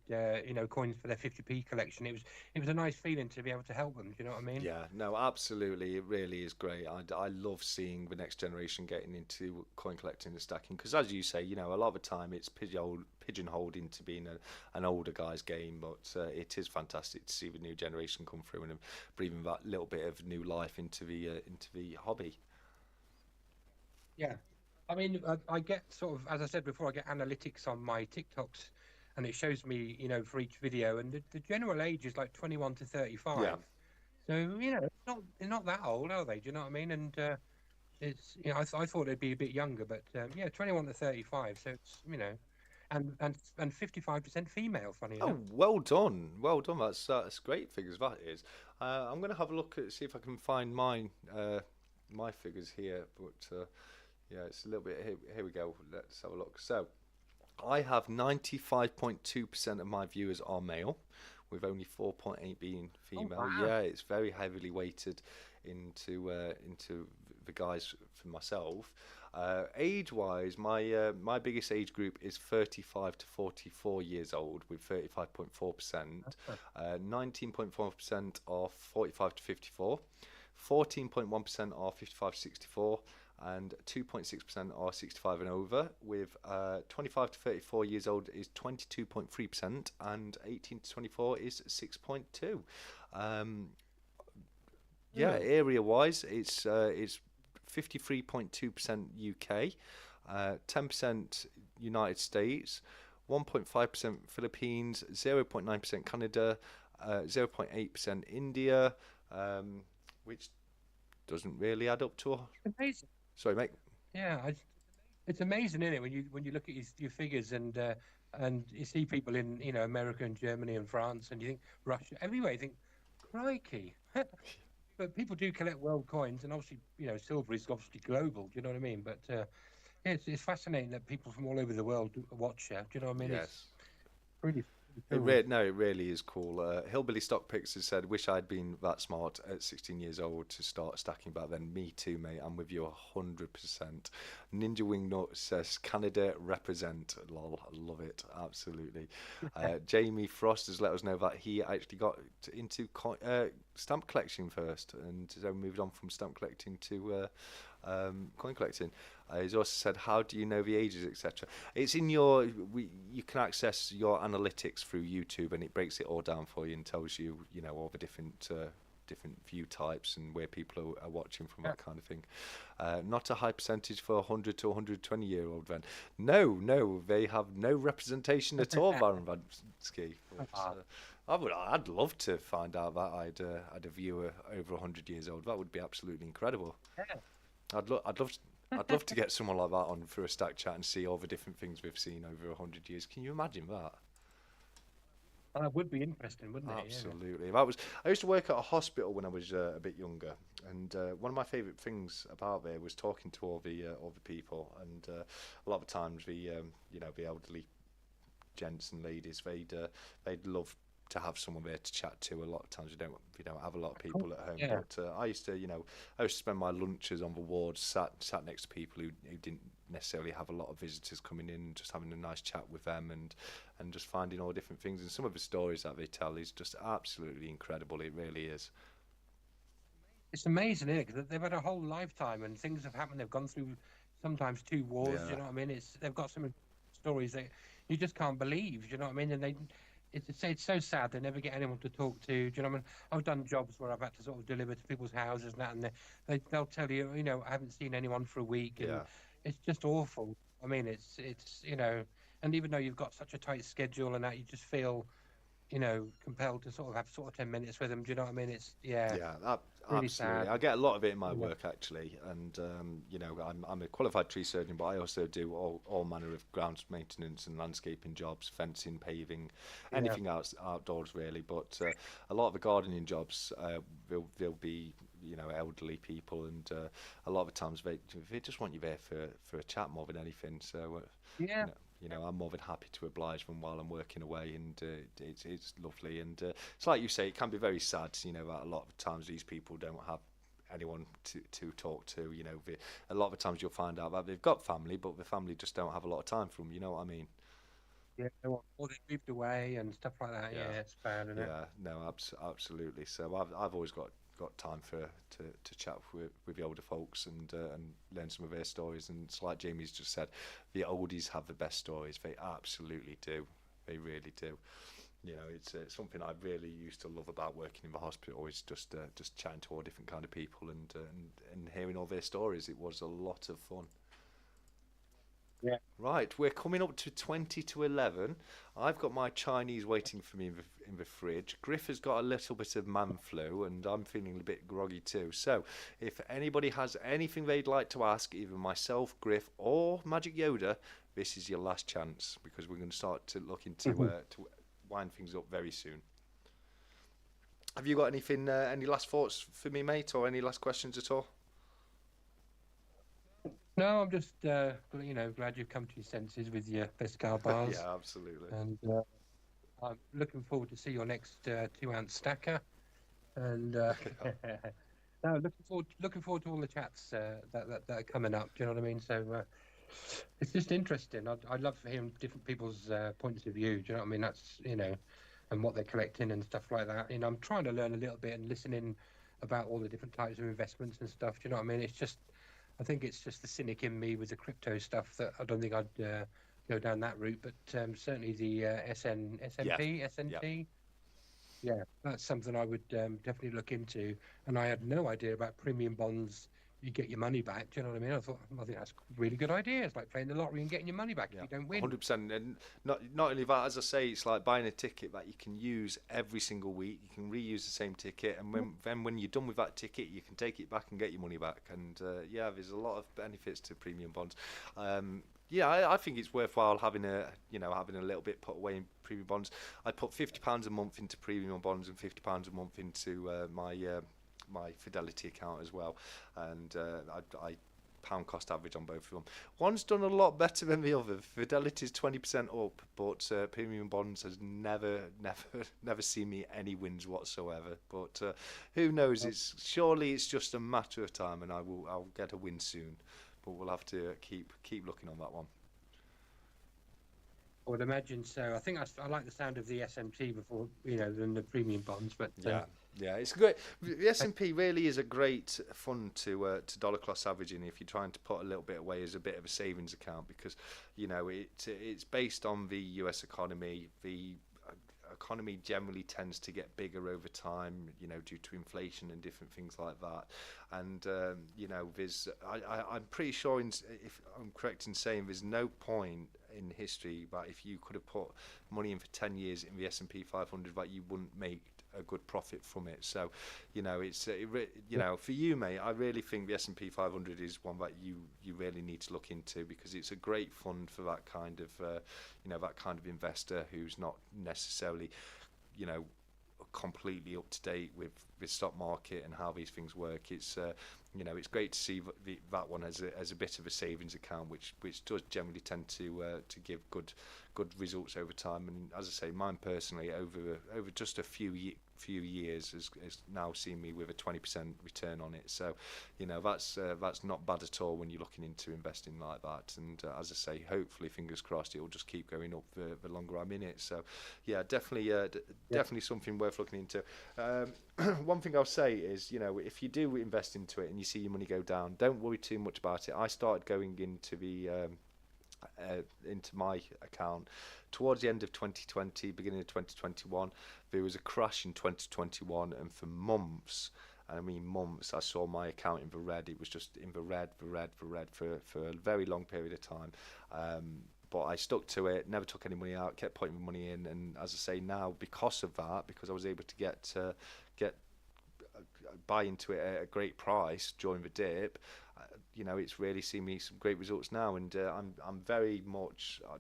coins for their 50p collection. It was a nice feeling to be able to help them. Do you know what I mean? Yeah, no, absolutely. It really is great. I love seeing the next generation getting into coin collecting and stacking, because as you say, a lot of the time it's pigeonholed into being an older guy's game, but it is fantastic to see the new generation come through and breathing that little bit of new life into the hobby. Yeah. I mean, I get sort of, as I said before, I get analytics on my TikToks, and it shows me, for each video, and the general age is like 21 to 35. Yeah. So, they're not that old, are they? Do you know what I mean? And it's, I thought they'd be a bit younger, but 21 to 35. So it's, and 55% female, funny enough. Oh, well done. That's great figures, that is. I'm going to have a look at, see if I can find my figures here, but yeah, it's a little bit, here we go, let's have a look. So I have 95.2% of my viewers are male, with only 4.8 being female. Oh, wow. Yeah, it's very heavily weighted into the guys for myself. Age-wise, my biggest age group is 35 to 44 years old, with 35.4%. 19.4% are 45 to 54. 14.1% are 55 to 64. And 2.6% are 65 and over, with 25 to 34 years old is 22.3%, and 18 to 24 is 6.2. Area-wise, it's 53.2% UK, 10% United States, 1.5% Philippines, 0.9% Canada, 0.8% India, which doesn't really add up to Amazing. Sorry, mate. Yeah, it's amazing, isn't it, when you look at your figures, and you see people in America and Germany and France, and you think Russia, everywhere. You think, crikey. But people do collect world coins, and obviously silver is obviously global. Do you know what I mean? But it's fascinating that people from all over the world watch. Do you know what I mean? Yes. It's really. It really is cool. Hillbilly Stock Picks has said, wish I'd been that smart at 16 years old to start stacking back then. Me too, mate. I'm with you 100%. Ninja Wingnut says, Canada represent. Lol, I love it. Absolutely. Jamie Frost has let us know that he actually got into stamp collecting first, and so moved on from stamp collecting to coin collecting. He's also said, how do you know the ages, etc.? It's in you can access your analytics through YouTube, and it breaks it all down for you and tells you, all the different view types and where people are watching from, that kind of thing. Not a high percentage for 100 to 120-year-old then. No, they have no representation at all, Baron Vansky. I'd love to find out that I had a viewer over 100 years old. That would be absolutely incredible. Yeah. I'd love to get someone like that on for a stack chat and see all the different things we've seen over 100 years. Can you imagine that? That would be interesting, wouldn't it? Absolutely. I used to work at a hospital when I was a bit younger, and one of my favourite things about there was talking to all the people, and a lot of the times the elderly gents and ladies, they'd love to have someone there to chat to. A lot of times we don't have a lot of people at home. Yeah. But I used to, I used to spend my lunches on the wards, sat next to people who didn't necessarily have a lot of visitors coming in, just having a nice chat with them and just finding all different things. And some of the stories that they tell is just absolutely incredible. It really is. It's amazing, isn't it? Because they've had a whole lifetime and things have happened. They've gone through sometimes two wars. Yeah. You know what I mean? They've got some stories that you just can't believe. You know what I mean? And it's so sad they never get anyone to talk to. Do you know what I mean? I've done jobs where I've had to sort of deliver to people's houses and that, and they'll tell you, I haven't seen anyone for a week, and Yeah. it's just awful. I mean, it's and even though you've got such a tight schedule and that, you just feel compelled to sort of have sort of 10 minutes with them. Do you know what I mean? Yeah, really absolutely. sad. I get a lot of it in my Yeah. work actually, and I'm a qualified tree surgeon, but I also do all manner of grounds maintenance and landscaping jobs, fencing, paving, Yeah. anything outdoors really. But a lot of the gardening jobs, they'll be elderly people, and a lot of the times they just want you there for a chat more than anything. So Yeah. I'm more than happy to oblige them while I'm working away, and it's lovely. And it's like you say, it can be very sad, that a lot of times these people don't have anyone to talk to. A lot of the times you'll find out that they've got family, but the family just don't have a lot of time for them. You know what I mean? Yeah. Or they moved away and stuff like that. Yeah. Yeah, it's bad, isn't it? Yeah, no, absolutely. So I've always got time to chat with the older folks and learn some of their stories. And it's like Jamie's just said, the oldies have the best stories. They absolutely do. They really do. It's something I really used to love about working in the hospital, is just chatting to all different kind of people and hearing all their stories. It was a lot of fun. Yeah. Right, we're coming up to 20 to 11. I've got my Chinese waiting for me in the fridge. Griff has got a little bit of man flu, and I'm feeling a bit groggy too. So, if anybody has anything they'd like to ask, either myself, Griff, or Magic Yoda, this is your last chance, because we're going to start to look into to wind things up very soon. Have you got anything, any last thoughts for me, mate, or any last questions at all? No, I'm just glad you've come to your senses with your Vescar bars, Yeah, absolutely. and I'm looking forward to see your next 2 ounce stacker. And no, looking forward to all the chats that are coming up. Do you know what I mean? So it's just interesting. I love hearing different people's points of view. Do you know what I mean? That's and what they're collecting and stuff like that. I'm trying to learn a little bit and listening about all the different types of investments and stuff. Do you know what I mean? I think it's just the cynic in me with the crypto stuff that I don't think I'd go down that route. But certainly the SNP, SNT. Yeah, that's something I would definitely look into. And I had no idea about premium bonds. You get your money back. Do you know what I mean? I think that's a really good idea. It's like playing the lottery and getting your money back if you don't win. 100%. And not only that, as I say, it's like buying a ticket that you can use every single week. You can reuse the same ticket, and when you're done with that ticket, you can take it back and get your money back. And there's a lot of benefits to premium bonds. I think it's worthwhile having a little bit put away in premium bonds. I put £50 a month into premium bonds and £50 a month into my Fidelity account as well, and I pound cost average on both of them. One's done a lot better than the other. Fidelity's 20% up, but premium bonds has never seen me any wins whatsoever. But who knows? Surely it's just a matter of time, and I'll get a win soon. But we'll have to keep looking on that one. I would imagine so. I think I like the sound of the SMT before than the premium bonds, but yeah, it's great. The S&P really is a great fund to dollar cost averaging if you're trying to put a little bit away as a bit of a savings account, because it's based on the US economy. The economy generally tends to get bigger over time, due to inflation and different things like that. And I'm pretty sure, if I'm correct in saying, there's no point in history that if you could have put money in for 10 years in the S&P 500 that you wouldn't make a good profit from it. So for you, mate, I really think the S&P 500 is one that you really need to look into, because it's a great fund for that kind of investor who's not necessarily completely up to date with the stock market and how these things work. It's it's great to see that one as a bit of a savings account, which does generally tend to give good results over time. And as I say, mine personally over just a few years has now seen me with a 20% return on it. So that's not bad at all when you're looking into investing like that. And as I say, hopefully, fingers crossed, it will just keep going up the longer I'm in it. So yeah, definitely something worth looking into. One thing I'll say is, if you do invest into it and you see your money go down, don't worry too much about it. I started going into my account towards the end of 2020, beginning of 2021. There was a crash in 2021, and for months, I mean months, I saw my account in the red. It was just in the red for a very long period of time. But I stuck to it, never took any money out, kept putting money in, and as I say now, because of that, because I was able to get buy into it at a great price during the dip, it's really seen me some great results now, and I'm very much a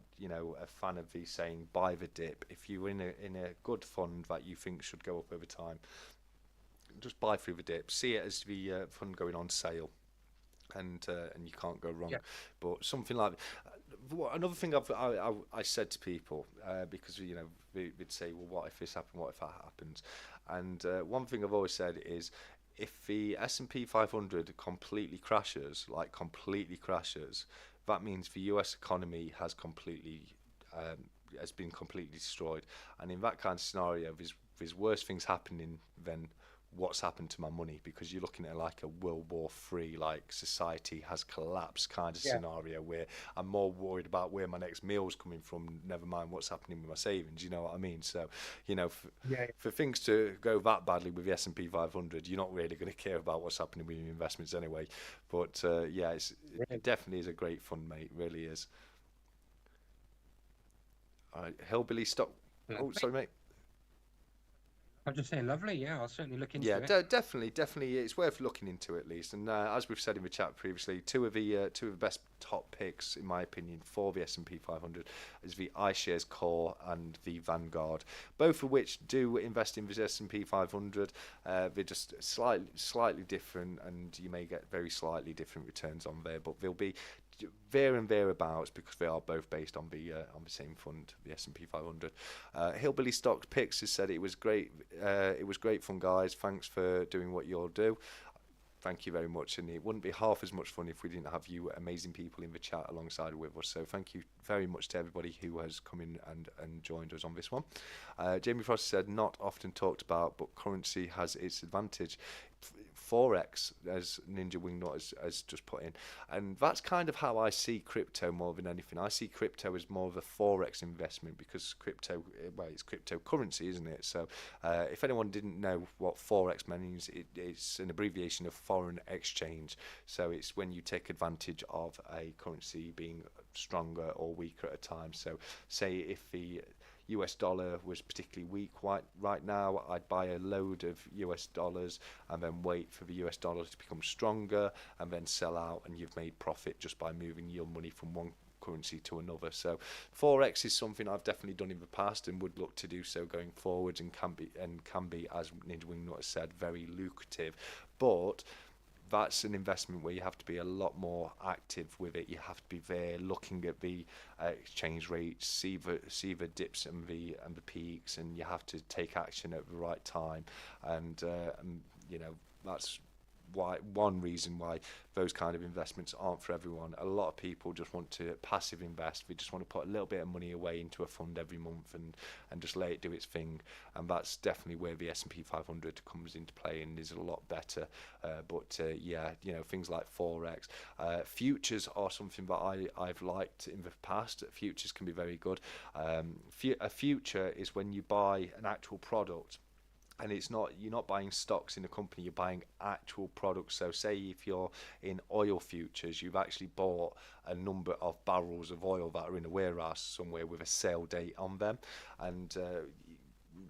fan of the saying buy the dip. If you're in a good fund that you think should go up over time, just buy through the dip. See it as the fund going on sale, and you can't go wrong. Yeah. But something like another thing I said to people, because they'd say, well, what if this happened? What if that happens? And one thing I've always said is, if the S&P 500 completely crashes, that means the US economy has been completely destroyed. And in that kind of scenario, there's worse things happening than what's happened to my money, because you're looking at like a World War III, like society has collapsed kind of scenario, where I'm more worried about where my next meal's coming from, never mind what's happening with my savings. You know what I mean? So, for things to go that badly with the S&P 500, you're not really going to care about what's happening with your investments anyway. But it definitely is a great fund, mate. It really is. All right, Hillbilly Stock. Oh, sorry, mate. I'm just saying, lovely. Yeah, I'll certainly look into Yeah, it. definitely, it's worth looking into at least. And as we've said in the chat previously, two of the best top picks, in my opinion, for the S&P 500 is the iShares Core and the Vanguard, both of which do invest in the S&P 500. They're just slightly different, and you may get very slightly different returns on there, but they'll be there and thereabouts, because they are both based on the same fund, the S&P 500. Hillbilly Stock Picks has said it was great. It was great fun, guys. Thanks for doing what you all do. Thank you very much, and it wouldn't be half as much fun if we didn't have you amazing people in the chat alongside with us. So thank you very much to everybody who has come in and joined us on this one. Jamie Frost said, not often talked about, but currency has its advantage. Forex, as Ninja Wingnut has just put in, and that's kind of how I see crypto more than anything. I see crypto as more of a forex investment, because it's cryptocurrency, isn't it? So if anyone didn't know what forex means, it's an abbreviation of foreign exchange. So it's when you take advantage of a currency being stronger or weaker at a time. So say if the US dollar was particularly weak right now, I'd buy a load of US dollars and then wait for the US dollar to become stronger and then sell out, and you've made profit just by moving your money from one currency to another. So forex is something I've definitely done in the past and would look to do so going forward, and can be, as Ninja Wingnut has said, very lucrative. But that's an investment where you have to be a lot more active with it. You have to be there looking at the exchange rates, see the dips and the peaks, and you have to take action at the right time. And that's one reason why those kind of investments aren't for everyone. A lot of people just want to passive invest. We just want to put a little bit of money away into a fund every month and just let it do its thing. And that's definitely where the S&P 500 comes into play and is a lot better. But things like forex, futures are something that I've liked in the past. Futures can be very good. A future is when you buy an actual product. And you're not buying stocks in a company, you're buying actual products. So say if you're in oil futures, you've actually bought a number of barrels of oil that are in a warehouse somewhere with a sale date on them. And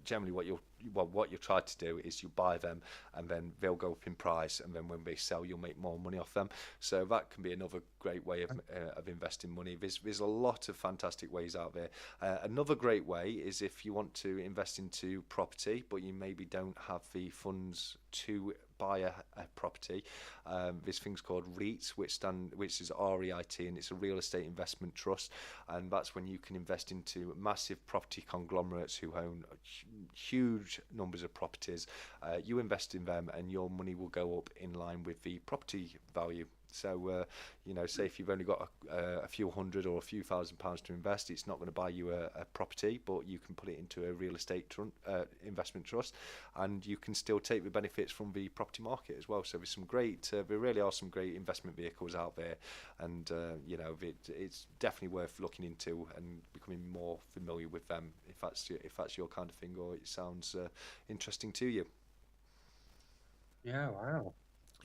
generally what well, what you try to do is you buy them, and then they'll go up in price, and then when they sell, you'll make more money off them. So that can be another great way of investing money. There's a lot of fantastic ways out there. Another great way is if you want to invest into property, but you maybe don't have the funds to buy a property. There's things called REITs, which is REIT, and it's a real estate investment trust, and that's when you can invest into massive property conglomerates who own huge numbers of properties. You invest in them, and your money will go up in line with the property value. So, say if you've only got a few hundred or a few £1,000s to invest, it's not going to buy you a property, but you can put it into a real estate investment trust, and you can still take the benefits from the property market as well. So there really are some great investment vehicles out there, and it's definitely worth looking into and becoming more familiar with them if that's your kind of thing, or it sounds interesting to you. Yeah, wow.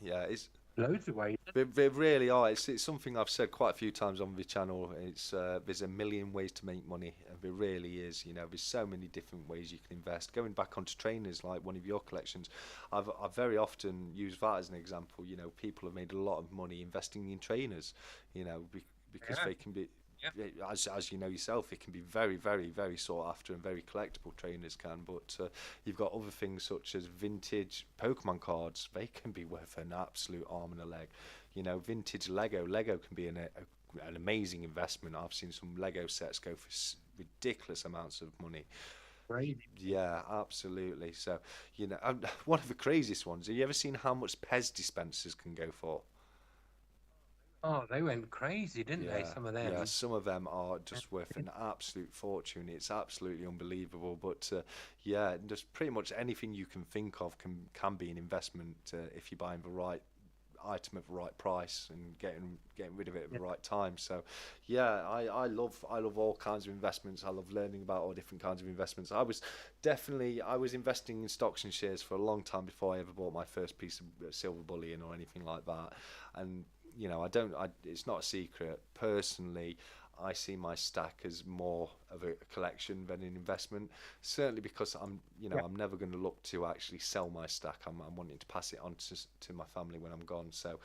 Yeah, it's. Loads of ways. They really are. It's something I've said quite a few times on the channel. It's there's a million ways to make money, and there really is. There's so many different ways you can invest. Going back onto trainers, like one of your collections, I've very often used that as an example. People have made a lot of money investing in trainers. Because they can be. Yeah. As you know yourself, it can be very, very, very sought after and very collectible. Trainers can, but you've got other things such as vintage Pokemon cards. They can be worth an absolute arm and a leg. Vintage Lego can be an amazing investment. I've seen some Lego sets go for ridiculous amounts of money. Crazy. Yeah, absolutely. So, one of the craziest ones. Have you ever seen how much Pez dispensers can go for? Oh, they went crazy, didn't they? Yeah, Some of yeah, them. some of them are just worth an absolute fortune. It's absolutely unbelievable. But yeah, just pretty much anything you can think of can be an investment if you're buying the right item at the right price and getting rid of it at the Yeah. right time. So yeah, I love all kinds of investments. I love learning about all different kinds of investments. I was investing in stocks and shares for a long time before I ever bought my first piece of silver bullion or anything like that. And it's not a secret. Personally, I see my stack as more of a collection than an investment. Certainly because Yeah. I'm never going to look to actually sell my stack. I'm wanting to pass it on to my family when I'm gone. So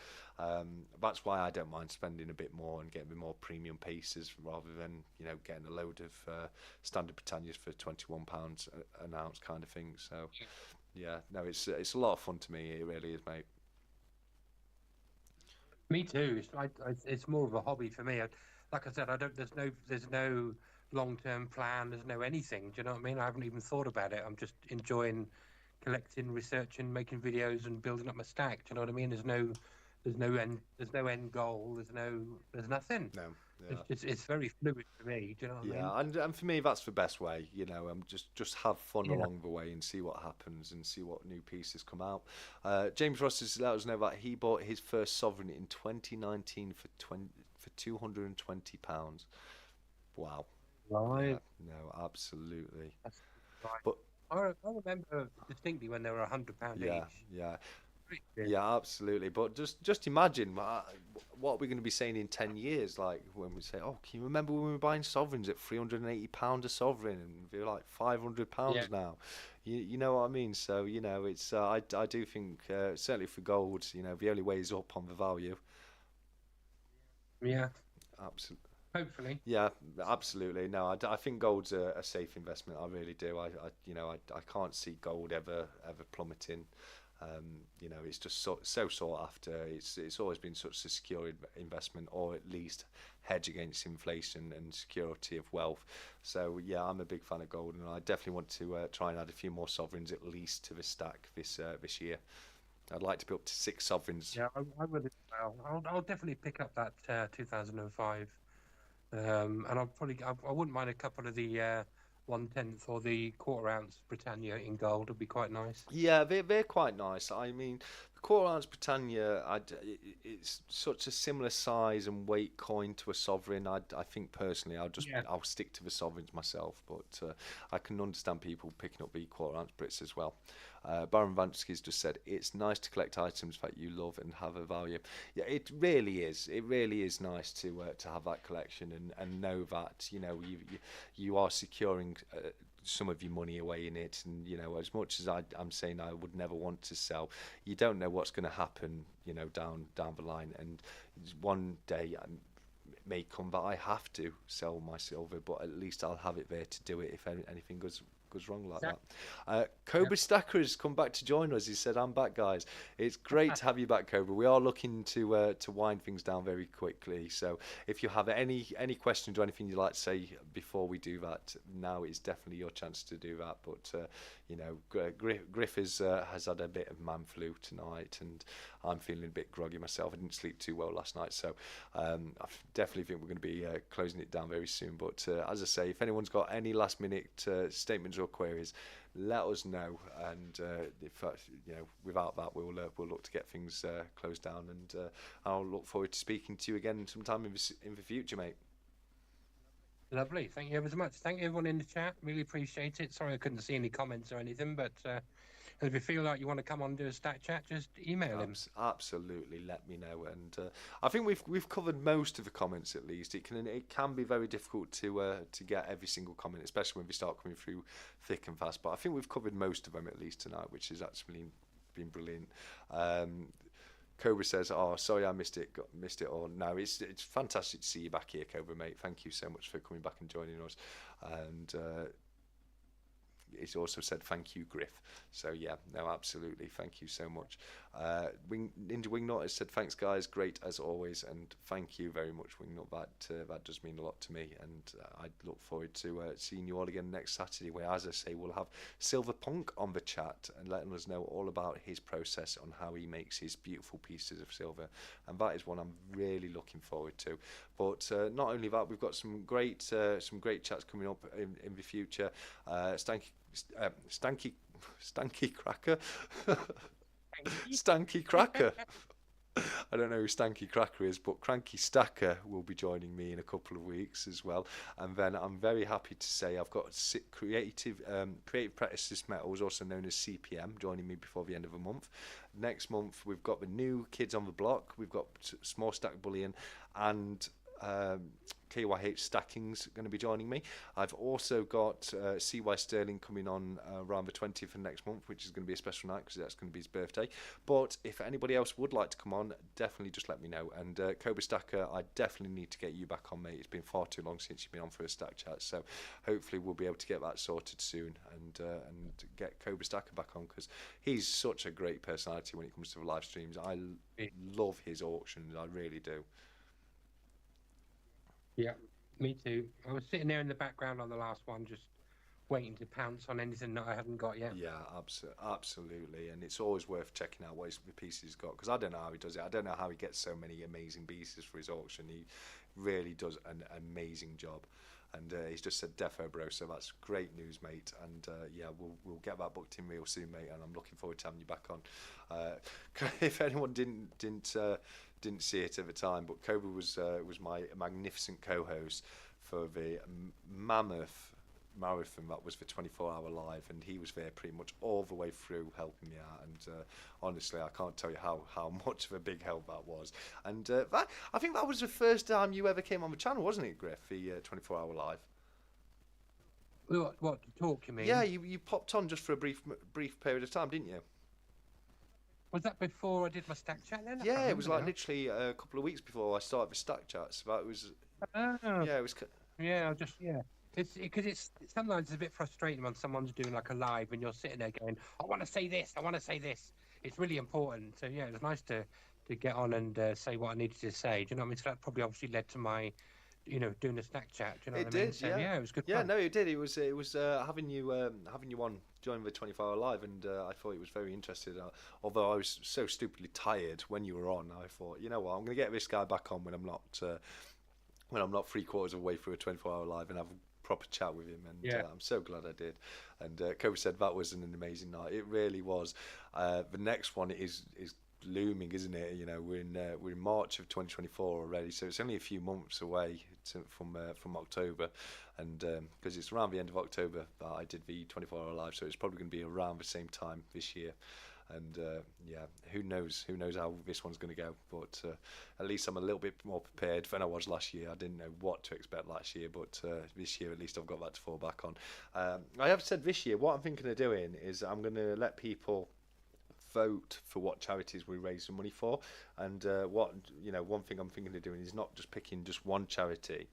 that's why I don't mind spending a bit more and getting a bit more premium pieces rather than getting a load of standard Britannias for £21 an ounce kind of thing. So yeah, no, it's a lot of fun to me. It really is, mate. Me too. It's more of a hobby for me. Like I said, I don't. There's no long-term plan. There's no anything. Do you know what I mean? I haven't even thought about it. I'm just enjoying collecting, researching, making videos, and building up my stack. Do you know what I mean? There's no end goal. There's nothing. No, It's yeah. just it's very fluid for me. Do you know what I mean? Yeah, and for me that's the best way. Just have fun Yeah. along the way and see what happens and see what new pieces come out. James Ross has let us know that he bought his first sovereign in 2019 for £220. Wow. Yeah, Right. no, absolutely. That's right. But I remember distinctly when they were £100 yeah, each. yeah. Pretty good. Yeah, absolutely. But just imagine what we're going to be saying in 10 years. Like when we say, "Oh, can you remember when we were buying sovereigns at £380 a sovereign, and they're like Yeah. £500 now?" You know what I mean? So it's I do think certainly for gold, the only way is up on the value. Yeah. Absolutely. Hopefully. Yeah, absolutely. No, I think gold's a safe investment. I really do. I can't see gold ever plummeting. It's just so sought after. It's always been such a secure investment, or at least hedge against inflation and security of wealth. So yeah, I'm a big fan of gold, and I definitely want to try and add a few more sovereigns at least to the stack this year. I'd like to be up to 6 sovereigns. Yeah, I would as well. I'll definitely pick up that 2005. And I wouldn't mind a couple of the 1/10 or the quarter ounce Britannia in gold. Would be quite nice. Yeah, they're quite nice. I mean, the Quarter Ounce Britannia, it's such a similar size and weight coin to a sovereign. I think personally, Yeah. I'll stick to the sovereigns myself, but I can understand people picking up the Quarter Ounce Brits as well. Baron Vansky's just said it's nice to collect items that you love and have a value. Yeah, it really is. It really is nice to have that collection and know that you are securing some of your money away in it, and as much as I'm saying I would never want to sell, you don't know what's going to happen, down the line, and one day may come that I have to sell my silver, but at least I'll have it there to do it if anything goes wrong like that. Cobra Stacker has come back to join us. He said, "I'm back, guys. It's great to have you back, Cobra. We are looking to wind things down very quickly. So if you have any questions or anything you'd like to say before we do that, now is definitely your chance to do that. But Griff has had a bit of man flu tonight, and I'm feeling a bit groggy myself. I didn't sleep too well last night, so I definitely think we're going to be closing it down very soon. But as I say, if anyone's got any last minute statements or queries, let us know, and if without that, we'll look to get things closed down, and I'll look forward to speaking to you again sometime in the future, mate. Lovely. Thank you ever so much. Thank you everyone in the chat. Really appreciate it. Sorry I couldn't see any comments or anything, but if you feel like you want to come on and do a stat chat, just email him. Absolutely, let me know. And I think we've covered most of the comments at least. It can be very difficult to get every single comment, especially when we start coming through thick and fast. But I think we've covered most of them at least tonight, which has actually been brilliant. Cobra says, "Oh, sorry, I missed it. Or no, it's fantastic to see you back here, Cobra, mate. Thank you so much for coming back and joining us." And it's also said, "Thank you, Griff." So yeah, no, absolutely, thank you so much. Ninja Wingnut has said, "Thanks, guys, great as always," and thank you very much, Wingnut. That does mean a lot to me, and I look forward to seeing you all again next Saturday, where, as I say, we'll have Silver Punk on the chat and letting us know all about his process on how he makes his beautiful pieces of silver, and that is one I'm really looking forward to. But not only that, we've got some great chats coming up in the future. Stanky Cracker. Stanky Cracker. I don't know who Stanky Cracker is, but Cranky Stacker will be joining me in a couple of weeks as well. And then I'm very happy to say I've got Creative Practices Metals, also known as CPM, joining me before the end of the month. Next month, we've got the new Kids on the Block. We've got Small Stack Bullion and KYH Stacking's going to be joining me. I've also got CY Sterling coming on around the 20th of next month, which is going to be a special night because that's going to be his birthday. But if anybody else would like to come on, definitely just let me know. And Cobra Stacker, I definitely need to get you back on, mate. It's been far too long since you've been on for a stack chat, so hopefully we'll be able to get that sorted soon and get Cobra Stacker back on, because he's such a great personality when it comes to the live streams. I love his auctions, I really do. Yeah, me too. I was sitting there in the background on the last one, just waiting to pounce on anything that I haven't got yet. Yeah, absolutely. And it's always worth checking out what the pieces he's got, because I don't know how he does it. I don't know how he gets so many amazing pieces for his auction. He really does an amazing job. And he's just said defo, bro, so that's great news, mate. And yeah, we'll get that booked in real soon, mate, and I'm looking forward to having you back on. If anyone didn't see it at the time, but Cobra was my magnificent co-host for the mammoth marathon that was the 24-hour live, and he was there pretty much all the way through helping me out, and honestly I can't tell you how much of a big help that was. And I think that was the first time you ever came on the channel, wasn't it, Griff, the 24-hour live? What to talk, you mean? Yeah, you popped on just for a brief period of time, didn't you? Was that before I did my stack chat then? Yeah, it was like literally a couple of weeks before I started the stack chat, so that was yeah, it was It's because sometimes it's a bit frustrating when someone's doing like a live and you're sitting there going, I want to say this. It's really important. So yeah, it was nice to get on and say what I needed to say. Do you know what I mean? So that probably obviously led to my, doing the stack chat. Do you know what I mean? So, yeah, it was good. Yeah, fun. No, it did. It was having you on joining the 24-hour live, and I thought it was very interesting. Although I was so stupidly tired when you were on, I thought, you know what, I'm going to get this guy back on when I'm not 3/4 of the way through a 24-hour live and have a proper chat with him. And I'm so glad I did. And Kobe said that was an amazing night. It really was. The next one is looming, isn't it? We're in March of 2024 already, so it's only a few months away from October, and because it's around the end of October that I did the 24-hour live, so it's probably going to be around the same time this year. And yeah, who knows? Who knows how this one's going to go? But at least I'm a little bit more prepared than I was last year. I didn't know what to expect last year, but this year at least I've got that to fall back on. I have said this year what I'm thinking of doing is I'm going to let people vote for what charities we raise the money for, and what one thing I'm thinking of doing is not just picking just one charity.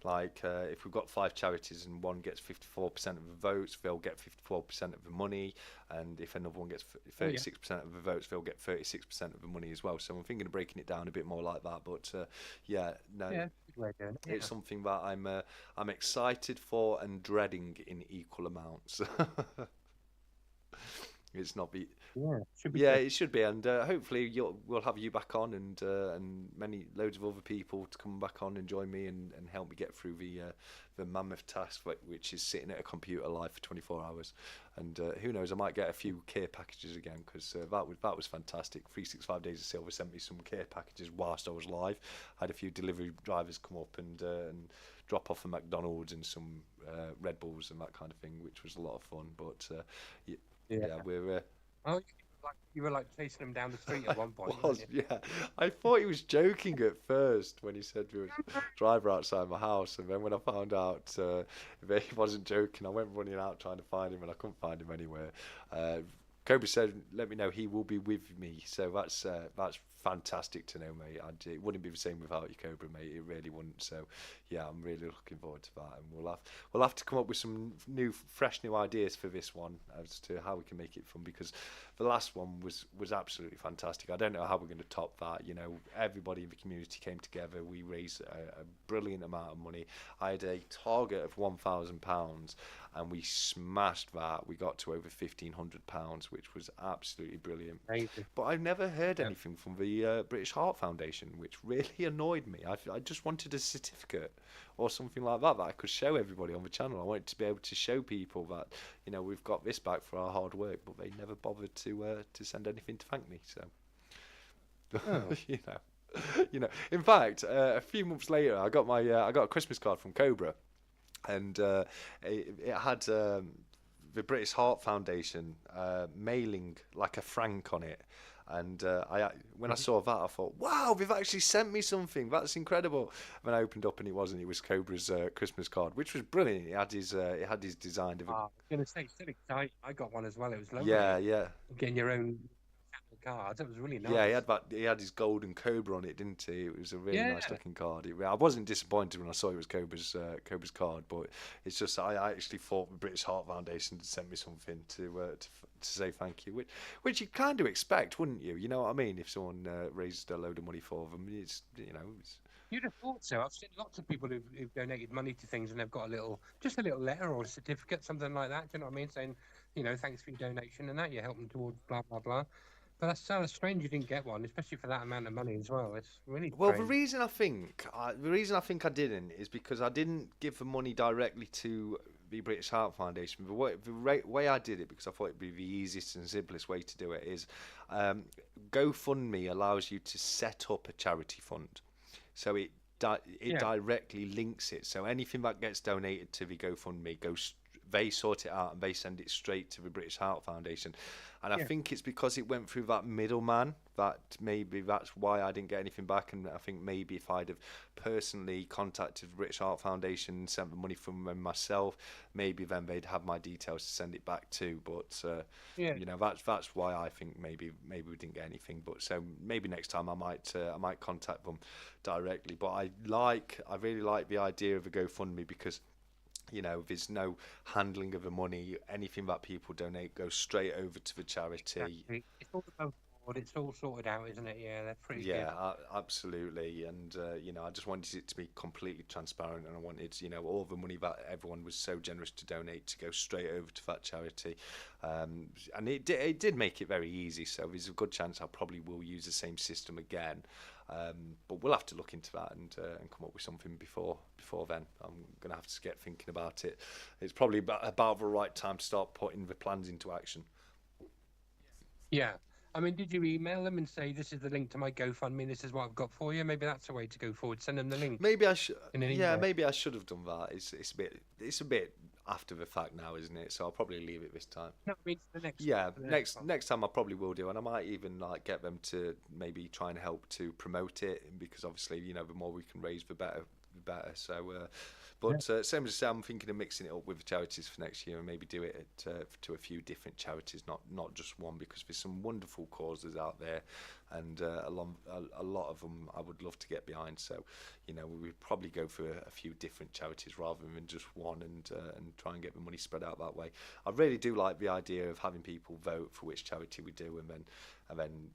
Like if we've got 5 charities and one gets 54% of the votes, they'll get 54% of the money, and if another one gets 36% of the votes, they'll get 36% of the money as well. So I'm thinking of breaking it down a bit more like that. But yeah, no, good way of doing it, it's something that I'm excited for and dreading in equal amounts. It's not be should be Yeah, good. it should be, and hopefully we'll have you back on, and loads of other people to come back on and join me and help me get through the mammoth task, which is sitting at a computer live for 24 hours. And who knows, I might get a few care packages again, because that was fantastic. 365 Days of Silver sent me some care packages whilst I was live. I had a few delivery drivers come up and drop off a McDonald's and some Red Bulls and that kind of thing, which was a lot of fun. But yeah, we're. Oh, you were like chasing them down the street at one point. Was, yeah. I thought he was joking at first when he said there was a driver outside my house, and then when I found out that he wasn't joking, I went running out trying to find him, and I couldn't find him anywhere. Cobra said, "Let me know he will be with me," so that's fantastic to know, mate. It wouldn't be the same without you, Cobra, mate. It really wouldn't. So, yeah, I'm really looking forward to that, and we'll have to come up with some fresh new ideas for this one as to how we can make it fun, because the last one was absolutely fantastic. I don't know how we're going to top that. Everybody in the community came together. We raised a brilliant amount of money. I had a target of £1,000, and we smashed that. We got to over £1,500, which was absolutely brilliant. Amazing. But I've never heard anything from the British Heart Foundation, which really annoyed me. I just wanted a certificate or something like that I could show everybody on the channel. I wanted to be able to show people that we've got this back for our hard work, but they never bothered to send anything to thank me. So in fact, a few months later, I got a Christmas card from Cobra, and it had the British Heart Foundation mailing like a frank on it. And when I saw that, I thought, wow, they've actually sent me something. That's incredible. And then I opened up, and it wasn't. It was Cobra's Christmas card, which was brilliant. It had his design of it. I was going to say, so excited. I got one as well. It was lovely. Yeah. Getting your own card. That was really nice. Yeah, he had his golden Cobra on it, didn't he? It was a really nice looking card. I wasn't disappointed when I saw it was Cobra's card, but it's just I actually thought the British Heart Foundation had sent me something to say thank you, which you kind of expect, wouldn't you? You know what I mean? If someone raised a load of money for them, it's. You'd have thought so. I've seen lots of people who've donated money to things, and they've got just a little letter or a certificate, something like that. Do you know what I mean? Saying, thanks for your donation and that, you helped them towards blah blah blah. But that's so strange you didn't get one, especially for that amount of money as well. It's really well. strange. The reason I think I didn't is because I didn't give the money directly to the British Heart Foundation. The way I did it, because I thought it'd be the easiest and simplest way to do it, is GoFundMe allows you to set up a charity fund, so it directly links it. So anything that gets donated to the GoFundMe they sort it out and they send it straight to the British Heart Foundation. And I think it's because it went through that middleman that maybe that's why I didn't get anything back. And I think maybe if I'd have personally contacted the British Heart Foundation and sent the money from them myself, maybe then they'd have my details to send it back to. But that's why I think maybe we didn't get anything. But so maybe next time I might contact them directly. But I really like the idea of a GoFundMe, because there's no handling of the money. Anything that people donate goes straight over to the charity. Exactly. It's all above board. It's all sorted out, isn't it? Yeah, they're pretty good. Yeah, absolutely. And I just wanted it to be completely transparent, and I wanted all the money that everyone was so generous to donate to go straight over to that charity. And it did make it very easy. So there's a good chance I probably will use the same system again. But we'll have to look into that and come up with something before then. I'm going to have to get thinking about it. It's probably about the right time to start putting the plans into action. Yeah. I mean, did you email them and say, this is the link to my GoFundMe, this is what I've got for you? Maybe that's a way to go forward. Send them the link. Maybe I should. Yeah, maybe I should have done that. It's a bit. after the fact now, isn't it? So I'll probably leave it this time. No, I mean the next one. Yeah, For the next next one. next time I probably will do, and I might even like get them to maybe try and help to promote it because obviously the more we can raise, the better, the better. So, Yeah. same as I say, I'm thinking of mixing it up with the charities for next year and maybe do it to a few different charities, not just one, because there's some wonderful causes out there, and a lot of them I would love to get behind. So, we would probably go for a few different charities rather than just one, and try and get the money spread out that way. I really do like the idea of having people vote for which charity we do, and then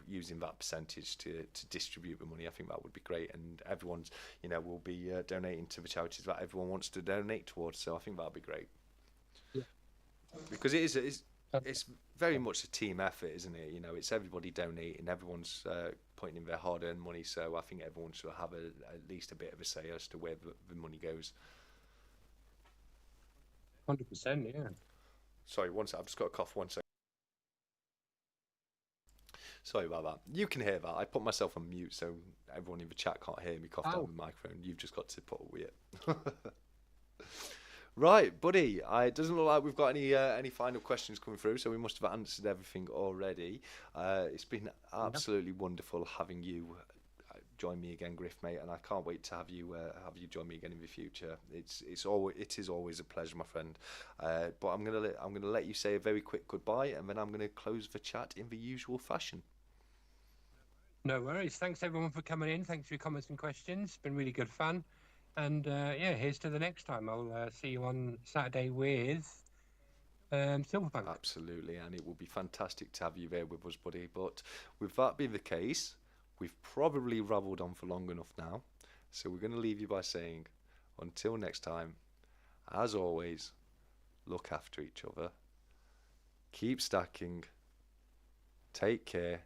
using that percentage to distribute the money. I think that would be great, and everyone's will be donating to the charities that everyone wants to donate towards. So I think that'd be great, Yeah. because Uh, it's very much a team effort, isn't it? It's everybody donating, everyone's putting in their hard-earned money. So I think everyone should have at least a bit of a say as to where the money goes. 100%. Yeah. Sorry, one sec. I've just got a cough. One sec. Sorry about that. You can hear that. I put myself on mute so everyone in the chat can't hear me cough down Oh, the microphone. You've just got to put up with it. Right, buddy. It doesn't look like we've got any final questions coming through, so we must have answered everything already. It's been yeah. absolutely wonderful having you join me again, Griff, mate, and I can't wait to have you join me again in the future. It is always a pleasure, my friend. But I'm gonna let you say a very quick goodbye, and then I'm gonna close the chat in the usual fashion. No worries. Thanks everyone for coming in. Thanks for your comments and questions. It's been really good fun. And yeah, here's to the next time. I'll see you on Saturday with Silverpunk. Absolutely, and it will be fantastic to have you there with us, buddy. But with that being the case, we've probably rabbled on for long enough now. So we're going to leave you by saying, until next time, as always, look after each other, keep stacking, take care,